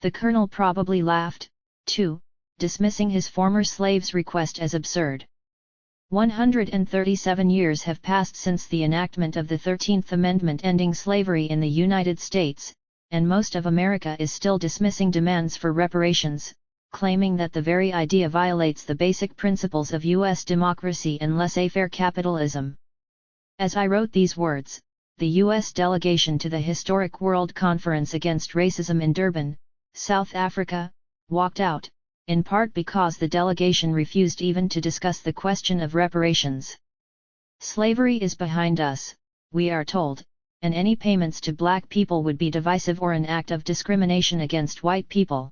The colonel probably laughed, too, dismissing his former slave's request as absurd. 137 years have passed since the enactment of the 13th Amendment ending slavery in the United States, and most of America is still dismissing demands for reparations, claiming that the very idea violates the basic principles of U.S. democracy and laissez-faire capitalism. As I wrote these words, the U.S. delegation to the historic World Conference Against Racism in Durban, South Africa, walked out, in part because the delegation refused even to discuss the question of reparations. Slavery is behind us, we are told, and any payments to black people would be divisive or an act of discrimination against white people.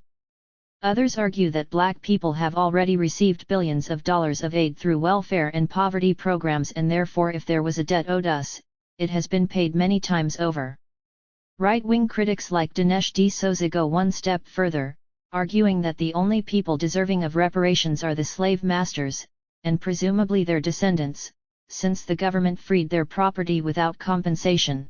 Others argue that black people have already received billions of dollars of aid through welfare and poverty programs, and therefore if there was a debt owed us, it has been paid many times over. Right-wing critics like Dinesh D'Souza go one step further, arguing that the only people deserving of reparations are the slave masters, and presumably their descendants, since the government freed their property without compensation.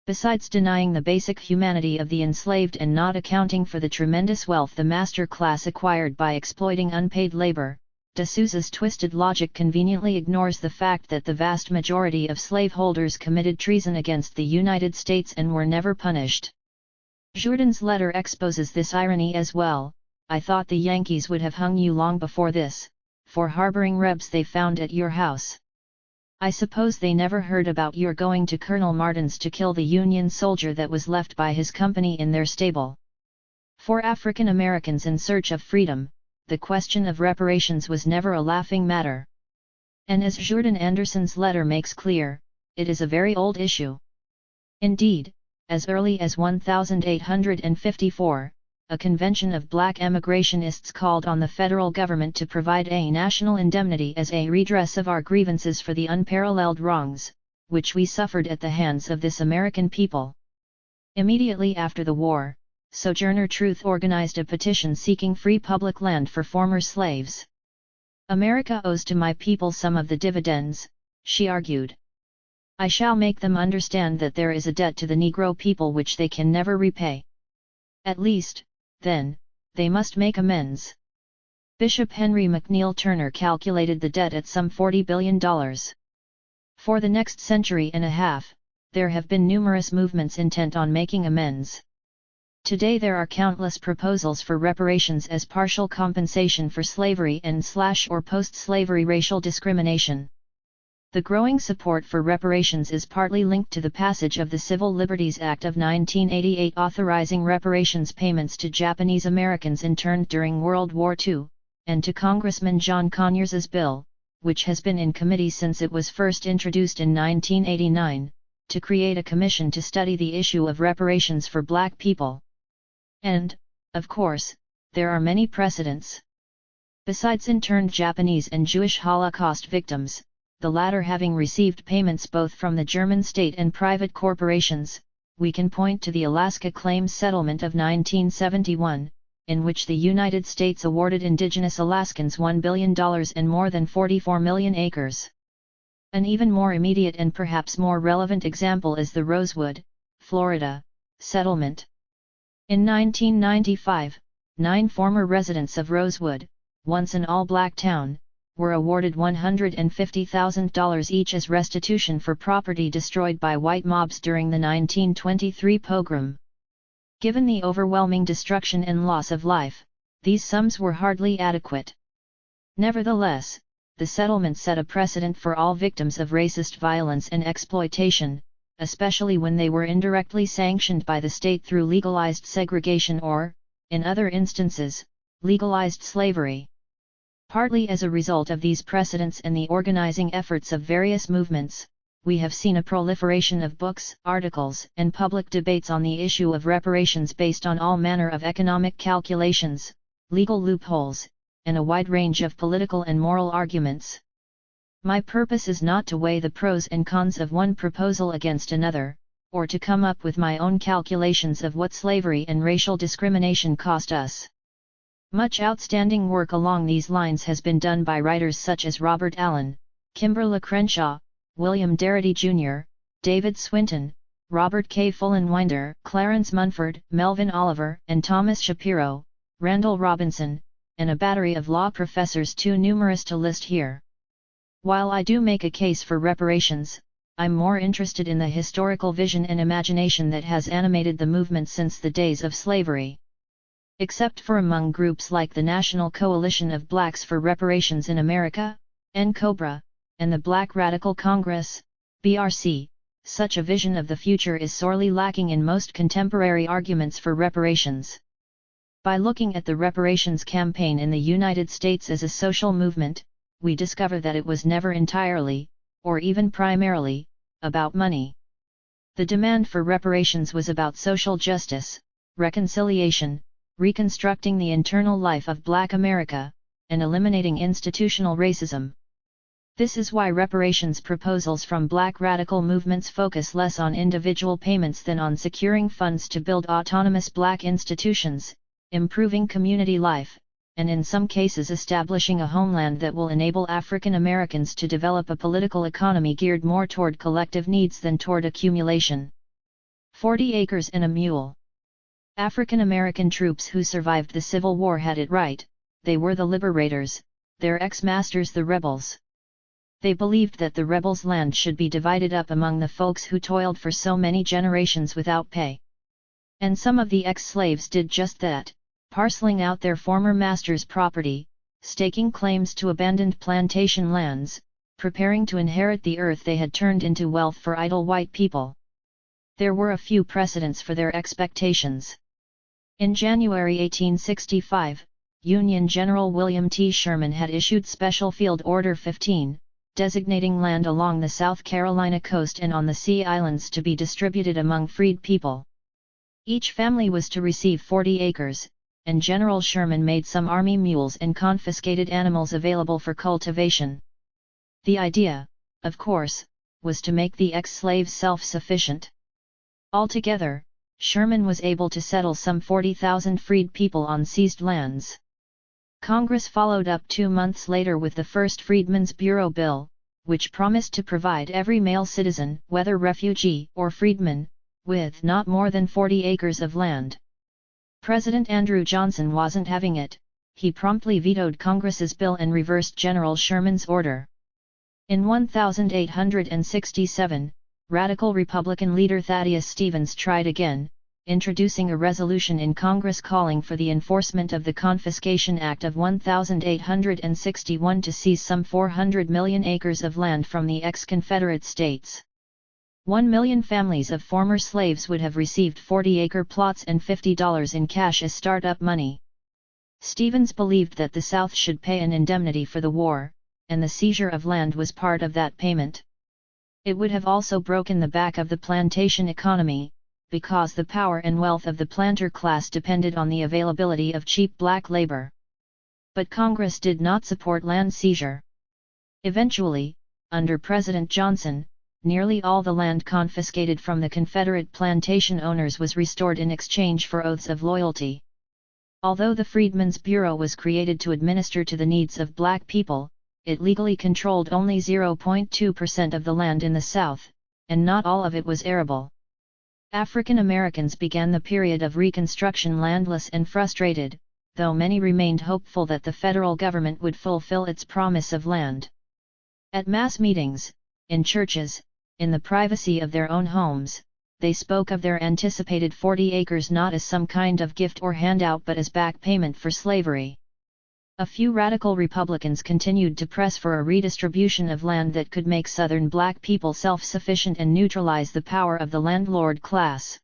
Besides denying the basic humanity of the enslaved and not accounting for the tremendous wealth the master class acquired by exploiting unpaid labor, D'Souza's twisted logic conveniently ignores the fact that the vast majority of slaveholders committed treason against the United States and were never punished. Jourdan's letter exposes this irony as well. I thought the Yankees would have hung you long before this, for harboring rebs they found at your house. I suppose they never heard about your going to Colonel Martin's to kill the Union soldier that was left by his company in their stable. For African Americans in search of freedom, the question of reparations was never a laughing matter. And as Jourdan Anderson's letter makes clear, it is a very old issue. Indeed, as early as 1854, a convention of black emigrationists called on the federal government to provide a national indemnity as a redress of our grievances for the unparalleled wrongs, which we suffered at the hands of this American people. Immediately after the war, Sojourner Truth organized a petition seeking free public land for former slaves. America owes to my people some of the dividends, she argued. I shall make them understand that there is a debt to the Negro people which they can never repay. At least, then, they must make amends. Bishop Henry McNeill Turner calculated the debt at some $40 billion. For the next century and a half, there have been numerous movements intent on making amends. Today there are countless proposals for reparations as partial compensation for slavery and / or post-slavery racial discrimination. The growing support for reparations is partly linked to the passage of the Civil Liberties Act of 1988 authorizing reparations payments to Japanese Americans interned during World War II, and to Congressman John Conyers' bill, which has been in committee since it was first introduced in 1989, to create a commission to study the issue of reparations for black people. And, of course, there are many precedents. Besides interned Japanese and Jewish Holocaust victims, the latter having received payments both from the German state and private corporations, we can point to the Alaska Claims Settlement of 1971, in which the United States awarded indigenous Alaskans $1 billion and more than 44 million acres. An even more immediate and perhaps more relevant example is the Rosewood, Florida, settlement. In 1995, 9 former residents of Rosewood, once an all-black town, were awarded $150,000 each as restitution for property destroyed by white mobs during the 1923 pogrom. Given the overwhelming destruction and loss of life, these sums were hardly adequate. Nevertheless, the settlement set a precedent for all victims of racist violence and exploitation, especially when they were indirectly sanctioned by the state through legalized segregation or, in other instances, legalized slavery. Partly as a result of these precedents and the organizing efforts of various movements, we have seen a proliferation of books, articles, and public debates on the issue of reparations based on all manner of economic calculations, legal loopholes, and a wide range of political and moral arguments. My purpose is not to weigh the pros and cons of one proposal against another, or to come up with my own calculations of what slavery and racial discrimination cost us. Much outstanding work along these lines has been done by writers such as Robert Allen, Kimberly Crenshaw, William Darity Jr., David Swinton, Robert K. Fullenwinder, Clarence Munford, Melvin Oliver, and Thomas Shapiro, Randall Robinson, and a battery of law professors too numerous to list here. While I do make a case for reparations, I'm more interested in the historical vision and imagination that has animated the movement since the days of slavery. Except for among groups like the National Coalition of Blacks for Reparations in America, NCOBRA, and the Black Radical Congress, BRC, such a vision of the future is sorely lacking in most contemporary arguments for reparations. By looking at the reparations campaign in the United States as a social movement, we discover that it was never entirely, or even primarily, about money. The demand for reparations was about social justice, reconciliation, reconstructing the internal life of Black America, and eliminating institutional racism. This is why reparations proposals from Black radical movements focus less on individual payments than on securing funds to build autonomous Black institutions, improving community life, and in some cases establishing a homeland that will enable African Americans to develop a political economy geared more toward collective needs than toward accumulation. 40 acres and a mule. African American troops who survived the Civil War had it right, they were the liberators, their ex-masters the rebels. They believed that the rebels' land should be divided up among the folks who toiled for so many generations without pay. And some of the ex-slaves did just that, parceling out their former masters' property, staking claims to abandoned plantation lands, preparing to inherit the earth they had turned into wealth for idle white people. There were a few precedents for their expectations. In January 1865, Union General William T. Sherman had issued Special Field Order 15, designating land along the South Carolina coast and on the Sea Islands to be distributed among freed people. Each family was to receive 40 acres, and General Sherman made some army mules and confiscated animals available for cultivation. The idea, of course, was to make the ex-slaves self-sufficient. Altogether, Sherman was able to settle some 40,000 freed people on seized lands. Congress followed up 2 months later with the first Freedmen's Bureau Bill, which promised to provide every male citizen, whether refugee or freedman, with not more than 40 acres of land. President Andrew Johnson wasn't having it. He promptly vetoed Congress's bill and reversed General Sherman's order. In 1867, Radical Republican leader Thaddeus Stevens tried again, introducing a resolution in Congress calling for the enforcement of the Confiscation Act of 1861 to seize some 400 million acres of land from the ex-Confederate states. 1 million families of former slaves would have received 40-acre plots and $50 in cash as start-up money. Stevens believed that the South should pay an indemnity for the war, and the seizure of land was part of that payment. It would have also broken the back of the plantation economy, because the power and wealth of the planter class depended on the availability of cheap black labor. But Congress did not support land seizure. Eventually, under President Johnson, nearly all the land confiscated from the Confederate plantation owners was restored in exchange for oaths of loyalty. Although the Freedmen's Bureau was created to administer to the needs of black people, it legally controlled only 0.2% of the land in the South, and not all of it was arable. African Americans began the period of Reconstruction landless and frustrated, though many remained hopeful that the federal government would fulfill its promise of land. At mass meetings, in churches, in the privacy of their own homes, they spoke of their anticipated 40 acres not as some kind of gift or handout but as back payment for slavery. A few radical Republicans continued to press for a redistribution of land that could make Southern black people self-sufficient and neutralize the power of the landlord class.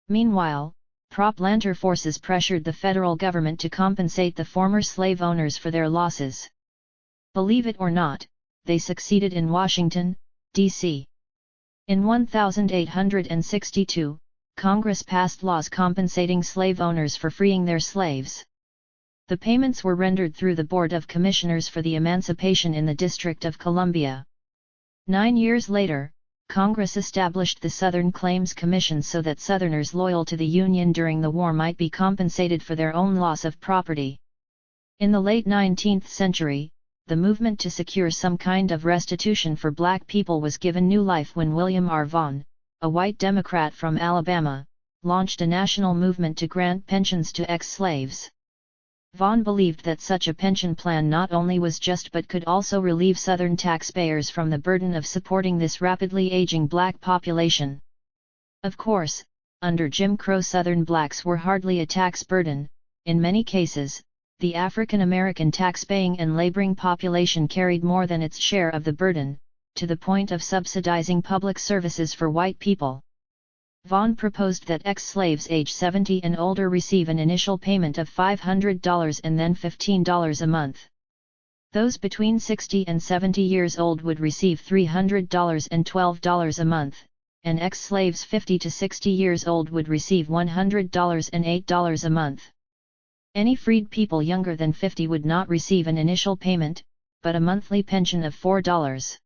Meanwhile, pro-planter forces pressured the federal government to compensate the former slave owners for their losses. Believe it or not, they succeeded in Washington, D.C. In 1862, Congress passed laws compensating slave owners for freeing their slaves. The payments were rendered through the Board of Commissioners for the Emancipation in the District of Columbia. 9 years later, Congress established the Southern Claims Commission so that Southerners loyal to the Union during the war might be compensated for their own loss of property. In the late 19th century, the movement to secure some kind of restitution for black people was given new life when William R. Vaughan, a white Democrat from Alabama, launched a national movement to grant pensions to ex-slaves. Vaughan believed that such a pension plan not only was just but could also relieve Southern taxpayers from the burden of supporting this rapidly aging black population. Of course, under Jim Crow Southern blacks were hardly a tax burden. In many cases, the African American tax-paying and laboring population carried more than its share of the burden, to the point of subsidizing public services for white people. Vaughan proposed that ex-slaves age 70 and older receive an initial payment of $500 and then $15 a month. Those between 60 and 70 years old would receive $300 and $12 a month, and ex-slaves 50 to 60 years old would receive $100 and $8 a month. Any freed people younger than 50 would not receive an initial payment, but a monthly pension of $4.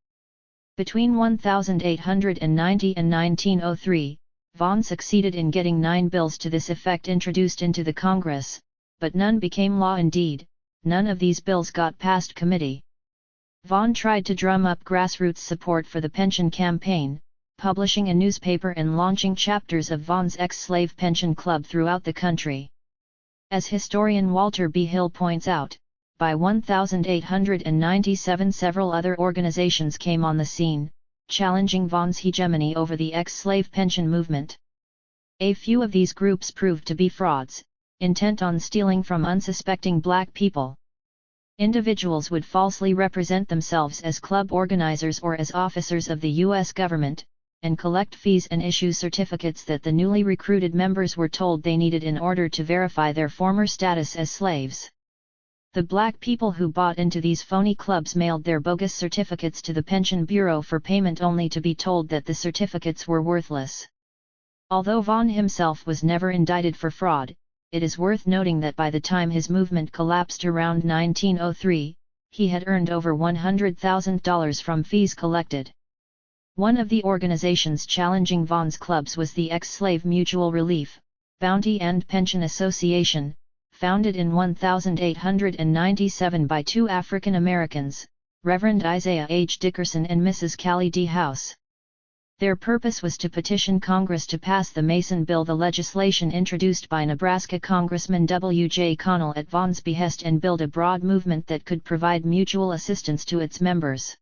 Between 1890 and 1903, Vaughan succeeded in getting 9 bills to this effect introduced into the Congress, but none became law. Indeed, none of these bills got past committee. Vaughan tried to drum up grassroots support for the pension campaign, publishing a newspaper and launching chapters of Vaughan's ex-slave pension club throughout the country. As historian Walter B. Hill points out, by 1897 several other organizations came on the scene, challenging Vaughan's hegemony over the ex-slave pension movement. A few of these groups proved to be frauds, intent on stealing from unsuspecting black people. Individuals would falsely represent themselves as club organizers or as officers of the U.S. government, and collect fees and issue certificates that the newly recruited members were told they needed in order to verify their former status as slaves. The black people who bought into these phony clubs mailed their bogus certificates to the Pension Bureau for payment only to be told that the certificates were worthless. Although Vaughan himself was never indicted for fraud, it is worth noting that by the time his movement collapsed around 1903, he had earned over $100,000 from fees collected. One of the organizations challenging Vaughan's clubs was the Ex-Slave Mutual Relief, Bounty and Pension Association, founded in 1897 by 2 African Americans, Reverend Isaiah H. Dickerson and Mrs. Kelley D. House. Their purpose was to petition Congress to pass the Mason Bill, the legislation introduced by Nebraska Congressman W. J. Connell at Vaughan's behest, and build a broad movement that could provide mutual assistance to its members.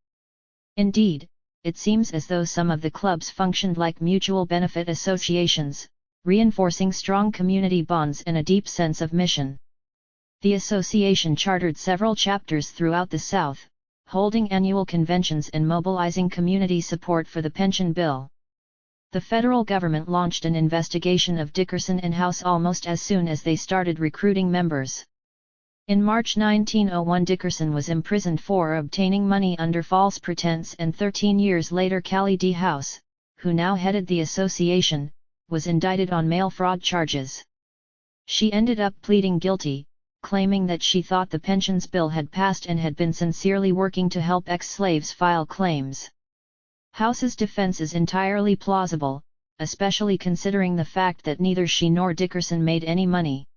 Indeed, it seems as though some of the clubs functioned like mutual benefit associations, reinforcing strong community bonds and a deep sense of mission. The association chartered several chapters throughout the South, holding annual conventions and mobilizing community support for the pension bill. The federal government launched an investigation of Dickerson and House almost as soon as they started recruiting members. In March 1901, Dickerson was imprisoned for obtaining money under false pretense, and 13 years later Kelley D. House, who now headed the association, was indicted on mail fraud charges. She ended up pleading guilty, claiming that she thought the pensions bill had passed and had been sincerely working to help ex-slaves file claims. House's defense is entirely plausible, especially considering the fact that neither she nor Dickerson made any money.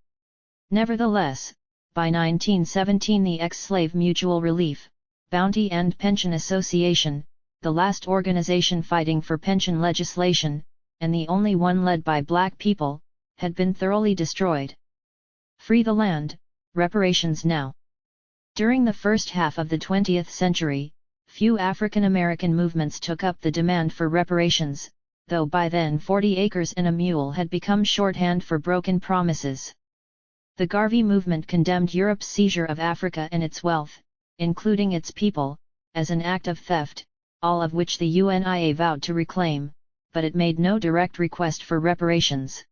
Nevertheless, by 1917 the Ex-Slave Mutual Relief, Bounty and Pension Association, the last organization fighting for pension legislation, and the only one led by black people, had been thoroughly destroyed. Free the land, reparations now. During the first half of the 20th century, few African American movements took up the demand for reparations, though by then 40 acres and a mule had become shorthand for broken promises. The Garvey movement condemned Europe's seizure of Africa and its wealth, including its people, as an act of theft, all of which the UNIA vowed to reclaim, but it made no direct request for reparations.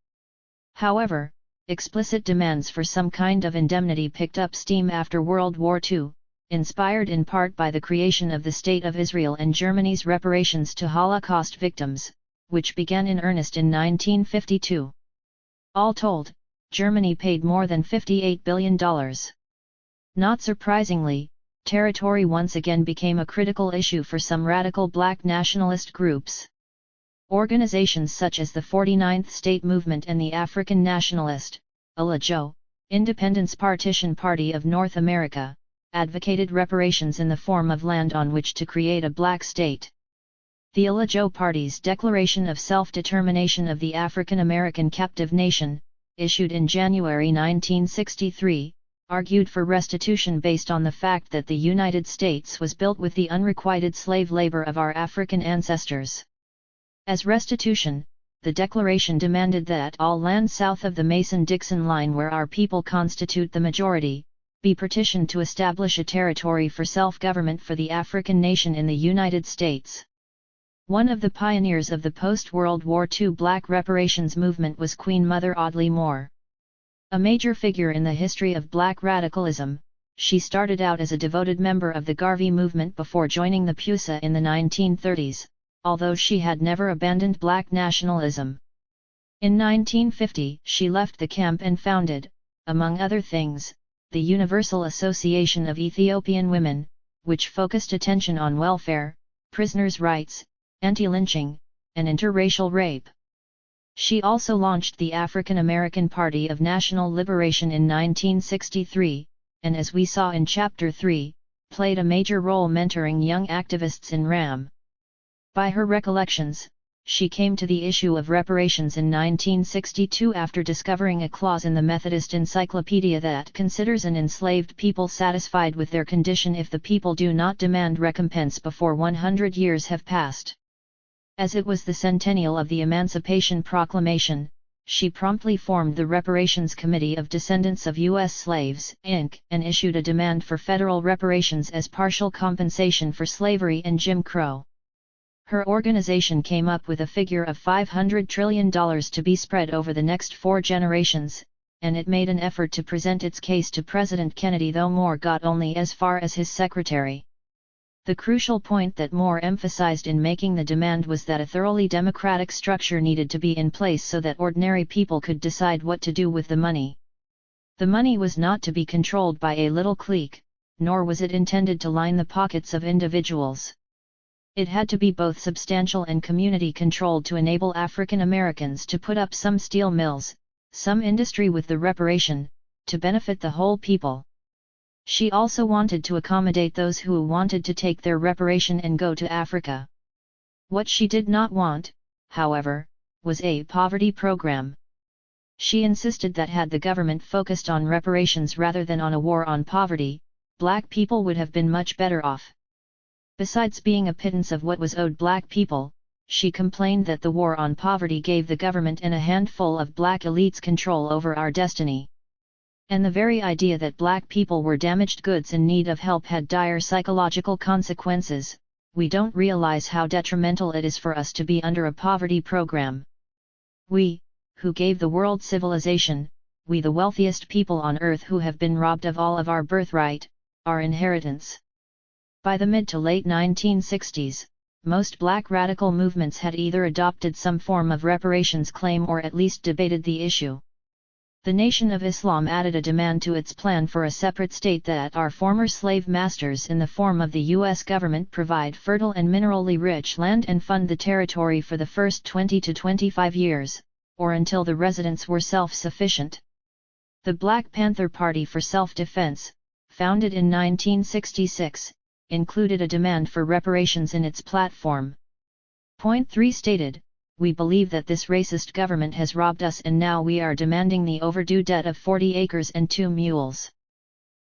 However, explicit demands for some kind of indemnity picked up steam after World War II, inspired in part by the creation of the State of Israel and Germany's reparations to Holocaust victims, which began in earnest in 1952. All told, Germany paid more than $58 billion. Not surprisingly, territory once again became a critical issue for some radical black nationalist groups. Organizations such as the 49th State Movement and the African Nationalist, ALAJO, Independence Partition Party of North America, advocated reparations in the form of land on which to create a black state. The ALAJO Party's Declaration of Self-Determination of the African American Captive Nation, issued in January 1963, argued for restitution based on the fact that the United States was built with the unrequited slave labor of our African ancestors. As restitution, the declaration demanded that all land south of the Mason-Dixon line where our people constitute the majority, be partitioned to establish a territory for self-government for the African nation in the United States. One of the pioneers of the post-World War II black reparations movement was Queen Mother Audley Moore. A major figure in the history of black radicalism, she started out as a devoted member of the Garvey movement before joining the PUSA in the 1930s, although she had never abandoned black nationalism. In 1950 she left the camp and founded, among other things, the Universal Association of Ethiopian Women, which focused attention on welfare, prisoners' rights, anti-lynching, and interracial rape. She also launched the African American Party of National Liberation in 1963, and as we saw in Chapter 3, played a major role mentoring young activists in RAM. By her recollections, she came to the issue of reparations in 1962 after discovering a clause in the Methodist Encyclopedia that considers an enslaved people satisfied with their condition if the people do not demand recompense before 100 years have passed. As it was the centennial of the Emancipation Proclamation, she promptly formed the Reparations Committee of Descendants of U.S. Slaves, Inc., and issued a demand for federal reparations as partial compensation for slavery and Jim Crow. Her organization came up with a figure of $500 trillion to be spread over the next 4 generations, and it made an effort to present its case to President Kennedy, though Moore got only as far as his secretary. The crucial point that Moore emphasized in making the demand was that a thoroughly democratic structure needed to be in place so that ordinary people could decide what to do with the money. The money was not to be controlled by a little clique, nor was it intended to line the pockets of individuals. It had to be both substantial and community-controlled to enable African Americans to put up some steel mills, some industry with the reparation, to benefit the whole people. She also wanted to accommodate those who wanted to take their reparation and go to Africa. What she did not want, however, was a poverty program. She insisted that had the government focused on reparations rather than on a war on poverty, black people would have been much better off. Besides being a pittance of what was owed black people, she complained that the war on poverty gave the government and a handful of black elites control over our destiny. And the very idea that black people were damaged goods in need of help had dire psychological consequences. We don't realize how detrimental it is for us to be under a poverty program. We, who gave the world civilization, we the wealthiest people on earth who have been robbed of all of our birthright, our inheritance. By the mid to late 1960s, most black radical movements had either adopted some form of reparations claim or at least debated the issue. The Nation of Islam added a demand to its plan for a separate state that our former slave masters in the form of the U.S. government provide fertile and minerally rich land and fund the territory for the first 20 to 25 years, or until the residents were self-sufficient. The Black Panther Party for Self-Defense, founded in 1966, included a demand for reparations in its platform. Point 3 stated, "We believe that this racist government has robbed us and now we are demanding the overdue debt of 40 acres and 2 mules.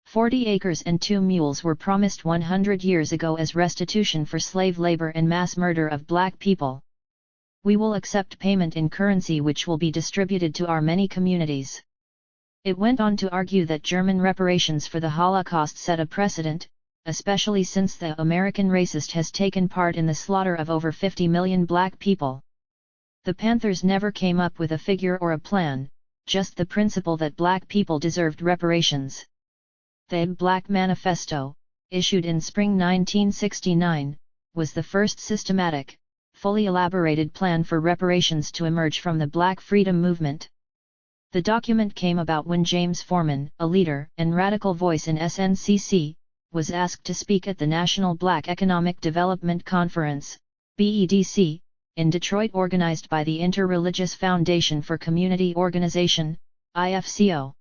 40 acres and 2 mules were promised 100 years ago as restitution for slave labor and mass murder of black people. We will accept payment in currency which will be distributed to our many communities." It went on to argue that German reparations for the Holocaust set a precedent, especially since the American racist has taken part in the slaughter of over 50 million black people. The Panthers never came up with a figure or a plan, just the principle that black people deserved reparations. The Black Manifesto, issued in spring 1969, was the first systematic, fully elaborated plan for reparations to emerge from the Black Freedom Movement. The document came about when James Forman, a leader and radical voice in SNCC, was asked to speak at the National Black Economic Development Conference, BEDC, in Detroit, organized by the Interreligious Foundation for Community Organization, IFCO.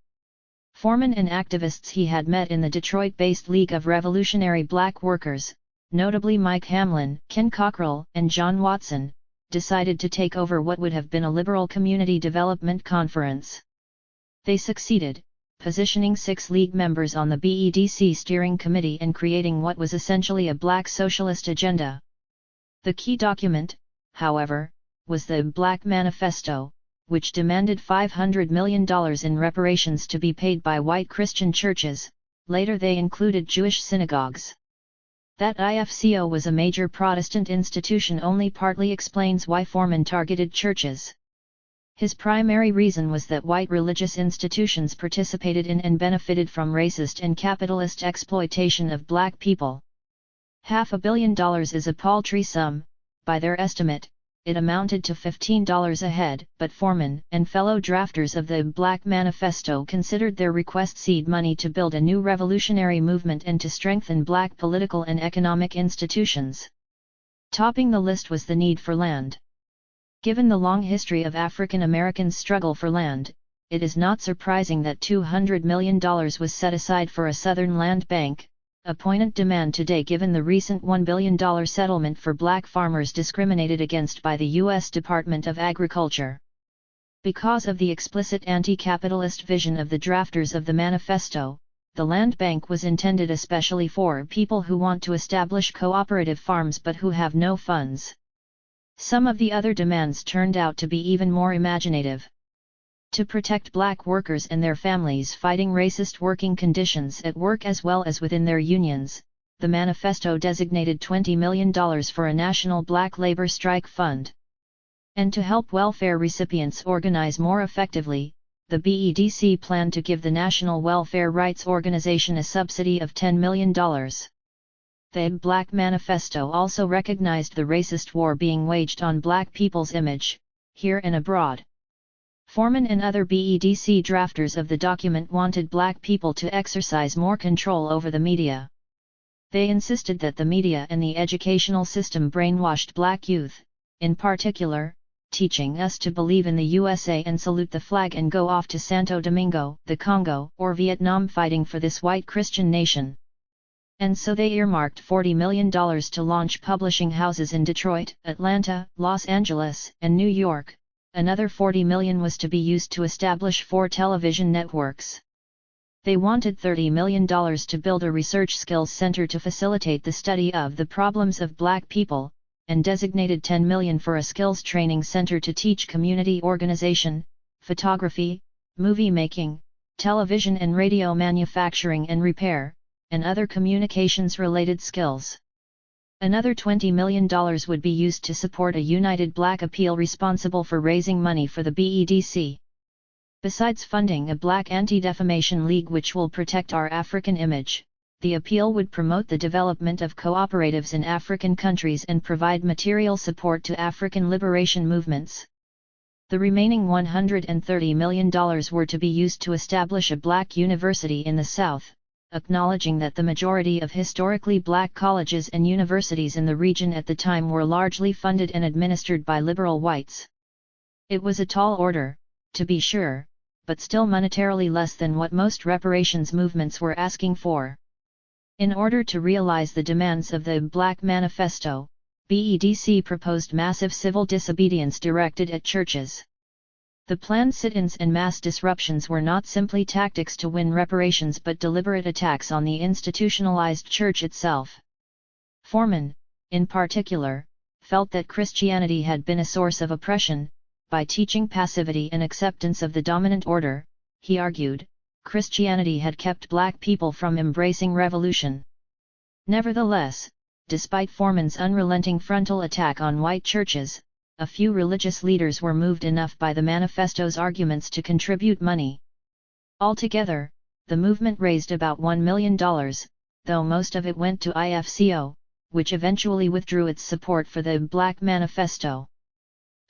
Forman and activists he had met in the Detroit-based League of Revolutionary Black Workers, notably Mike Hamlin, Ken Cockrell, and John Watson, decided to take over what would have been a liberal community development conference. They succeeded, positioning 6 League members on the BEDC steering committee and creating what was essentially a black socialist agenda. The key document, however, was the Black Manifesto, which demanded $500 million in reparations to be paid by white Christian churches. Later they included Jewish synagogues. That IFCO was a major Protestant institution only partly explains why Forman targeted churches. His primary reason was that white religious institutions participated in and benefited from racist and capitalist exploitation of black people. $500 million is a paltry sum. By their estimate, it amounted to $15 a head, but Forman and fellow drafters of the Black Manifesto considered their request seed money to build a new revolutionary movement and to strengthen black political and economic institutions. Topping the list was the need for land. Given the long history of African Americans' struggle for land, it is not surprising that $200 million was set aside for a Southern Land Bank, a poignant demand today given the recent $1 billion settlement for black farmers discriminated against by the U.S. Department of Agriculture. Because of the explicit anti-capitalist vision of the drafters of the manifesto, the land bank was intended especially for people who want to establish cooperative farms but who have no funds. Some of the other demands turned out to be even more imaginative. To protect black workers and their families fighting racist working conditions at work as well as within their unions, the manifesto designated $20 million for a national black labor strike fund. And to help welfare recipients organize more effectively, the BEDC planned to give the National Welfare Rights Organization a subsidy of $10 million. The Black Manifesto also recognized the racist war being waged on black people's image, here and abroad. Forman and other BEDC drafters of the document wanted black people to exercise more control over the media. They insisted that the media and the educational system brainwashed black youth, in particular, teaching us to believe in the USA and salute the flag and go off to Santo Domingo, the Congo, or Vietnam fighting for this white Christian nation. And so they earmarked $40 million to launch publishing houses in Detroit, Atlanta, Los Angeles, and New York. Another $40 million was to be used to establish 4 television networks. They wanted $30 million to build a research skills center to facilitate the study of the problems of black people, and designated $10 million for a skills training center to teach community organization, photography, movie making, television and radio manufacturing and repair, and other communications-related skills. Another $20 million would be used to support a united black appeal responsible for raising money for the BEDC. Besides funding a black anti-defamation league which will protect our African image, the appeal would promote the development of cooperatives in African countries and provide material support to African liberation movements. The remaining $130 million were to be used to establish a black university in the South, acknowledging that the majority of historically black colleges and universities in the region at the time were largely funded and administered by liberal whites. It was a tall order, to be sure, but still monetarily less than what most reparations movements were asking for. In order to realize the demands of the Black Manifesto, BEDC proposed massive civil disobedience directed at churches. The planned sit-ins and mass disruptions were not simply tactics to win reparations but deliberate attacks on the institutionalized church itself. Forman, in particular, felt that Christianity had been a source of oppression. By teaching passivity and acceptance of the dominant order, he argued, Christianity had kept black people from embracing revolution. Nevertheless, despite Forman's unrelenting frontal attack on white churches, a few religious leaders were moved enough by the manifesto's arguments to contribute money. Altogether, the movement raised about $1 million, though most of it went to IFCO, which eventually withdrew its support for the Black Manifesto.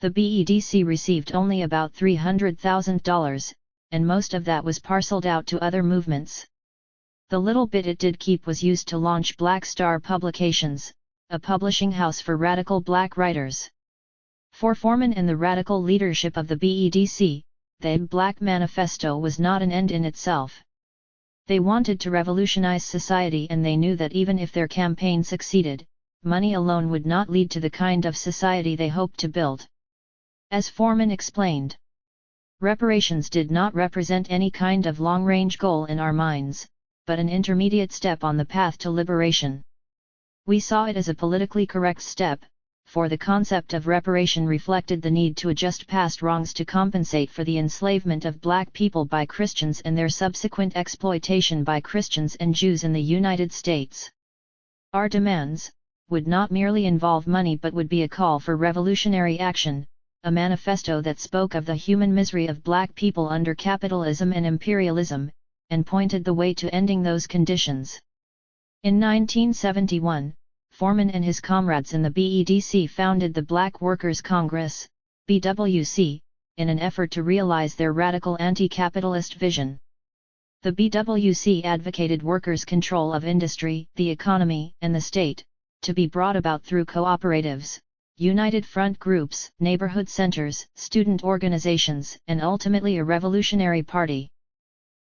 The BEDC received only about $300,000, and most of that was parceled out to other movements. The little bit it did keep was used to launch Black Star Publications, a publishing house for radical black writers. For Foreman and the radical leadership of the BEDC, the Black Manifesto was not an end in itself. They wanted to revolutionize society, and they knew that even if their campaign succeeded, money alone would not lead to the kind of society they hoped to build. As Foreman explained, reparations did not represent any kind of long-range goal in our minds, but an intermediate step on the path to liberation. We saw it as a politically correct step, for the concept of reparation reflected the need to adjust past wrongs to compensate for the enslavement of black people by Christians and their subsequent exploitation by Christians and Jews in the United States. Our demands would not merely involve money but would be a call for revolutionary action, a manifesto that spoke of the human misery of black people under capitalism and imperialism, and pointed the way to ending those conditions. In 1971, Foreman and his comrades in the BEDC founded the Black Workers' Congress, BWC, in an effort to realize their radical anti-capitalist vision. The BWC advocated workers' control of industry, the economy, and the state, to be brought about through cooperatives, united front groups, neighborhood centers, student organizations, and ultimately a revolutionary party.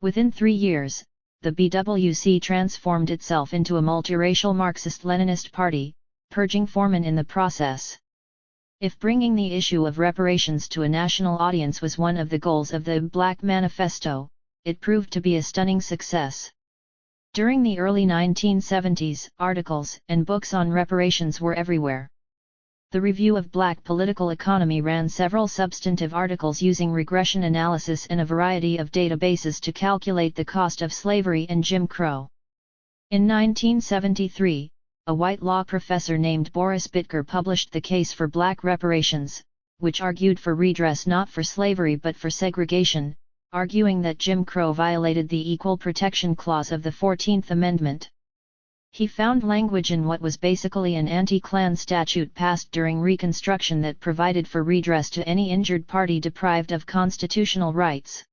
Within 3 years, the BWC transformed itself into a multiracial Marxist-Leninist party, purging Foreman in the process. If bringing the issue of reparations to a national audience was one of the goals of the Black Manifesto, it proved to be a stunning success. During the early 1970s, articles and books on reparations were everywhere. The Review of Black Political Economy ran several substantive articles using regression analysis and a variety of databases to calculate the cost of slavery and Jim Crow. In 1973, a white law professor named Boris Bitker published The Case for Black Reparations, which argued for redress not for slavery but for segregation, arguing that Jim Crow violated the Equal Protection Clause of the 14th Amendment. He found language in what was basically an anti-Klan statute passed during Reconstruction that provided for redress to any injured party deprived of constitutional rights.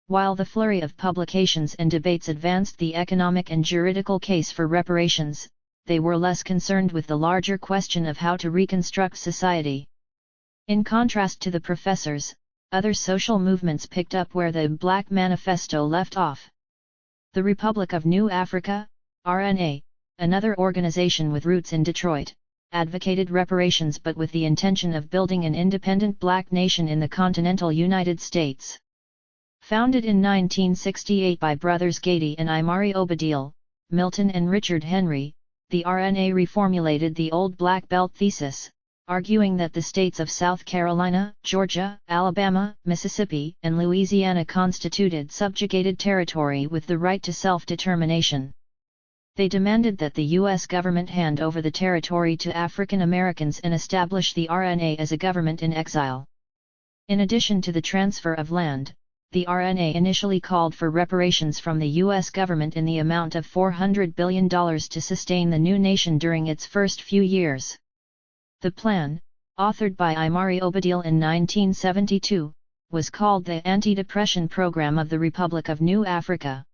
While the flurry of publications and debates advanced the economic and juridical case for reparations, they were less concerned with the larger question of how to reconstruct society. In contrast to the professors, other social movements picked up where the Black Manifesto left off. The Republic of New Africa, RNA, another organization with roots in Detroit, advocated reparations but with the intention of building an independent black nation in the continental United States. Founded in 1968 by brothers Gady and Imari Obadile, Milton and Richard Henry, the RNA reformulated the old Black Belt thesis, arguing that the states of South Carolina, Georgia, Alabama, Mississippi, and Louisiana constituted subjugated territory with the right to self-determination. They demanded that the U.S. government hand over the territory to African Americans and establish the RNA as a government in exile. In addition to the transfer of land, the RNA initially called for reparations from the U.S. government in the amount of $400 billion to sustain the new nation during its first few years. The plan, authored by Imari Obadile in 1972, was called the Anti-Depression Program of the Republic of New Africa.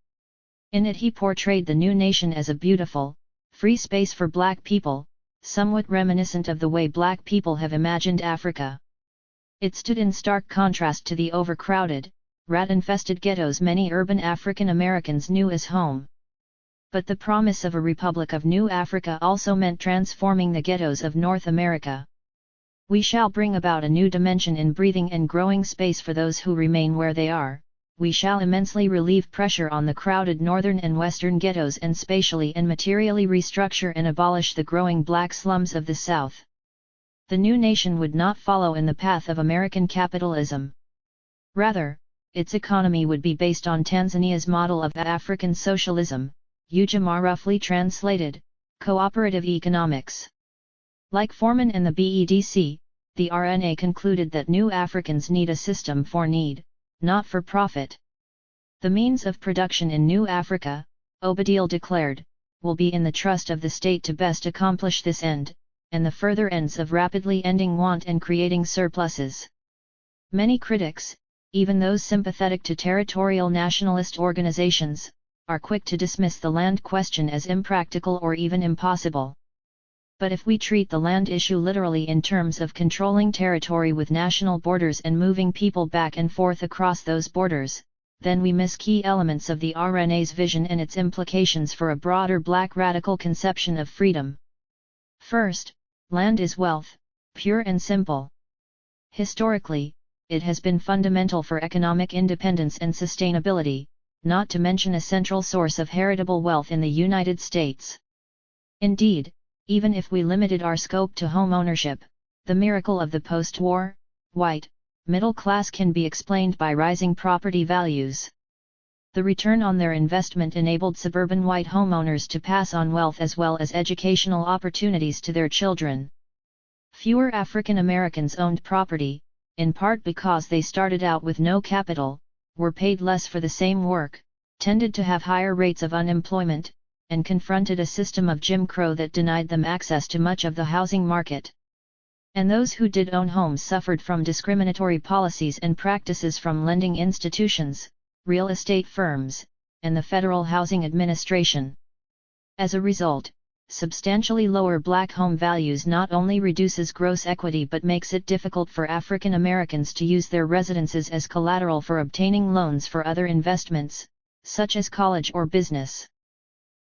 In it he portrayed the new nation as a beautiful, free space for black people, somewhat reminiscent of the way black people have imagined Africa. It stood in stark contrast to the overcrowded, rat-infested ghettos many urban African Americans knew as home. But the promise of a Republic of New Africa also meant transforming the ghettos of North America. We shall bring about a new dimension in breathing and growing space for those who remain where they are. We shall immensely relieve pressure on the crowded northern and western ghettos and spatially and materially restructure and abolish the growing black slums of the South. The new nation would not follow in the path of American capitalism. Rather, its economy would be based on Tanzania's model of African socialism, Ujamaa roughly translated, cooperative economics. Like Foreman and the BEDC, the RNA concluded that new Africans need a system for need, not for profit. The means of production in New Africa, Obadile declared, will be in the trust of the state to best accomplish this end, and the further ends of rapidly ending want and creating surpluses. Many critics, even those sympathetic to territorial nationalist organizations, are quick to dismiss the land question as impractical or even impossible. But if we treat the land issue literally in terms of controlling territory with national borders and moving people back and forth across those borders, then we miss key elements of the RNA's vision and its implications for a broader black radical conception of freedom. First, land is wealth, pure and simple. Historically, it has been fundamental for economic independence and sustainability, not to mention a central source of heritable wealth in the United States. Indeed, even if we limited our scope to home ownership, the miracle of the post-war, white, middle class can be explained by rising property values. The return on their investment enabled suburban white homeowners to pass on wealth as well as educational opportunities to their children. Fewer African Americans owned property, in part because they started out with no capital, were paid less for the same work, tended to have higher rates of unemployment, and confronted a system of Jim Crow that denied them access to much of the housing market. And those who did own homes suffered from discriminatory policies and practices from lending institutions, real estate firms, and the Federal Housing Administration. As a result, substantially lower black home values not only reduces gross equity but makes it difficult for African Americans to use their residences as collateral for obtaining loans for other investments, such as college or business.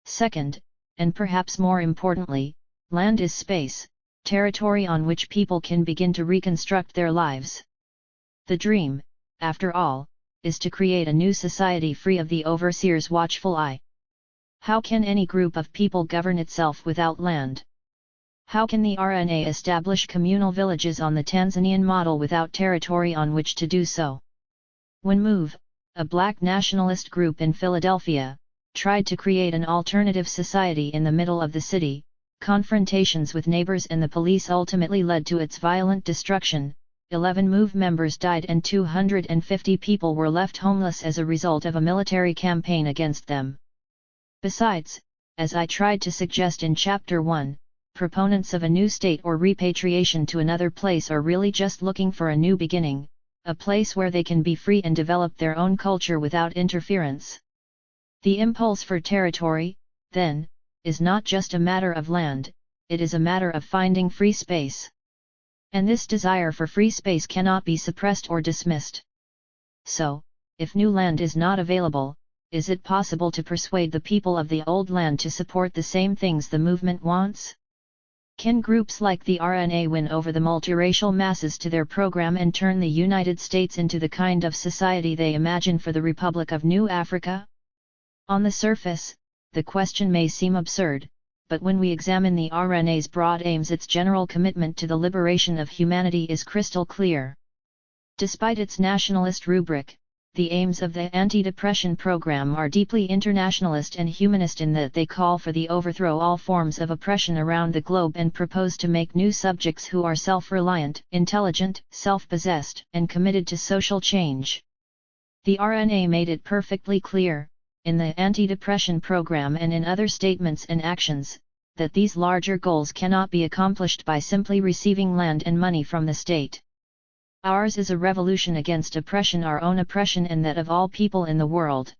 Second, and perhaps more importantly, land is space, territory on which people can begin to reconstruct their lives. The dream, after all, is to create a new society free of the overseer's watchful eye. How can any group of people govern itself without land? How can the RNA establish communal villages on the Tanzanian model without territory on which to do so? When MOVE, a black nationalist group in Philadelphia, tried to create an alternative society in the middle of the city, confrontations with neighbors and the police ultimately led to its violent destruction. 11 MOVE members died and 250 people were left homeless as a result of a military campaign against them. Besides, as I tried to suggest in Chapter 1, proponents of a new state or repatriation to another place are really just looking for a new beginning, a place where they can be free and develop their own culture without interference. The impulse for territory, then, is not just a matter of land, it is a matter of finding free space. And this desire for free space cannot be suppressed or dismissed. So, if new land is not available, is it possible to persuade the people of the old land to support the same things the movement wants? Can groups like the RNA win over the multiracial masses to their program and turn the United States into the kind of society they imagine for the Republic of New Africa? On the surface, the question may seem absurd, but when we examine the RNA's broad aims, its general commitment to the liberation of humanity is crystal clear. Despite its nationalist rubric, the aims of the anti-depression program are deeply internationalist and humanist in that they call for the overthrow all forms of oppression around the globe and propose to make new subjects who are self-reliant, intelligent, self-possessed, and committed to social change. The RNA made it perfectly clear, in the anti-depression program and in other statements and actions, that these larger goals cannot be accomplished by simply receiving land and money from the state. Ours is a revolution against oppression, our own oppression and that of all people in the world.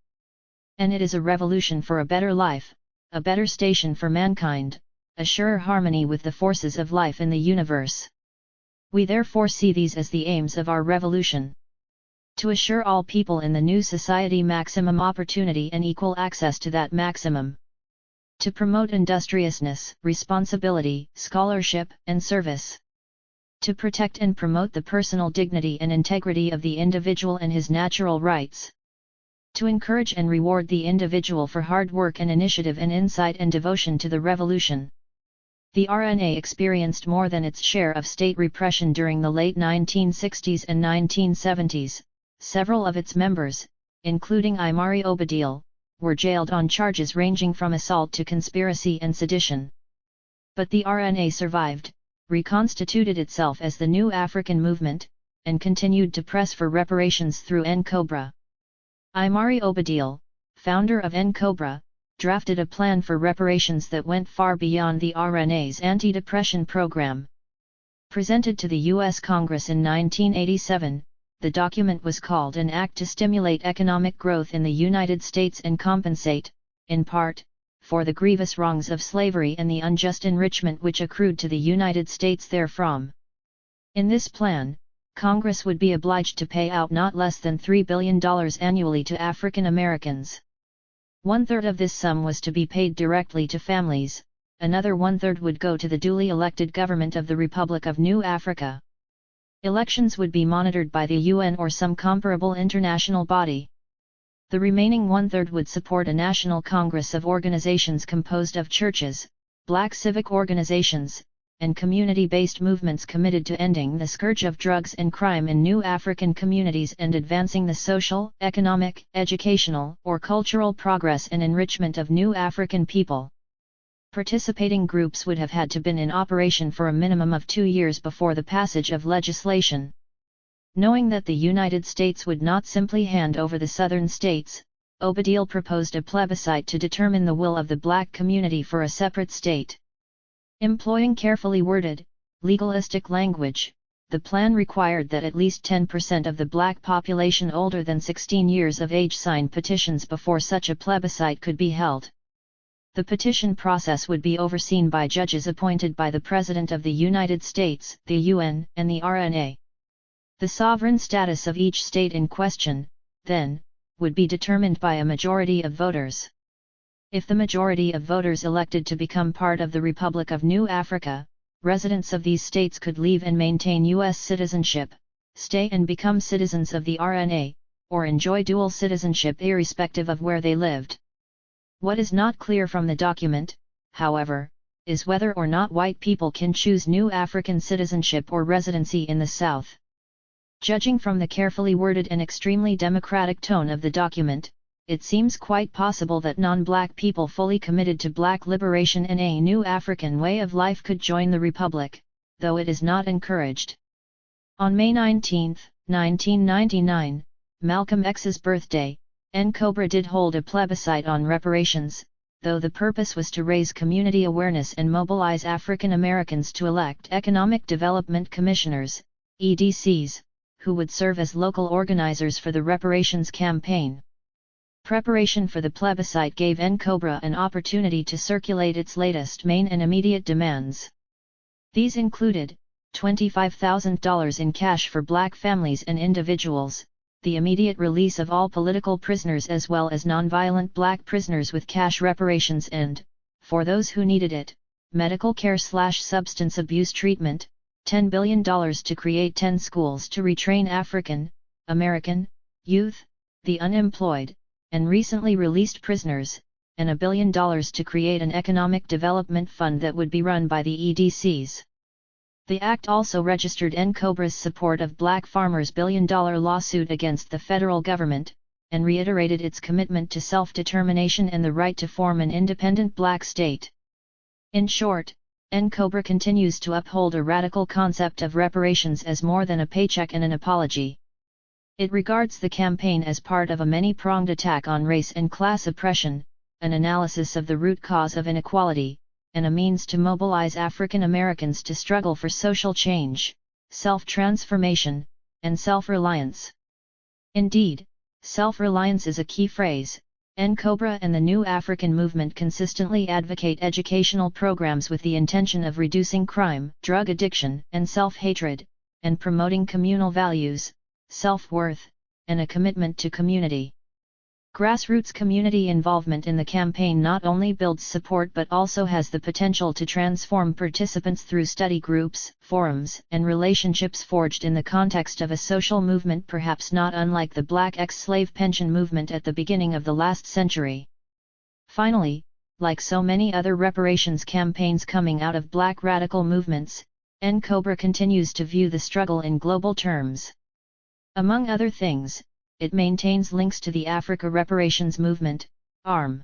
And it is a revolution for a better life, a better station for mankind, a surer harmony with the forces of life in the universe. We therefore see these as the aims of our revolution. To assure all people in the new society maximum opportunity and equal access to that maximum. To promote industriousness, responsibility, scholarship, and service. To protect and promote the personal dignity and integrity of the individual and his natural rights. To encourage and reward the individual for hard work and initiative and insight and devotion to the revolution. The RNA experienced more than its share of state repression during the late 1960s and 1970s. Several of its members, including Imari Obadile, were jailed on charges ranging from assault to conspiracy and sedition. But the RNA survived, reconstituted itself as the New African Movement, and continued to press for reparations through N-Cobra. Imari Obadile, founder of N-Cobra, drafted a plan for reparations that went far beyond the RNA's anti-depression program. Presented to the U.S. Congress in 1987, the document was called an act to stimulate economic growth in the United States and compensate, in part, for the grievous wrongs of slavery and the unjust enrichment which accrued to the United States therefrom. In this plan, Congress would be obliged to pay out not less than $3 billion annually to African Americans. One-third of this sum was to be paid directly to families, another one-third would go to the duly elected government of the Republic of New Africa. Elections would be monitored by the UN or some comparable international body. The remaining one-third would support a national congress of organizations composed of churches, black civic organizations, and community-based movements committed to ending the scourge of drugs and crime in new African communities and advancing the social, economic, educational, or cultural progress and enrichment of new African people. Participating groups would have had to been in operation for a minimum of 2 years before the passage of legislation. Knowing that the United States would not simply hand over the southern states, Obadiel proposed a plebiscite to determine the will of the black community for a separate state. Employing carefully worded, legalistic language, the plan required that at least 10% of the black population older than 16 years of age sign petitions before such a plebiscite could be held. The petition process would be overseen by judges appointed by the President of the United States, the UN, and the RNA. The sovereign status of each state in question, then, would be determined by a majority of voters. If the majority of voters elected to become part of the Republic of New Africa, residents of these states could leave and maintain U.S. citizenship, stay and become citizens of the RNA, or enjoy dual citizenship irrespective of where they lived. What is not clear from the document, however, is whether or not white people can choose new African citizenship or residency in the South. Judging from the carefully worded and extremely democratic tone of the document, it seems quite possible that non-black people fully committed to black liberation and a new African way of life could join the Republic, though it is not encouraged. On May 19, 1999, Malcolm X's birthday, NCOBRA did hold a plebiscite on reparations, though the purpose was to raise community awareness and mobilize African Americans to elect Economic Development Commissioners, EDCs, who would serve as local organizers for the reparations campaign. Preparation for the plebiscite gave NCOBRA an opportunity to circulate its latest main and immediate demands. These included, $25,000 in cash for black families and individuals, the immediate release of all political prisoners as well as nonviolent black prisoners with cash reparations and, for those who needed it, medical care/substance abuse treatment, $10 billion to create 10 schools to retrain African American youth, the unemployed, and recently released prisoners, and $1 billion to create an economic development fund that would be run by the EDCs. The act also registered NCOBRA's support of black farmers' billion-dollar lawsuit against the federal government, and reiterated its commitment to self-determination and the right to form an independent black state. In short, NCOBRA continues to uphold a radical concept of reparations as more than a paycheck and an apology. It regards the campaign as part of a many-pronged attack on race and class oppression, an analysis of the root cause of inequality, and a means to mobilize African Americans to struggle for social change, self-transformation, and self-reliance. Indeed, self-reliance is a key phrase. NCOBRA and the New African Movement consistently advocate educational programs with the intention of reducing crime, drug addiction, and self-hatred, and promoting communal values, self-worth, and a commitment to community. Grassroots community involvement in the campaign not only builds support but also has the potential to transform participants through study groups, forums, and relationships forged in the context of a social movement perhaps not unlike the Black ex-slave pension movement at the beginning of the last century. Finally, like so many other reparations campaigns coming out of Black radical movements, NCOBRA continues to view the struggle in global terms. Among other things, it maintains links to the Africa Reparations Movement, ARM.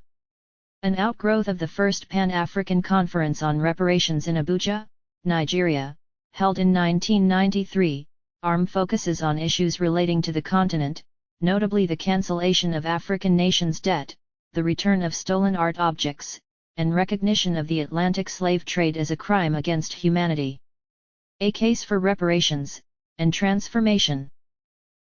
An outgrowth of the first Pan-African Conference on Reparations in Abuja, Nigeria, held in 1993, ARM focuses on issues relating to the continent, notably the cancellation of African nations' debt, the return of stolen art objects, and recognition of the Atlantic slave trade as a crime against humanity. A case for reparations and transformation.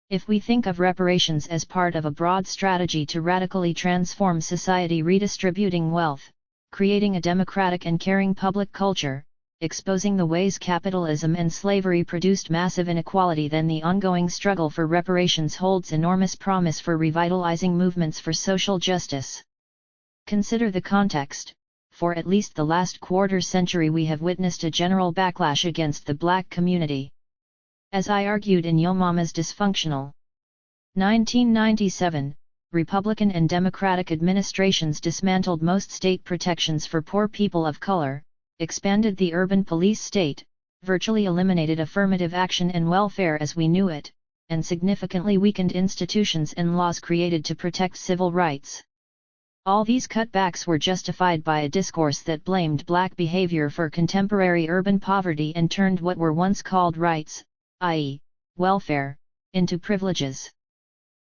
If we think of reparations as part of a broad strategy to radically transform society, redistributing wealth, creating a democratic and caring public culture, exposing the ways capitalism and slavery produced massive inequality, then the ongoing struggle for reparations holds enormous promise for revitalizing movements for social justice. Consider the context. For at least the last quarter century we have witnessed a general backlash against the black community. As I argued in Yo Mama's Dysfunctional 1997, Republican and Democratic administrations dismantled most state protections for poor people of color, expanded the urban police state, virtually eliminated affirmative action and welfare as we knew it, and significantly weakened institutions and laws created to protect civil rights. All these cutbacks were justified by a discourse that blamed black behavior for contemporary urban poverty and turned what were once called rights, i.e., welfare, into privileges.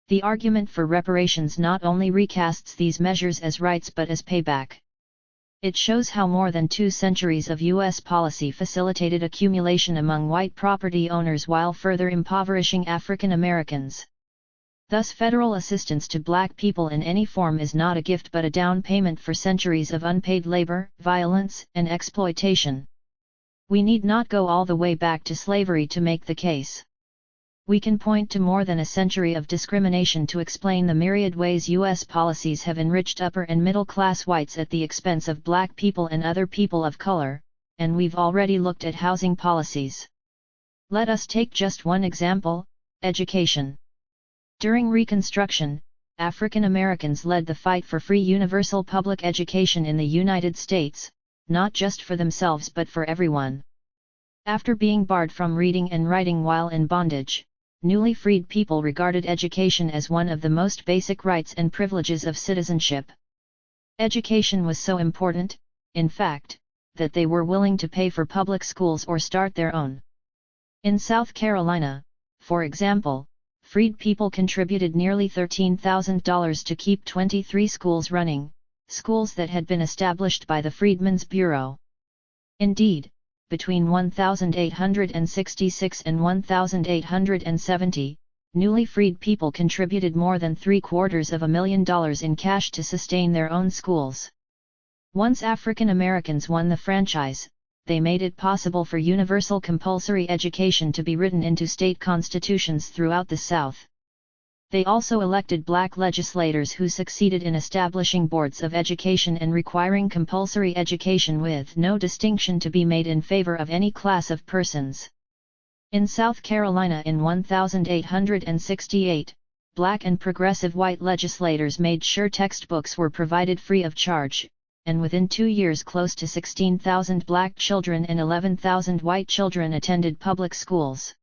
The argument for reparations not only recasts these measures as rights but as payback. It shows how more than 2 centuries of U.S. policy facilitated accumulation among white property owners while further impoverishing African Americans. Thus, federal assistance to black people in any form is not a gift but a down payment for centuries of unpaid labor, violence, and exploitation. We need not go all the way back to slavery to make the case. We can point to more than a century of discrimination to explain the myriad ways U.S. policies have enriched upper and middle class whites at the expense of black people and other people of color, and we've already looked at housing policies. Let us take just one example: education. During Reconstruction, African Americans led the fight for free universal public education in the United States, not just for themselves but for everyone. After being barred from reading and writing while in bondage, newly freed people regarded education as one of the most basic rights and privileges of citizenship. Education was so important, in fact, that they were willing to pay for public schools or start their own. In South Carolina, for example, freed people contributed nearly $13,000 to keep 23 schools running, schools that had been established by the Freedmen's Bureau. Indeed, between 1866 and 1870, newly freed people contributed more than $750,000 in cash to sustain their own schools. Once African Americans won the franchise, they made it possible for universal compulsory education to be written into state constitutions throughout the South. They also elected black legislators who succeeded in establishing boards of education and requiring compulsory education with no distinction to be made in favor of any class of persons. In South Carolina in 1868, black and progressive white legislators made sure textbooks were provided free of charge, and within 2 years close to 16,000 black children and 11,000 white children attended public schools.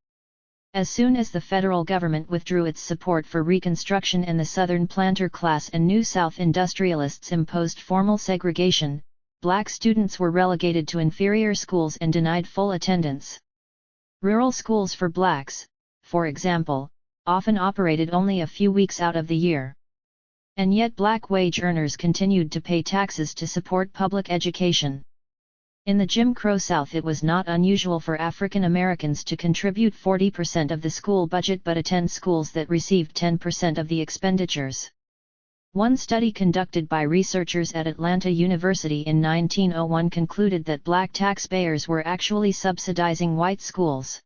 As soon as the federal government withdrew its support for Reconstruction and the Southern planter class and New South industrialists imposed formal segregation, black students were relegated to inferior schools and denied full attendance. Rural schools for blacks, for example, often operated only a few weeks out of the year. And yet black wage earners continued to pay taxes to support public education. In the Jim Crow South, it was not unusual for African Americans to contribute 40% of the school budget but attend schools that received 10% of the expenditures. One study conducted by researchers at Atlanta University in 1901 concluded that black taxpayers were actually subsidizing white schools.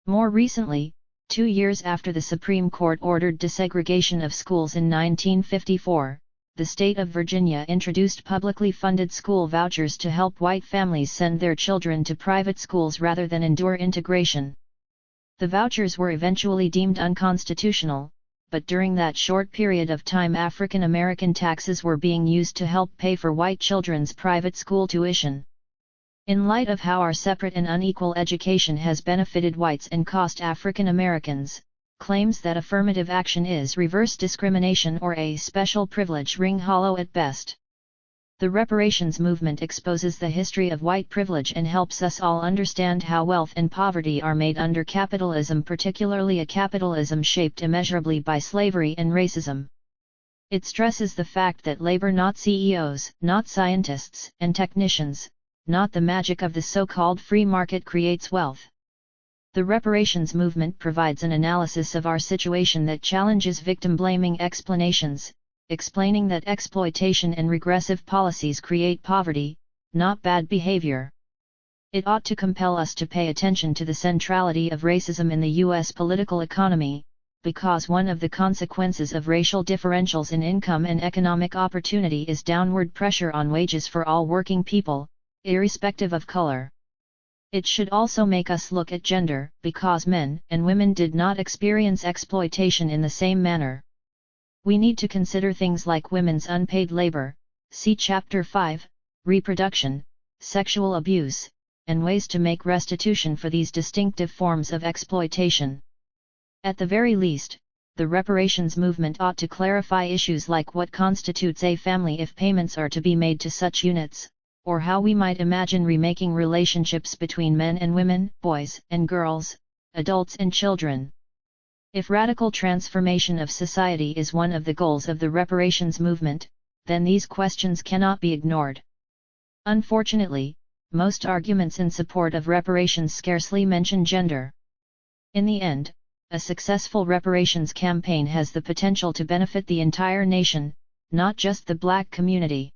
More recently, 2 years after the Supreme Court ordered desegregation of schools in 1954, the state of Virginia introduced publicly funded school vouchers to help white families send their children to private schools rather than endure integration. The vouchers were eventually deemed unconstitutional, but during that short period of time African American taxes were being used to help pay for white children's private school tuition. In light of how our separate and unequal education has benefited whites and cost African Americans, claims that affirmative action is reverse discrimination or a special privilege ring hollow at best. The reparations movement exposes the history of white privilege and helps us all understand how wealth and poverty are made under capitalism, particularly a capitalism shaped immeasurably by slavery and racism. It stresses the fact that labor, not CEOs, not scientists and technicians, not the magic of the so-called free market, creates wealth. The reparations movement provides an analysis of our situation that challenges victim-blaming explanations, explaining that exploitation and regressive policies create poverty, not bad behavior. It ought to compel us to pay attention to the centrality of racism in the U.S. political economy, because one of the consequences of racial differentials in income and economic opportunity is downward pressure on wages for all working people, irrespective of color. It should also make us look at gender, because men and women did not experience exploitation in the same manner. We need to consider things like women's unpaid labor, see Chapter 5, reproduction, sexual abuse, and ways to make restitution for these distinctive forms of exploitation. At the very least, the reparations movement ought to clarify issues like what constitutes a family if payments are to be made to such units, or how we might imagine remaking relationships between men and women, boys and girls, adults and children. If radical transformation of society is one of the goals of the reparations movement, then these questions cannot be ignored. Unfortunately, most arguments in support of reparations scarcely mention gender. In the end, a successful reparations campaign has the potential to benefit the entire nation, not just the Black community.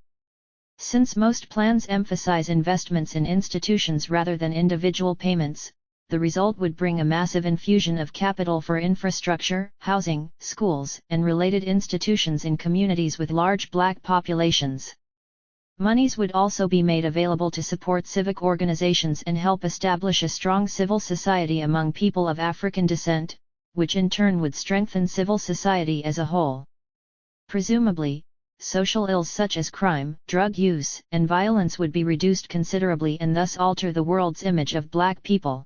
Since most plans emphasize investments in institutions rather than individual payments, the result would bring a massive infusion of capital for infrastructure, housing, schools, and related institutions in communities with large Black populations. Monies would also be made available to support civic organizations and help establish a strong civil society among people of African descent, which in turn would strengthen civil society as a whole. Presumably, social ills such as crime, drug use, and violence would be reduced considerably and thus alter the world's image of Black people.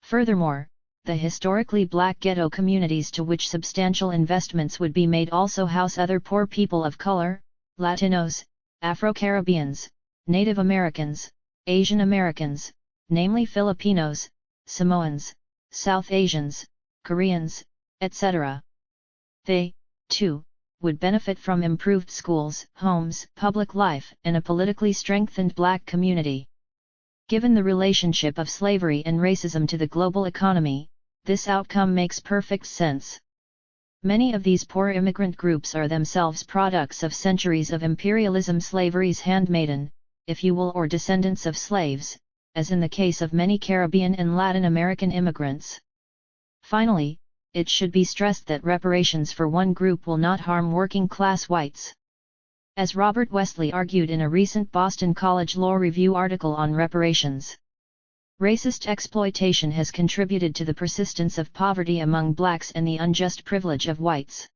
Furthermore, the historically Black ghetto communities to which substantial investments would be made also house other poor people of color, Latinos, Afro-Caribbeans, Native Americans, Asian Americans, namely Filipinos, Samoans, South Asians, Koreans, etc. They, too, would benefit from improved schools, homes, public life, and a politically strengthened Black community. Given the relationship of slavery and racism to the global economy, this outcome makes perfect sense. Many of these poor immigrant groups are themselves products of centuries of imperialism, slavery's handmaiden, if you will, or descendants of slaves, as in the case of many Caribbean and Latin American immigrants. Finally, it should be stressed that reparations for one group will not harm working-class whites. As Robert Wesley argued in a recent Boston College Law Review article on reparations, racist exploitation has contributed to the persistence of poverty among Blacks and the unjust privilege of whites.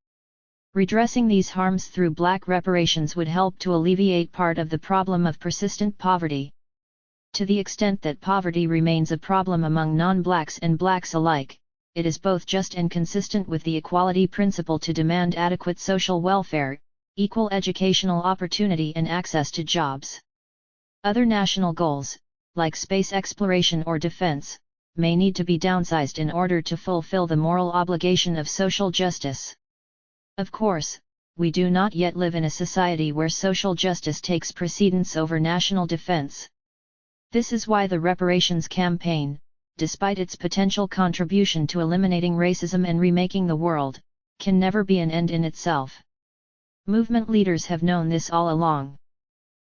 Redressing these harms through Black reparations would help to alleviate part of the problem of persistent poverty. To the extent that poverty remains a problem among non-Blacks and Blacks alike, it is both just and consistent with the equality principle to demand adequate social welfare, equal educational opportunity and access to jobs. Other national goals, like space exploration or defense, may need to be downsized in order to fulfill the moral obligation of social justice. Of course, we do not yet live in a society where social justice takes precedence over national defense. This is why the reparations campaign, despite its potential contribution to eliminating racism and remaking the world, can never be an end in itself. Movement leaders have known this all along.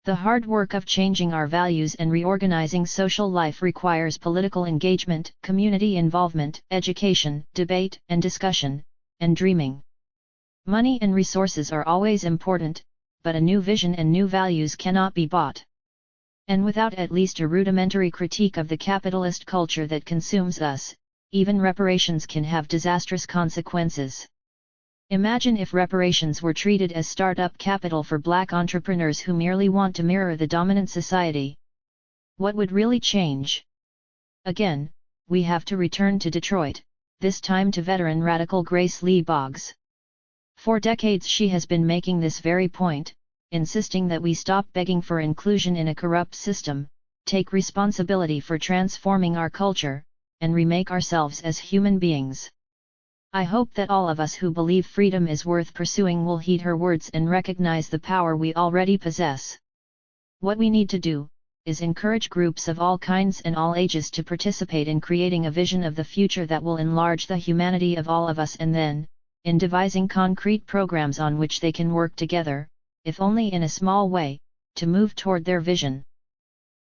The hard work of changing our values and reorganizing social life requires political engagement, community involvement, education, debate and discussion, and dreaming. Money and resources are always important, but a new vision and new values cannot be bought. And without at least a rudimentary critique of the capitalist culture that consumes us, even reparations can have disastrous consequences. Imagine if reparations were treated as start-up capital for Black entrepreneurs who merely want to mirror the dominant society. What would really change? Again, we have to return to Detroit, this time to veteran radical Grace Lee Boggs. For decades she has been making this very point, insisting that we stop begging for inclusion in a corrupt system, take responsibility for transforming our culture, and remake ourselves as human beings. I hope that all of us who believe freedom is worth pursuing will heed her words and recognize the power we already possess. What we need to do, is encourage groups of all kinds and all ages to participate in creating a vision of the future that will enlarge the humanity of all of us, and then, in devising concrete programs on which they can work together, if only in a small way, to move toward their vision.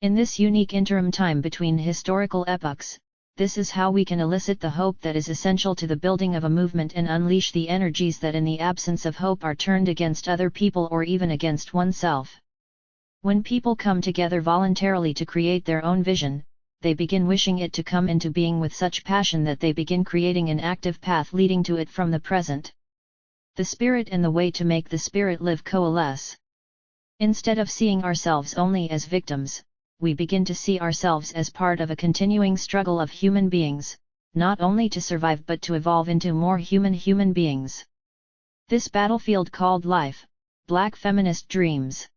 In this unique interim time between historical epochs, this is how we can elicit the hope that is essential to the building of a movement and unleash the energies that in the absence of hope are turned against other people or even against oneself. When people come together voluntarily to create their own vision, they begin wishing it to come into being with such passion that they begin creating an active path leading to it from the present. The spirit and the way to make the spirit live coalesce. Instead of seeing ourselves only as victims, we begin to see ourselves as part of a continuing struggle of human beings, not only to survive but to evolve into more human beings. This battlefield called life, Black feminist dreams.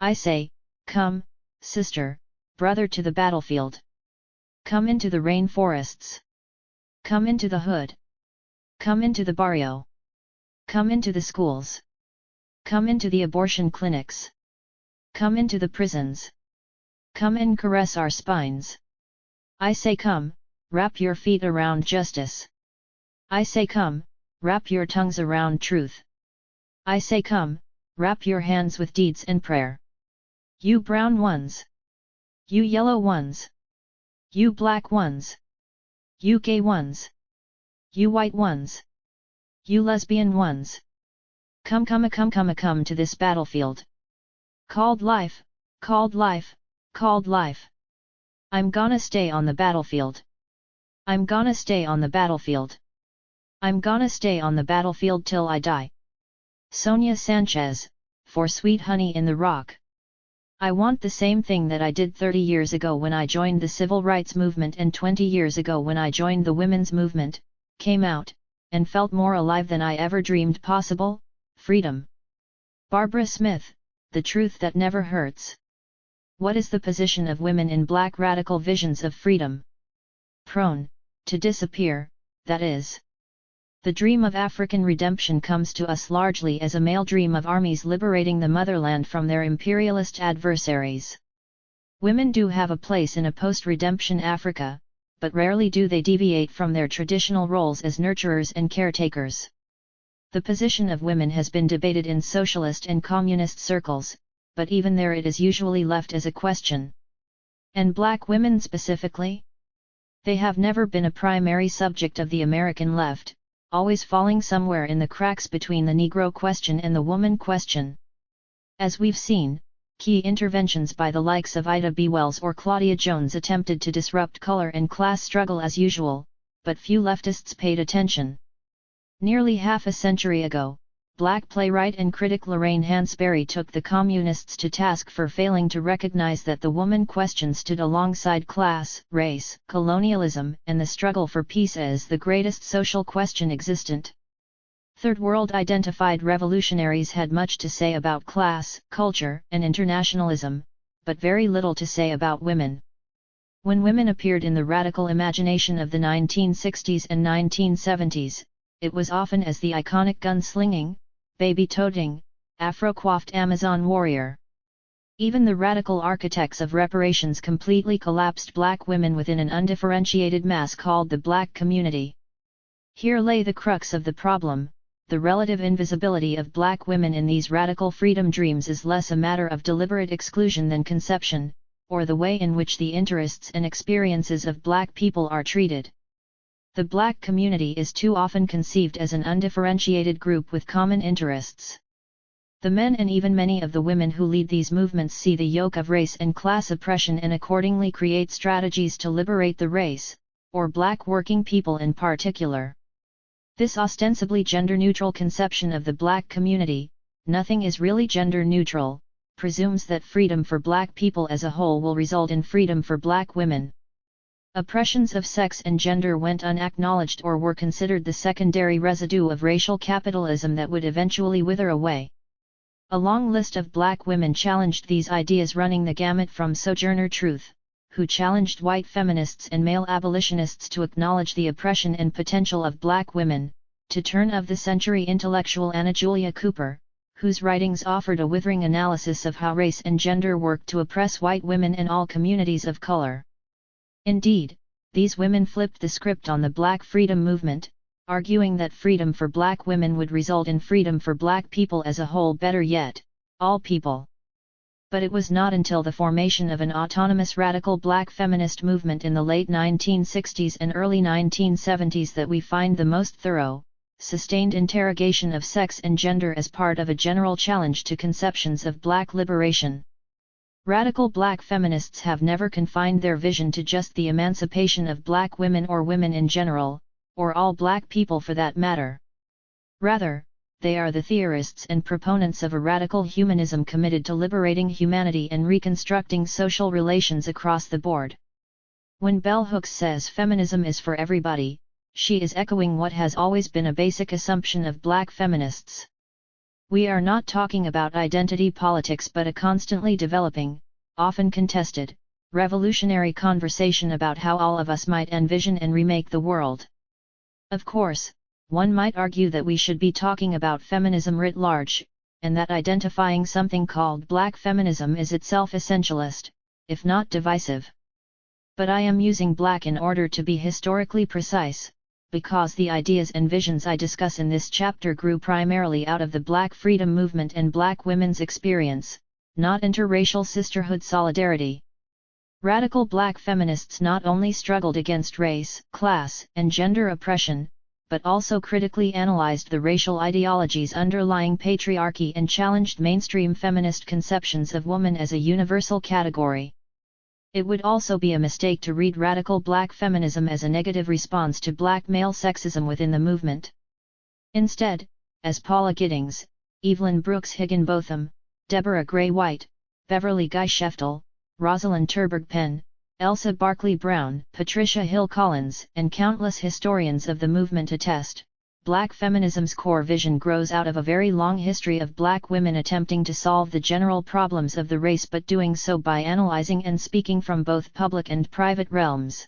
I say, come, sister, brother, to the battlefield. Come into the rainforests. Come into the hood. Come into the barrio. Come into the schools. Come into the abortion clinics. Come into the prisons. Come and caress our spines. I say come, wrap your feet around justice. I say come, wrap your tongues around truth. I say come, wrap your hands with deeds and prayer. You brown ones. You yellow ones. You black ones. You gay ones. You white ones. You lesbian ones. Come to this battlefield. Called life, called life, called life. I'm gonna stay on the battlefield. I'm gonna stay on the battlefield. I'm gonna stay on the battlefield till I die. Sonia Sanchez, for Sweet Honey in the Rock. I want the same thing that I did 30 years ago when I joined the civil rights movement and 20 years ago when I joined the women's movement, came out, and felt more alive than I ever dreamed possible: freedom. Barbara Smith, The Truth That Never Hurts. What is the position of women in Black radical visions of freedom? Prone to disappear, that is. The dream of African redemption comes to us largely as a male dream of armies liberating the motherland from their imperialist adversaries. Women do have a place in a post-redemption Africa, but rarely do they deviate from their traditional roles as nurturers and caretakers. The position of women has been debated in socialist and communist circles, but even there it is usually left as a question. And Black women specifically? They have never been a primary subject of the American left, always falling somewhere in the cracks between the Negro question and the woman question. As we've seen, key interventions by the likes of Ida B. Wells or Claudia Jones attempted to disrupt color and class struggle as usual, but few leftists paid attention. Nearly half a century ago, Black playwright and critic Lorraine Hansberry took the communists to task for failing to recognize that the woman question stood alongside class, race, colonialism, and the struggle for peace as the greatest social question existent. Third World identified revolutionaries had much to say about class, culture, and internationalism, but very little to say about women. When women appeared in the radical imagination of the 1960s and 1970s, it was often as the iconic gun-slinging, baby-toting, Afro-coiffed Amazon warrior. Even the radical architects of reparations completely collapsed Black women within an undifferentiated mass called the Black community. Here lay the crux of the problem: the relative invisibility of Black women in these radical freedom dreams is less a matter of deliberate exclusion than conception, or the way in which the interests and experiences of Black people are treated. The Black community is too often conceived as an undifferentiated group with common interests. The men and even many of the women who lead these movements see the yoke of race and class oppression and accordingly create strategies to liberate the race, or Black working people in particular. This ostensibly gender-neutral conception of the Black community, nothing is really gender-neutral, presumes that freedom for Black people as a whole will result in freedom for Black women. Oppressions of sex and gender went unacknowledged or were considered the secondary residue of racial capitalism that would eventually wither away. A long list of Black women challenged these ideas, running the gamut from Sojourner Truth, who challenged white feminists and male abolitionists to acknowledge the oppression and potential of Black women, to turn-of-the-century intellectual Anna Julia Cooper, whose writings offered a withering analysis of how race and gender worked to oppress white women and all communities of color. Indeed, these women flipped the script on the Black freedom movement, arguing that freedom for Black women would result in freedom for Black people as a whole, better yet, all people. But it was not until the formation of an autonomous radical Black feminist movement in the late 1960s and early 1970s that we find the most thorough, sustained interrogation of sex and gender as part of a general challenge to conceptions of Black liberation. Radical Black feminists have never confined their vision to just the emancipation of Black women or women in general, or all Black people for that matter. Rather, they are the theorists and proponents of a radical humanism committed to liberating humanity and reconstructing social relations across the board. When Bell Hooks says feminism is for everybody, she is echoing what has always been a basic assumption of Black feminists. We are not talking about identity politics but a constantly developing, often contested, revolutionary conversation about how all of us might envision and remake the world. Of course, one might argue that we should be talking about feminism writ large, and that identifying something called Black feminism is itself essentialist, if not divisive. But I am using Black in order to be historically precise, because the ideas and visions I discuss in this chapter grew primarily out of the Black freedom movement and Black women's experience, not interracial sisterhood solidarity. Radical Black feminists not only struggled against race, class, and gender oppression, but also critically analyzed the racial ideologies underlying patriarchy and challenged mainstream feminist conceptions of woman as a universal category. It would also be a mistake to read radical Black feminism as a negative response to Black male sexism within the movement. Instead, as Paula Giddings, Evelyn Brooks Higginbotham, Deborah Gray White, Beverly Guy Sheftel, Rosalind Terberg Penn, Elsa Barkley Brown, Patricia Hill Collins, and countless historians of the movement attest, Black feminism's core vision grows out of a very long history of Black women attempting to solve the general problems of the race, but doing so by analyzing and speaking from both public and private realms.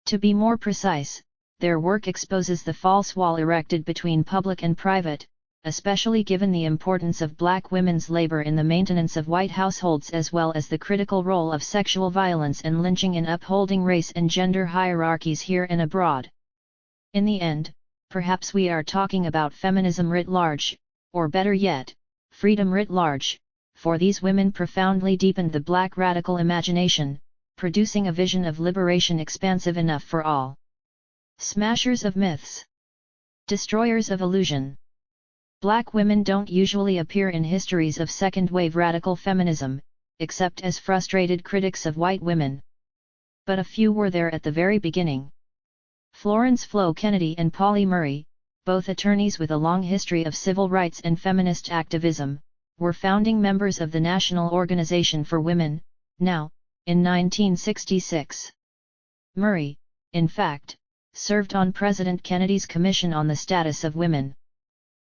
To be more precise, their work exposes the false wall erected between public and private, especially given the importance of Black women's labor in the maintenance of white households as well as the critical role of sexual violence and lynching in upholding race and gender hierarchies here and abroad. In the end, perhaps we are talking about feminism writ large, or better yet, freedom writ large, for these women profoundly deepened the Black radical imagination, producing a vision of liberation expansive enough for all. Smashers of myths. Destroyers of illusion. Black women don't usually appear in histories of second-wave radical feminism, except as frustrated critics of white women. But a few were there at the very beginning. Florence Flo Kennedy and Pauli Murray, both attorneys with a long history of civil rights and feminist activism, were founding members of the National Organization for Women, NOW, in 1966. Murray, in fact, served on President Kennedy's Commission on the Status of Women.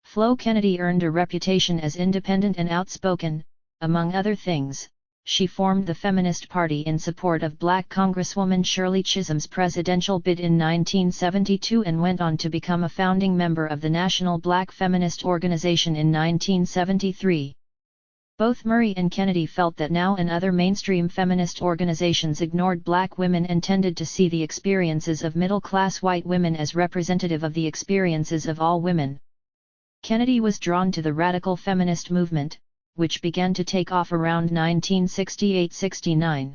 Flo Kennedy earned a reputation as independent and outspoken. Among other things, she formed the Feminist Party in support of Black Congresswoman Shirley Chisholm's presidential bid in 1972 and went on to become a founding member of the National Black Feminist Organization in 1973. Both Murray and Kennedy felt that NOW and other mainstream feminist organizations ignored Black women and tended to see the experiences of middle-class white women as representative of the experiences of all women. Kennedy was drawn to the radical feminist movement, which began to take off around 1968-69.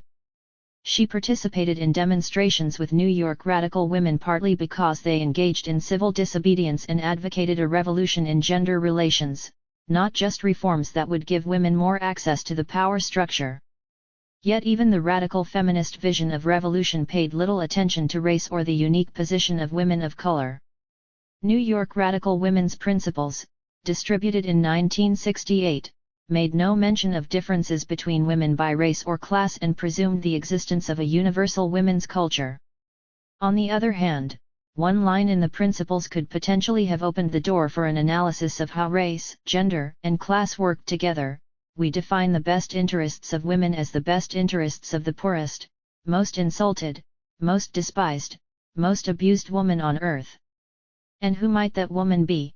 She participated in demonstrations with New York radical women partly because they engaged in civil disobedience and advocated a revolution in gender relations, not just reforms that would give women more access to the power structure. Yet even the radical feminist vision of revolution paid little attention to race or the unique position of women of color. New York Radical Women's Principles, distributed in 1968, made no mention of differences between women by race or class and presumed the existence of a universal women's culture. On the other hand, one line in the Principles could potentially have opened the door for an analysis of how race, gender, and class work together. We define the best interests of women as the best interests of the poorest, most insulted, most despised, most abused woman on earth. And who might that woman be?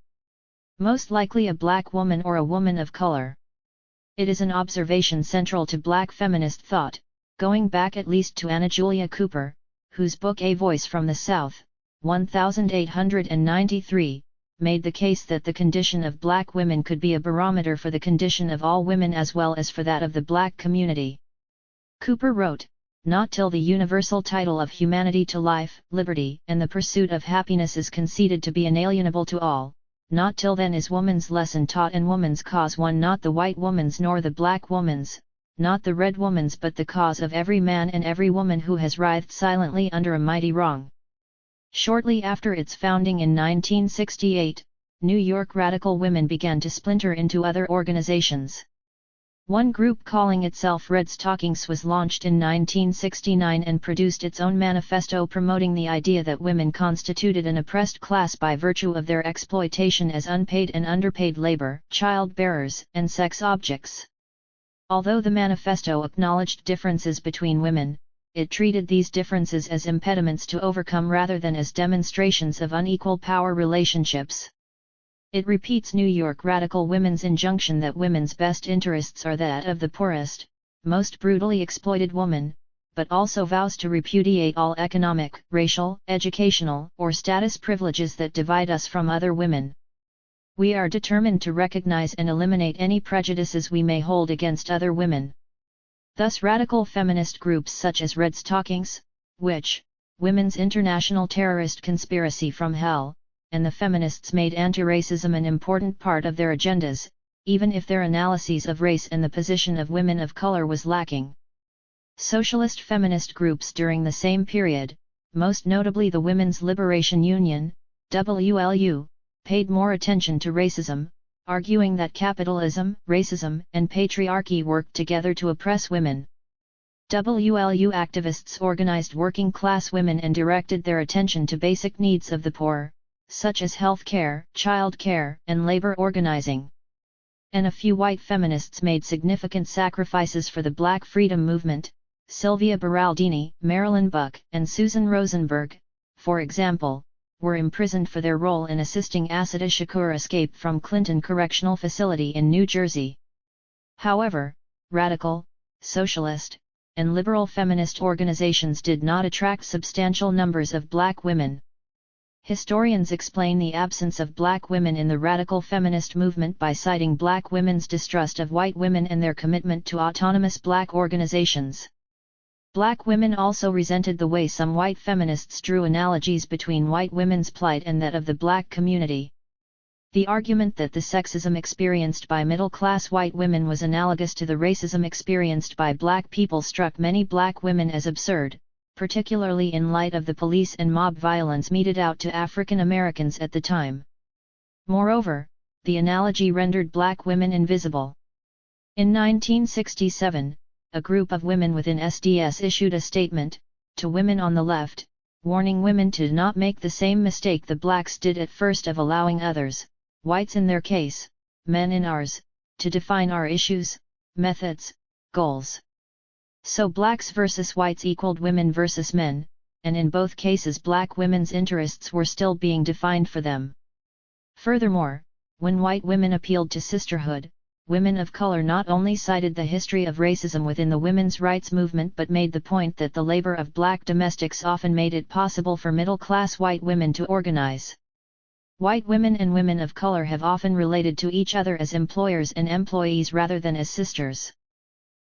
Most likely a black woman or a woman of color. It is an observation central to black feminist thought, going back at least to Anna Julia Cooper, whose book A Voice from the South, 1893, made the case that the condition of black women could be a barometer for the condition of all women as well as for that of the black community. Cooper wrote, "Not till the universal title of humanity to life, liberty, and the pursuit of happiness is conceded to be inalienable to all, not till then is woman's lesson taught and woman's cause won, not the white woman's nor the black woman's, not the red woman's, but the cause of every man and every woman who has writhed silently under a mighty wrong." Shortly after its founding in 1968, New York radical women began to splinter into other organizations. One group calling itself Red Stockings was launched in 1969 and produced its own manifesto promoting the idea that women constituted an oppressed class by virtue of their exploitation as unpaid and underpaid labor, child bearers, and sex objects. Although the manifesto acknowledged differences between women, it treated these differences as impediments to overcome rather than as demonstrations of unequal power relationships. It repeats New York radical women's injunction that women's best interests are that of the poorest, most brutally exploited woman, but also vows to repudiate all economic, racial, educational, or status privileges that divide us from other women. We are determined to recognize and eliminate any prejudices we may hold against other women. Thus radical feminist groups such as Red Stockings, which, Women's International Terrorist Conspiracy from Hell, and the feminists made anti-racism an important part of their agendas, even if their analyses of race and the position of women of color was lacking. Socialist feminist groups during the same period, most notably the Women's Liberation Union, WLU, paid more attention to racism, arguing that capitalism, racism, and patriarchy worked together to oppress women. WLU activists organized working-class women and directed their attention to basic needs of the poor, such as health care, child care, and labor organizing. And a few white feminists made significant sacrifices for the Black freedom movement. Sylvia Beraldini, Marilyn Buck, and Susan Rosenberg, for example, were imprisoned for their role in assisting Assata Shakur escape from Clinton Correctional Facility in New Jersey. However, radical, socialist, and liberal feminist organizations did not attract substantial numbers of black women. Historians explain the absence of black women in the radical feminist movement by citing black women's distrust of white women and their commitment to autonomous black organizations. Black women also resented the way some white feminists drew analogies between white women's plight and that of the black community. The argument that the sexism experienced by middle-class white women was analogous to the racism experienced by black people struck many black women as absurd, particularly in light of the police and mob violence meted out to African Americans at the time. Moreover, the analogy rendered black women invisible. In 1967, a group of women within SDS issued a statement, to women on the left, warning women to not make the same mistake the blacks did at first of allowing others, whites in their case, men in ours, to define our issues, methods, goals. So blacks versus whites equaled women versus men, and in both cases black women's interests were still being defined for them. Furthermore, when white women appealed to sisterhood, women of color not only cited the history of racism within the women's rights movement but made the point that the labor of black domestics often made it possible for middle-class white women to organize. White women and women of color have often related to each other as employers and employees rather than as sisters.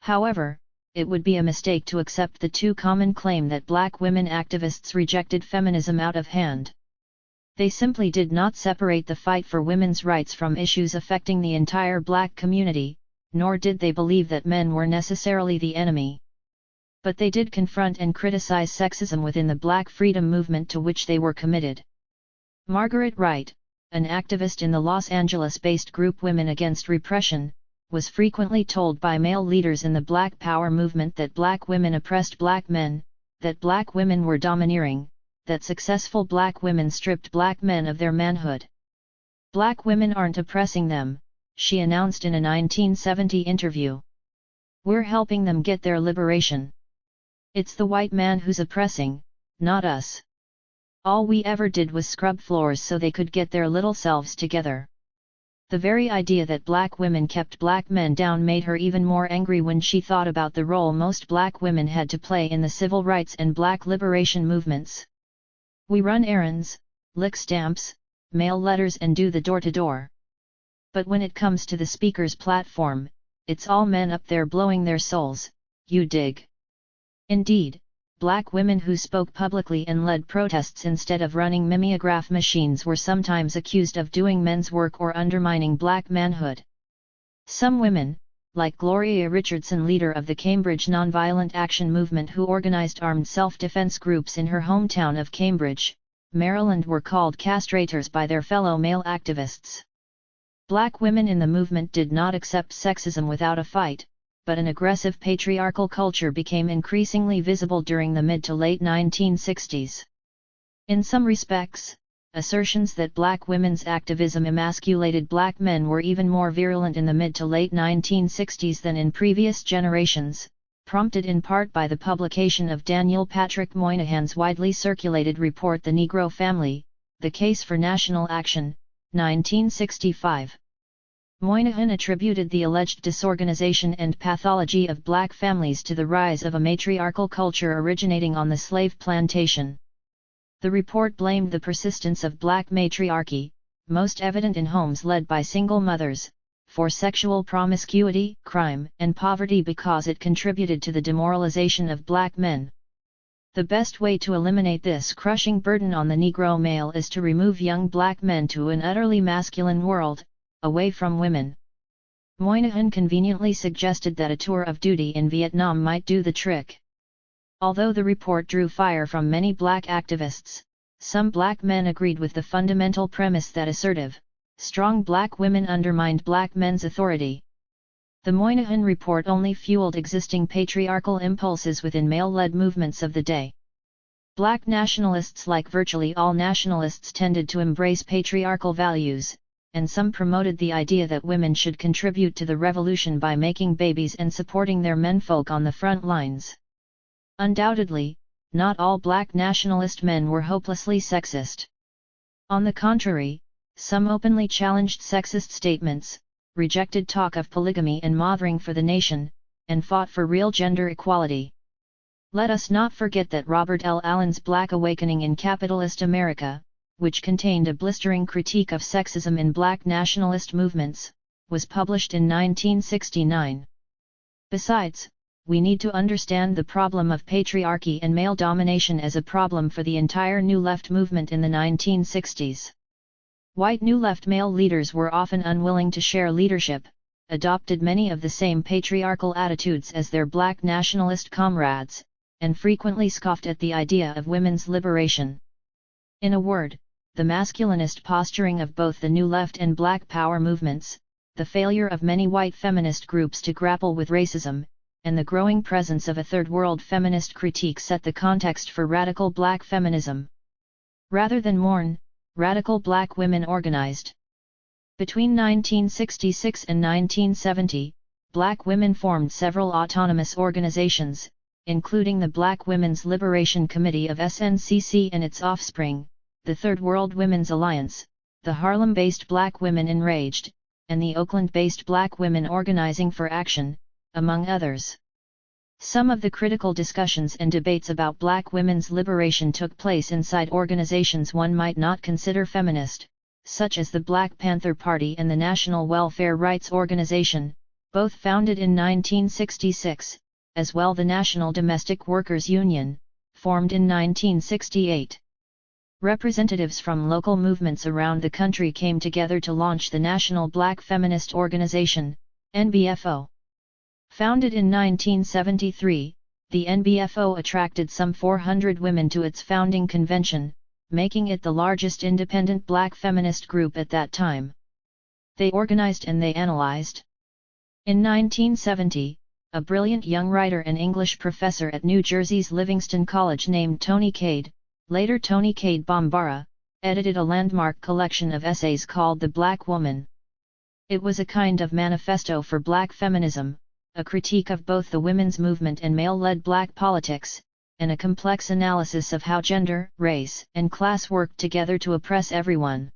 However, it would be a mistake to accept the too common claim that black women activists rejected feminism out of hand. They simply did not separate the fight for women's rights from issues affecting the entire black community, nor did they believe that men were necessarily the enemy. But they did confront and criticize sexism within the black freedom movement to which they were committed. Margaret Wright, an activist in the Los Angeles-based group Women Against Repression, was frequently told by male leaders in the Black Power movement that black women oppressed black men, that black women were domineering, that successful black women stripped black men of their manhood. Black women aren't oppressing them, she announced in a 1970 interview. We're helping them get their liberation. It's the white man who's oppressing, not us. All we ever did was scrub floors so they could get their little selves together. The very idea that black women kept black men down made her even more angry when she thought about the role most black women had to play in the civil rights and black liberation movements. We run errands, lick stamps, mail letters and do the door-to-door. But when it comes to the speaker's platform, it's all men up there blowing their souls, you dig? Indeed, black women who spoke publicly and led protests instead of running mimeograph machines were sometimes accused of doing men's work or undermining black manhood. Some women, like Gloria Richardson, leader of the Cambridge Nonviolent Action Movement who organized armed self-defense groups in her hometown of Cambridge, Maryland, were called castrators by their fellow male activists. Black women in the movement did not accept sexism without a fight, but an aggressive patriarchal culture became increasingly visible during the mid to late 1960s. In some respects, assertions that black women's activism emasculated black men were even more virulent in the mid to late 1960s than in previous generations, prompted in part by the publication of Daniel Patrick Moynihan's widely circulated report The Negro Family, The Case for National Action, 1965. Moynihan attributed the alleged disorganization and pathology of black families to the rise of a matriarchal culture originating on the slave plantation. The report blamed the persistence of black matriarchy, most evident in homes led by single mothers, for sexual promiscuity, crime, and poverty because it contributed to the demoralization of black men. The best way to eliminate this crushing burden on the Negro male is to remove young black men to an utterly masculine world, away from women. Moynihan conveniently suggested that a tour of duty in Vietnam might do the trick. Although the report drew fire from many black activists, some black men agreed with the fundamental premise that assertive, strong black women undermined black men's authority. The Moynihan report only fueled existing patriarchal impulses within male-led movements of the day. Black nationalists, like virtually all nationalists, tended to embrace patriarchal values, and some promoted the idea that women should contribute to the revolution by making babies and supporting their menfolk on the front lines. Undoubtedly, not all black nationalist men were hopelessly sexist. On the contrary, some openly challenged sexist statements, rejected talk of polygamy and mothering for the nation, and fought for real gender equality. Let us not forget that Robert L. Allen's Black Awakening in Capitalist America, which contained a blistering critique of sexism in black nationalist movements, was published in 1969. Besides, we need to understand the problem of patriarchy and male domination as a problem for the entire New Left movement in the 1960s. White New Left male leaders were often unwilling to share leadership, adopted many of the same patriarchal attitudes as their black nationalist comrades, and frequently scoffed at the idea of women's liberation. In a word, the masculinist posturing of both the New Left and Black Power movements, the failure of many white feminist groups to grapple with racism, and the growing presence of a third world feminist critique set the context for radical black feminism. Rather than mourn, radical black women organized. Between 1966 and 1970, black women formed several autonomous organizations, including the Black Women's Liberation Committee of SNCC and its offspring, the Third World Women's Alliance, the Harlem-based Black Women Enraged, and the Oakland-based Black Women Organizing for Action, among others. Some of the critical discussions and debates about black women's liberation took place inside organizations one might not consider feminist, such as the Black Panther Party and the National Welfare Rights Organization, both founded in 1966, as well the National Domestic Workers Union, formed in 1968. Representatives from local movements around the country came together to launch the National Black Feminist Organization, NBFO. Founded in 1973, the NBFO attracted some 400 women to its founding convention, making it the largest independent black feminist group at that time. They organized and they analyzed. In 1970, a brilliant young writer and English professor at New Jersey's Livingston College named Tony Cade, later Tony Cade Bambara, edited a landmark collection of essays called The Black Woman. It was a kind of manifesto for black feminism, a critique of both the women's movement and male-led black politics, and a complex analysis of how gender, race, and class worked together to oppress everyone.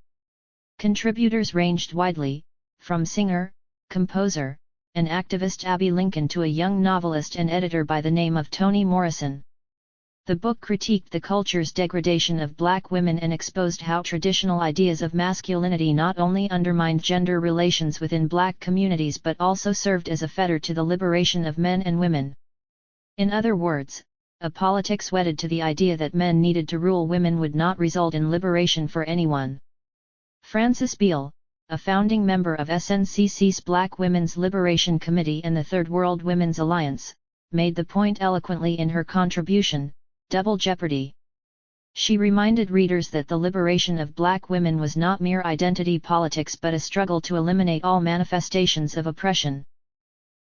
Contributors ranged widely, from singer, composer, and activist Abby Lincoln to a young novelist and editor by the name of Toni Morrison. The book critiqued the culture's degradation of black women and exposed how traditional ideas of masculinity not only undermined gender relations within black communities but also served as a fetter to the liberation of men and women. In other words, a politics wedded to the idea that men needed to rule women would not result in liberation for anyone. Frances Beale, a founding member of SNCC's Black Women's Liberation Committee and the Third World Women's Alliance, made the point eloquently in her contribution, Double Jeopardy. She reminded readers that the liberation of black women was not mere identity politics but a struggle to eliminate all manifestations of oppression.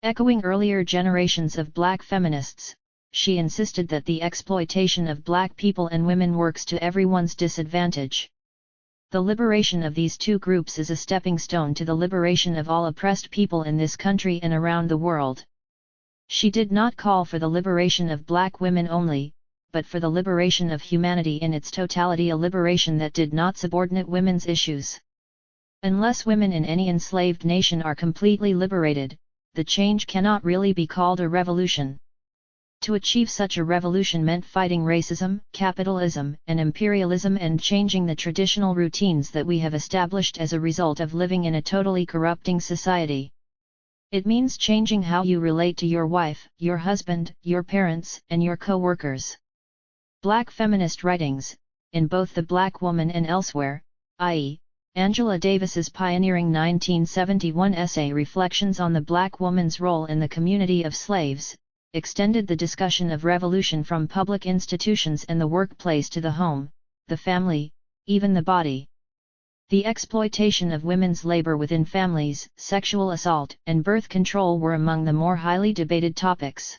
Echoing earlier generations of black feminists, she insisted that the exploitation of black people and women works to everyone's disadvantage. The liberation of these two groups is a stepping stone to the liberation of all oppressed people in this country and around the world. She did not call for the liberation of black women only, but for the liberation of humanity in its totality, a liberation that did not subordinate women's issues. Unless women in any enslaved nation are completely liberated, the change cannot really be called a revolution. To achieve such a revolution meant fighting racism, capitalism, and imperialism and changing the traditional routines that we have established as a result of living in a totally corrupting society. It means changing how you relate to your wife, your husband, your parents, and your co-workers. Black feminist writings, in both The Black Woman and Elsewhere, i.e., Angela Davis's pioneering 1971 essay Reflections on the Black Woman's Role in the Community of Slaves, extended the discussion of revolution from public institutions and the workplace to the home, the family, even the body. The exploitation of women's labor within families, sexual assault, and birth control were among the more highly debated topics.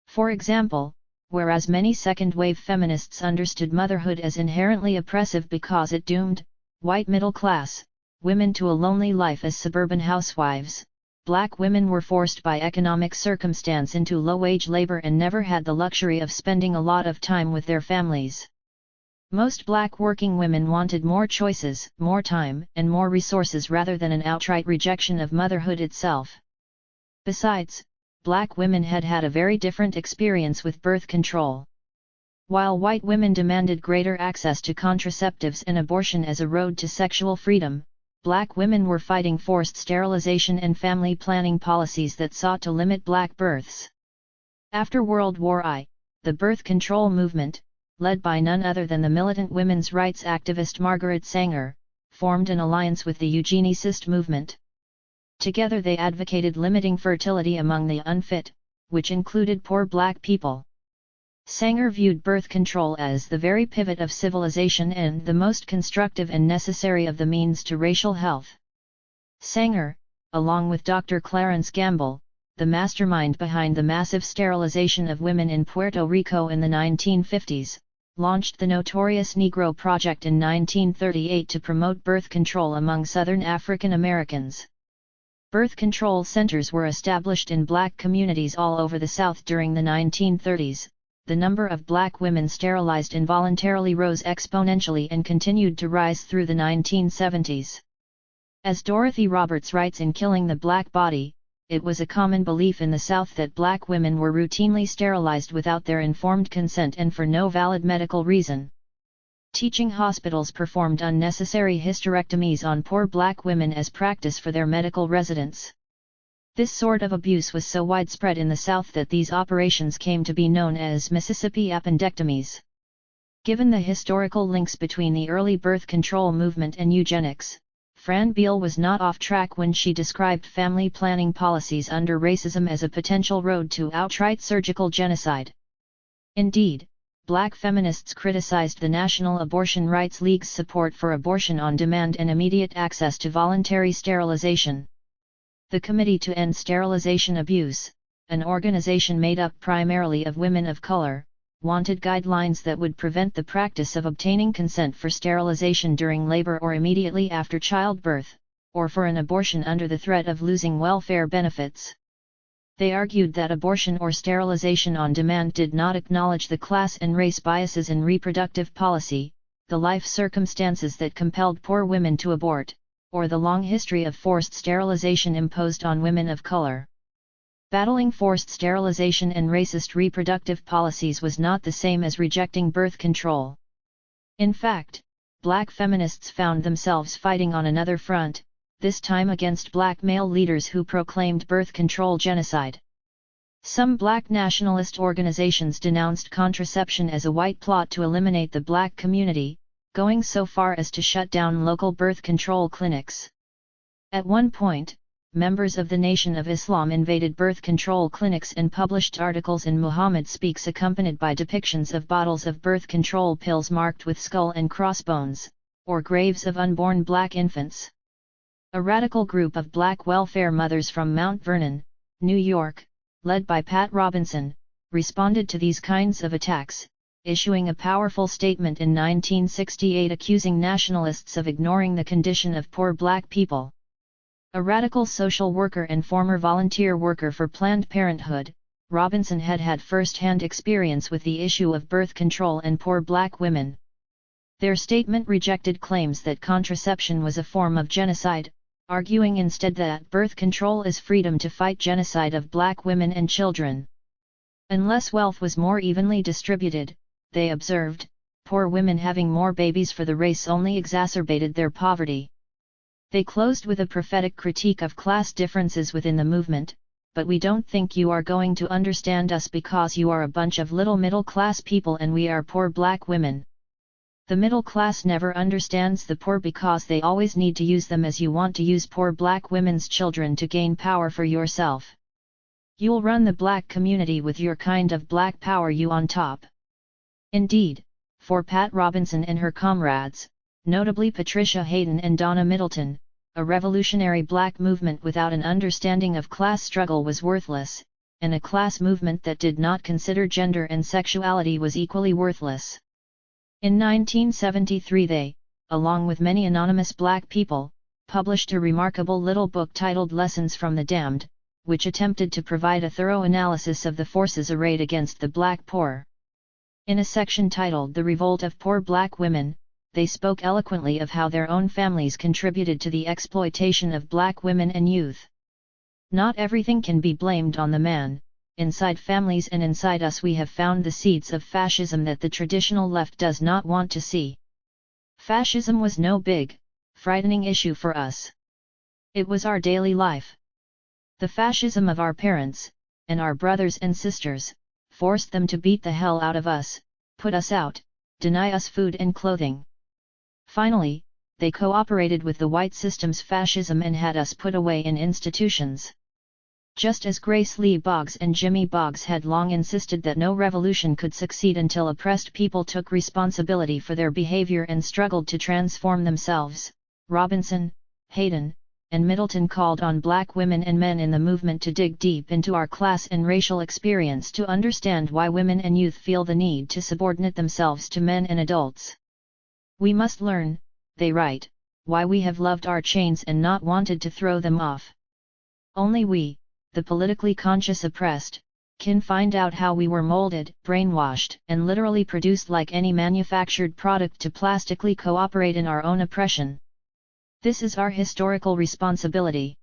For example, whereas many second-wave feminists understood motherhood as inherently oppressive because it doomed white middle-class women to a lonely life as suburban housewives, black women were forced by economic circumstance into low-wage labor and never had the luxury of spending a lot of time with their families. Most black working women wanted more choices, more time, and more resources rather than an outright rejection of motherhood itself. Besides, black women had had a very different experience with birth control. While white women demanded greater access to contraceptives and abortion as a road to sexual freedom, black women were fighting forced sterilization and family planning policies that sought to limit black births. After World War I, the birth control movement, led by none other than the militant women's rights activist Margaret Sanger, formed an alliance with the eugenicist movement. Together they advocated limiting fertility among the unfit, which included poor black people. Sanger viewed birth control as the very pivot of civilization and the most constructive and necessary of the means to racial health. Sanger, along with Dr. Clarence Gamble, the mastermind behind the massive sterilization of women in Puerto Rico in the 1950s, launched the notorious Negro Project in 1938 to promote birth control among Southern African Americans. Birth control centers were established in black communities all over the South during the 1930s. The number of black women sterilized involuntarily rose exponentially and continued to rise through the 1970s. As Dorothy Roberts writes in Killing the Black Body, it was a common belief in the South that black women were routinely sterilized without their informed consent and for no valid medical reason. Teaching hospitals performed unnecessary hysterectomies on poor black women as practice for their medical residents. This sort of abuse was so widespread in the South that these operations came to be known as Mississippi appendectomies. Given the historical links between the early birth control movement and eugenics, Fran Beale was not off track when she described family planning policies under racism as a potential road to outright surgical genocide. Indeed, black feminists criticized the National Abortion Rights League's support for abortion on demand and immediate access to voluntary sterilization. The Committee to End Sterilization Abuse, an organization made up primarily of women of color, wanted guidelines that would prevent the practice of obtaining consent for sterilization during labor or immediately after childbirth, or for an abortion under the threat of losing welfare benefits. They argued that abortion or sterilization on demand did not acknowledge the class and race biases in reproductive policy, the life circumstances that compelled poor women to abort, or the long history of forced sterilization imposed on women of color. Battling forced sterilization and racist reproductive policies was not the same as rejecting birth control. In fact, black feminists found themselves fighting on another front, this time against black male leaders who proclaimed birth control genocide. Some black nationalist organizations denounced contraception as a white plot to eliminate the black community, going so far as to shut down local birth control clinics. At one point, members of the Nation of Islam invaded birth control clinics and published articles in Muhammad Speaks accompanied by depictions of bottles of birth control pills marked with skull and crossbones, or graves of unborn black infants. A radical group of black welfare mothers from Mount Vernon, New York, led by Pat Robinson, responded to these kinds of attacks, issuing a powerful statement in 1968 accusing nationalists of ignoring the condition of poor black people. A radical social worker and former volunteer worker for Planned Parenthood, Robinson had had first-hand experience with the issue of birth control and poor black women. Their statement rejected claims that contraception was a form of genocide, arguing instead that birth control is freedom to fight genocide of black women and children. Unless wealth was more evenly distributed, they observed, poor women having more babies for the race only exacerbated their poverty. They closed with a prophetic critique of class differences within the movement, but we don't think you are going to understand us because you are a bunch of little middle-class people and we are poor black women. The middle class never understands the poor because they always need to use them as you want to use poor black women's children to gain power for yourself. You'll run the black community with your kind of black power you on top. Indeed, for Pat Robinson and her comrades, notably Patricia Hayden and Donna Middleton, a revolutionary black movement without an understanding of class struggle was worthless, and a class movement that did not consider gender and sexuality was equally worthless. In 1973 they, along with many anonymous black people, published a remarkable little book titled Lessons from the Damned, which attempted to provide a thorough analysis of the forces arrayed against the black poor. In a section titled The Revolt of Poor Black Women, they spoke eloquently of how their own families contributed to the exploitation of black women and youth. Not everything can be blamed on the man. Inside families and inside us we have found the seeds of fascism that the traditional left does not want to see. Fascism was no big, frightening issue for us. It was our daily life. The fascism of our parents, and our brothers and sisters, forced them to beat the hell out of us, put us out, deny us food and clothing. Finally, they cooperated with the white system's fascism and had us put away in institutions. Just as Grace Lee Boggs and Jimmy Boggs had long insisted that no revolution could succeed until oppressed people took responsibility for their behavior and struggled to transform themselves, Robinson, Hayden, and Middleton called on black women and men in the movement to dig deep into our class and racial experience to understand why women and youth feel the need to subordinate themselves to men and adults. We must learn, they write, why we have loved our chains and not wanted to throw them off. Only we, the politically conscious oppressed, can find out how we were molded, brainwashed, and literally produced like any manufactured product to plastically cooperate in our own oppression. This is our historical responsibility.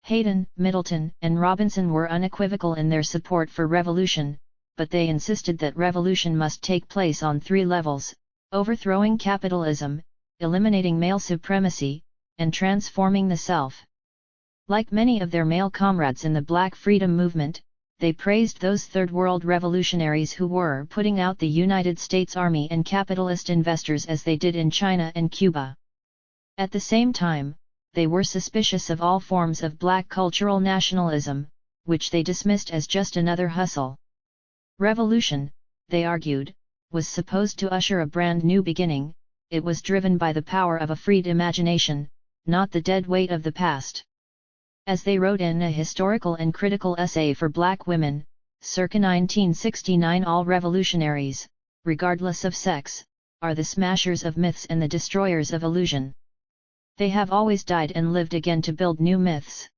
Hayden, Middleton, and Robinson were unequivocal in their support for revolution, but they insisted that revolution must take place on three levels: overthrowing capitalism, eliminating male supremacy, and transforming the self. Like many of their male comrades in the Black Freedom Movement, they praised those Third World revolutionaries who were putting out the United States Army and capitalist investors as they did in China and Cuba. At the same time, they were suspicious of all forms of black cultural nationalism, which they dismissed as just another hustle. Revolution, they argued, was supposed to usher a brand new beginning. It was driven by the power of a freed imagination, not the dead weight of the past. As they wrote in a historical and critical essay for Black Women, circa 1969, all revolutionaries, regardless of sex, are the smashers of myths and the destroyers of illusion. They have always died and lived again to build new myths.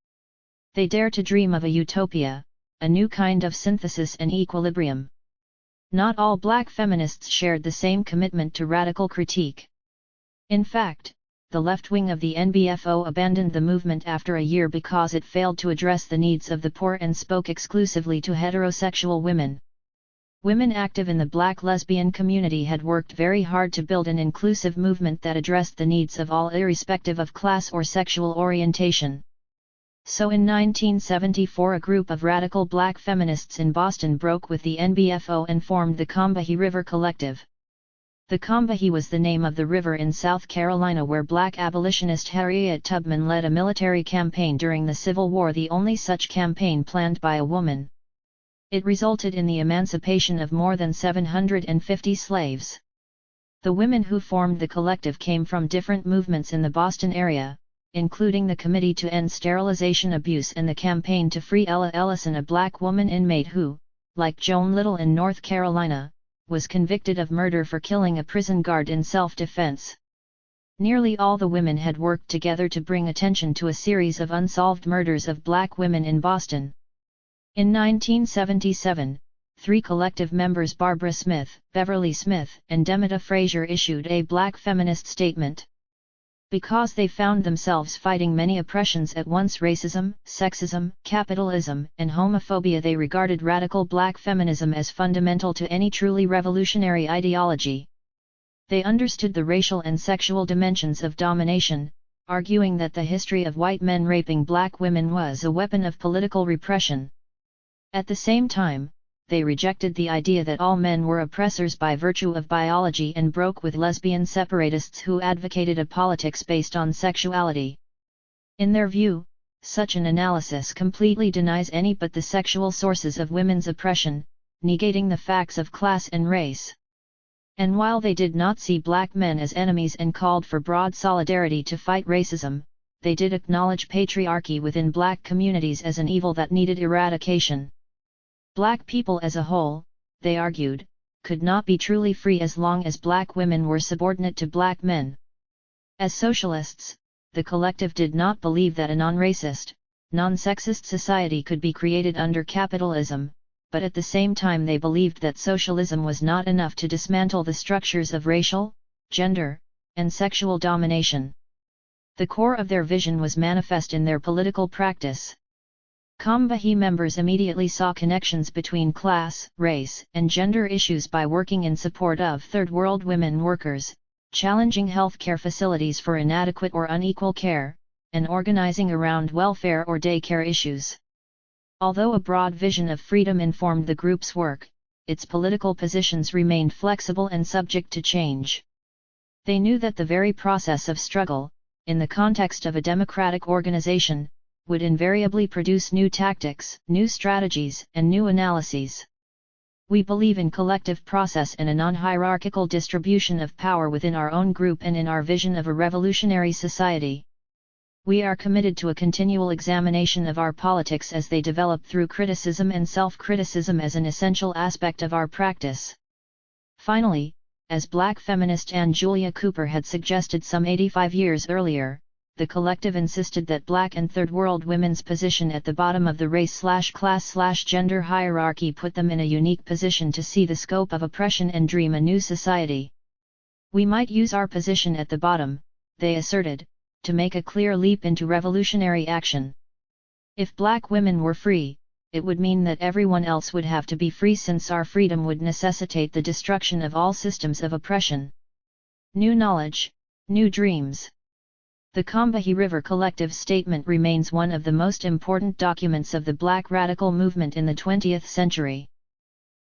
They dare to dream of a utopia, a new kind of synthesis and equilibrium. Not all black feminists shared the same commitment to radical critique. In fact, the left wing of the NBFO abandoned the movement after a year because it failed to address the needs of the poor and spoke exclusively to heterosexual women. Women active in the Black lesbian community had worked very hard to build an inclusive movement that addressed the needs of all irrespective of class or sexual orientation. So in 1974 a group of radical Black feminists in Boston broke with the NBFO and formed the Combahee River Collective. The Combahee was the name of the river in South Carolina where Black abolitionist Harriet Tubman led a military campaign during the Civil War, the only such campaign planned by a woman. It resulted in the emancipation of more than 750 slaves. The women who formed the collective came from different movements in the Boston area, including the Committee to End Sterilization Abuse and the Campaign to Free Ella Ellison, a Black woman inmate who, like Joan Little in North Carolina, was convicted of murder for killing a prison guard in self-defense. Nearly all the women had worked together to bring attention to a series of unsolved murders of Black women in Boston. In 1977, 3 collective members, Barbara Smith, Beverly Smith, and Demita Frazier, issued a Black feminist statement. Because they found themselves fighting many oppressions at once, racism, sexism, capitalism, and homophobia, they regarded radical Black feminism as fundamental to any truly revolutionary ideology. They understood the racial and sexual dimensions of domination, arguing that the history of white men raping Black women was a weapon of political repression. At the same time, they rejected the idea that all men were oppressors by virtue of biology and broke with lesbian separatists who advocated a politics based on sexuality. In their view, such an analysis completely denies any but the sexual sources of women's oppression, negating the facts of class and race. And while they did not see Black men as enemies and called for broad solidarity to fight racism, they did acknowledge patriarchy within Black communities as an evil that needed eradication. Black people as a whole, they argued, could not be truly free as long as Black women were subordinate to Black men. As socialists, the collective did not believe that a non-racist, non-sexist society could be created under capitalism, but at the same time they believed that socialism was not enough to dismantle the structures of racial, gender, and sexual domination. The core of their vision was manifest in their political practice. Combahee members immediately saw connections between class, race, and gender issues by working in support of third world women workers, challenging healthcare facilities for inadequate or unequal care, and organizing around welfare or daycare issues. Although a broad vision of freedom informed the group's work, its political positions remained flexible and subject to change. They knew that the very process of struggle, in the context of a democratic organization, would invariably produce new tactics, new strategies, and new analyses. We believe in collective process and a non-hierarchical distribution of power within our own group and in our vision of a revolutionary society. We are committed to a continual examination of our politics as they develop through criticism and self-criticism as an essential aspect of our practice. Finally, as Black feminist Ann Julia Cooper had suggested some 85 years earlier, the collective insisted that Black and Third World women's position at the bottom of the race/class/gender hierarchy put them in a unique position to see the scope of oppression and dream a new society. We might use our position at the bottom, they asserted, to make a clear leap into revolutionary action. If Black women were free, it would mean that everyone else would have to be free, since our freedom would necessitate the destruction of all systems of oppression. New knowledge, new dreams. The Combahee River Collective statement remains one of the most important documents of the Black radical movement in the 20th century.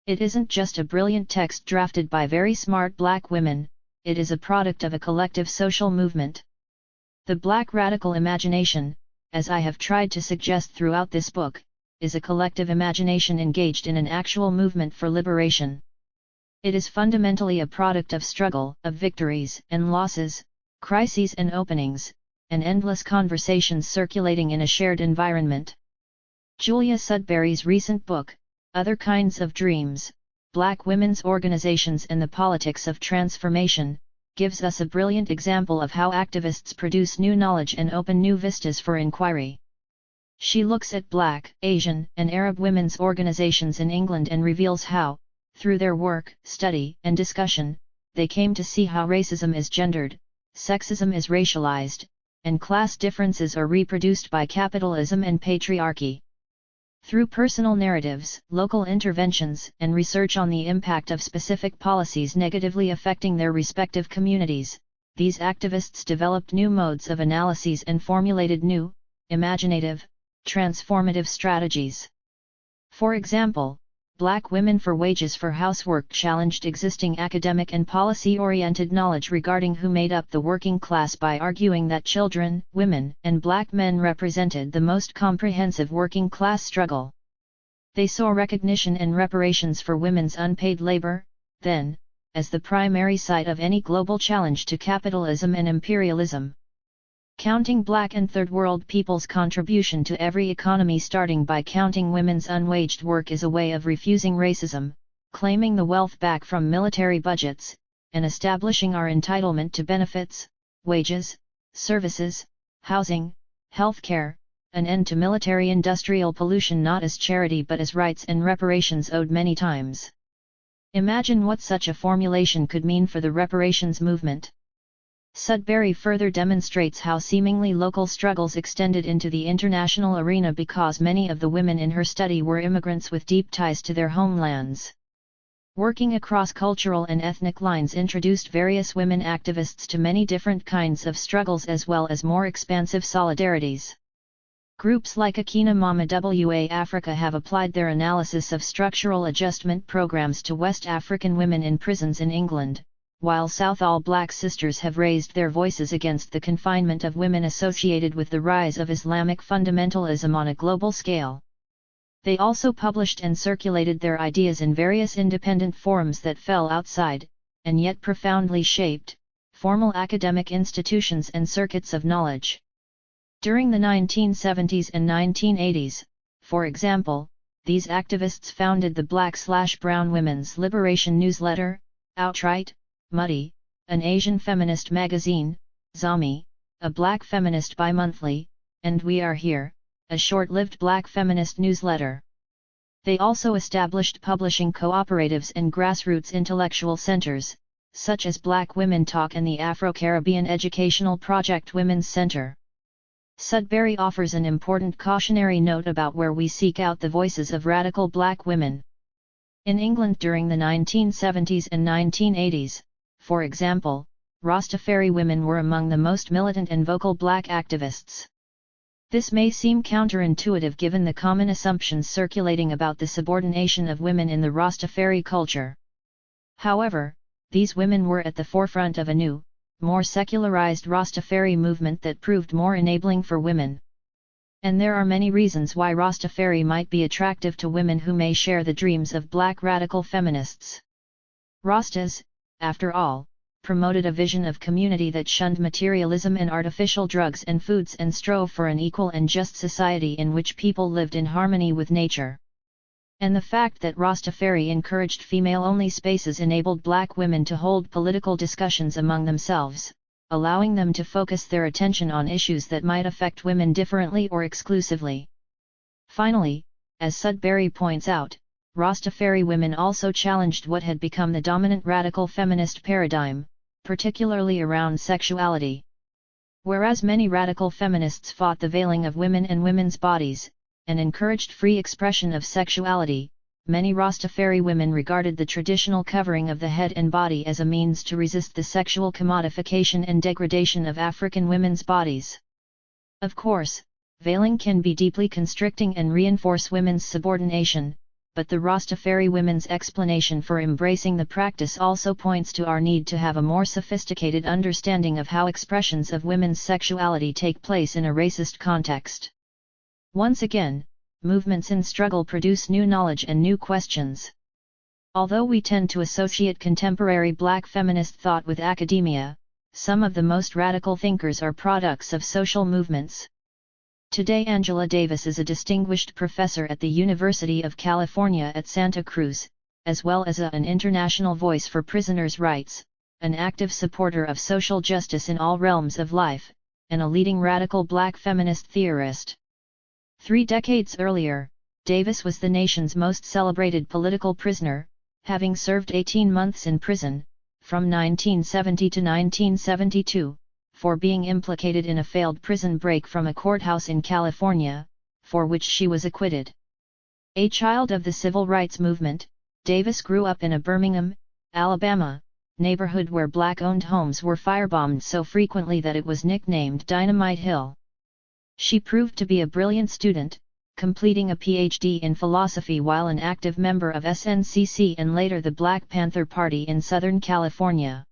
It isn't just a brilliant text drafted by very smart Black women, it is a product of a collective social movement. The Black radical imagination, as I have tried to suggest throughout this book, is a collective imagination engaged in an actual movement for liberation. It is fundamentally a product of struggle, of victories and losses, crises and openings, and endless conversations circulating in a shared environment. Julia Sudbury's recent book, Other Kinds of Dreams, Black Women's Organizations and the Politics of Transformation, gives us a brilliant example of how activists produce new knowledge and open new vistas for inquiry. She looks at Black, Asian, and Arab women's organizations in England and reveals how, through their work, study, and discussion, they came to see how racism is gendered, sexism is racialized, and class differences are reproduced by capitalism and patriarchy. Through personal narratives, local interventions, and research on the impact of specific policies negatively affecting their respective communities, these activists developed new modes of analyses and formulated new, imaginative, transformative strategies. For example, Black Women for Wages for Housework challenged existing academic and policy-oriented knowledge regarding who made up the working class by arguing that children, women, and Black men represented the most comprehensive working class struggle. They saw recognition and reparations for women's unpaid labor, then, as the primary site of any global challenge to capitalism and imperialism. Counting Black and Third World people's contribution to every economy starting by counting women's unwaged work is a way of refusing racism, claiming the wealth back from military budgets, and establishing our entitlement to benefits, wages, services, housing, healthcare, an end to military-industrial pollution not as charity but as rights and reparations owed many times. Imagine what such a formulation could mean for the reparations movement. Sudbury further demonstrates how seemingly local struggles extended into the international arena because many of the women in her study were immigrants with deep ties to their homelands. Working across cultural and ethnic lines introduced various women activists to many different kinds of struggles as well as more expansive solidarities. Groups like Akina Mama WA Africa have applied their analysis of structural adjustment programs to West African women in prisons in England, while South All Black Sisters have raised their voices against the confinement of women associated with the rise of Islamic fundamentalism on a global scale. They also published and circulated their ideas in various independent forums that fell outside, and yet profoundly shaped, formal academic institutions and circuits of knowledge. During the 1970s and 1980s, for example, these activists founded the Black/Brown Women's Liberation newsletter, Outright, Muddy, an Asian feminist magazine, Zami, a Black feminist bi-monthly, and We Are Here, a short-lived Black feminist newsletter. They also established publishing cooperatives and grassroots intellectual centers, such as Black Women Talk and the Afro-Caribbean Educational Project Women's Center. Sudbury offers an important cautionary note about where we seek out the voices of radical Black women. In England during the 1970s and 1980s, for example, Rastafari women were among the most militant and vocal Black activists. This may seem counterintuitive given the common assumptions circulating about the subordination of women in the Rastafari culture. However, these women were at the forefront of a new, more secularized Rastafari movement that proved more enabling for women. And there are many reasons why Rastafari might be attractive to women who may share the dreams of Black radical feminists. Rastas, after all, promoted a vision of community that shunned materialism and artificial drugs and foods and strove for an equal and just society in which people lived in harmony with nature. And the fact that Rastafari encouraged female-only spaces enabled Black women to hold political discussions among themselves, allowing them to focus their attention on issues that might affect women differently or exclusively. Finally, as Sudbury points out, Rastafari women also challenged what had become the dominant radical feminist paradigm, particularly around sexuality. Whereas many radical feminists fought the veiling of women and women's bodies, and encouraged free expression of sexuality, many Rastafari women regarded the traditional covering of the head and body as a means to resist the sexual commodification and degradation of African women's bodies. Of course, veiling can be deeply constricting and reinforce women's subordination, but the Rastafari women's explanation for embracing the practice also points to our need to have a more sophisticated understanding of how expressions of women's sexuality take place in a racist context. Once again, movements in struggle produce new knowledge and new questions. Although we tend to associate contemporary Black feminist thought with academia, some of the most radical thinkers are products of social movements. Today Angela Davis is a distinguished professor at the University of California at Santa Cruz, as well as an international voice for prisoners' rights, an active supporter of social justice in all realms of life, and a leading radical Black feminist theorist. 3 decades earlier, Davis was the nation's most celebrated political prisoner, having served 18 months in prison, from 1970 to 1972, for being implicated in a failed prison break from a courthouse in California, for which she was acquitted. A child of the civil rights movement, Davis grew up in a Birmingham, Alabama, neighborhood where black-owned homes were firebombed so frequently that it was nicknamed Dynamite Hill. She proved to be a brilliant student, completing a Ph.D. in philosophy while an active member of SNCC and later the Black Panther Party in Southern California.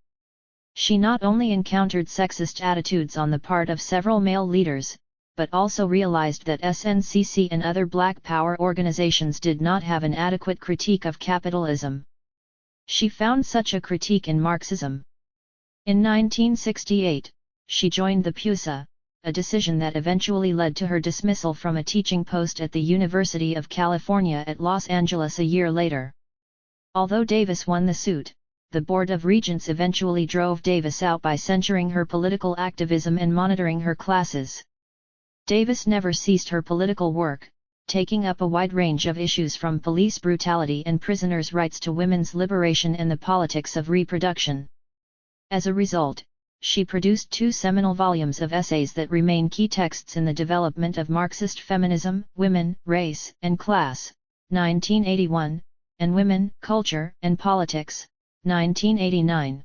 She not only encountered sexist attitudes on the part of several male leaders, but also realized that SNCC and other Black Power organizations did not have an adequate critique of capitalism. She found such a critique in Marxism. In 1968, she joined the PUSA, a decision that eventually led to her dismissal from a teaching post at the University of California at Los Angeles a year later. Although Davis won the suit, the Board of Regents eventually drove Davis out by censuring her political activism and monitoring her classes. Davis never ceased her political work, taking up a wide range of issues from police brutality and prisoners' rights to women's liberation and the politics of reproduction. As a result, she produced 2 seminal volumes of essays that remain key texts in the development of Marxist feminism, Women, Race, and Class, 1981, and Women, Culture, and Politics, 1989.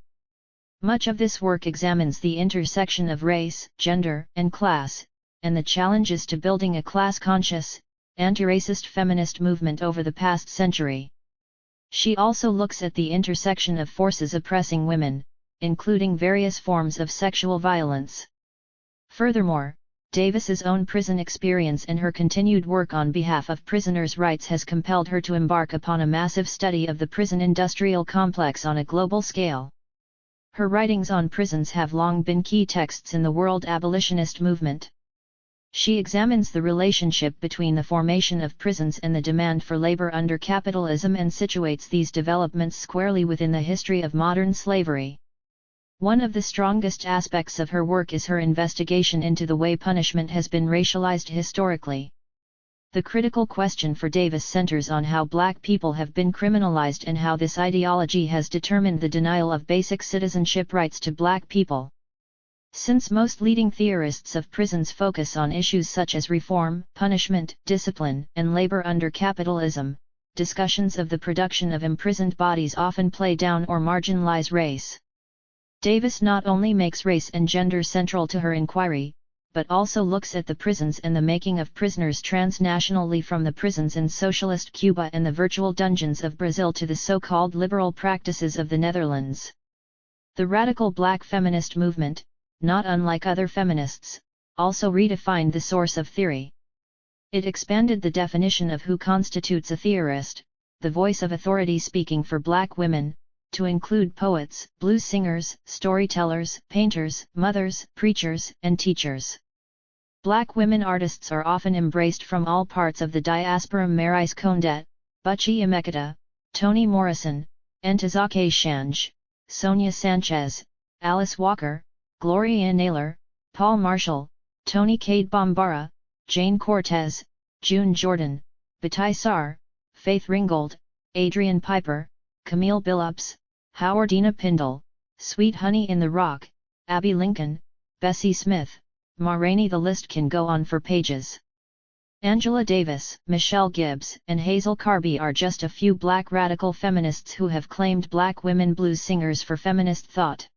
Much of this work examines the intersection of race, gender, and class, and the challenges to building a class-conscious, anti-racist feminist movement over the past century. She also looks at the intersection of forces oppressing women, including various forms of sexual violence. Furthermore, Davis's own prison experience and her continued work on behalf of prisoners' rights has compelled her to embark upon a massive study of the prison industrial complex on a global scale. Her writings on prisons have long been key texts in the world abolitionist movement. She examines the relationship between the formation of prisons and the demand for labor under capitalism and situates these developments squarely within the history of modern slavery. One of the strongest aspects of her work is her investigation into the way punishment has been racialized historically. The critical question for Davis centers on how Black people have been criminalized and how this ideology has determined the denial of basic citizenship rights to Black people. Since most leading theorists of prisons focus on issues such as reform, punishment, discipline, and labor under capitalism, discussions of the production of imprisoned bodies often play down or marginalize race. Davis not only makes race and gender central to her inquiry, but also looks at the prisons and the making of prisoners transnationally, from the prisons in socialist Cuba and the virtual dungeons of Brazil to the so-called liberal practices of the Netherlands. The radical Black feminist movement, not unlike other feminists, also redefined the source of theory. It expanded the definition of who constitutes a theorist, the voice of authority speaking for Black women, to include poets, blues singers, storytellers, painters, mothers, preachers, and teachers. Black women artists are often embraced from all parts of the diaspora: Maryse Kondet, Buchi Emeketa, Toni Morrison, Ntozake Shange, Sonia Sanchez, Alice Walker, Gloria Naylor, Paul Marshall, Toni Cade Bambara, Jane Cortez, June Jordan, Batai Sarr, Faith Ringgold, Adrian Piper, Camille Billups, Howardina Pindle, Sweet Honey in the Rock, Abby Lincoln, Bessie Smith, Ma Rainey. The list can go on for pages. Angela Davis, Michelle Gibbs, and Hazel Carby are just a few Black radical feminists who have claimed Black women blues singers for feminist thought.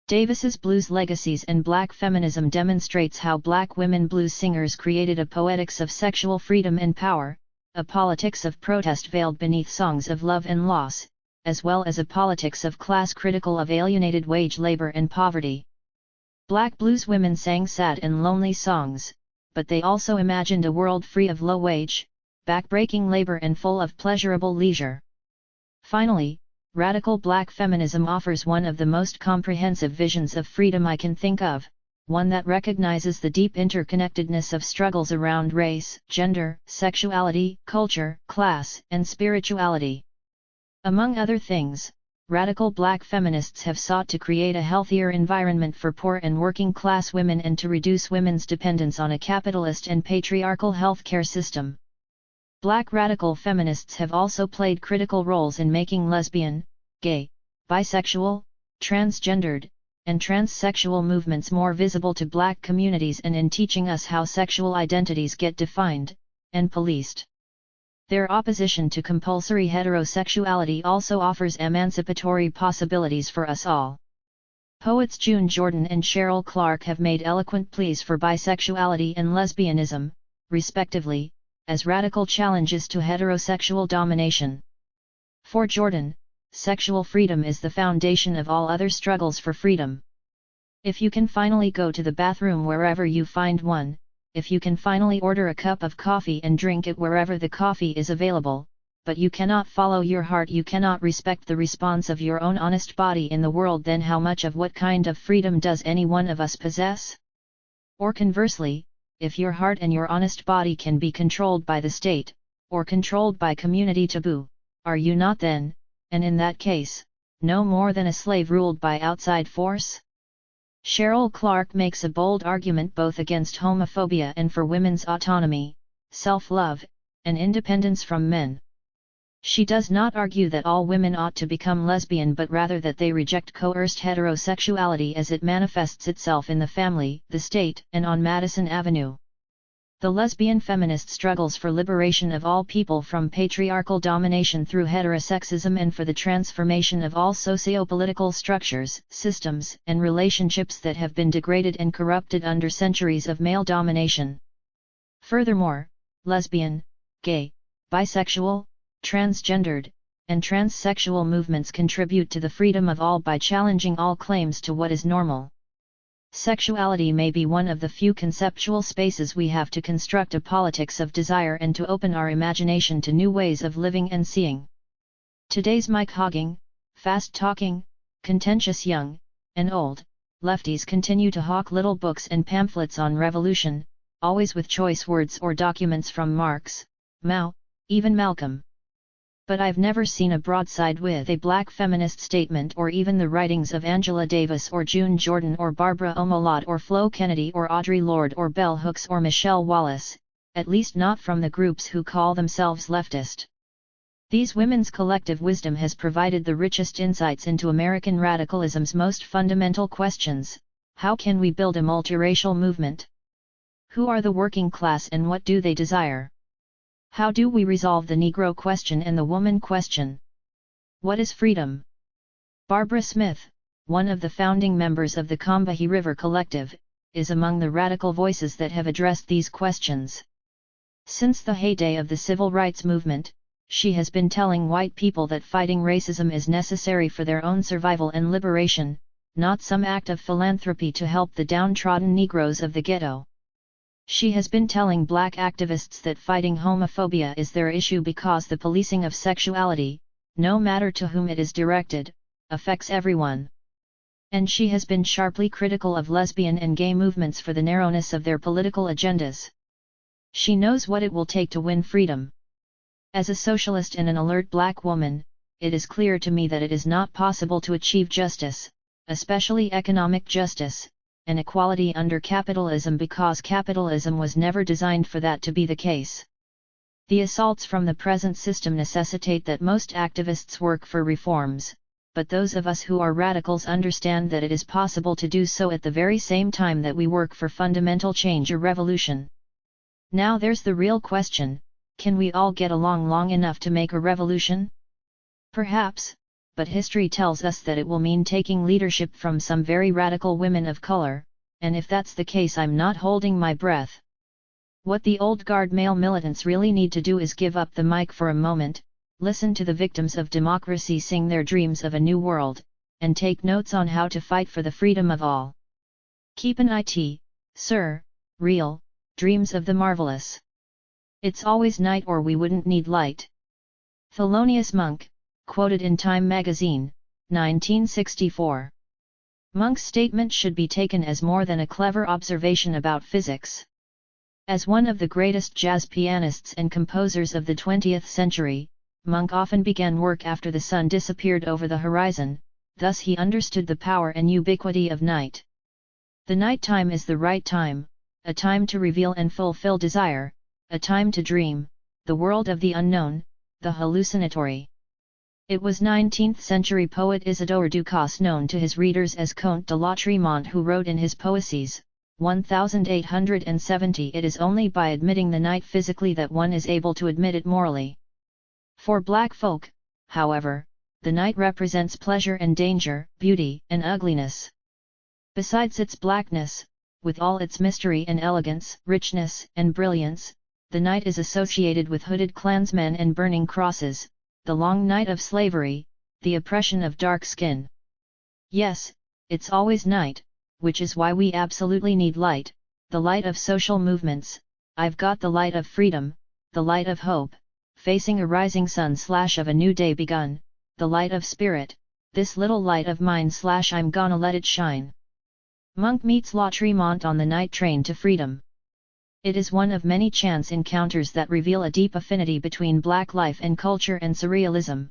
Davis's blues legacies and Black feminism demonstrates how Black women blues singers created a poetics of sexual freedom and power, a politics of protest veiled beneath songs of love and loss, as well as a politics of class critical of alienated wage labor and poverty. Black blues women sang sad and lonely songs, but they also imagined a world free of low-wage, back-breaking labor and full of pleasurable leisure. Finally, radical Black feminism offers one of the most comprehensive visions of freedom I can think of, one that recognizes the deep interconnectedness of struggles around race, gender, sexuality, culture, class, and spirituality. Among other things, radical Black feminists have sought to create a healthier environment for poor and working-class women and to reduce women's dependence on a capitalist and patriarchal healthcare system. Black radical feminists have also played critical roles in making lesbian, gay, bisexual, transgendered, and transsexual movements more visible to Black communities and in teaching us how sexual identities get defined and policed. Their opposition to compulsory heterosexuality also offers emancipatory possibilities for us all. Poets June Jordan and Cheryl Clark have made eloquent pleas for bisexuality and lesbianism, respectively, as radical challenges to heterosexual domination. For Jordan, sexual freedom is the foundation of all other struggles for freedom. If you can finally go to the bathroom wherever you find one, if you can finally order a cup of coffee and drink it wherever the coffee is available, but you cannot follow your heart, you cannot respect the response of your own honest body in the world, then how much of what kind of freedom does any one of us possess? Or conversely, if your heart and your honest body can be controlled by the state, or controlled by community taboo, are you not then, and in that case, no more than a slave ruled by outside force? Cheryl Clark makes a bold argument both against homophobia and for women's autonomy, self-love, and independence from men. She does not argue that all women ought to become lesbian, but rather that they reject coerced heterosexuality as it manifests itself in the family, the state, and on Madison Avenue. The lesbian feminist struggles for liberation of all people from patriarchal domination through heterosexism and for the transformation of all socio-political structures, systems, and relationships that have been degraded and corrupted under centuries of male domination. Furthermore, lesbian, gay, bisexual, transgendered, and transsexual movements contribute to the freedom of all by challenging all claims to what is normal. Sexuality may be one of the few conceptual spaces we have to construct a politics of desire and to open our imagination to new ways of living and seeing. Today's mic-hogging, fast-talking, contentious young and old lefties continue to hawk little books and pamphlets on revolution, always with choice words or documents from Marx, Mao, even Malcolm. But I've never seen a broadside with a Black feminist statement, or even the writings of Angela Davis or June Jordan or Barbara Omolat or Flo Kennedy or Audre Lorde or Bell Hooks or Michelle Wallace, at least not from the groups who call themselves leftist. These women's collective wisdom has provided the richest insights into American radicalism's most fundamental questions. How can we build a multiracial movement? Who are the working class and what do they desire? How do we resolve the Negro question and the woman question? What is freedom? Barbara Smith, one of the founding members of the Combahee River Collective, is among the radical voices that have addressed these questions. Since the heyday of the civil rights movement, she has been telling white people that fighting racism is necessary for their own survival and liberation, not some act of philanthropy to help the downtrodden Negroes of the ghetto. She has been telling Black activists that fighting homophobia is their issue because the policing of sexuality, no matter to whom it is directed, affects everyone. And she has been sharply critical of lesbian and gay movements for the narrowness of their political agendas. She knows what it will take to win freedom. As a socialist and an alert Black woman, it is clear to me that it is not possible to achieve justice, especially economic justice, and equality under capitalism because capitalism was never designed for that to be the case. The assaults from the present system necessitate that most activists work for reforms, but those of us who are radicals understand that it is possible to do so at the very same time that we work for fundamental change or revolution. Now there's the real question, can we all get along long enough to make a revolution? Perhaps, but history tells us that it will mean taking leadership from some very radical women of color, and if that's the case I'm not holding my breath. What the old guard male militants really need to do is give up the mic for a moment, listen to the victims of democracy sing their dreams of a new world, and take notes on how to fight for the freedom of all. Keep an eye, sir, real, dreams of the marvelous. It's always night or we wouldn't need light. Thelonious Monk, quoted in Time magazine, 1964. Monk's statement should be taken as more than a clever observation about physics. As one of the greatest jazz pianists and composers of the 20th century, Monk often began work after the sun disappeared over the horizon, thus he understood the power and ubiquity of night. The night time is the right time, a time to reveal and fulfill desire, a time to dream, the world of the unknown, the hallucinatory. It was 19th-century poet Isidore Ducos, known to his readers as Comte de Lautréamont, who wrote in his Poésies, 1870, "It is only by admitting the night physically that one is able to admit it morally." For black folk, however, the night represents pleasure and danger, beauty and ugliness. Besides its blackness, with all its mystery and elegance, richness and brilliance, the night is associated with hooded clansmen and burning crosses, the long night of slavery, the oppression of dark skin. Yes, it's always night, which is why we absolutely need light, the light of social movements. I've got the light of freedom, the light of hope, facing a rising sun / of a new day begun, the light of spirit, this little light of mine / I'm gonna let it shine. Monk meets Lautréamont on the night train to freedom. It is one of many chance encounters that reveal a deep affinity between black life and culture and surrealism.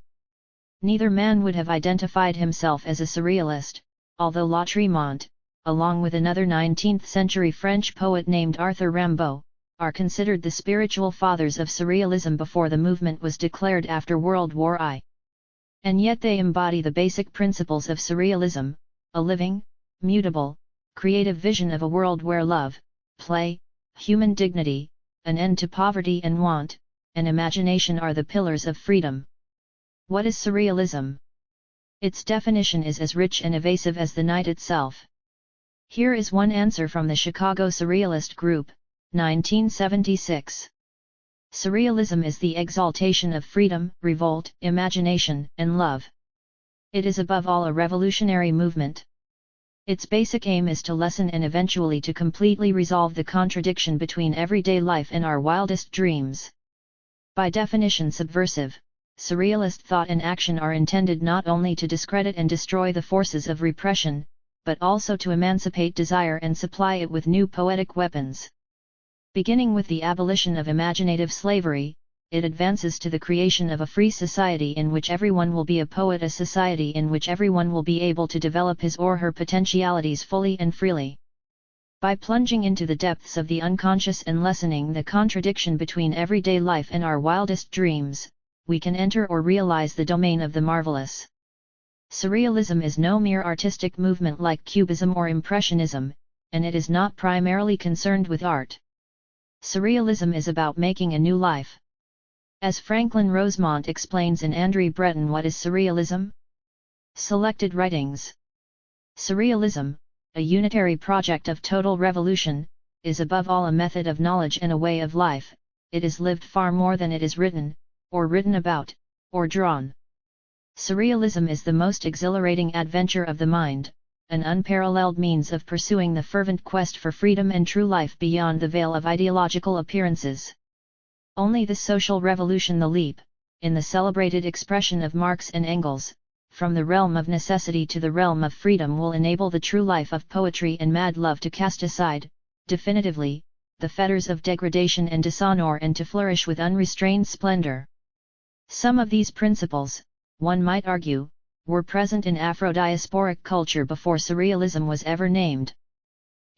Neither man would have identified himself as a surrealist, although Lautréamont, along with another 19th-century French poet named Arthur Rimbaud, are considered the spiritual fathers of surrealism before the movement was declared after World War I. And yet they embody the basic principles of surrealism, a living, mutable, creative vision of a world where love, play, human dignity, an end to poverty and want, and imagination are the pillars of freedom. What is surrealism? Its definition is as rich and evasive as the night itself. Here is one answer from the Chicago Surrealist Group, 1976. Surrealism is the exaltation of freedom, revolt, imagination, and love. It is above all a revolutionary movement. Its basic aim is to lessen and eventually to completely resolve the contradiction between everyday life and our wildest dreams. By definition subversive, surrealist thought and action are intended not only to discredit and destroy the forces of repression, but also to emancipate desire and supply it with new poetic weapons. Beginning with the abolition of imaginative slavery, it advances to the creation of a free society in which everyone will be a poet, a society in which everyone will be able to develop his or her potentialities fully and freely. By plunging into the depths of the unconscious and lessening the contradiction between everyday life and our wildest dreams, we can enter or realize the domain of the marvelous. Surrealism is no mere artistic movement like Cubism or Impressionism, and it is not primarily concerned with art. Surrealism is about making a new life. As Franklin Rosemont explains in André Breton, what is surrealism? Selected writings. Surrealism, a unitary project of total revolution, is above all a method of knowledge and a way of life. It is lived far more than it is written, or written about, or drawn. Surrealism is the most exhilarating adventure of the mind, an unparalleled means of pursuing the fervent quest for freedom and true life beyond the veil of ideological appearances. Only the social revolution, the leap, in the celebrated expression of Marx and Engels, from the realm of necessity to the realm of freedom, will enable the true life of poetry and mad love to cast aside, definitively, the fetters of degradation and dishonor and to flourish with unrestrained splendor. Some of these principles, one might argue, were present in Afro-diasporic culture before surrealism was ever named.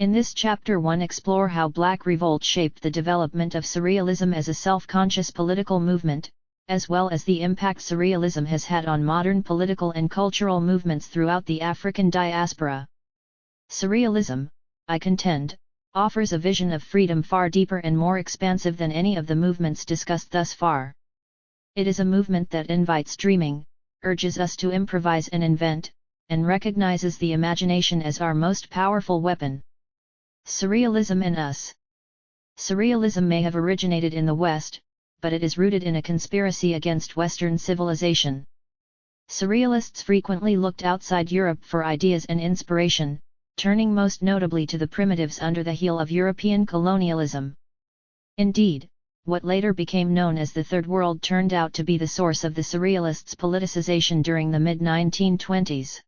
In this chapter 1 explore how Black Revolt shaped the development of surrealism as a self-conscious political movement, as well as the impact surrealism has had on modern political and cultural movements throughout the African diaspora. Surrealism, I contend, offers a vision of freedom far deeper and more expansive than any of the movements discussed thus far. It is a movement that invites dreaming, urges us to improvise and invent, and recognizes the imagination as our most powerful weapon. Surrealism and us. Surrealism may have originated in the West, but it is rooted in a conspiracy against Western civilization. Surrealists frequently looked outside Europe for ideas and inspiration, turning most notably to the primitives under the heel of European colonialism. Indeed, what later became known as the Third World turned out to be the source of the Surrealists' politicization during the mid-1920s.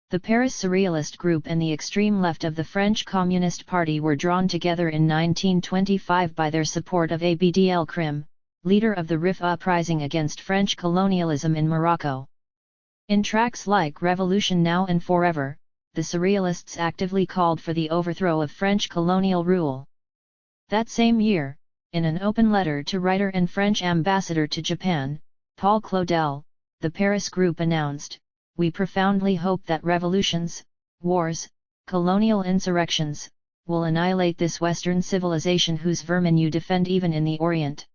The Paris Surrealist group and the extreme left of the French Communist Party were drawn together in 1925 by their support of Abd el-Krim, leader of the Rif uprising against French colonialism in Morocco. In tracks like Revolution Now and Forever, the Surrealists actively called for the overthrow of French colonial rule. That same year, in an open letter to writer and French ambassador to Japan, Paul Claudel, the Paris Group announced, "We profoundly hope that revolutions, wars, colonial insurrections, will annihilate this Western civilization whose vermin you defend even in the Orient."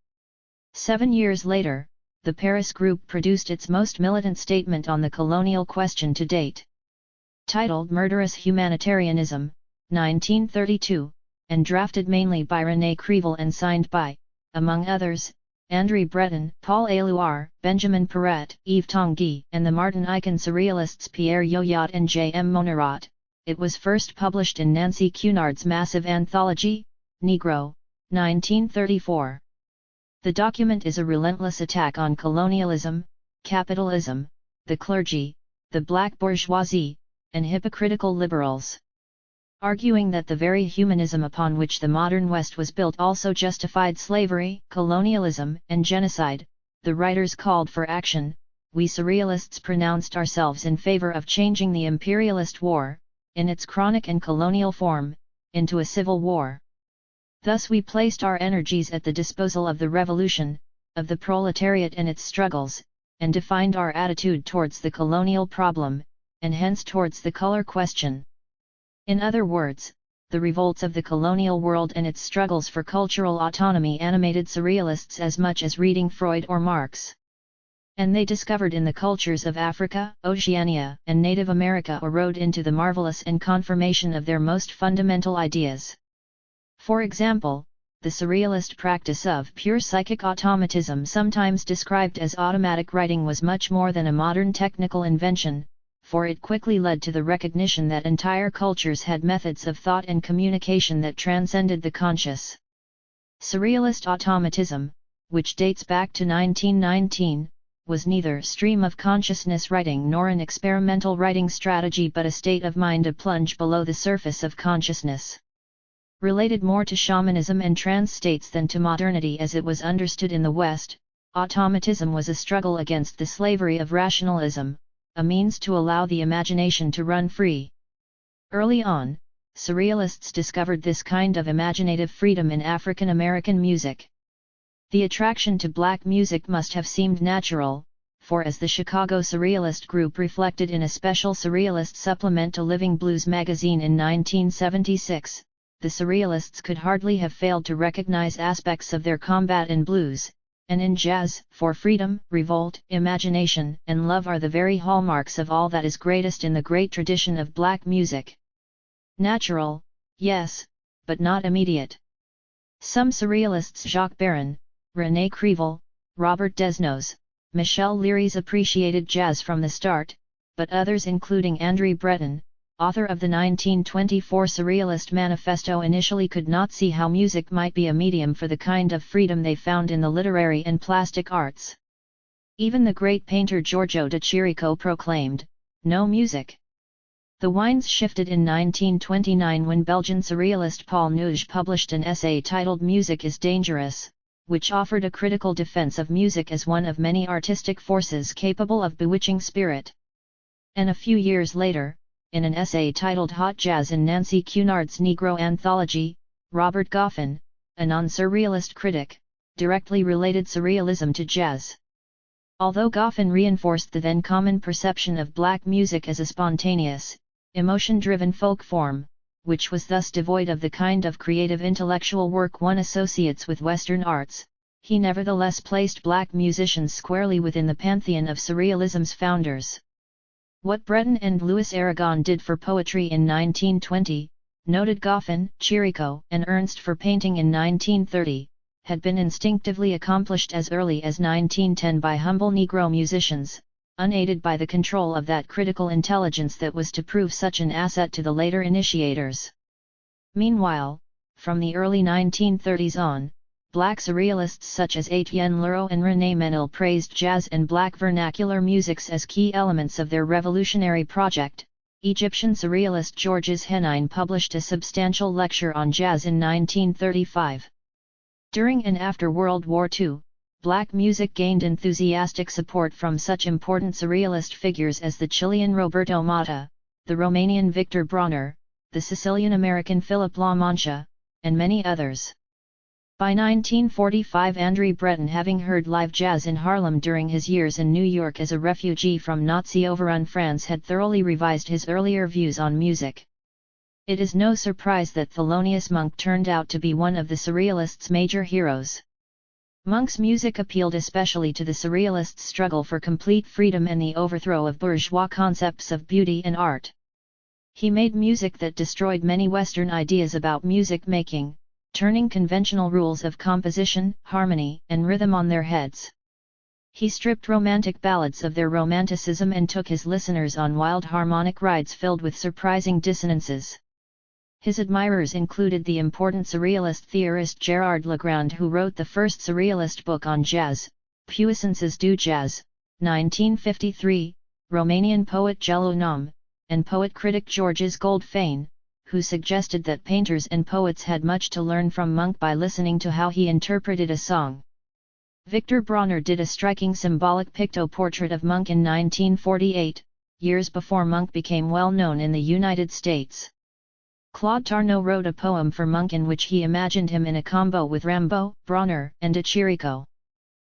7 years later, the Paris Group produced its most militant statement on the colonial question to date. Titled Murderous Humanitarianism, 1932, and drafted mainly by René Crevel and signed by, among others, André Breton, Paul Éluard, Benjamin Perret, Yves Tanguy, and the Martinican surrealists Pierre Yoyot and J. M. Monerat, it was first published in Nancy Cunard's massive anthology, Negro, 1934. The document is a relentless attack on colonialism, capitalism, the clergy, the black bourgeoisie, and hypocritical liberals. Arguing that the very humanism upon which the modern West was built also justified slavery, colonialism, and genocide, the writers called for action. We surrealists pronounced ourselves in favor of changing the imperialist war, in its chronic and colonial form, into a civil war. Thus we placed our energies at the disposal of the revolution, of the proletariat and its struggles, and defined our attitude towards the colonial problem, and hence towards the color question. In other words, the revolts of the colonial world and its struggles for cultural autonomy animated surrealists as much as reading Freud or Marx. And they discovered in the cultures of Africa, Oceania, and Native America a road into the marvelous and confirmation of their most fundamental ideas. For example, the surrealist practice of pure psychic automatism, sometimes described as automatic writing, was much more than a modern technical invention, for it quickly led to the recognition that entire cultures had methods of thought and communication that transcended the conscious. Surrealist automatism, which dates back to 1919, was neither stream of consciousness writing nor an experimental writing strategy but a state of mind, a plunge below the surface of consciousness. Related more to shamanism and trance states than to modernity as it was understood in the West, automatism was a struggle against the slavery of rationalism, a means to allow the imagination to run free. Early on, surrealists discovered this kind of imaginative freedom in African American music. The attraction to black music must have seemed natural, for as the Chicago Surrealist Group reflected in a special Surrealist supplement to Living Blues magazine in 1976, the Surrealists could hardly have failed to recognize aspects of their combat in blues, and in jazz, for freedom, revolt, imagination, and love are the very hallmarks of all that is greatest in the great tradition of black music. Natural, yes, but not immediate. Some surrealists, Jacques Baron, René Crevel, Robert Desnos, Michel Léry's, appreciated jazz from the start, but others, including André Breton, author of the 1924 Surrealist Manifesto, initially could not see how music might be a medium for the kind of freedom they found in the literary and plastic arts. Even the great painter Giorgio de Chirico proclaimed, "No music." The winds shifted in 1929 when Belgian surrealist Paul Nuge published an essay titled Music is Dangerous, which offered a critical defense of music as one of many artistic forces capable of bewitching spirit. And a few years later, in an essay titled Hot Jazz in Nancy Cunard's Negro Anthology, Robert Goffin, a non-surrealist critic, directly related surrealism to jazz. Although Goffin reinforced the then common perception of black music as a spontaneous, emotion-driven folk form, which was thus devoid of the kind of creative intellectual work one associates with Western arts, he nevertheless placed black musicians squarely within the pantheon of surrealism's founders. What Breton and Louis Aragon did for poetry in 1920, noted Goffin, Chirico, and Ernst for painting in 1930, had been instinctively accomplished as early as 1910 by humble Negro musicians, unaided by the control of that critical intelligence that was to prove such an asset to the later initiators. Meanwhile, from the early 1930s on, black surrealists such as Etienne Leroux and René Menil praised jazz and black vernacular musics as key elements of their revolutionary project. Egyptian surrealist Georges Henine published a substantial lecture on jazz in 1935. During and after World War II, black music gained enthusiastic support from such important surrealist figures as the Chilean Roberto Mata, the Romanian Victor Bronner, the Sicilian-American Philip La Mancha, and many others. By 1945, Andre Breton, having heard live jazz in Harlem during his years in New York as a refugee from Nazi-overrun France, had thoroughly revised his earlier views on music. It is no surprise that Thelonious Monk turned out to be one of the Surrealists' major heroes. Monk's music appealed especially to the Surrealists' struggle for complete freedom and the overthrow of bourgeois concepts of beauty and art. He made music that destroyed many Western ideas about music making, turning conventional rules of composition, harmony, and rhythm on their heads. He stripped romantic ballads of their romanticism and took his listeners on wild harmonic rides filled with surprising dissonances. His admirers included the important Surrealist theorist Gerard Legrand, who wrote the first Surrealist book on jazz, Puissances du Jazz, 1953, Romanian poet Gelu Nom, and poet-critic Georges Goldfayn, who suggested that painters and poets had much to learn from Monk by listening to how he interpreted a song. Victor Bronner did a striking symbolic picto-portrait of Monk in 1948, years before Monk became well known in the United States. Claude Tarnot wrote a poem for Monk in which he imagined him in a combo with Rimbaud, Bronner, and de Chirico.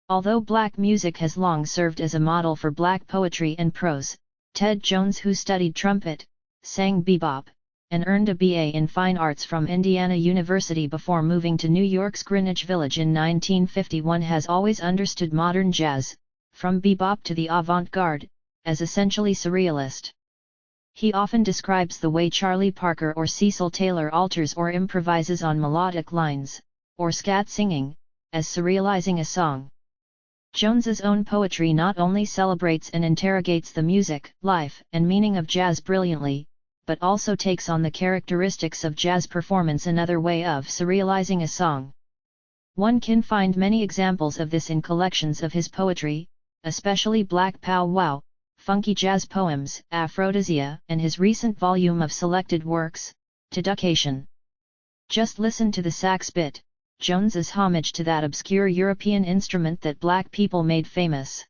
Although black music has long served as a model for black poetry and prose, Ted Jones, who studied trumpet, sang bebop, and earned a BA in Fine Arts from Indiana University before moving to New York's Greenwich Village in 1951, has always understood modern jazz, from bebop to the avant-garde, as essentially surrealist. He often describes the way Charlie Parker or Cecil Taylor alters or improvises on melodic lines, or scat singing, as surrealizing a song. Jones's own poetry not only celebrates and interrogates the music, life, and meaning of jazz brilliantly, but also takes on the characteristics of jazz performance, another way of surrealizing a song. One can find many examples of this in collections of his poetry, especially Black Pow Wow, Funky Jazz Poems, Aphrodisia, and his recent volume of selected works, Deducation. Just listen to the sax bit, Jones's homage to that obscure European instrument that black people made famous.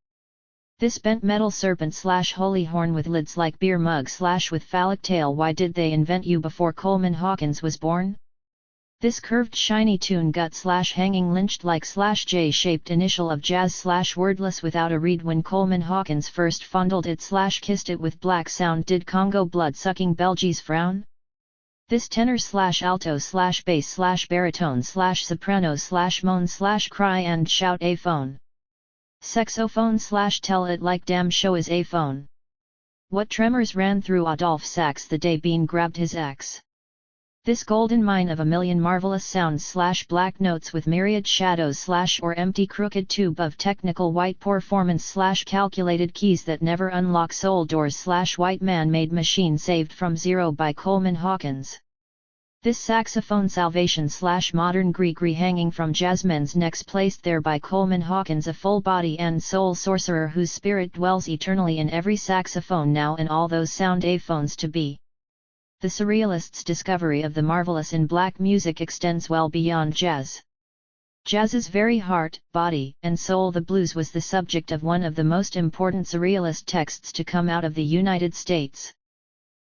This bent metal serpent/holy horn with lids like beer mug/ with phallic tail, why did they invent you before Coleman Hawkins was born? This curved shiny tune gut/hanging lynched like/J-shaped initial of jazz/wordless without a reed when Coleman Hawkins first fondled it/kissed it with black sound, did Congo blood-sucking Belgies frown? This tenor/alto/bass/baritone/soprano/moan/cry and shout a phone. Saxophone/tell it like damn show is a phone. What tremors ran through Adolphe Sax the day Bean grabbed his axe? This golden mine of a million marvelous sounds/black notes with myriad shadows/or empty crooked tube of technical white performance/calculated keys that never unlock soul doors/white man-made machine saved from zero by Coleman Hawkins. This saxophone salvation/modern gree hanging from jazzmen's necks placed there by Coleman Hawkins, a full body and soul sorcerer whose spirit dwells eternally in every saxophone now and all those sound aphones to be. The Surrealists' discovery of the marvelous in black music extends well beyond jazz. Jazz's very heart, body, and soul, the blues, was the subject of one of the most important Surrealist texts to come out of the United States.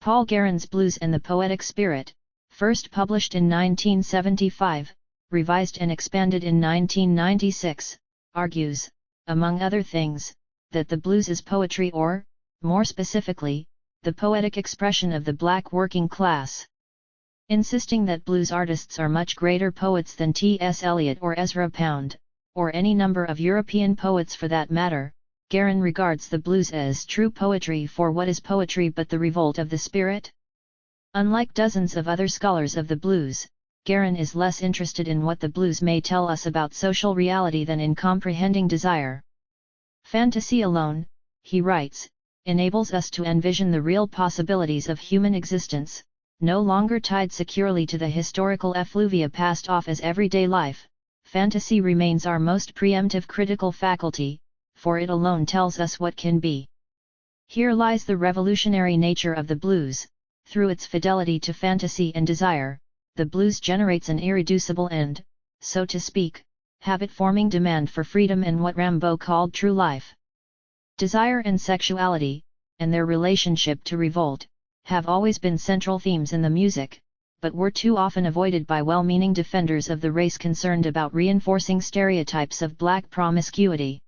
Paul Guerin's Blues and the Poetic Spirit, first published in 1975, revised and expanded in 1996, argues, among other things, that the blues is poetry or, more specifically, the poetic expression of the black working class. Insisting that blues artists are much greater poets than T.S. Eliot or Ezra Pound, or any number of European poets for that matter, Guerin regards the blues as true poetry, for what is poetry but the revolt of the spirit? Unlike dozens of other scholars of the blues, Guerin is less interested in what the blues may tell us about social reality than in comprehending desire. Fantasy alone, he writes, enables us to envision the real possibilities of human existence, no longer tied securely to the historical effluvia passed off as everyday life. Fantasy remains our most preemptive critical faculty, for it alone tells us what can be. Here lies the revolutionary nature of the blues. Through its fidelity to fantasy and desire, the blues generates an irreducible and, so to speak, habit-forming demand for freedom and what Rimbaud called true life. Desire and sexuality, and their relationship to revolt, have always been central themes in the music, but were too often avoided by well-meaning defenders of the race concerned about reinforcing stereotypes of black promiscuity.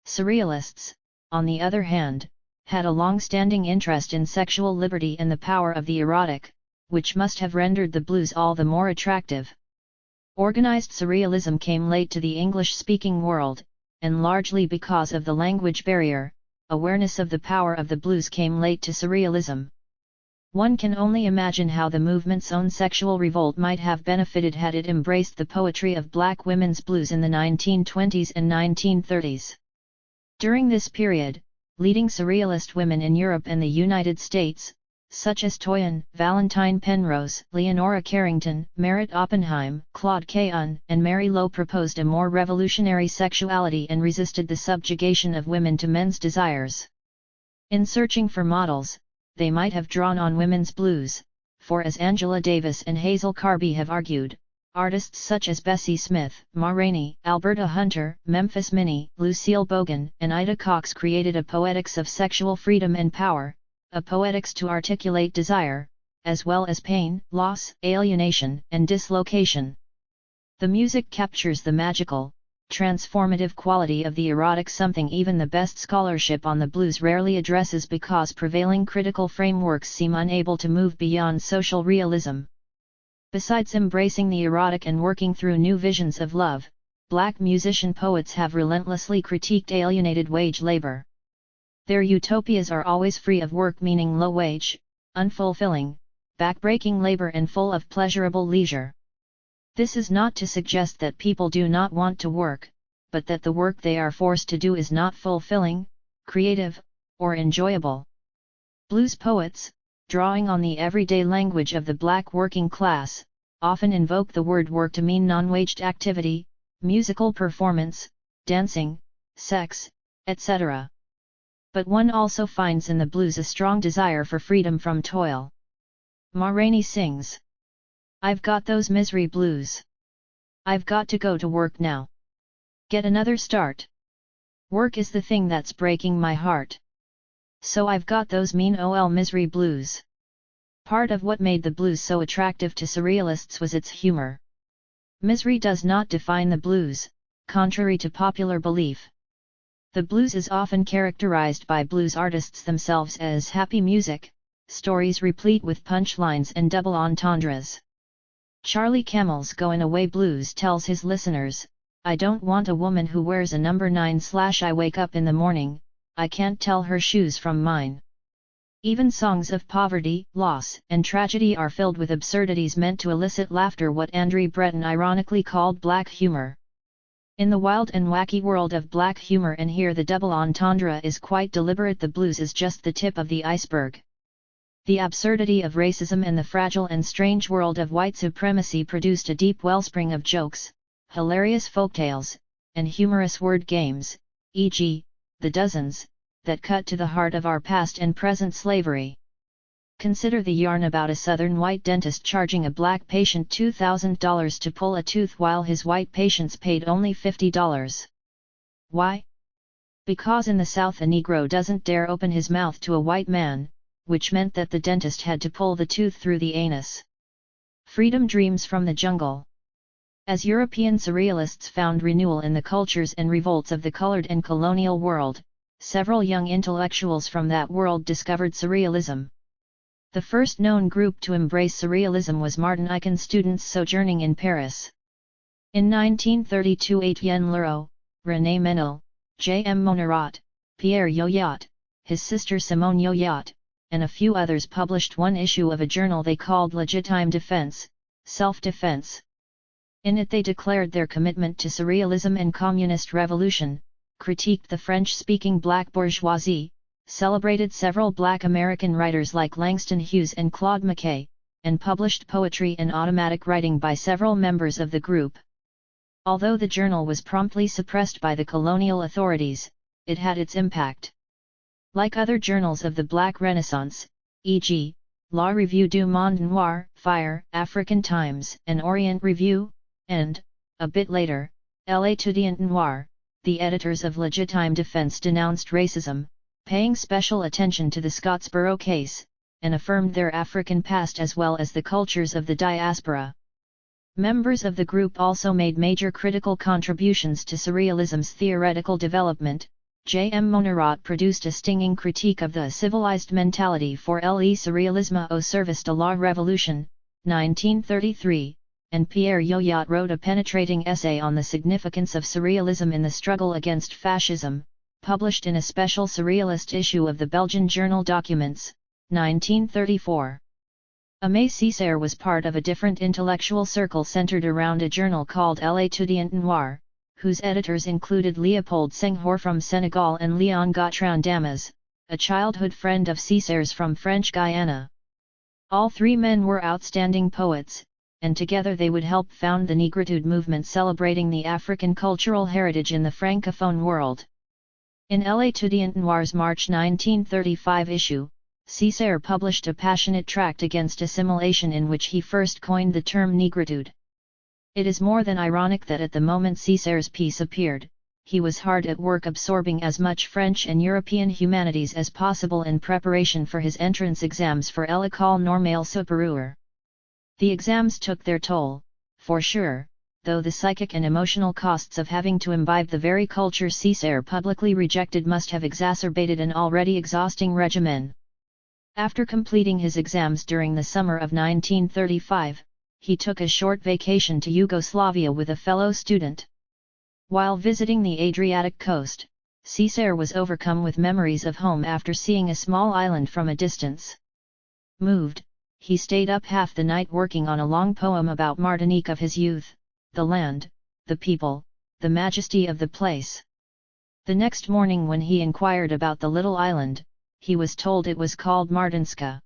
Surrealists, on the other hand, had a long-standing interest in sexual liberty and the power of the erotic, which must have rendered the blues all the more attractive. Organized surrealism came late to the English-speaking world, and largely because of the language barrier, awareness of the power of the blues came late to surrealism. One can only imagine how the movement's own sexual revolt might have benefited had it embraced the poetry of black women's blues in the 1920s and 1930s. During this period, leading surrealist women in Europe and the United States, such as Toyin, Valentine Penrose, Leonora Carrington, Merritt Oppenheim, Claude Cahun, and Mary Lowe proposed a more revolutionary sexuality and resisted the subjugation of women to men's desires. In searching for models, they might have drawn on women's blues, for as Angela Davis and Hazel Carby have argued, artists such as Bessie Smith, Ma Rainey, Alberta Hunter, Memphis Minnie, Lucille Bogan, and Ida Cox created a poetics of sexual freedom and power, a poetics to articulate desire, as well as pain, loss, alienation, and dislocation. The music captures the magical, transformative quality of the erotic, something even the best scholarship on the blues rarely addresses because prevailing critical frameworks seem unable to move beyond social realism. Besides embracing the erotic and working through new visions of love, black musician poets have relentlessly critiqued alienated wage labor. Their utopias are always free of work, meaning low wage, unfulfilling, backbreaking labor and full of pleasurable leisure. This is not to suggest that people do not want to work, but that the work they are forced to do is not fulfilling, creative, or enjoyable. Blues poets, drawing on the everyday language of the black working class, often invoke the word work to mean non-waged activity, musical performance, dancing, sex, etc. But one also finds in the blues a strong desire for freedom from toil. Ma Rainey sings, "I've got those misery blues. I've got to go to work now. Get another start. Work is the thing that's breaking my heart. So I've got those mean ol' misery blues." Part of what made the blues so attractive to surrealists was its humor. Misery does not define the blues, contrary to popular belief. The blues is often characterized by blues artists themselves as happy music, stories replete with punchlines and double entendres. Charlie Camel's Goin' Away Blues tells his listeners, "I don't want a woman who wears a number 9/ I wake up in the morning, I can't tell her shoes from mine." Even songs of poverty, loss, and tragedy are filled with absurdities meant to elicit laughter, what Andre Breton ironically called black humor. In the wild and wacky world of black humor, and here the double entendre is quite deliberate, the blues is just the tip of the iceberg. The absurdity of racism and the fragile and strange world of white supremacy produced a deep wellspring of jokes, hilarious folktales, and humorous word games, e.g., the dozens, that cut to the heart of our past and present slavery. Consider the yarn about a southern white dentist charging a black patient $2,000 to pull a tooth while his white patients paid only $50. Why? Because in the South a Negro doesn't dare open his mouth to a white man, which meant that the dentist had to pull the tooth through the anus. Freedom dreams from the jungle. As European surrealists found renewal in the cultures and revolts of the colored and colonial world, several young intellectuals from that world discovered surrealism. The first known group to embrace surrealism was Martin Icahn students sojourning in Paris. In 1932, Etienne Leroux, René Menil, J. M. Monerat, Pierre Yoyat, his sister Simone Yoyat, and a few others published one issue of a journal they called Légitime Défense, Self-Defense. In it they declared their commitment to surrealism and communist revolution, critiqued the French-speaking black bourgeoisie, celebrated several black American writers like Langston Hughes and Claude McKay, and published poetry and automatic writing by several members of the group. Although the journal was promptly suppressed by the colonial authorities, it had its impact. Like other journals of the Black Renaissance, e.g., La Revue du Monde Noir, Fire, African Times, and Orient Review, and, a bit later, L'Étudiant Noir, the editors of Légitime Défense denounced racism, paying special attention to the Scottsboro case, and affirmed their African past as well as the cultures of the diaspora. Members of the group also made major critical contributions to Surrealism's theoretical development. J. M. Monnerat produced a stinging critique of the civilized mentality for Le Surrealisme au service de la Révolution, 1933, and Pierre Yoyat wrote a penetrating essay on the significance of Surrealism in the struggle against fascism, published in a special Surrealist issue of the Belgian journal Documents, 1934. Aimé Césaire was part of a different intellectual circle centered around a journal called L'Étudiant Noir, whose editors included Léopold Senghor from Senegal and Léon Gautran Damas, a childhood friend of Césaire's from French Guiana. All three men were outstanding poets, and together they would help found the Negritude movement celebrating the African cultural heritage in the Francophone world. In L'Étudiant Noir's March 1935 issue, Césaire published a passionate tract against assimilation in which he first coined the term Negritude. It is more than ironic that at the moment Césaire's piece appeared, he was hard at work absorbing as much French and European humanities as possible in preparation for his entrance exams for l'École Normale Supérieure. The exams took their toll, for sure, though the psychic and emotional costs of having to imbibe the very culture Césaire publicly rejected must have exacerbated an already exhausting regimen. After completing his exams during the summer of 1935, he took a short vacation to Yugoslavia with a fellow student. While visiting the Adriatic coast, Césaire was overcome with memories of home after seeing a small island from a distance. Moved, he stayed up half the night working on a long poem about Martinique of his youth, the land, the people, the majesty of the place. The next morning when he inquired about the little island, he was told it was called Martinska.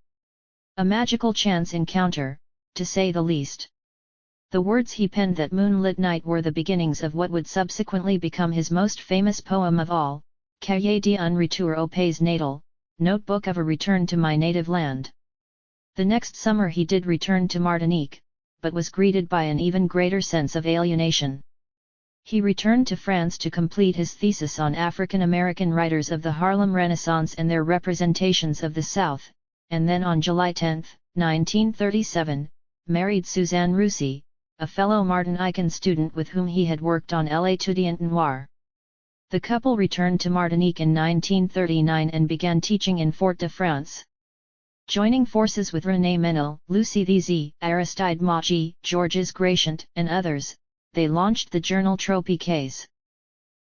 A magical chance encounter, to say the least. The words he penned that moonlit night were the beginnings of what would subsequently become his most famous poem of all, Cahier d'un retour au pays natal, Notebook of a Return to My Native Land. The next summer he did return to Martinique, but was greeted by an even greater sense of alienation. He returned to France to complete his thesis on African American writers of the Harlem Renaissance and their representations of the South, and then on July 10, 1937, married Suzanne Roussy, a fellow Martinican student with whom he had worked on L'Étudiant Noir. The couple returned to Martinique in 1939 and began teaching in Fort-de-France. Joining forces with René Menil, Lucie Thésée, Aristide Maugis, Georges Gratiant, and others, they launched the journal Tropiques.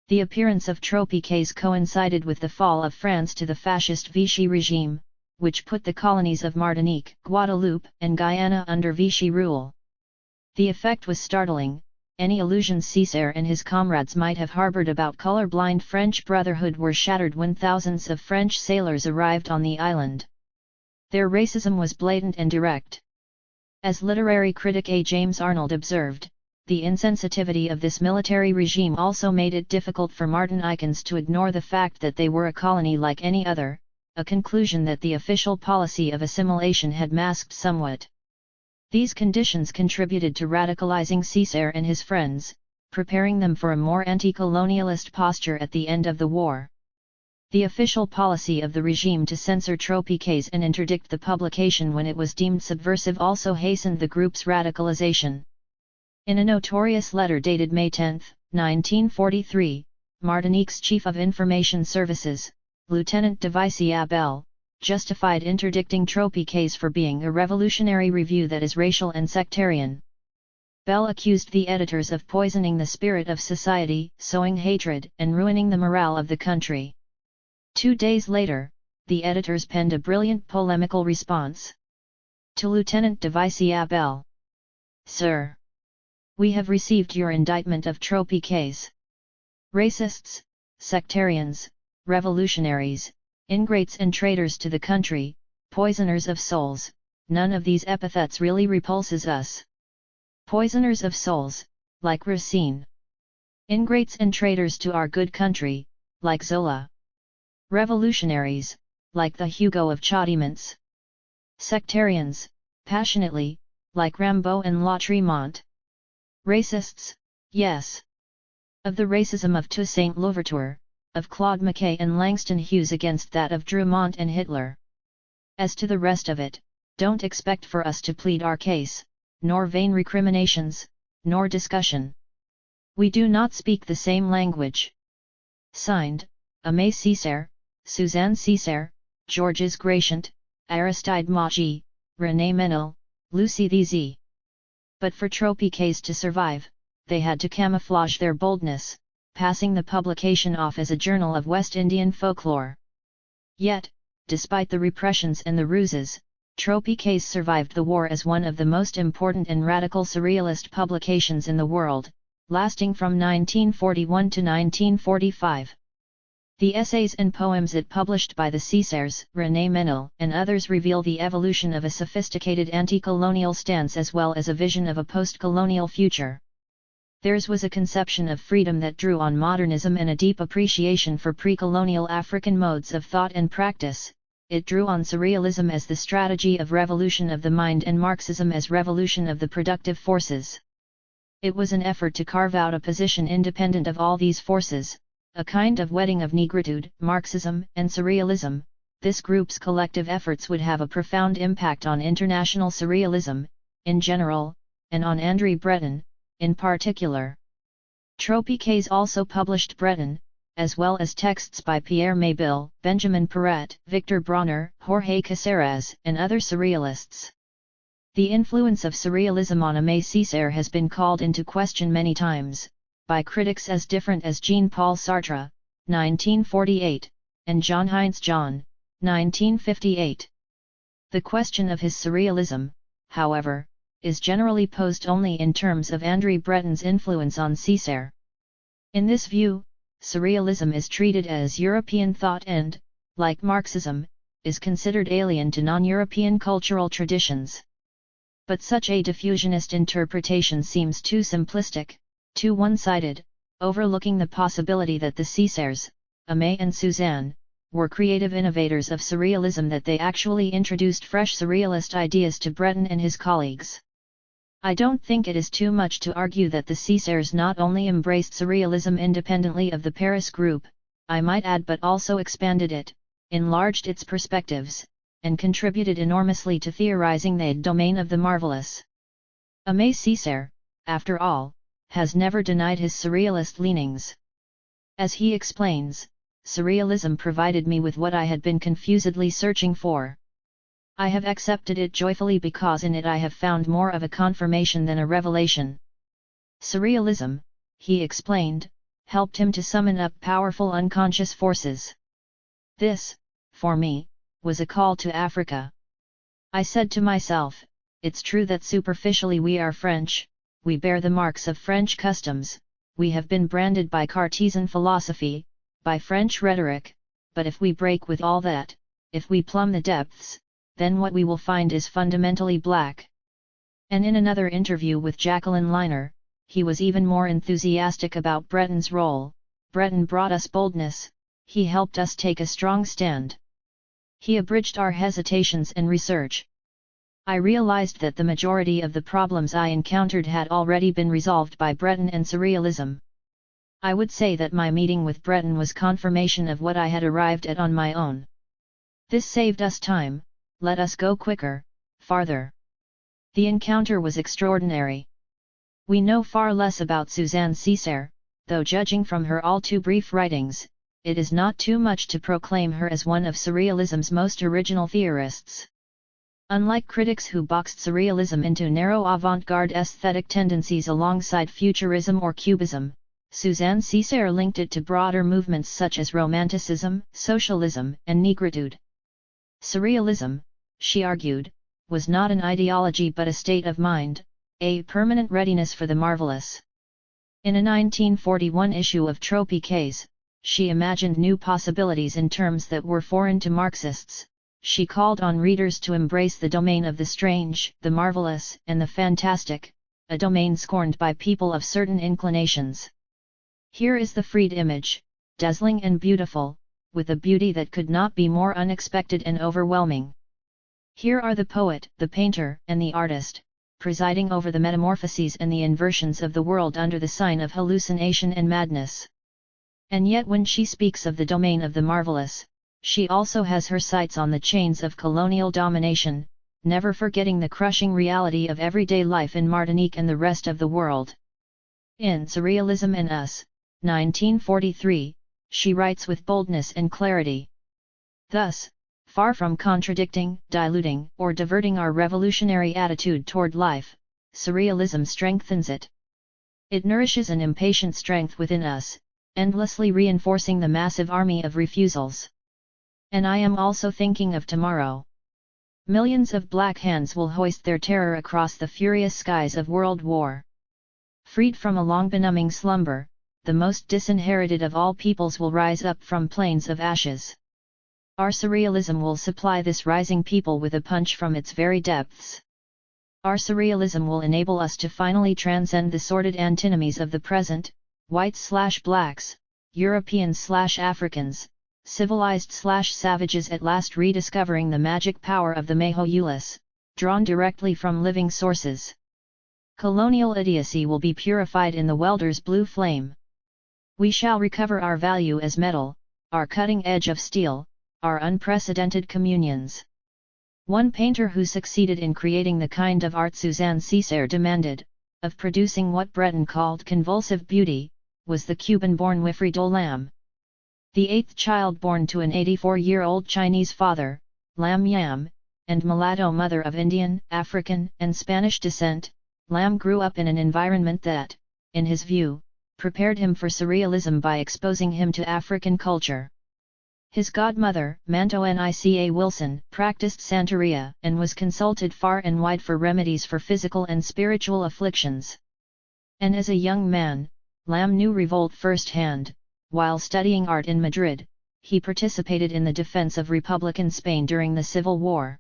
The appearance of Tropiques coincided with the fall of France to the fascist Vichy regime, which put the colonies of Martinique, Guadeloupe, and Guyana under Vichy rule. The effect was startling. Any illusions Césaire and his comrades might have harbored about color-blind French brotherhood were shattered when thousands of French sailors arrived on the island. Their racism was blatant and direct. As literary critic A. James Arnold observed, the insensitivity of this military regime also made it difficult for Martinicans to ignore the fact that they were a colony like any other, a conclusion that the official policy of assimilation had masked somewhat. These conditions contributed to radicalizing Césaire and his friends, preparing them for a more anti-colonialist posture at the end of the war. The official policy of the regime to censor Tropiques and interdict the publication when it was deemed subversive also hastened the group's radicalization. In a notorious letter dated May 10, 1943, Martinique's Chief of Information Services, Lieutenant de Vici Abel, justified interdicting Tropiques for being a revolutionary review that is racial and sectarian. Bell accused the editors of poisoning the spirit of society, sowing hatred, and ruining the morale of the country. 2 days later, the editors penned a brilliant polemical response. To Lieutenant de Vici Abel. Sir, we have received your indictment of Tropiques. Racists, sectarians, revolutionaries, ingrates and traitors to the country, poisoners of souls, none of these epithets really repulses us. Poisoners of souls, like Racine. Ingrates and traitors to our good country, like Zola. Revolutionaries, like the Hugo of Chaudiman's. Sectarians, passionately, like Rimbaud and La Tremont. Racists, yes. Of the racism of Toussaint Louverture, of Claude McKay and Langston Hughes against that of Drumont and Hitler. As to the rest of it, don't expect for us to plead our case, nor vain recriminations, nor discussion. We do not speak the same language. Signed, Aimé Césaire, Suzanne Césaire, Georges Gratient, Aristide Magie, René Menil, Lucie Thésée. But for Tropiques to survive, they had to camouflage their boldness, passing the publication off as a journal of West Indian folklore. Yet, despite the repressions and the ruses, Tropiques survived the war as one of the most important and radical surrealist publications in the world, lasting from 1941 to 1945. The essays and poems it published by the Césaires, René Menil, and others reveal the evolution of a sophisticated anti-colonial stance as well as a vision of a post-colonial future. Theirs was a conception of freedom that drew on modernism and a deep appreciation for pre-colonial African modes of thought and practice. It drew on surrealism as the strategy of revolution of the mind and Marxism as revolution of the productive forces. It was an effort to carve out a position independent of all these forces, a kind of wedding of negritude, Marxism, and surrealism. This group's collective efforts would have a profound impact on international surrealism, in general, and on André Breton, in particular. Tropiques also published Breton, as well as texts by Pierre Mabille, Benjamin Perret, Victor Bronner, Jorge Caceres, and other surrealists. The influence of surrealism on Aimé Césaire has been called into question many times, by critics as different as Jean-Paul Sartre, 1948, and Jean-Heinz John, 1958. The question of his surrealism, however, is generally posed only in terms of André Breton's influence on Césaire. In this view, surrealism is treated as European thought and, like Marxism, is considered alien to non-European cultural traditions. But such a diffusionist interpretation seems too simplistic, too one-sided, overlooking the possibility that the Césaires, Aimé and Suzanne, were creative innovators of surrealism, that they actually introduced fresh surrealist ideas to Breton and his colleagues. I don't think it is too much to argue that the Césaires not only embraced surrealism independently of the Paris group, I might add, but also expanded it, enlarged its perspectives, and contributed enormously to theorizing the domain of the marvelous. Aimé Césaire, after all, has never denied his surrealist leanings. As he explains, surrealism provided me with what I had been confusedly searching for. I have accepted it joyfully because in it I have found more of a confirmation than a revelation. Surrealism, he explained, helped him to summon up powerful unconscious forces. This, for me, was a call to Africa. I said to myself, it's true that superficially we are French, we bear the marks of French customs, we have been branded by Cartesian philosophy, by French rhetoric, but if we break with all that, if we plumb the depths, then what we will find is fundamentally black. And in another interview with Jacqueline Liner, he was even more enthusiastic about Breton's role. Breton brought us boldness, he helped us take a strong stand. He abridged our hesitations and research. I realized that the majority of the problems I encountered had already been resolved by Breton and surrealism. I would say that my meeting with Breton was confirmation of what I had arrived at on my own. This saved us time. Let us go quicker, farther. The encounter was extraordinary. We know far less about Suzanne Césaire, though judging from her all too brief writings, it is not too much to proclaim her as one of surrealism's most original theorists. Unlike critics who boxed surrealism into narrow avant-garde aesthetic tendencies alongside futurism or cubism, Suzanne Césaire linked it to broader movements such as Romanticism, Socialism, and Negritude. Surrealism, she argued, was not an ideology but a state of mind, a permanent readiness for the marvelous. In a 1941 issue of Tropiques, she imagined new possibilities in terms that were foreign to Marxists. She called on readers to embrace the domain of the strange, the marvelous, and the fantastic, a domain scorned by people of certain inclinations. Here is the freed image, dazzling and beautiful, with a beauty that could not be more unexpected and overwhelming. Here are the poet, the painter, and the artist, presiding over the metamorphoses and the inversions of the world under the sign of hallucination and madness. And yet when she speaks of the domain of the marvelous, She also has her sights on the chains of colonial domination, never forgetting the crushing reality of everyday life in Martinique and the rest of the world. In Surrealism and Us, 1943, she writes with boldness and clarity. Thus, far from contradicting, diluting, or diverting our revolutionary attitude toward life, surrealism strengthens it. It nourishes an impatient strength within us, endlessly reinforcing the massive army of refusals. And I am also thinking of tomorrow. Millions of black hands will hoist their terror across the furious skies of world war. Freed from a long benumbing slumber, the most disinherited of all peoples will rise up from plains of ashes. Our surrealism will supply this rising people with a punch from its very depths. Our surrealism will enable us to finally transcend the sordid antinomies of the present, whites/blacks, Europeans/Africans, civilized/savages, at last rediscovering the magic power of the Mahoyulis, drawn directly from living sources. Colonial idiocy will be purified in the welder's blue flame. We shall recover our value as metal, our cutting edge of steel, our unprecedented communions. One painter who succeeded in creating the kind of art Suzanne Césaire demanded, of producing what Breton called convulsive beauty, was the Cuban-born Wilfredo Lam. The eighth child born to an 84-year-old Chinese father, Lam Yam, and mulatto mother of Indian, African, and Spanish descent, Lam grew up in an environment that, in his view, prepared him for surrealism by exposing him to African culture. His godmother, Manto Nica Wilson, practiced Santeria and was consulted far and wide for remedies for physical and spiritual afflictions. And as a young man, Lam knew revolt firsthand. While studying art in Madrid, he participated in the defense of Republican Spain during the Civil War.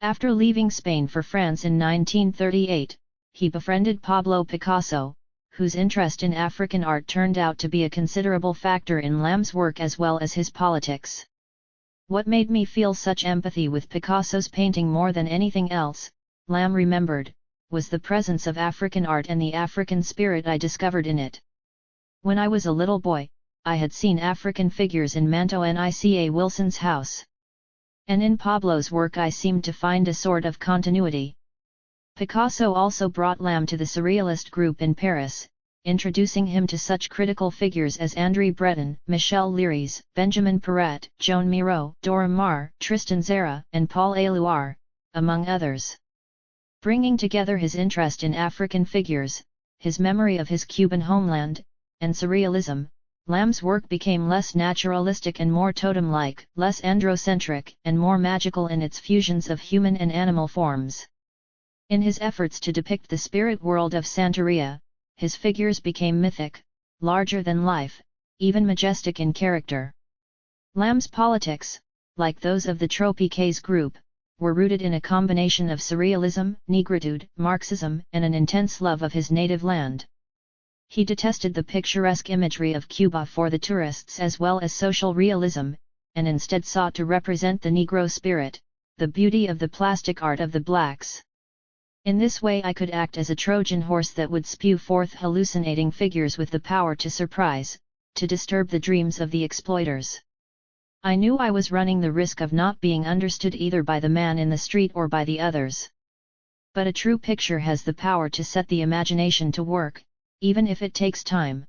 After leaving Spain for France in 1938, he befriended Pablo Picasso, whose interest in African art turned out to be a considerable factor in Lam's work as well as his politics. What made me feel such empathy with Picasso's painting more than anything else, Lam remembered, was the presence of African art and the African spirit I discovered in it. When I was a little boy, I had seen African figures in Manto Nica Wilson's house. And in Pablo's work I seemed to find a sort of continuity. Picasso also brought Lam to the Surrealist group in Paris, introducing him to such critical figures as André Breton, Michel Leiris, Benjamin Perret, Joan Miro, Dora Maar, Tristan Tzara, and Paul Éluard, among others. Bringing together his interest in African figures, his memory of his Cuban homeland, and surrealism, Lam's work became less naturalistic and more totem-like, less androcentric and more magical in its fusions of human and animal forms. In his efforts to depict the spirit world of Santeria, his figures became mythic, larger than life, even majestic in character. Lam's politics, like those of the Tropiques group, were rooted in a combination of surrealism, negritude, Marxism, and an intense love of his native land. He detested the picturesque imagery of Cuba for the tourists as well as social realism, and instead sought to represent the Negro spirit, the beauty of the plastic art of the blacks. In this way I could act as a Trojan horse that would spew forth hallucinating figures with the power to surprise, to disturb the dreams of the exploiters. I knew I was running the risk of not being understood either by the man in the street or by the others. But a true picture has the power to set the imagination to work, even if it takes time.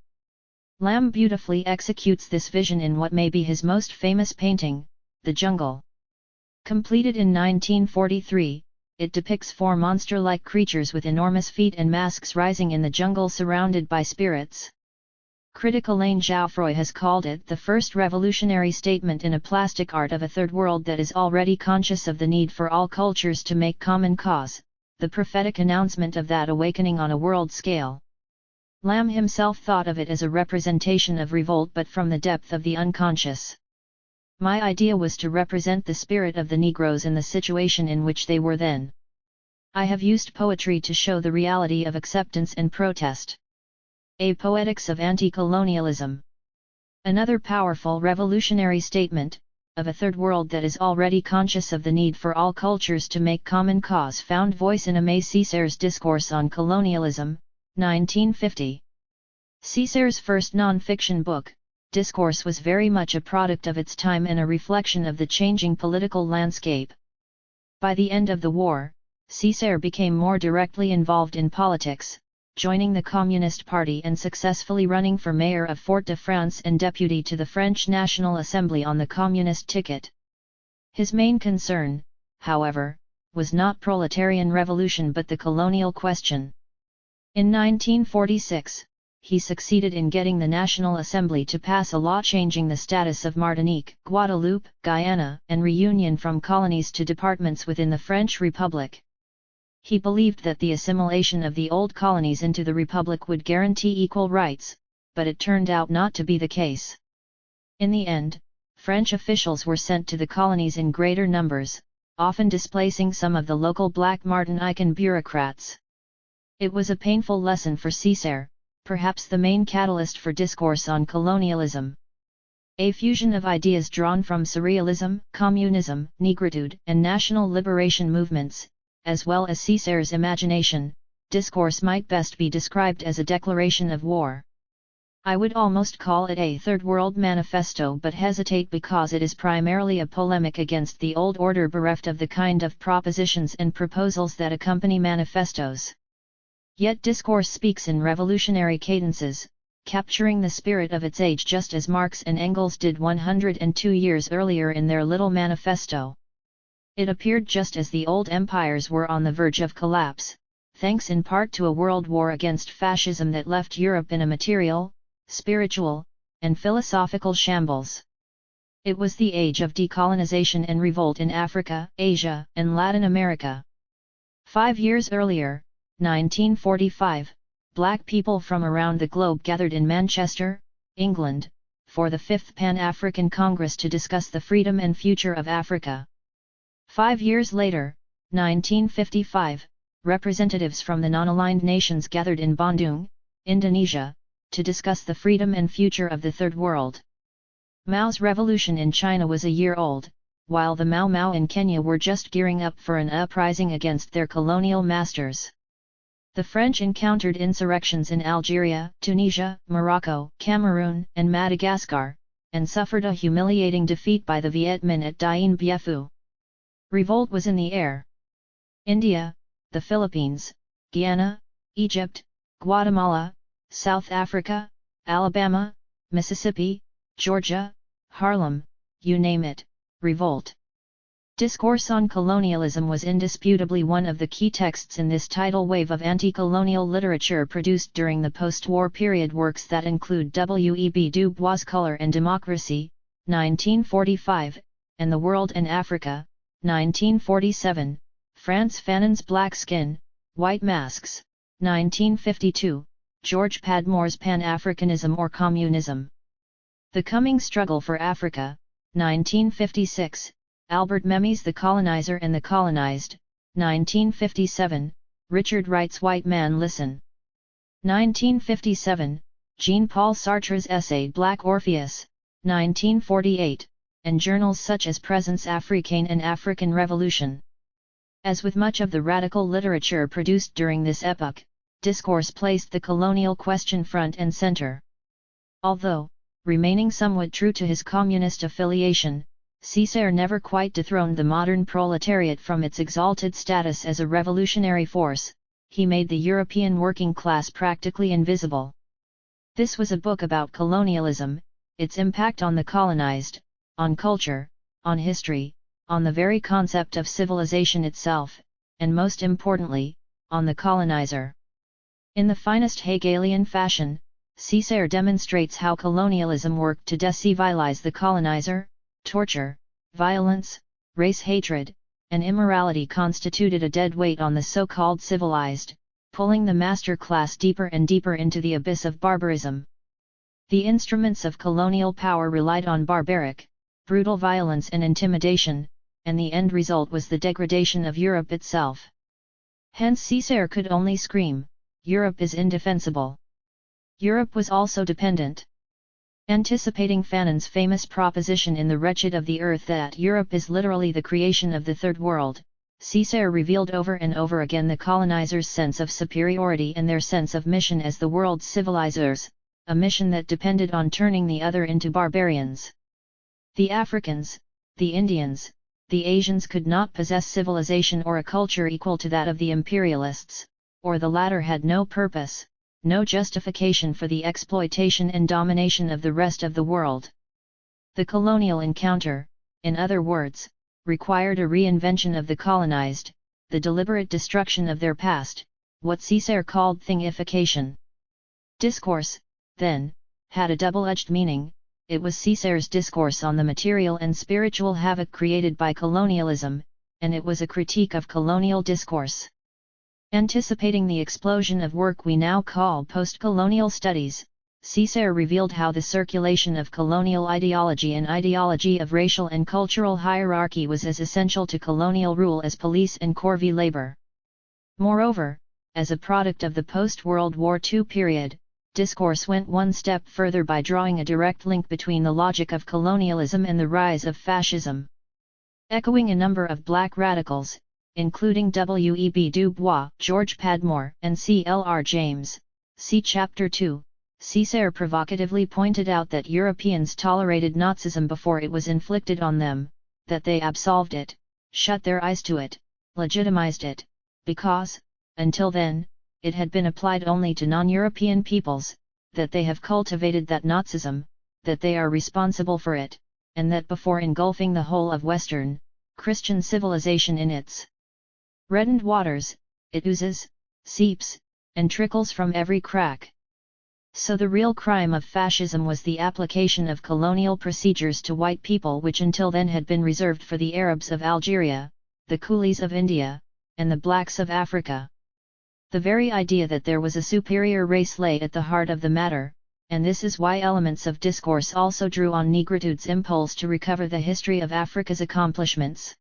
Lam beautifully executes this vision in what may be his most famous painting, The Jungle. Completed in 1943, it depicts four monster-like creatures with enormous feet and masks rising in the jungle surrounded by spirits. Critic Elaine Geoffroy has called it the first revolutionary statement in a plastic art of a third world that is already conscious of the need for all cultures to make common cause, the prophetic announcement of that awakening on a world scale. Lam himself thought of it as a representation of revolt but from the depth of the unconscious. My idea was to represent the spirit of the Negroes in the situation in which they were then. I have used poetry to show the reality of acceptance and protest. A poetics of anti-colonialism. Another powerful revolutionary statement, of a third world that is already conscious of the need for all cultures to make common cause found voice in Aimé Césaire's Discourse on Colonialism, 1950. Césaire's first non-fiction book, discourse was very much a product of its time and a reflection of the changing political landscape. By the end of the war, Césaire became more directly involved in politics, joining the Communist Party and successfully running for mayor of Fort-de-France and deputy to the French National Assembly on the communist ticket. His main concern, however, was not proletarian revolution but the colonial question. In 1946, he succeeded in getting the National Assembly to pass a law changing the status of Martinique, Guadeloupe, Guyana, and Réunion from colonies to departments within the French Republic. He believed that the assimilation of the old colonies into the Republic would guarantee equal rights, but it turned out not to be the case. In the end, French officials were sent to the colonies in greater numbers, often displacing some of the local black Martinican bureaucrats. It was a painful lesson for Césaire, perhaps the main catalyst for discourse on colonialism. A fusion of ideas drawn from surrealism, communism, negritude, and national liberation movements, as well as Césaire's imagination, discourse might best be described as a declaration of war. I would almost call it a Third World Manifesto but hesitate because it is primarily a polemic against the old order bereft of the kind of propositions and proposals that accompany manifestos. Yet discourse speaks in revolutionary cadences, capturing the spirit of its age just as Marx and Engels did 102 years earlier in their little manifesto. It appeared just as the old empires were on the verge of collapse, thanks in part to a world war against fascism that left Europe in a material, spiritual, and philosophical shambles. It was the age of decolonization and revolt in Africa, Asia, and Latin America. 5 years earlier, 1945, black people from around the globe gathered in Manchester, England, for the 5th Pan-African Congress to discuss the freedom and future of Africa. 5 years later, 1955, representatives from the non-aligned nations gathered in Bandung, Indonesia, to discuss the freedom and future of the Third World. Mao's revolution in China was a year old, while the Mau Mau in Kenya were just gearing up for an uprising against their colonial masters. The French encountered insurrections in Algeria, Tunisia, Morocco, Cameroon, and Madagascar, and suffered a humiliating defeat by the Viet Minh at Dien Bien Phu. Revolt was in the air. India, the Philippines, Guyana, Egypt, Guatemala, South Africa, Alabama, Mississippi, Georgia, Harlem, you name it, revolt. Discourse on colonialism was indisputably one of the key texts in this tidal wave of anti-colonial literature produced during the post-war period. Works that include W.E.B. Du Bois' Color and Democracy, 1945, and The World and Africa, 1947, Frantz Fanon's Black Skin, White Masks, 1952, George Padmore's Pan-Africanism or Communism. The Coming Struggle for Africa, 1956, Albert Memmi's The Colonizer and the Colonized, 1957, Richard Wright's White Man Listen. 1957, Jean-Paul Sartre's essay Black Orpheus, 1948, and journals such as Présence Africaine and African Revolution. As with much of the radical literature produced during this epoch, discourse placed the colonial question front and center. Although, remaining somewhat true to his communist affiliation, Césaire never quite dethroned the modern proletariat from its exalted status as a revolutionary force. He made the European working class practically invisible. This was a book about colonialism, its impact on the colonized, on culture, on history, on the very concept of civilization itself, and most importantly, on the colonizer. In the finest Hegelian fashion, Césaire demonstrates how colonialism worked to decivilize the colonizer. Torture, violence, race hatred, and immorality constituted a dead weight on the so-called civilized, pulling the master class deeper and deeper into the abyss of barbarism. The instruments of colonial power relied on barbaric, brutal violence and intimidation, and the end result was the degradation of Europe itself. Hence Césaire could only scream, "Europe is indefensible." Europe was also dependent. Anticipating Fanon's famous proposition in The Wretched of the Earth that Europe is literally the creation of the Third World, Césaire revealed over and over again the colonizers' sense of superiority and their sense of mission as the world's civilizers, a mission that depended on turning the other into barbarians. The Africans, the Indians, the Asians could not possess civilization or a culture equal to that of the imperialists, or the latter had no purpose, no justification for the exploitation and domination of the rest of the world. The colonial encounter, in other words, required a reinvention of the colonized, the deliberate destruction of their past, what Césaire called thingification. Discourse, then, had a double-edged meaning. It was Césaire's discourse on the material and spiritual havoc created by colonialism, and it was a critique of colonial discourse. Anticipating the explosion of work we now call post-colonial studies, Césaire revealed how the circulation of colonial ideology and ideology of racial and cultural hierarchy was as essential to colonial rule as police and corvée labor. Moreover, as a product of the post-World War II period, discourse went one step further by drawing a direct link between the logic of colonialism and the rise of fascism. Echoing a number of black radicals, including W.E.B. Du Bois, George Padmore, and C.L.R. James, see Chapter 2, Césaire provocatively pointed out that Europeans tolerated Nazism before it was inflicted on them, that they absolved it, shut their eyes to it, legitimized it, because, until then, it had been applied only to non-European peoples, that they have cultivated that Nazism, that they are responsible for it, and that before engulfing the whole of Western, Christian civilization in its reddened waters, it oozes, seeps, and trickles from every crack. So the real crime of fascism was the application of colonial procedures to white people which until then had been reserved for the Arabs of Algeria, the coolies of India, and the blacks of Africa. The very idea that there was a superior race lay at the heart of the matter, and this is why elements of discourse also drew on Negritude's impulse to recover the history of Africa's accomplishments.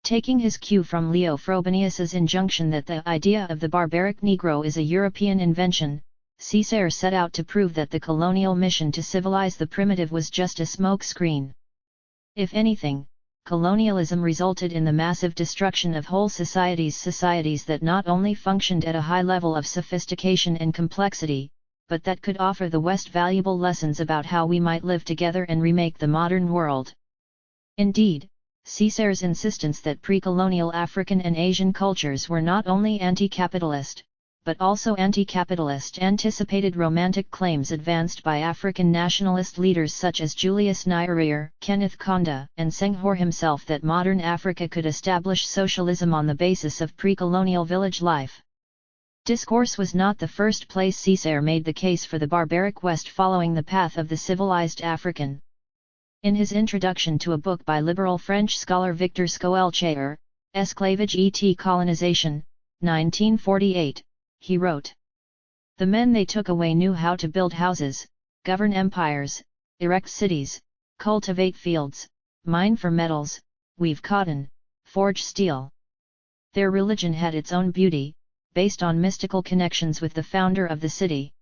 Taking his cue from Leo Frobenius's injunction that the idea of the barbaric Negro is a European invention, Césaire set out to prove that the colonial mission to civilize the primitive was just a smoke-screen. If anything, colonialism resulted in the massive destruction of whole societies that not only functioned at a high level of sophistication and complexity, but that could offer the West valuable lessons about how we might live together and remake the modern world. Indeed, Césaire's insistence that pre-colonial African and Asian cultures were not only anti-capitalist, but also anti-capitalist anticipated romantic claims advanced by African nationalist leaders such as Julius Nyerere, Kenneth Kaunda, and Senghor himself that modern Africa could establish socialism on the basis of pre-colonial village life. Discourse was not the first place Césaire made the case for the barbaric West following the path of the civilized African. In his introduction to a book by liberal French scholar Victor Scoelchaire, Esclavage et Colonisation, 1948, he wrote, "The men they took away knew how to build houses, govern empires, erect cities, cultivate fields, mine for metals, weave cotton, forge steel. Their religion had its own beauty, based on mystical connections with the founder of the city.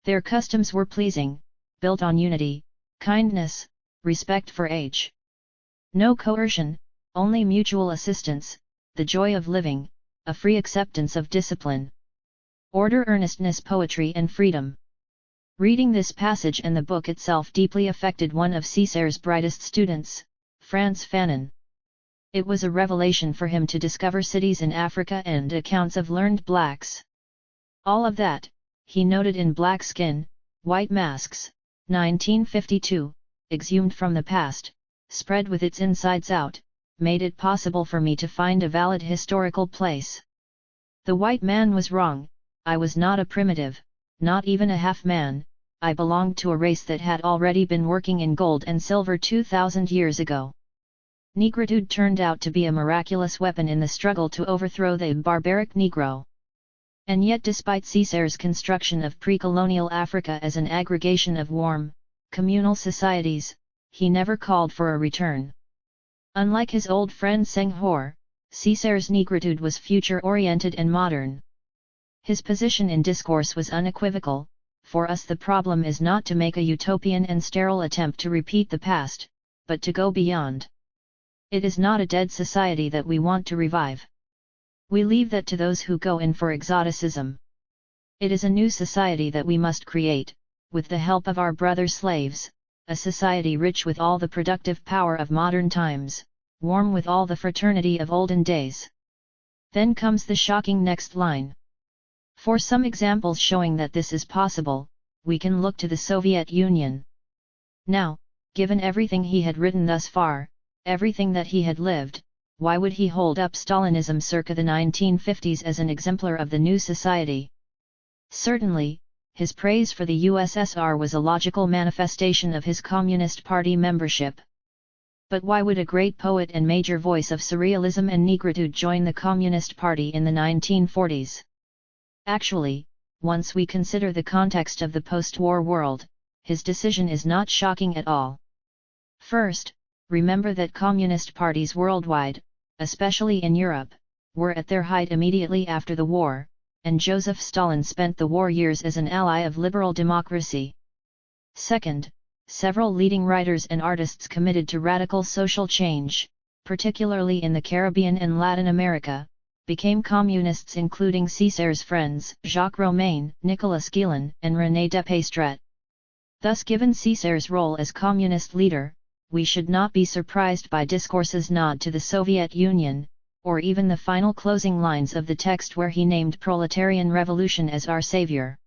Their customs were pleasing, built on unity, kindness, respect for age. No coercion, only mutual assistance, the joy of living, a free acceptance of discipline. Order, earnestness, poetry and freedom." Reading this passage and the book itself deeply affected one of Césaire's brightest students, Frantz Fanon. It was a revelation for him to discover cities in Africa and accounts of learned blacks. All of that, he noted in Black Skin, White Masks, 1952, exhumed from the past, spread with its insides out, made it possible for me to find a valid historical place. The white man was wrong. I was not a primitive, not even a half-man, I belonged to a race that had already been working in gold and silver 2,000 years ago. Negritude turned out to be a miraculous weapon in the struggle to overthrow the barbaric Negro. And yet despite Césaire's construction of pre-colonial Africa as an aggregation of warm, communal societies, he never called for a return. Unlike his old friend Senghor, Césaire's Negritude was future-oriented and modern. His position in discourse was unequivocal: for us the problem is not to make a utopian and sterile attempt to repeat the past, but to go beyond. It is not a dead society that we want to revive. We leave that to those who go in for exoticism. It is a new society that we must create, with the help of our brother slaves, a society rich with all the productive power of modern times, warm with all the fraternity of olden days. Then comes the shocking next line. For some examples showing that this is possible, we can look to the Soviet Union. Now, given everything he had written thus far, everything that he had lived, why would he hold up Stalinism circa the 1950s as an exemplar of the new society? Certainly, his praise for the USSR was a logical manifestation of his Communist Party membership. But why would a great poet and major voice of surrealism and negritude join the Communist Party in the 1940s? Actually, once we consider the context of the post-war world, his decision is not shocking at all. First, remember that communist parties worldwide, especially in Europe, were at their height immediately after the war, and Joseph Stalin spent the war years as an ally of liberal democracy. Second, several leading writers and artists committed to radical social change, particularly in the Caribbean and Latin America, became communists, including César's friends Jacques Romain, Nicolas Guillen, and René Depestret. Thus, given César's role as communist leader, we should not be surprised by Discourse's nod to the Soviet Union, or even the final closing lines of the text where he named proletarian revolution as our savior.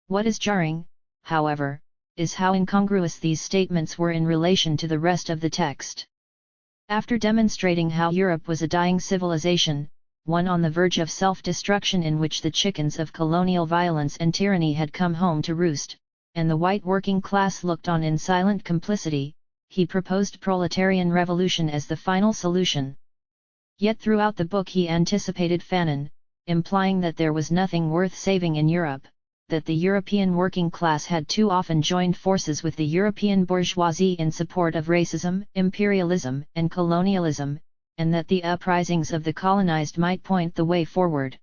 What is jarring, however, is how incongruous these statements were in relation to the rest of the text. After demonstrating how Europe was a dying civilization, one on the verge of self-destruction in which the chickens of colonial violence and tyranny had come home to roost, and the white working class looked on in silent complicity, he proposed proletarian revolution as the final solution. Yet throughout the book he anticipated famine, implying that there was nothing worth saving in Europe, that the European working class had too often joined forces with the European bourgeoisie in support of racism, imperialism, and colonialism, and that the uprisings of the colonized might point the way forward.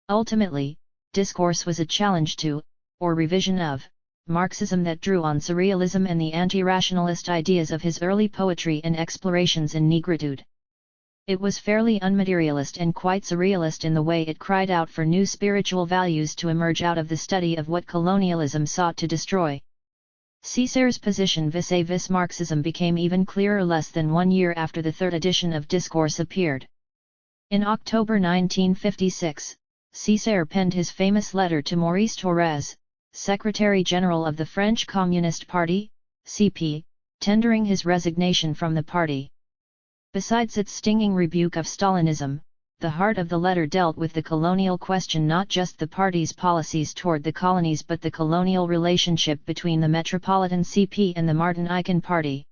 Ultimately, Discourse was a challenge to, or revision of, Marxism that drew on surrealism and the anti-rationalist ideas of his early poetry and explorations in negritude. It was fairly unmaterialist and quite surrealist in the way it cried out for new spiritual values to emerge out of the study of what colonialism sought to destroy. César's position vis-à-vis Marxism became even clearer less than 1 year after the third edition of Discourse appeared. In October 1956, César penned his famous letter to Maurice Thorez, Secretary-General of the French Communist Party, CP, tendering his resignation from the party. Besides its stinging rebuke of Stalinism, the heart of the letter dealt with the colonial question, not just the party's policies toward the colonies but the colonial relationship between the Metropolitan CP and the Martinican Party.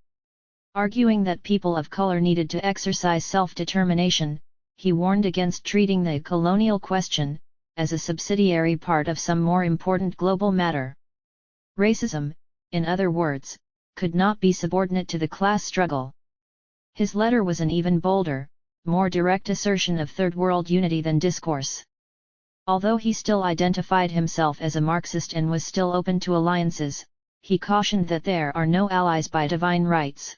Arguing that people of color needed to exercise self-determination, he warned against treating the colonial question as a subsidiary part of some more important global matter. Racism, in other words, could not be subordinate to the class struggle. His letter was an even bolder, more direct assertion of Third World unity than Discourse. Although he still identified himself as a Marxist and was still open to alliances, he cautioned that there are no allies by divine rights.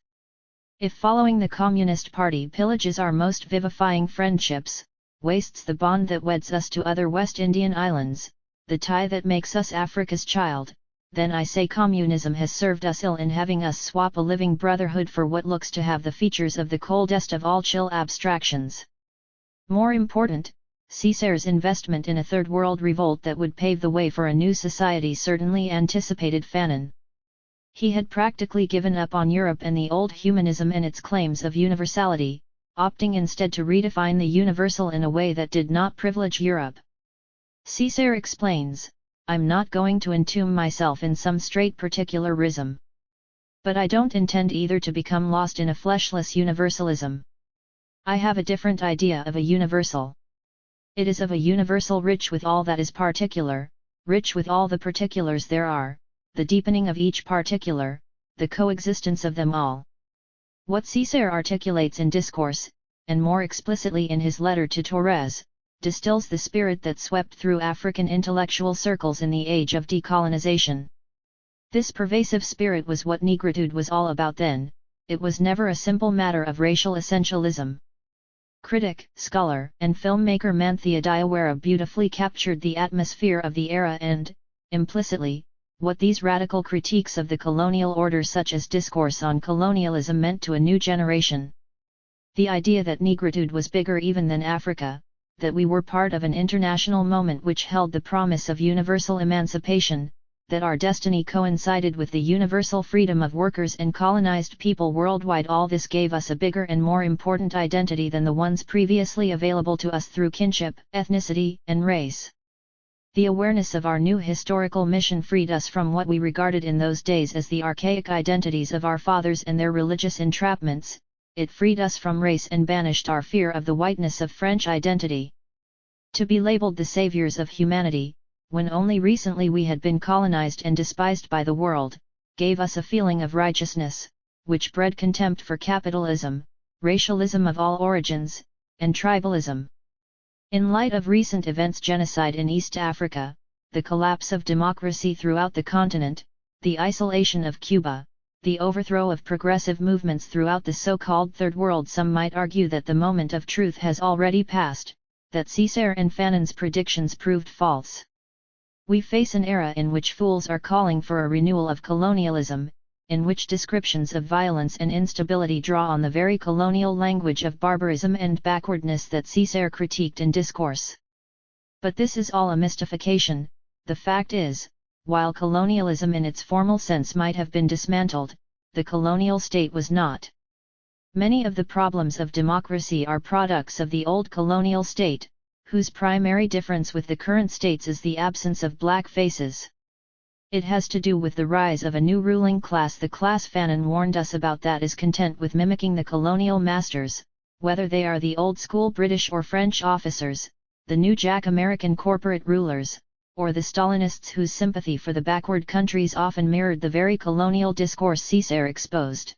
If following the Communist Party pillages our most vivifying friendships, wastes the bond that weds us to other West Indian islands, the tie that makes us Africa's child, then I say communism has served us ill in having us swap a living brotherhood for what looks to have the features of the coldest of all chill abstractions. More important, César's investment in a Third World revolt that would pave the way for a new society certainly anticipated Fanon. He had practically given up on Europe and the old humanism and its claims of universality, opting instead to redefine the universal in a way that did not privilege Europe. César explains, "I'm not going to entomb myself in some straight particularism. But I don't intend either to become lost in a fleshless universalism. I have a different idea of a universal. It is of a universal rich with all that is particular, rich with all the particulars there are, the deepening of each particular, the coexistence of them all." What César articulates in Discourse, and more explicitly in his letter to Thorez, distills the spirit that swept through African intellectual circles in the age of decolonization. This pervasive spirit was what negritude was all about then. It was never a simple matter of racial essentialism. Critic, scholar, and filmmaker Manthia Diawara beautifully captured the atmosphere of the era and, implicitly, what these radical critiques of the colonial order such as discourse on colonialism meant to a new generation. The idea that negritude was bigger even than Africa, that we were part of an international moment which held the promise of universal emancipation, that our destiny coincided with the universal freedom of workers and colonized people worldwide. All this gave us a bigger and more important identity than the ones previously available to us through kinship, ethnicity, and race. The awareness of our new historical mission freed us from what we regarded in those days as the archaic identities of our fathers and their religious entrapments. It freed us from race and banished our fear of the whiteness of French identity. To be labeled the saviors of humanity, when only recently we had been colonized and despised by the world, gave us a feeling of righteousness, which bred contempt for capitalism, racialism of all origins, and tribalism. In light of recent events, genocide in East Africa, the collapse of democracy throughout the continent, the isolation of Cuba, the overthrow of progressive movements throughout the so-called Third World, some might argue that the moment of truth has already passed, that Césaire and Fanon's predictions proved false. We face an era in which fools are calling for a renewal of colonialism, in which descriptions of violence and instability draw on the very colonial language of barbarism and backwardness that Césaire critiqued in discourse. But this is all a mystification. The fact is, while colonialism in its formal sense might have been dismantled, the colonial state was not. Many of the problems of democracy are products of the old colonial state, whose primary difference with the current states is the absence of black faces. It has to do with the rise of a new ruling class, the class Fanon warned us about, that is content with mimicking the colonial masters, whether they are the old-school British or French officers, the New Jack American corporate rulers, or the Stalinists whose sympathy for the backward countries often mirrored the very colonial discourse Césaire exposed.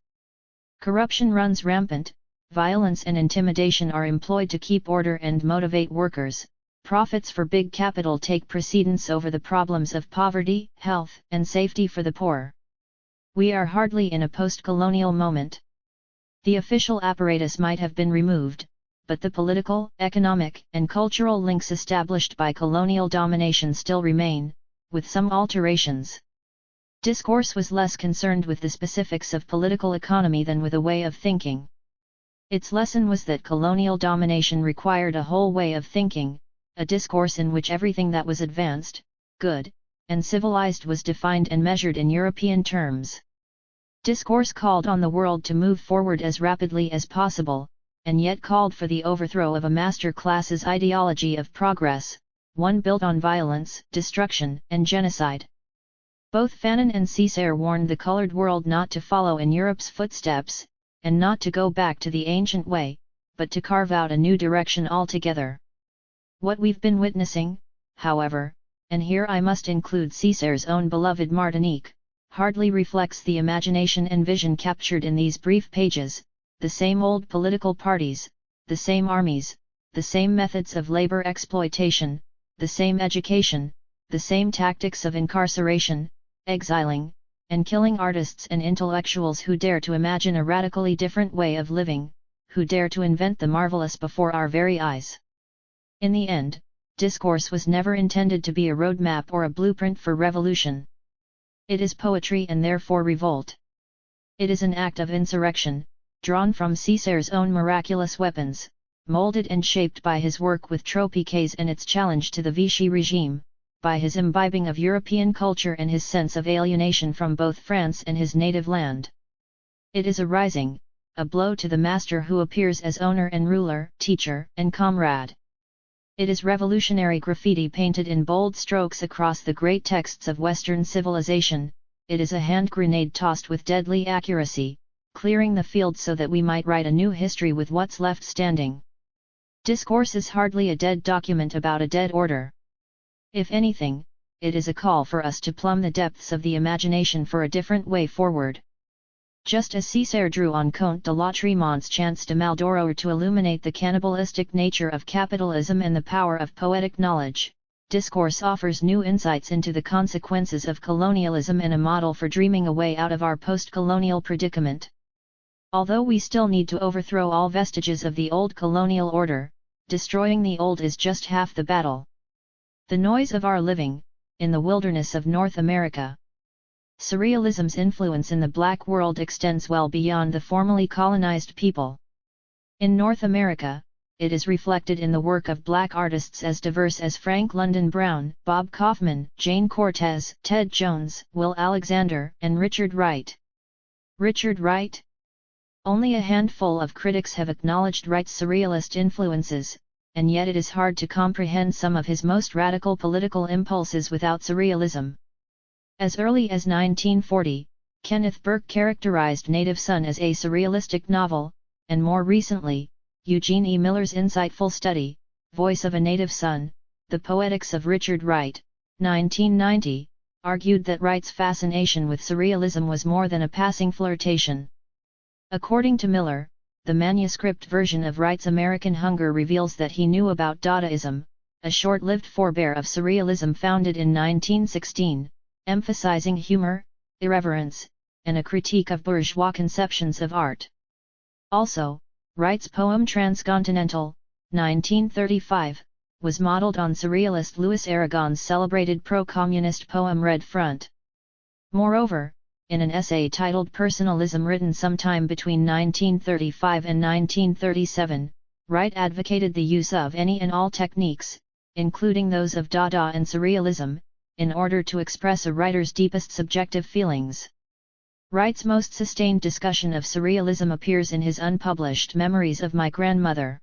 Corruption runs rampant, violence and intimidation are employed to keep order and motivate workers. Profits for big capital take precedence over the problems of poverty, health, and safety for the poor. We are hardly in a post-colonial moment. The official apparatus might have been removed, but the political, economic, and cultural links established by colonial domination still remain, with some alterations. Discourse was less concerned with the specifics of political economy than with a way of thinking. Its lesson was that colonial domination required a whole way of thinking, a discourse in which everything that was advanced, good, and civilized was defined and measured in European terms. Discourse called on the world to move forward as rapidly as possible, and yet called for the overthrow of a master class's ideology of progress, one built on violence, destruction, and genocide. Both Fanon and Césaire warned the colored world not to follow in Europe's footsteps, and not to go back to the ancient way, but to carve out a new direction altogether. What we've been witnessing, however, and here I must include Césaire's own beloved Martinique, hardly reflects the imagination and vision captured in these brief pages. The same old political parties, the same armies, the same methods of labor exploitation, the same education, the same tactics of incarceration, exiling, and killing artists and intellectuals who dare to imagine a radically different way of living, who dare to invent the marvelous before our very eyes. In the end, discourse was never intended to be a roadmap or a blueprint for revolution. It is poetry and therefore revolt. It is an act of insurrection, drawn from Césaire's own miraculous weapons, molded and shaped by his work with Tropiques and its challenge to the Vichy regime, by his imbibing of European culture and his sense of alienation from both France and his native land. It is a rising, a blow to the master who appears as owner and ruler, teacher and comrade. It is revolutionary graffiti painted in bold strokes across the great texts of Western civilization. It is a hand grenade tossed with deadly accuracy, clearing the field so that we might write a new history with what's left standing. Discourse is hardly a dead document about a dead order. If anything, it is a call for us to plumb the depths of the imagination for a different way forward. Just as Césaire drew on Comte de la Trémont's Chants de Maldoror to illuminate the cannibalistic nature of capitalism and the power of poetic knowledge, discourse offers new insights into the consequences of colonialism and a model for dreaming a way out of our post-colonial predicament. Although we still need to overthrow all vestiges of the old colonial order, destroying the old is just half the battle. The noise of our living, in the wilderness of North America, Surrealism's influence in the Black world extends well beyond the formerly colonized people. In North America, it is reflected in the work of Black artists as diverse as Frank London Brown, Bob Kaufman, Jane Cortez, Ted Jones, Will Alexander, and Richard Wright. Richard Wright? Only a handful of critics have acknowledged Wright's surrealist influences, and yet it is hard to comprehend some of his most radical political impulses without surrealism. As early as 1940, Kenneth Burke characterized Native Son as a surrealistic novel, and more recently, Eugene E. Miller's insightful study, Voice of a Native Son, The Poetics of Richard Wright, 1990, argued that Wright's fascination with surrealism was more than a passing flirtation. According to Miller, the manuscript version of Wright's American Hunger reveals that he knew about Dadaism, a short-lived forebear of surrealism founded in 1916, emphasizing humor, irreverence, and a critique of bourgeois conceptions of art. Also, Wright's poem Transcontinental, 1935, was modeled on surrealist Louis Aragon's celebrated pro-communist poem Red Front. Moreover, in an essay titled Personalism written sometime between 1935 and 1937, Wright advocated the use of any and all techniques, including those of Dada and Surrealism, in order to express a writer's deepest subjective feelings. Wright's most sustained discussion of Surrealism appears in his unpublished Memories of My Grandmother.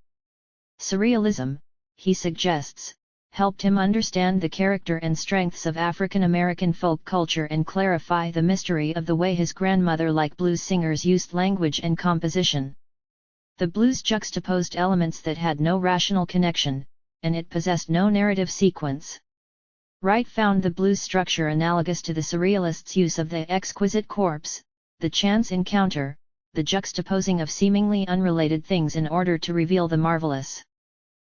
Surrealism, he suggests, helped him understand the character and strengths of African American folk culture and clarify the mystery of the way his grandmother-like blues singers used language and composition. The blues juxtaposed elements that had no rational connection, and it possessed no narrative sequence. Wright found the blues structure analogous to the Surrealists' use of the exquisite corpse, the chance encounter, the juxtaposing of seemingly unrelated things in order to reveal the marvelous.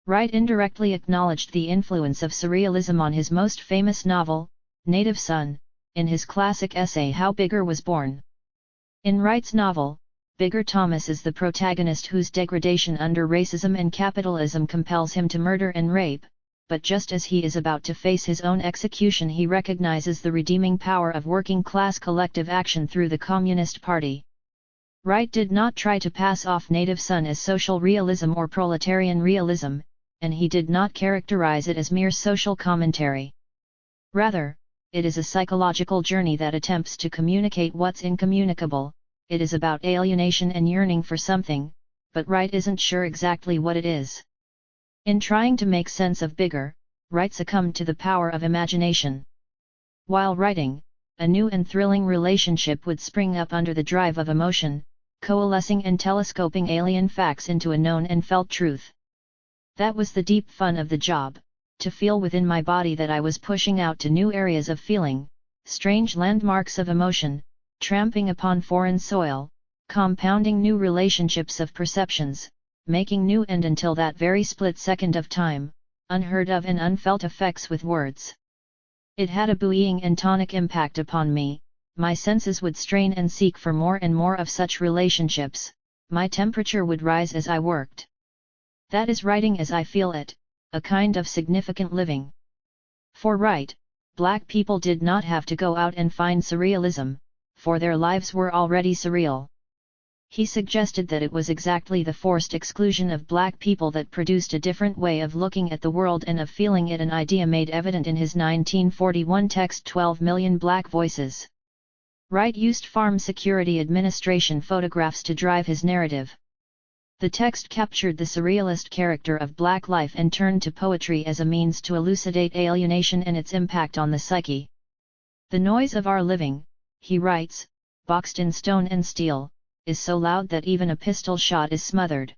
Wright indirectly acknowledged the influence of Surrealism on his most famous novel, Native Son, in his classic essay How Bigger Was Born. In Wright's novel, Bigger Thomas is the protagonist whose degradation under racism and capitalism compels him to murder and rape, but just as he is about to face his own execution he recognizes the redeeming power of working-class collective action through the Communist Party. Wright did not try to pass off Native Son as social realism or proletarian realism, and he did not characterize it as mere social commentary. Rather, it is a psychological journey that attempts to communicate what's incommunicable. It is about alienation and yearning for something, but Wright isn't sure exactly what it is. In trying to make sense of Bigger, Wright succumbed to the power of imagination. While writing, a new and thrilling relationship would spring up under the drive of emotion, coalescing and telescoping alien facts into a known and felt truth. That was the deep fun of the job, to feel within my body that I was pushing out to new areas of feeling, strange landmarks of emotion, tramping upon foreign soil, compounding new relationships of perceptions, making new and until that very split second of time, unheard of and unfelt effects with words. It had a buoying and tonic impact upon me, my senses would strain and seek for more and more of such relationships, my temperature would rise as I worked. That is writing as I feel it, a kind of significant living. For Wright, Black people did not have to go out and find surrealism, for their lives were already surreal. He suggested that it was exactly the forced exclusion of Black people that produced a different way of looking at the world and of feeling it, an idea made evident in his 1941 text 12 Million Black Voices. Wright used Farm Security Administration photographs to drive his narrative. The text captured the surrealist character of Black life and turned to poetry as a means to elucidate alienation and its impact on the psyche. The noise of our living, he writes, boxed in stone and steel, is so loud that even a pistol shot is smothered.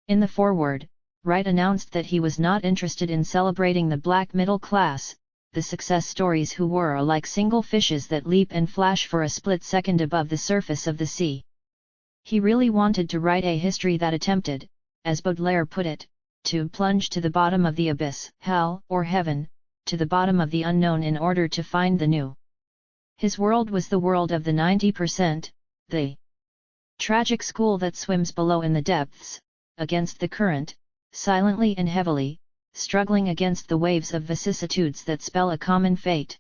In the foreword, Wright announced that he was not interested in celebrating the Black middle class, the success stories who were like single fishes that leap and flash for a split second above the surface of the sea. He really wanted to write a history that attempted, as Baudelaire put it, to plunge to the bottom of the abyss, hell or heaven, to the bottom of the unknown in order to find the new. His world was the world of the 90%, the tragic school that swims below in the depths, against the current, silently and heavily, struggling against the waves of vicissitudes that spell a common fate.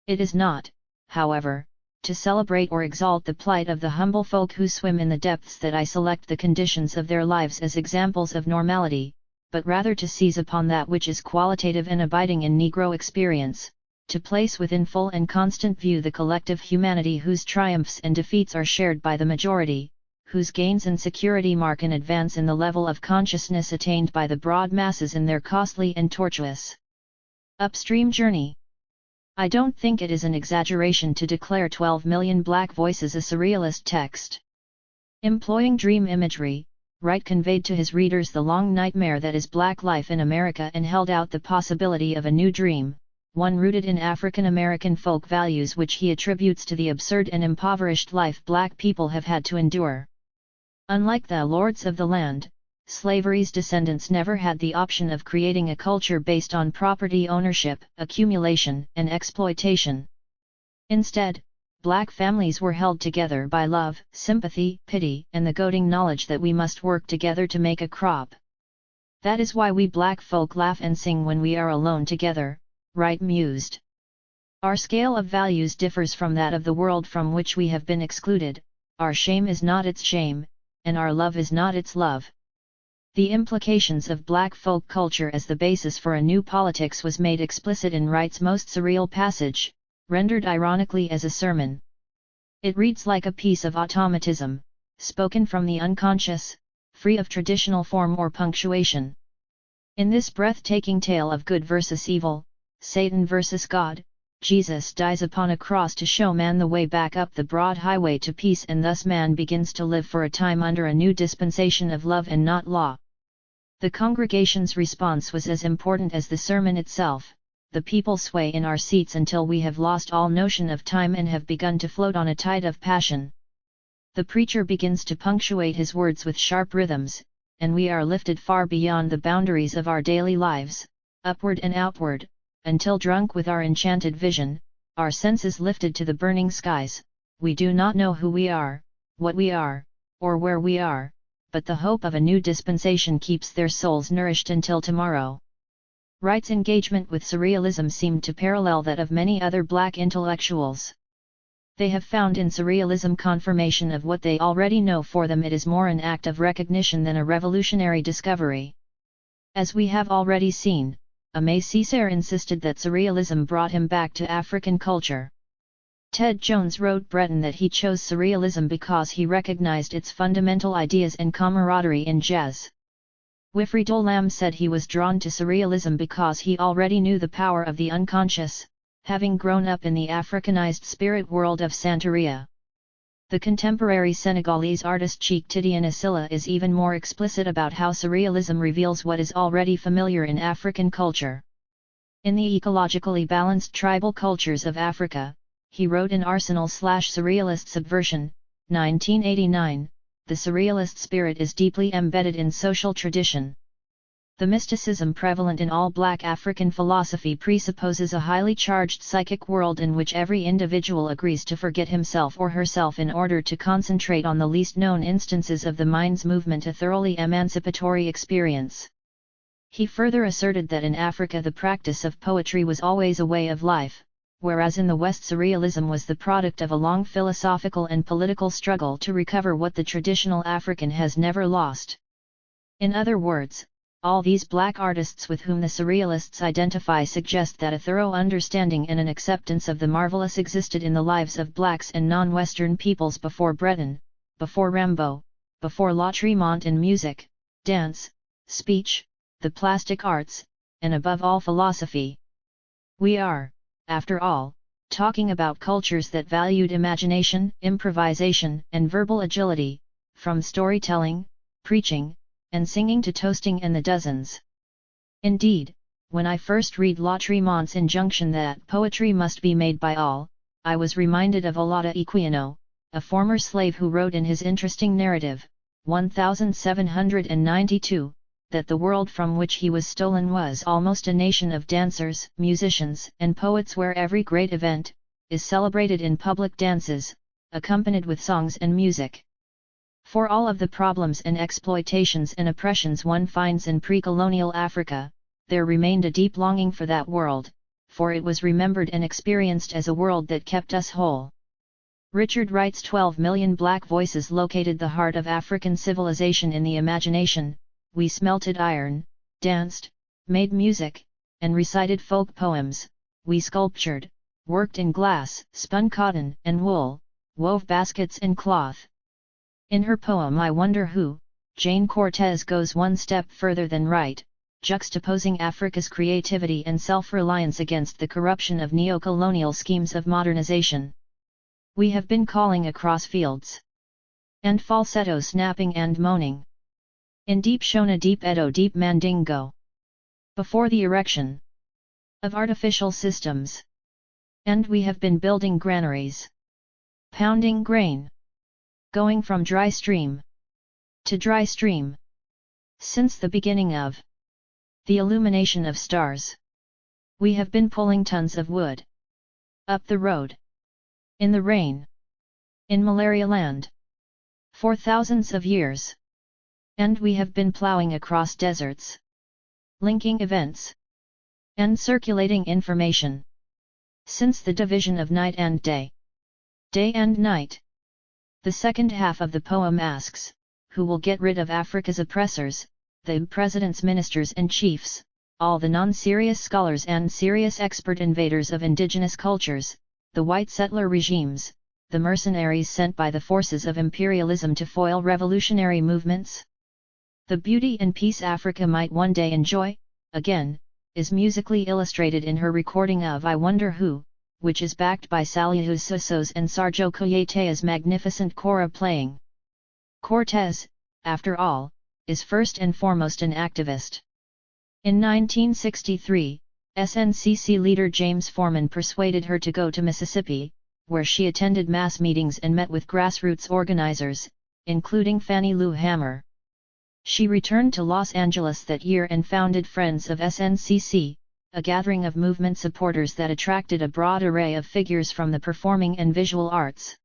It is not, however, to celebrate or exalt the plight of the humble folk who swim in the depths that I select the conditions of their lives as examples of normality, but rather to seize upon that which is qualitative and abiding in Negro experience, to place within full and constant view the collective humanity whose triumphs and defeats are shared by the majority, whose gains and security mark an advance in the level of consciousness attained by the broad masses in their costly and tortuous upstream journey. I don't think it is an exaggeration to declare 12 Million Black Voices a surrealist text. Employing dream imagery, Wright conveyed to his readers the long nightmare that is black life in America and held out the possibility of a new dream, one rooted in African American folk values which he attributes to the absurd and impoverished life black people have had to endure. Unlike the lords of the land, slavery's descendants never had the option of creating a culture based on property ownership, accumulation, and exploitation. Instead, black families were held together by love, sympathy, pity, and the goading knowledge that we must work together to make a crop. That is why we black folk laugh and sing when we are alone together, Wright mused. Our scale of values differs from that of the world from which we have been excluded, our shame is not its shame, and our love is not its love. The implications of black folk culture as the basis for a new politics was made explicit in Wright's most surreal passage, rendered ironically as a sermon. It reads like a piece of automatism, spoken from the unconscious, free of traditional form or punctuation. In this breathtaking tale of good versus evil, Satan versus God, Jesus dies upon a cross to show man the way back up the broad highway to peace, and thus man begins to live for a time under a new dispensation of love and not law. The congregation's response was as important as the sermon itself. The people sway in our seats until we have lost all notion of time and have begun to float on a tide of passion. The preacher begins to punctuate his words with sharp rhythms, and we are lifted far beyond the boundaries of our daily lives, upward and outward, until drunk with our enchanted vision, our senses lifted to the burning skies, we do not know who we are, what we are, or where we are, but the hope of a new dispensation keeps their souls nourished until tomorrow. Wright's engagement with surrealism seemed to parallel that of many other black intellectuals. They have found in surrealism confirmation of what they already know. For them it is more an act of recognition than a revolutionary discovery. As we have already seen, Aimé Césaire insisted that surrealism brought him back to African culture. Ted Jones wrote Breton that he chose surrealism because he recognized its fundamental ideas and camaraderie in jazz. Wilfrid Olam said he was drawn to surrealism because he already knew the power of the unconscious, having grown up in the Africanized spirit world of Santeria. The contemporary Senegalese artist Cheikh Tidiane Asila is even more explicit about how surrealism reveals what is already familiar in African culture. In the ecologically balanced tribal cultures of Africa, he wrote in Arsenal/Surrealist Subversion, 1989, the surrealist spirit is deeply embedded in social tradition. The mysticism prevalent in all black African philosophy presupposes a highly charged psychic world in which every individual agrees to forget himself or herself in order to concentrate on the least known instances of the mind's movement, a thoroughly emancipatory experience. He further asserted that in Africa the practice of poetry was always a way of life, whereas in the West surrealism was the product of a long philosophical and political struggle to recover what the traditional African has never lost. In other words, all these black artists with whom the surrealists identify suggest that a thorough understanding and an acceptance of the marvelous existed in the lives of blacks and non-Western peoples before Breton, before Rimbaud, before Lautréamont in music, dance, speech, the plastic arts, and above all philosophy. We are, after all, talking about cultures that valued imagination, improvisation, and verbal agility, from storytelling, preaching, and singing to toasting and the dozens. Indeed, when I first read Lautréamont's injunction that poetry must be made by all, I was reminded of Olaudah Equiano, a former slave who wrote in his interesting narrative, 1792, that the world from which he was stolen was almost a nation of dancers, musicians, and poets where every great event is celebrated in public dances, accompanied with songs and music. For all of the problems and exploitations and oppressions one finds in pre-colonial Africa, there remained a deep longing for that world, for it was remembered and experienced as a world that kept us whole. Richard Wright's 12 million black voices located the heart of African civilization in the imagination. We smelted iron, danced, made music, and recited folk poems. We sculptured, worked in glass, spun cotton and wool, wove baskets and cloth. In her poem I Wonder Who, Jane Cortez goes one step further than Wright, juxtaposing Africa's creativity and self-reliance against the corruption of neo-colonial schemes of modernization. We have been calling across fields, and falsetto snapping and moaning, in deep Shona, deep Edo, deep Mandingo, before the erection of artificial systems. And we have been building granaries, pounding grain, going from dry stream to dry stream, since the beginning of the illumination of stars. We have been pulling tons of wood up the road, in the rain, in malaria land, for thousands of years. And we have been plowing across deserts, linking events, and circulating information, since the division of night and day, day and night. The second half of the poem asks, who will get rid of Africa's oppressors, the president's ministers and chiefs, all the non-serious scholars and serious expert invaders of indigenous cultures, the white settler regimes, the mercenaries sent by the forces of imperialism to foil revolutionary movements? The beauty and peace Africa might one day enjoy, again, is musically illustrated in her recording of I Wonder Who, which is backed by Salihu Soso's and Sarjo Koyetea's magnificent kora playing. Cortez, after all, is first and foremost an activist. In 1963, SNCC leader James Forman persuaded her to go to Mississippi, where she attended mass meetings and met with grassroots organizers, including Fannie Lou Hamer. She returned to Los Angeles that year and founded Friends of SNCC, a gathering of movement supporters that attracted a broad array of figures from the performing and visual arts.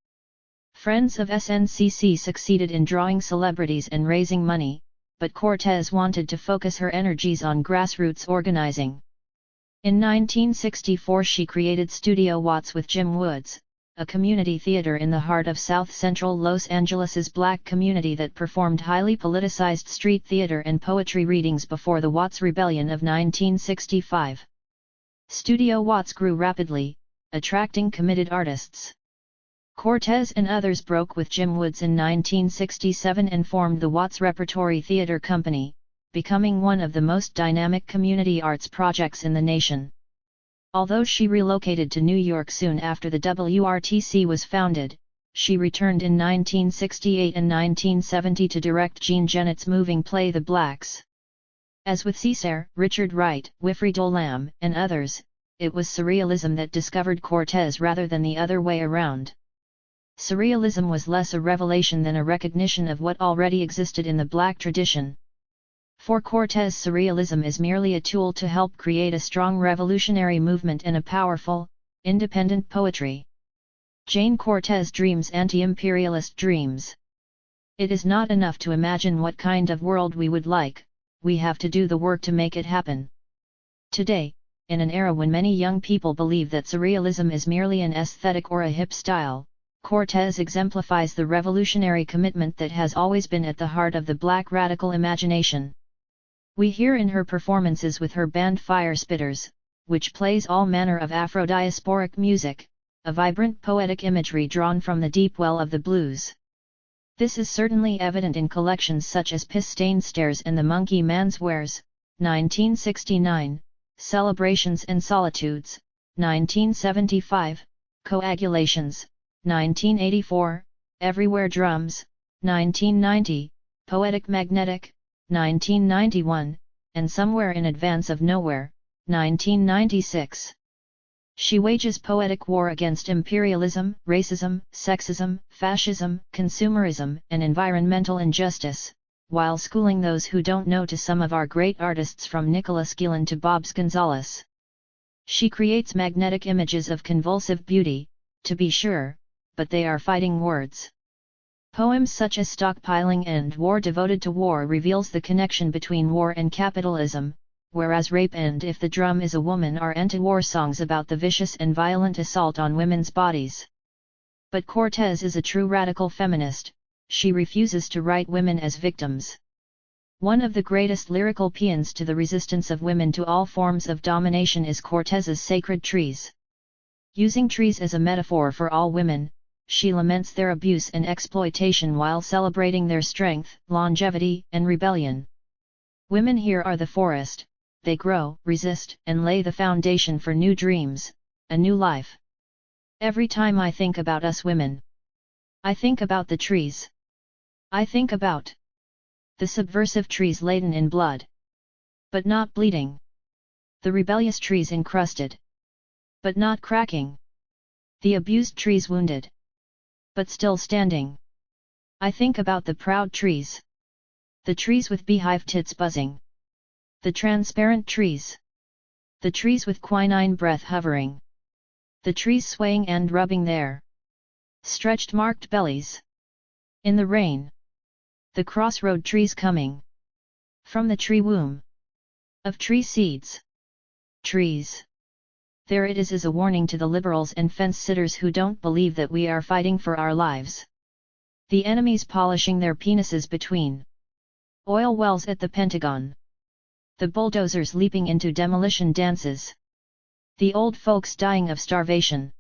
Friends of SNCC succeeded in drawing celebrities and raising money, but Cortez wanted to focus her energies on grassroots organizing. In 1964 she created Studio Watts with Jim Woods, a community theater in the heart of South Central Los Angeles's black community that performed highly politicized street theater and poetry readings before the Watts Rebellion of 1965. Studio Watts grew rapidly, attracting committed artists. Cortez and others broke with Jim Woods in 1967 and formed the Watts Repertory Theater Company, becoming one of the most dynamic community arts projects in the nation. Although she relocated to New York soon after the WRTC was founded, she returned in 1968 and 1970 to direct Jean Genet's moving play The Blacks. As with Césaire, Richard Wright, Wilfrid Olam, and others, it was Surrealism that discovered Cortez rather than the other way around. Surrealism was less a revelation than a recognition of what already existed in the black tradition. For Cortez, Surrealism is merely a tool to help create a strong revolutionary movement and a powerful, independent poetry. Jane Cortez dreams anti-imperialist dreams. It is not enough to imagine what kind of world we would like, we have to do the work to make it happen. Today, in an era when many young people believe that Surrealism is merely an aesthetic or a hip style, Cortez exemplifies the revolutionary commitment that has always been at the heart of the black radical imagination. We hear in her performances with her band Fire Spitters, which plays all manner of Afro-diasporic music, a vibrant poetic imagery drawn from the deep well of the blues. This is certainly evident in collections such as Piss-Stained Stairs and The Monkey Man's Wares, 1969, Celebrations and Solitudes, 1975, Coagulations, 1984, Everywhere Drums, 1990, Poetic Magnetic, 1991, and Somewhere in Advance of Nowhere, 1996. She wages poetic war against imperialism, racism, sexism, fascism, consumerism, and environmental injustice, while schooling those who don't know to some of our great artists from Nicholas Gillan to Bobs Gonzalez. She creates magnetic images of convulsive beauty, to be sure, but they are fighting words. Poems such as Stockpiling and War Devoted to War reveals the connection between war and capitalism, whereas Rape and If the Drum is a Woman are anti-war songs about the vicious and violent assault on women's bodies. But Cortez is a true radical feminist. She refuses to write women as victims. One of the greatest lyrical paeans to the resistance of women to all forms of domination is Cortez's Sacred Trees. Using trees as a metaphor for all women, she laments their abuse and exploitation while celebrating their strength, longevity, and rebellion. Women here are the forest. They grow, resist, and lay the foundation for new dreams, a new life. Every time I think about us women, I think about the trees. I think about the subversive trees laden in blood, but not bleeding. The rebellious trees encrusted, but not cracking. The abused trees wounded, but still standing. I think about the proud trees. The trees with beehive tits buzzing. The transparent trees. The trees with quinine breath hovering. The trees swaying and rubbing their stretched marked bellies in the rain. The crossroad trees coming from the tree womb of tree seeds. Trees. There it is a warning to the liberals and fence-sitters who don't believe that we are fighting for our lives. The enemies polishing their penises between oil wells at the Pentagon. The bulldozers leaping into demolition dances. The old folks dying of starvation.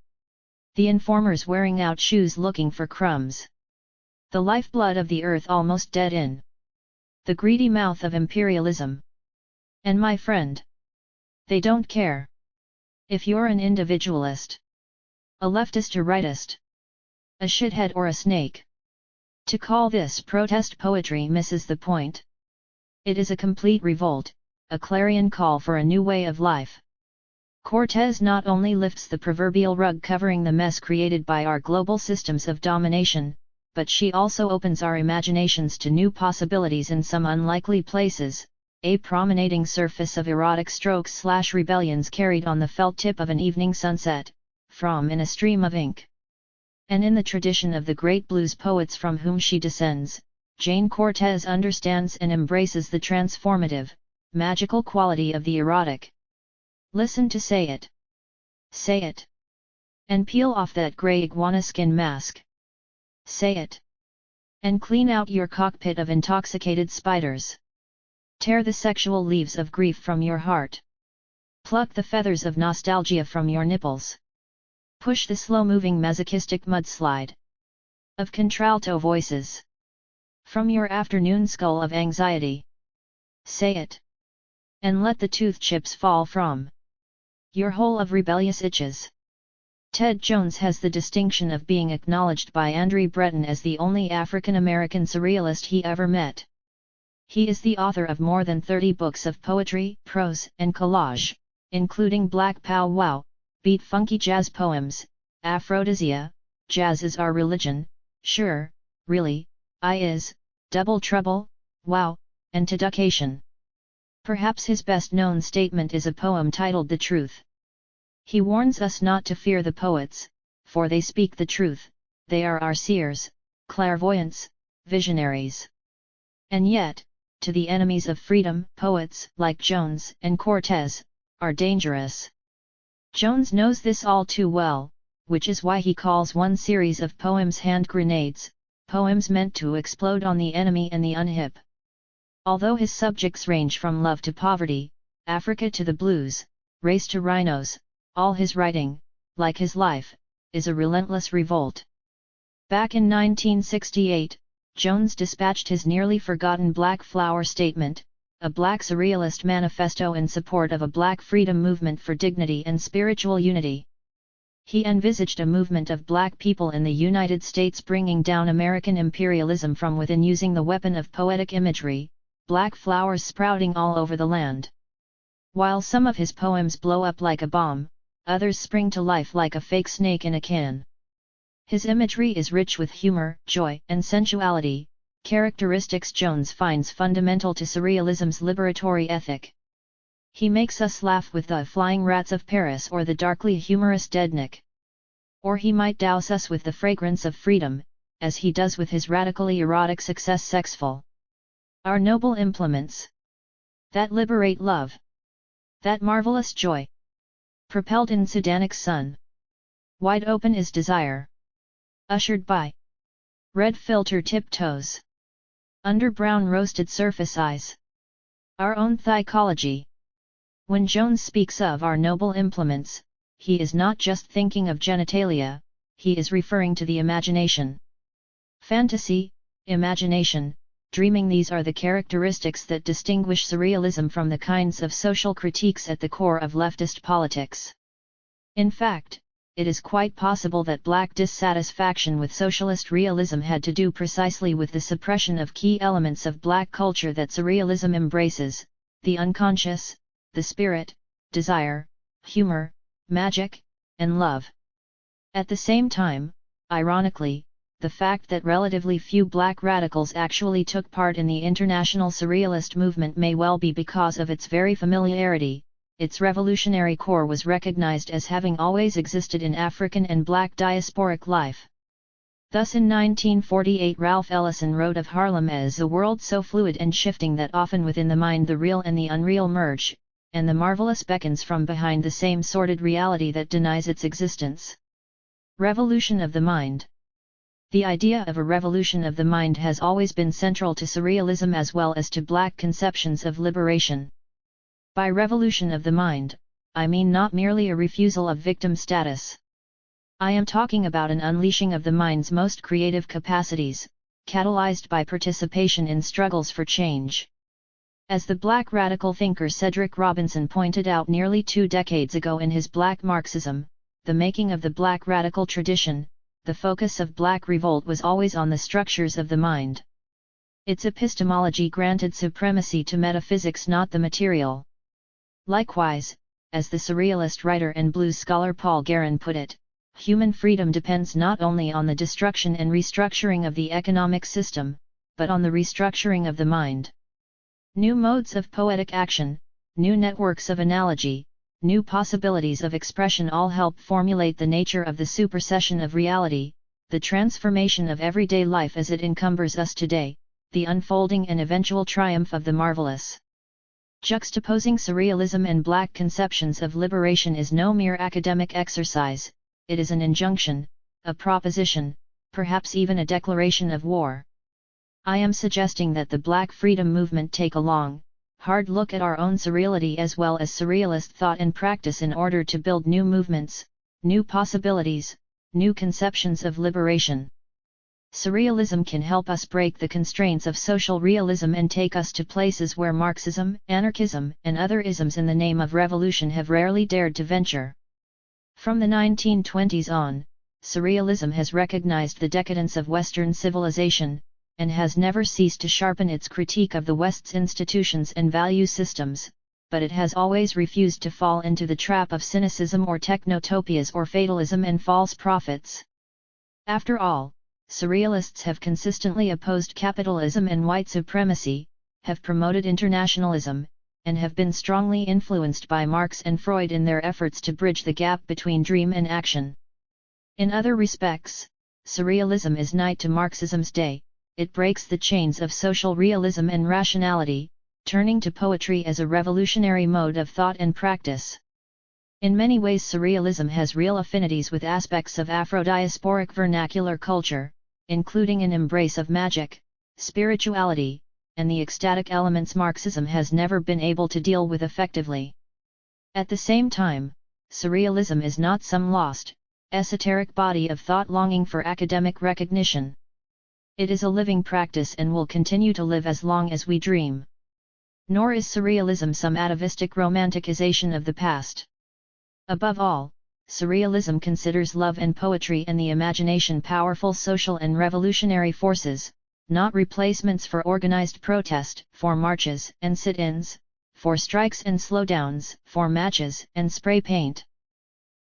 The informers wearing out shoes looking for crumbs. The lifeblood of the earth almost dead in the greedy mouth of imperialism. And my friend, they don't care if you're an individualist, a leftist or rightist, a shithead or a snake. To call this protest poetry misses the point. It is a complete revolt, a clarion call for a new way of life. Cortez not only lifts the proverbial rug covering the mess created by our global systems of domination, but she also opens our imaginations to new possibilities in some unlikely places, a promenading surface of erotic strokes/rebellions carried on the felt tip of an evening sunset, from in a stream of ink. And in the tradition of the great blues poets from whom she descends, Jane Cortez understands and embraces the transformative, magical quality of the erotic. Listen to Say It. Say it. And peel off that grey iguana skin mask. Say it. And clean out your cockpit of intoxicated spiders. Tear the sexual leaves of grief from your heart. Pluck the feathers of nostalgia from your nipples. Push the slow-moving masochistic mudslide of contralto voices from your afternoon skull of anxiety. Say it. And let the tooth chips fall from your hole of rebellious itches. Ted Jones has the distinction of being acknowledged by Andre Breton as the only African-American surrealist he ever met. He is the author of more than 30 books of poetry, prose, and collage, including Black Pow Wow, Beat Funky Jazz Poems, Aphrodisia, Jazz is Our Religion, Sure, Really, I Is, Double Trouble, Wow, and Teducation. Perhaps his best-known statement is a poem titled The Truth. He warns us not to fear the poets, for they speak the truth, they are our seers, clairvoyants, visionaries. And yet, to the enemies of freedom, poets, like Jones and Cortez, are dangerous. Jones knows this all too well, which is why he calls one series of poems hand grenades, poems meant to explode on the enemy and the unhip. Although his subjects range from love to poverty, Africa to the blues, race to rhinos, all his writing, like his life, is a relentless revolt. Back in 1968, Jones dispatched his nearly forgotten Black Flower Statement, a black surrealist manifesto in support of a black freedom movement for dignity and spiritual unity. He envisaged a movement of black people in the United States bringing down American imperialism from within using the weapon of poetic imagery, black flowers sprouting all over the land. While some of his poems blow up like a bomb, others spring to life like a fake snake in a can. His imagery is rich with humor, joy, and sensuality, characteristics Jones finds fundamental to surrealism's liberatory ethic. He makes us laugh with the flying rats of Paris or the darkly humorous Deadnik. Or he might douse us with the fragrance of freedom, as he does with his radically erotic Success Sexful. Our noble implements that liberate love. That marvelous joy. Propelled in Sudanic sun. Wide open is desire. Ushered by red filter tiptoes. Under brown roasted surface eyes. Our own psychology. When Jones speaks of our noble implements, he is not just thinking of genitalia, he is referring to the imagination. Fantasy, imagination, dreaming, these are the characteristics that distinguish surrealism from the kinds of social critiques at the core of leftist politics. In fact, it is quite possible that black dissatisfaction with socialist realism had to do precisely with the suppression of key elements of black culture that surrealism embraces: the unconscious, the spirit, desire, humor, magic, and love. At the same time, ironically, the fact that relatively few black radicals actually took part in the international surrealist movement may well be because of its very familiarity. Its revolutionary core was recognized as having always existed in African and black diasporic life. Thus in 1948 Ralph Ellison wrote of Harlem as a world so fluid and shifting that often within the mind the real and the unreal merge, and the marvelous beckons from behind the same sordid reality that denies its existence. Revolution of the mind. The idea of a revolution of the mind has always been central to surrealism as well as to black conceptions of liberation. By revolution of the mind, I mean not merely a refusal of victim status. I am talking about an unleashing of the mind's most creative capacities, catalyzed by participation in struggles for change. As the black radical thinker Cedric Robinson pointed out nearly 2 decades ago in his Black Marxism, the making of the black radical tradition, the focus of black revolt was always on the structures of the mind. Its epistemology granted supremacy to metaphysics, not the material. Likewise, as the surrealist writer and blues scholar Paul Guerin put it, human freedom depends not only on the destruction and restructuring of the economic system, but on the restructuring of the mind. New modes of poetic action, new networks of analogy, new possibilities of expression all help formulate the nature of the supersession of reality, the transformation of everyday life as it encumbers us today, the unfolding and eventual triumph of the marvelous. Juxtaposing surrealism and black conceptions of liberation is no mere academic exercise, it is an injunction, a proposition, perhaps even a declaration of war. I am suggesting that the black freedom movement take a long, hard look at our own surreality as well as surrealist thought and practice in order to build new movements, new possibilities, new conceptions of liberation. Surrealism can help us break the constraints of social realism and take us to places where Marxism, anarchism, and other isms in the name of revolution have rarely dared to venture. From the 1920s on, surrealism has recognized the decadence of Western civilization, and has never ceased to sharpen its critique of the West's institutions and value systems, but it has always refused to fall into the trap of cynicism or technotopias or fatalism and false prophets. After all, surrealists have consistently opposed capitalism and white supremacy, have promoted internationalism, and have been strongly influenced by Marx and Freud in their efforts to bridge the gap between dream and action. In other respects, surrealism is night to Marxism's day. It breaks the chains of social realism and rationality, turning to poetry as a revolutionary mode of thought and practice. In many ways surrealism has real affinities with aspects of Afro-diasporic vernacular culture, including an embrace of magic, spirituality, and the ecstatic elements Marxism has never been able to deal with effectively. At the same time, surrealism is not some lost, esoteric body of thought longing for academic recognition. It is a living practice and will continue to live as long as we dream. Nor is surrealism some atavistic romanticization of the past. Above all, surrealism considers love and poetry and the imagination powerful social and revolutionary forces, not replacements for organized protest, for marches and sit-ins, for strikes and slowdowns, for matches and spray paint.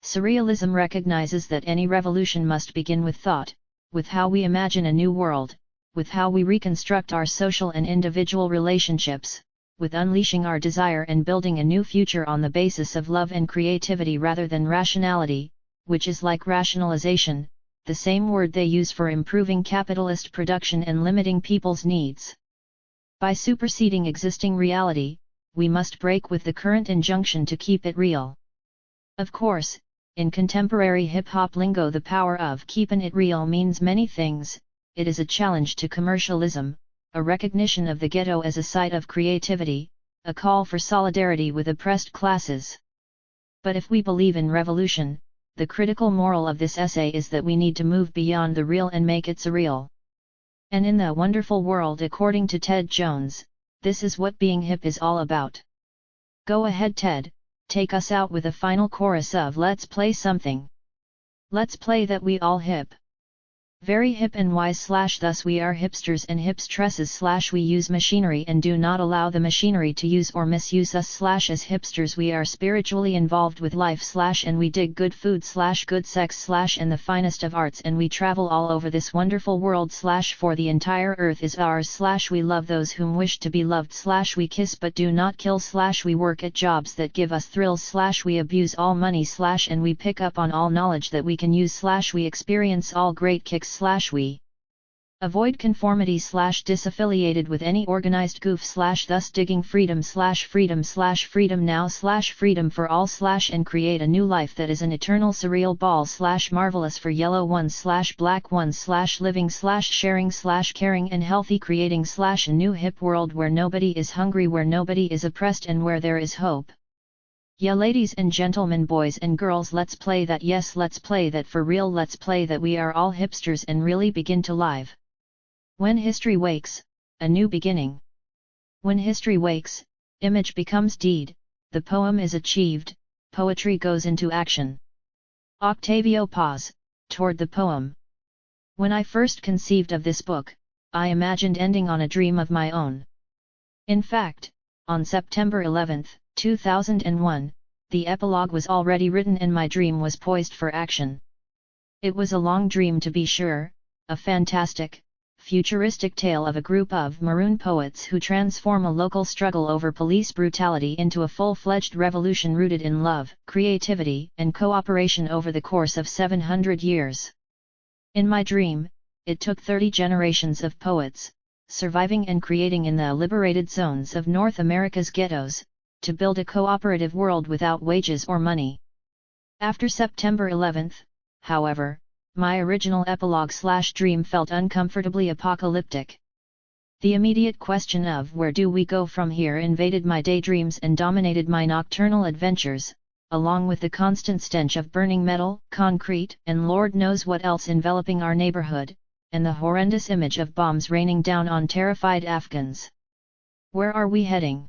Surrealism recognizes that any revolution must begin with thought, with how we imagine a new world, with how we reconstruct our social and individual relationships, with unleashing our desire and building a new future on the basis of love and creativity rather than rationality, which is like rationalization, the same word they use for improving capitalist production and limiting people's needs. By superseding existing reality, we must break with the current injunction to keep it real. Of course, in contemporary hip-hop lingo the power of keepin' it real means many things. It is a challenge to commercialism, a recognition of the ghetto as a site of creativity, a call for solidarity with oppressed classes. But if we believe in revolution, the critical moral of this essay is that we need to move beyond the real and make it surreal. And in the wonderful world according to Ted Jones, this is what being hip is all about. Go ahead Ted, take us out with a final chorus of Let's Play Something. Let's play that we all hip. Very hip and wise / thus we are hipsters and hipstresses / we use machinery and do not allow the machinery to use or misuse us / as hipsters we are spiritually involved with life / and we dig good food / good sex / and the finest of arts and we travel all over this wonderful world / for the entire earth is ours / we love those whom wish to be loved / we kiss but do not kill / we work at jobs that give us thrills / we abuse all money / and we pick up on all knowledge that we can use / we experience all great kicks / we avoid conformity / disaffiliated with any organized goof / thus digging freedom / freedom now / freedom for all / and create a new life that is an eternal surreal ball / marvelous for yellow ones / black ones / living / sharing / caring and healthy creating / a new hip world where nobody is hungry, where nobody is oppressed and where there is hope. Yeah ladies and gentlemen, boys and girls, let's play that, yes let's play that for real, let's play that we are all hipsters and really begin to live. When history wakes, a new beginning. When history wakes, image becomes deed, the poem is achieved, poetry goes into action. Octavio Paz, Toward the Poem. When I first conceived of this book, I imagined ending on a dream of my own. In fact, on September 11, 2001, the epilogue was already written and my dream was poised for action. It was a long dream to be sure, a fantastic, futuristic tale of a group of maroon poets who transform a local struggle over police brutality into a full-fledged revolution rooted in love, creativity, and cooperation over the course of 700 years. In my dream, it took 30 generations of poets, surviving and creating in the liberated zones of North America's ghettos, to build a cooperative world without wages or money. After September 11, however, my original epilogue / dream felt uncomfortably apocalyptic. The immediate question of where do we go from here invaded my daydreams and dominated my nocturnal adventures, along with the constant stench of burning metal, concrete, and Lord knows what else enveloping our neighborhood, and the horrendous image of bombs raining down on terrified Afghans. Where are we heading?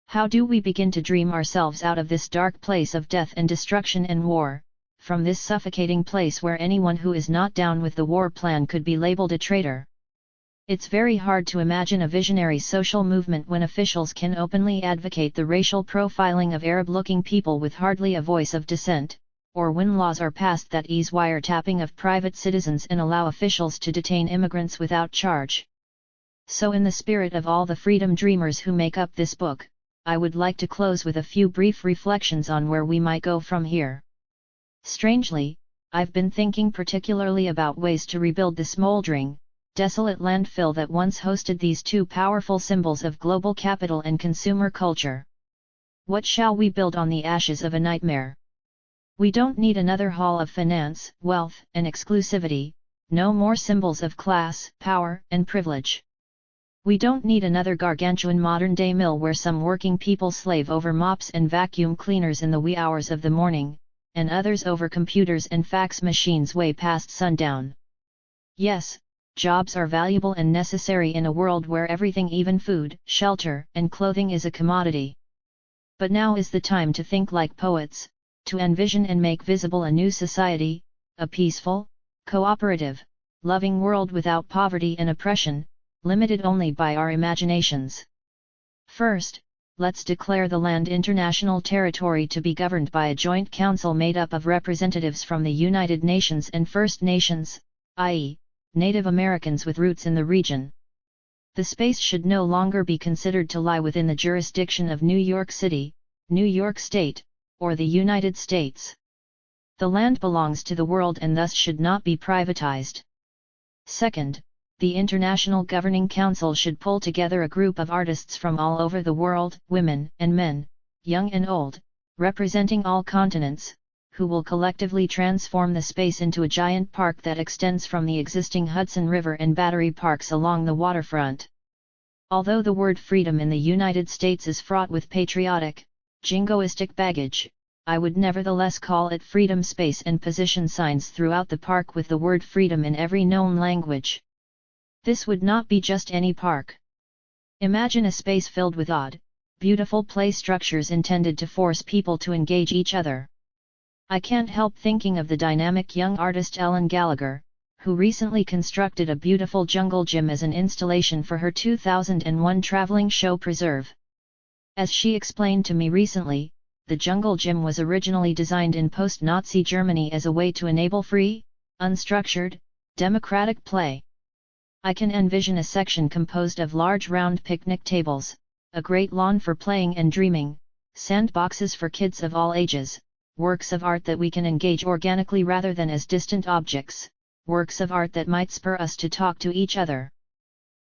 How do we begin to dream ourselves out of this dark place of death and destruction and war, from this suffocating place where anyone who is not down with the war plan could be labeled a traitor? It's very hard to imagine a visionary social movement when officials can openly advocate the racial profiling of Arab-looking people with hardly a voice of dissent, or when laws are passed that ease wiretapping of private citizens and allow officials to detain immigrants without charge. So in the spirit of all the freedom dreamers who make up this book, I would like to close with a few brief reflections on where we might go from here. Strangely, I've been thinking particularly about ways to rebuild the smoldering, desolate landfill that once hosted these two powerful symbols of global capital and consumer culture. What shall we build on the ashes of a nightmare? We don't need another hall of finance, wealth, and exclusivity, no more symbols of class, power, and privilege. We don't need another gargantuan modern-day mill where some working people slave over mops and vacuum cleaners in the wee hours of the morning, and others over computers and fax machines way past sundown. Yes, jobs are valuable and necessary in a world where everything, even food, shelter, and clothing is a commodity. But now is the time to think like poets, to envision and make visible a new society, a peaceful, cooperative, loving world without poverty and oppression, limited only by our imaginations. First, let's declare the land international territory to be governed by a joint council made up of representatives from the United Nations and First Nations, i.e., Native Americans with roots in the region. The space should no longer be considered to lie within the jurisdiction of New York City, New York State, or the United States. The land belongs to the world and thus should not be privatized. Second, the International Governing Council should pull together a group of artists from all over the world, women and men, young and old, representing all continents, who will collectively transform the space into a giant park that extends from the existing Hudson River and Battery Parks along the waterfront. Although the word freedom in the United States is fraught with patriotic, jingoistic baggage, I would nevertheless call it freedom space and position signs throughout the park with the word freedom in every known language. This would not be just any park. Imagine a space filled with odd, beautiful play structures intended to force people to engage each other. I can't help thinking of the dynamic young artist Ellen Gallagher, who recently constructed a beautiful jungle gym as an installation for her 2001 traveling show Preserve. As she explained to me recently, the jungle gym was originally designed in post-Nazi Germany as a way to enable free, unstructured, democratic play. I can envision a section composed of large round picnic tables, a great lawn for playing and dreaming, sandboxes for kids of all ages, works of art that we can engage organically rather than as distant objects, works of art that might spur us to talk to each other.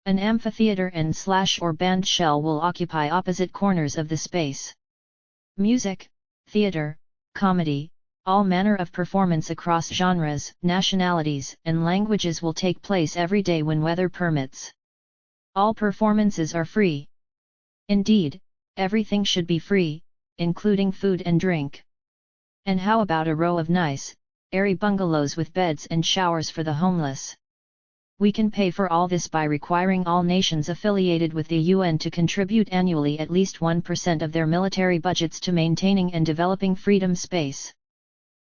An amphitheater and/or band shell will occupy opposite corners of the space. Music, theater, comedy, all manner of performance across genres, nationalities, and languages will take place every day when weather permits. All performances are free. Indeed, everything should be free, including food and drink. And how about a row of nice, airy bungalows with beds and showers for the homeless? We can pay for all this by requiring all nations affiliated with the UN to contribute annually at least 1% of their military budgets to maintaining and developing freedom space.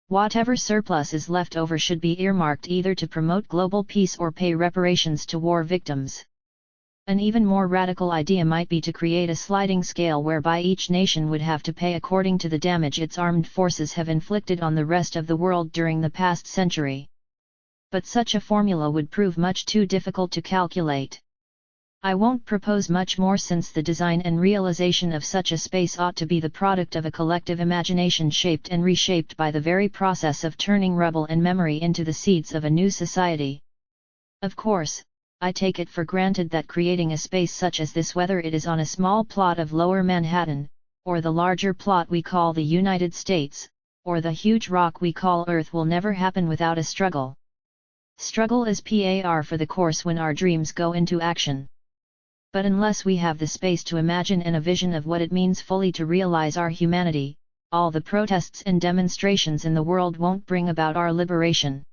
Whatever surplus is left over should be earmarked either to promote global peace or pay reparations to war victims. An even more radical idea might be to create a sliding scale whereby each nation would have to pay according to the damage its armed forces have inflicted on the rest of the world during the past century. But such a formula would prove much too difficult to calculate. I won't propose much more since the design and realization of such a space ought to be the product of a collective imagination shaped and reshaped by the very process of turning rubble and memory into the seeds of a new society. Of course, I take it for granted that creating a space such as this, whether it is on a small plot of Lower Manhattan, or the larger plot we call the United States, or the huge rock we call Earth, will never happen without a struggle. Struggle is par for the course when our dreams go into action. But unless we have the space to imagine and a vision of what it means fully to realize our humanity, all the protests and demonstrations in the world won't bring about our liberation.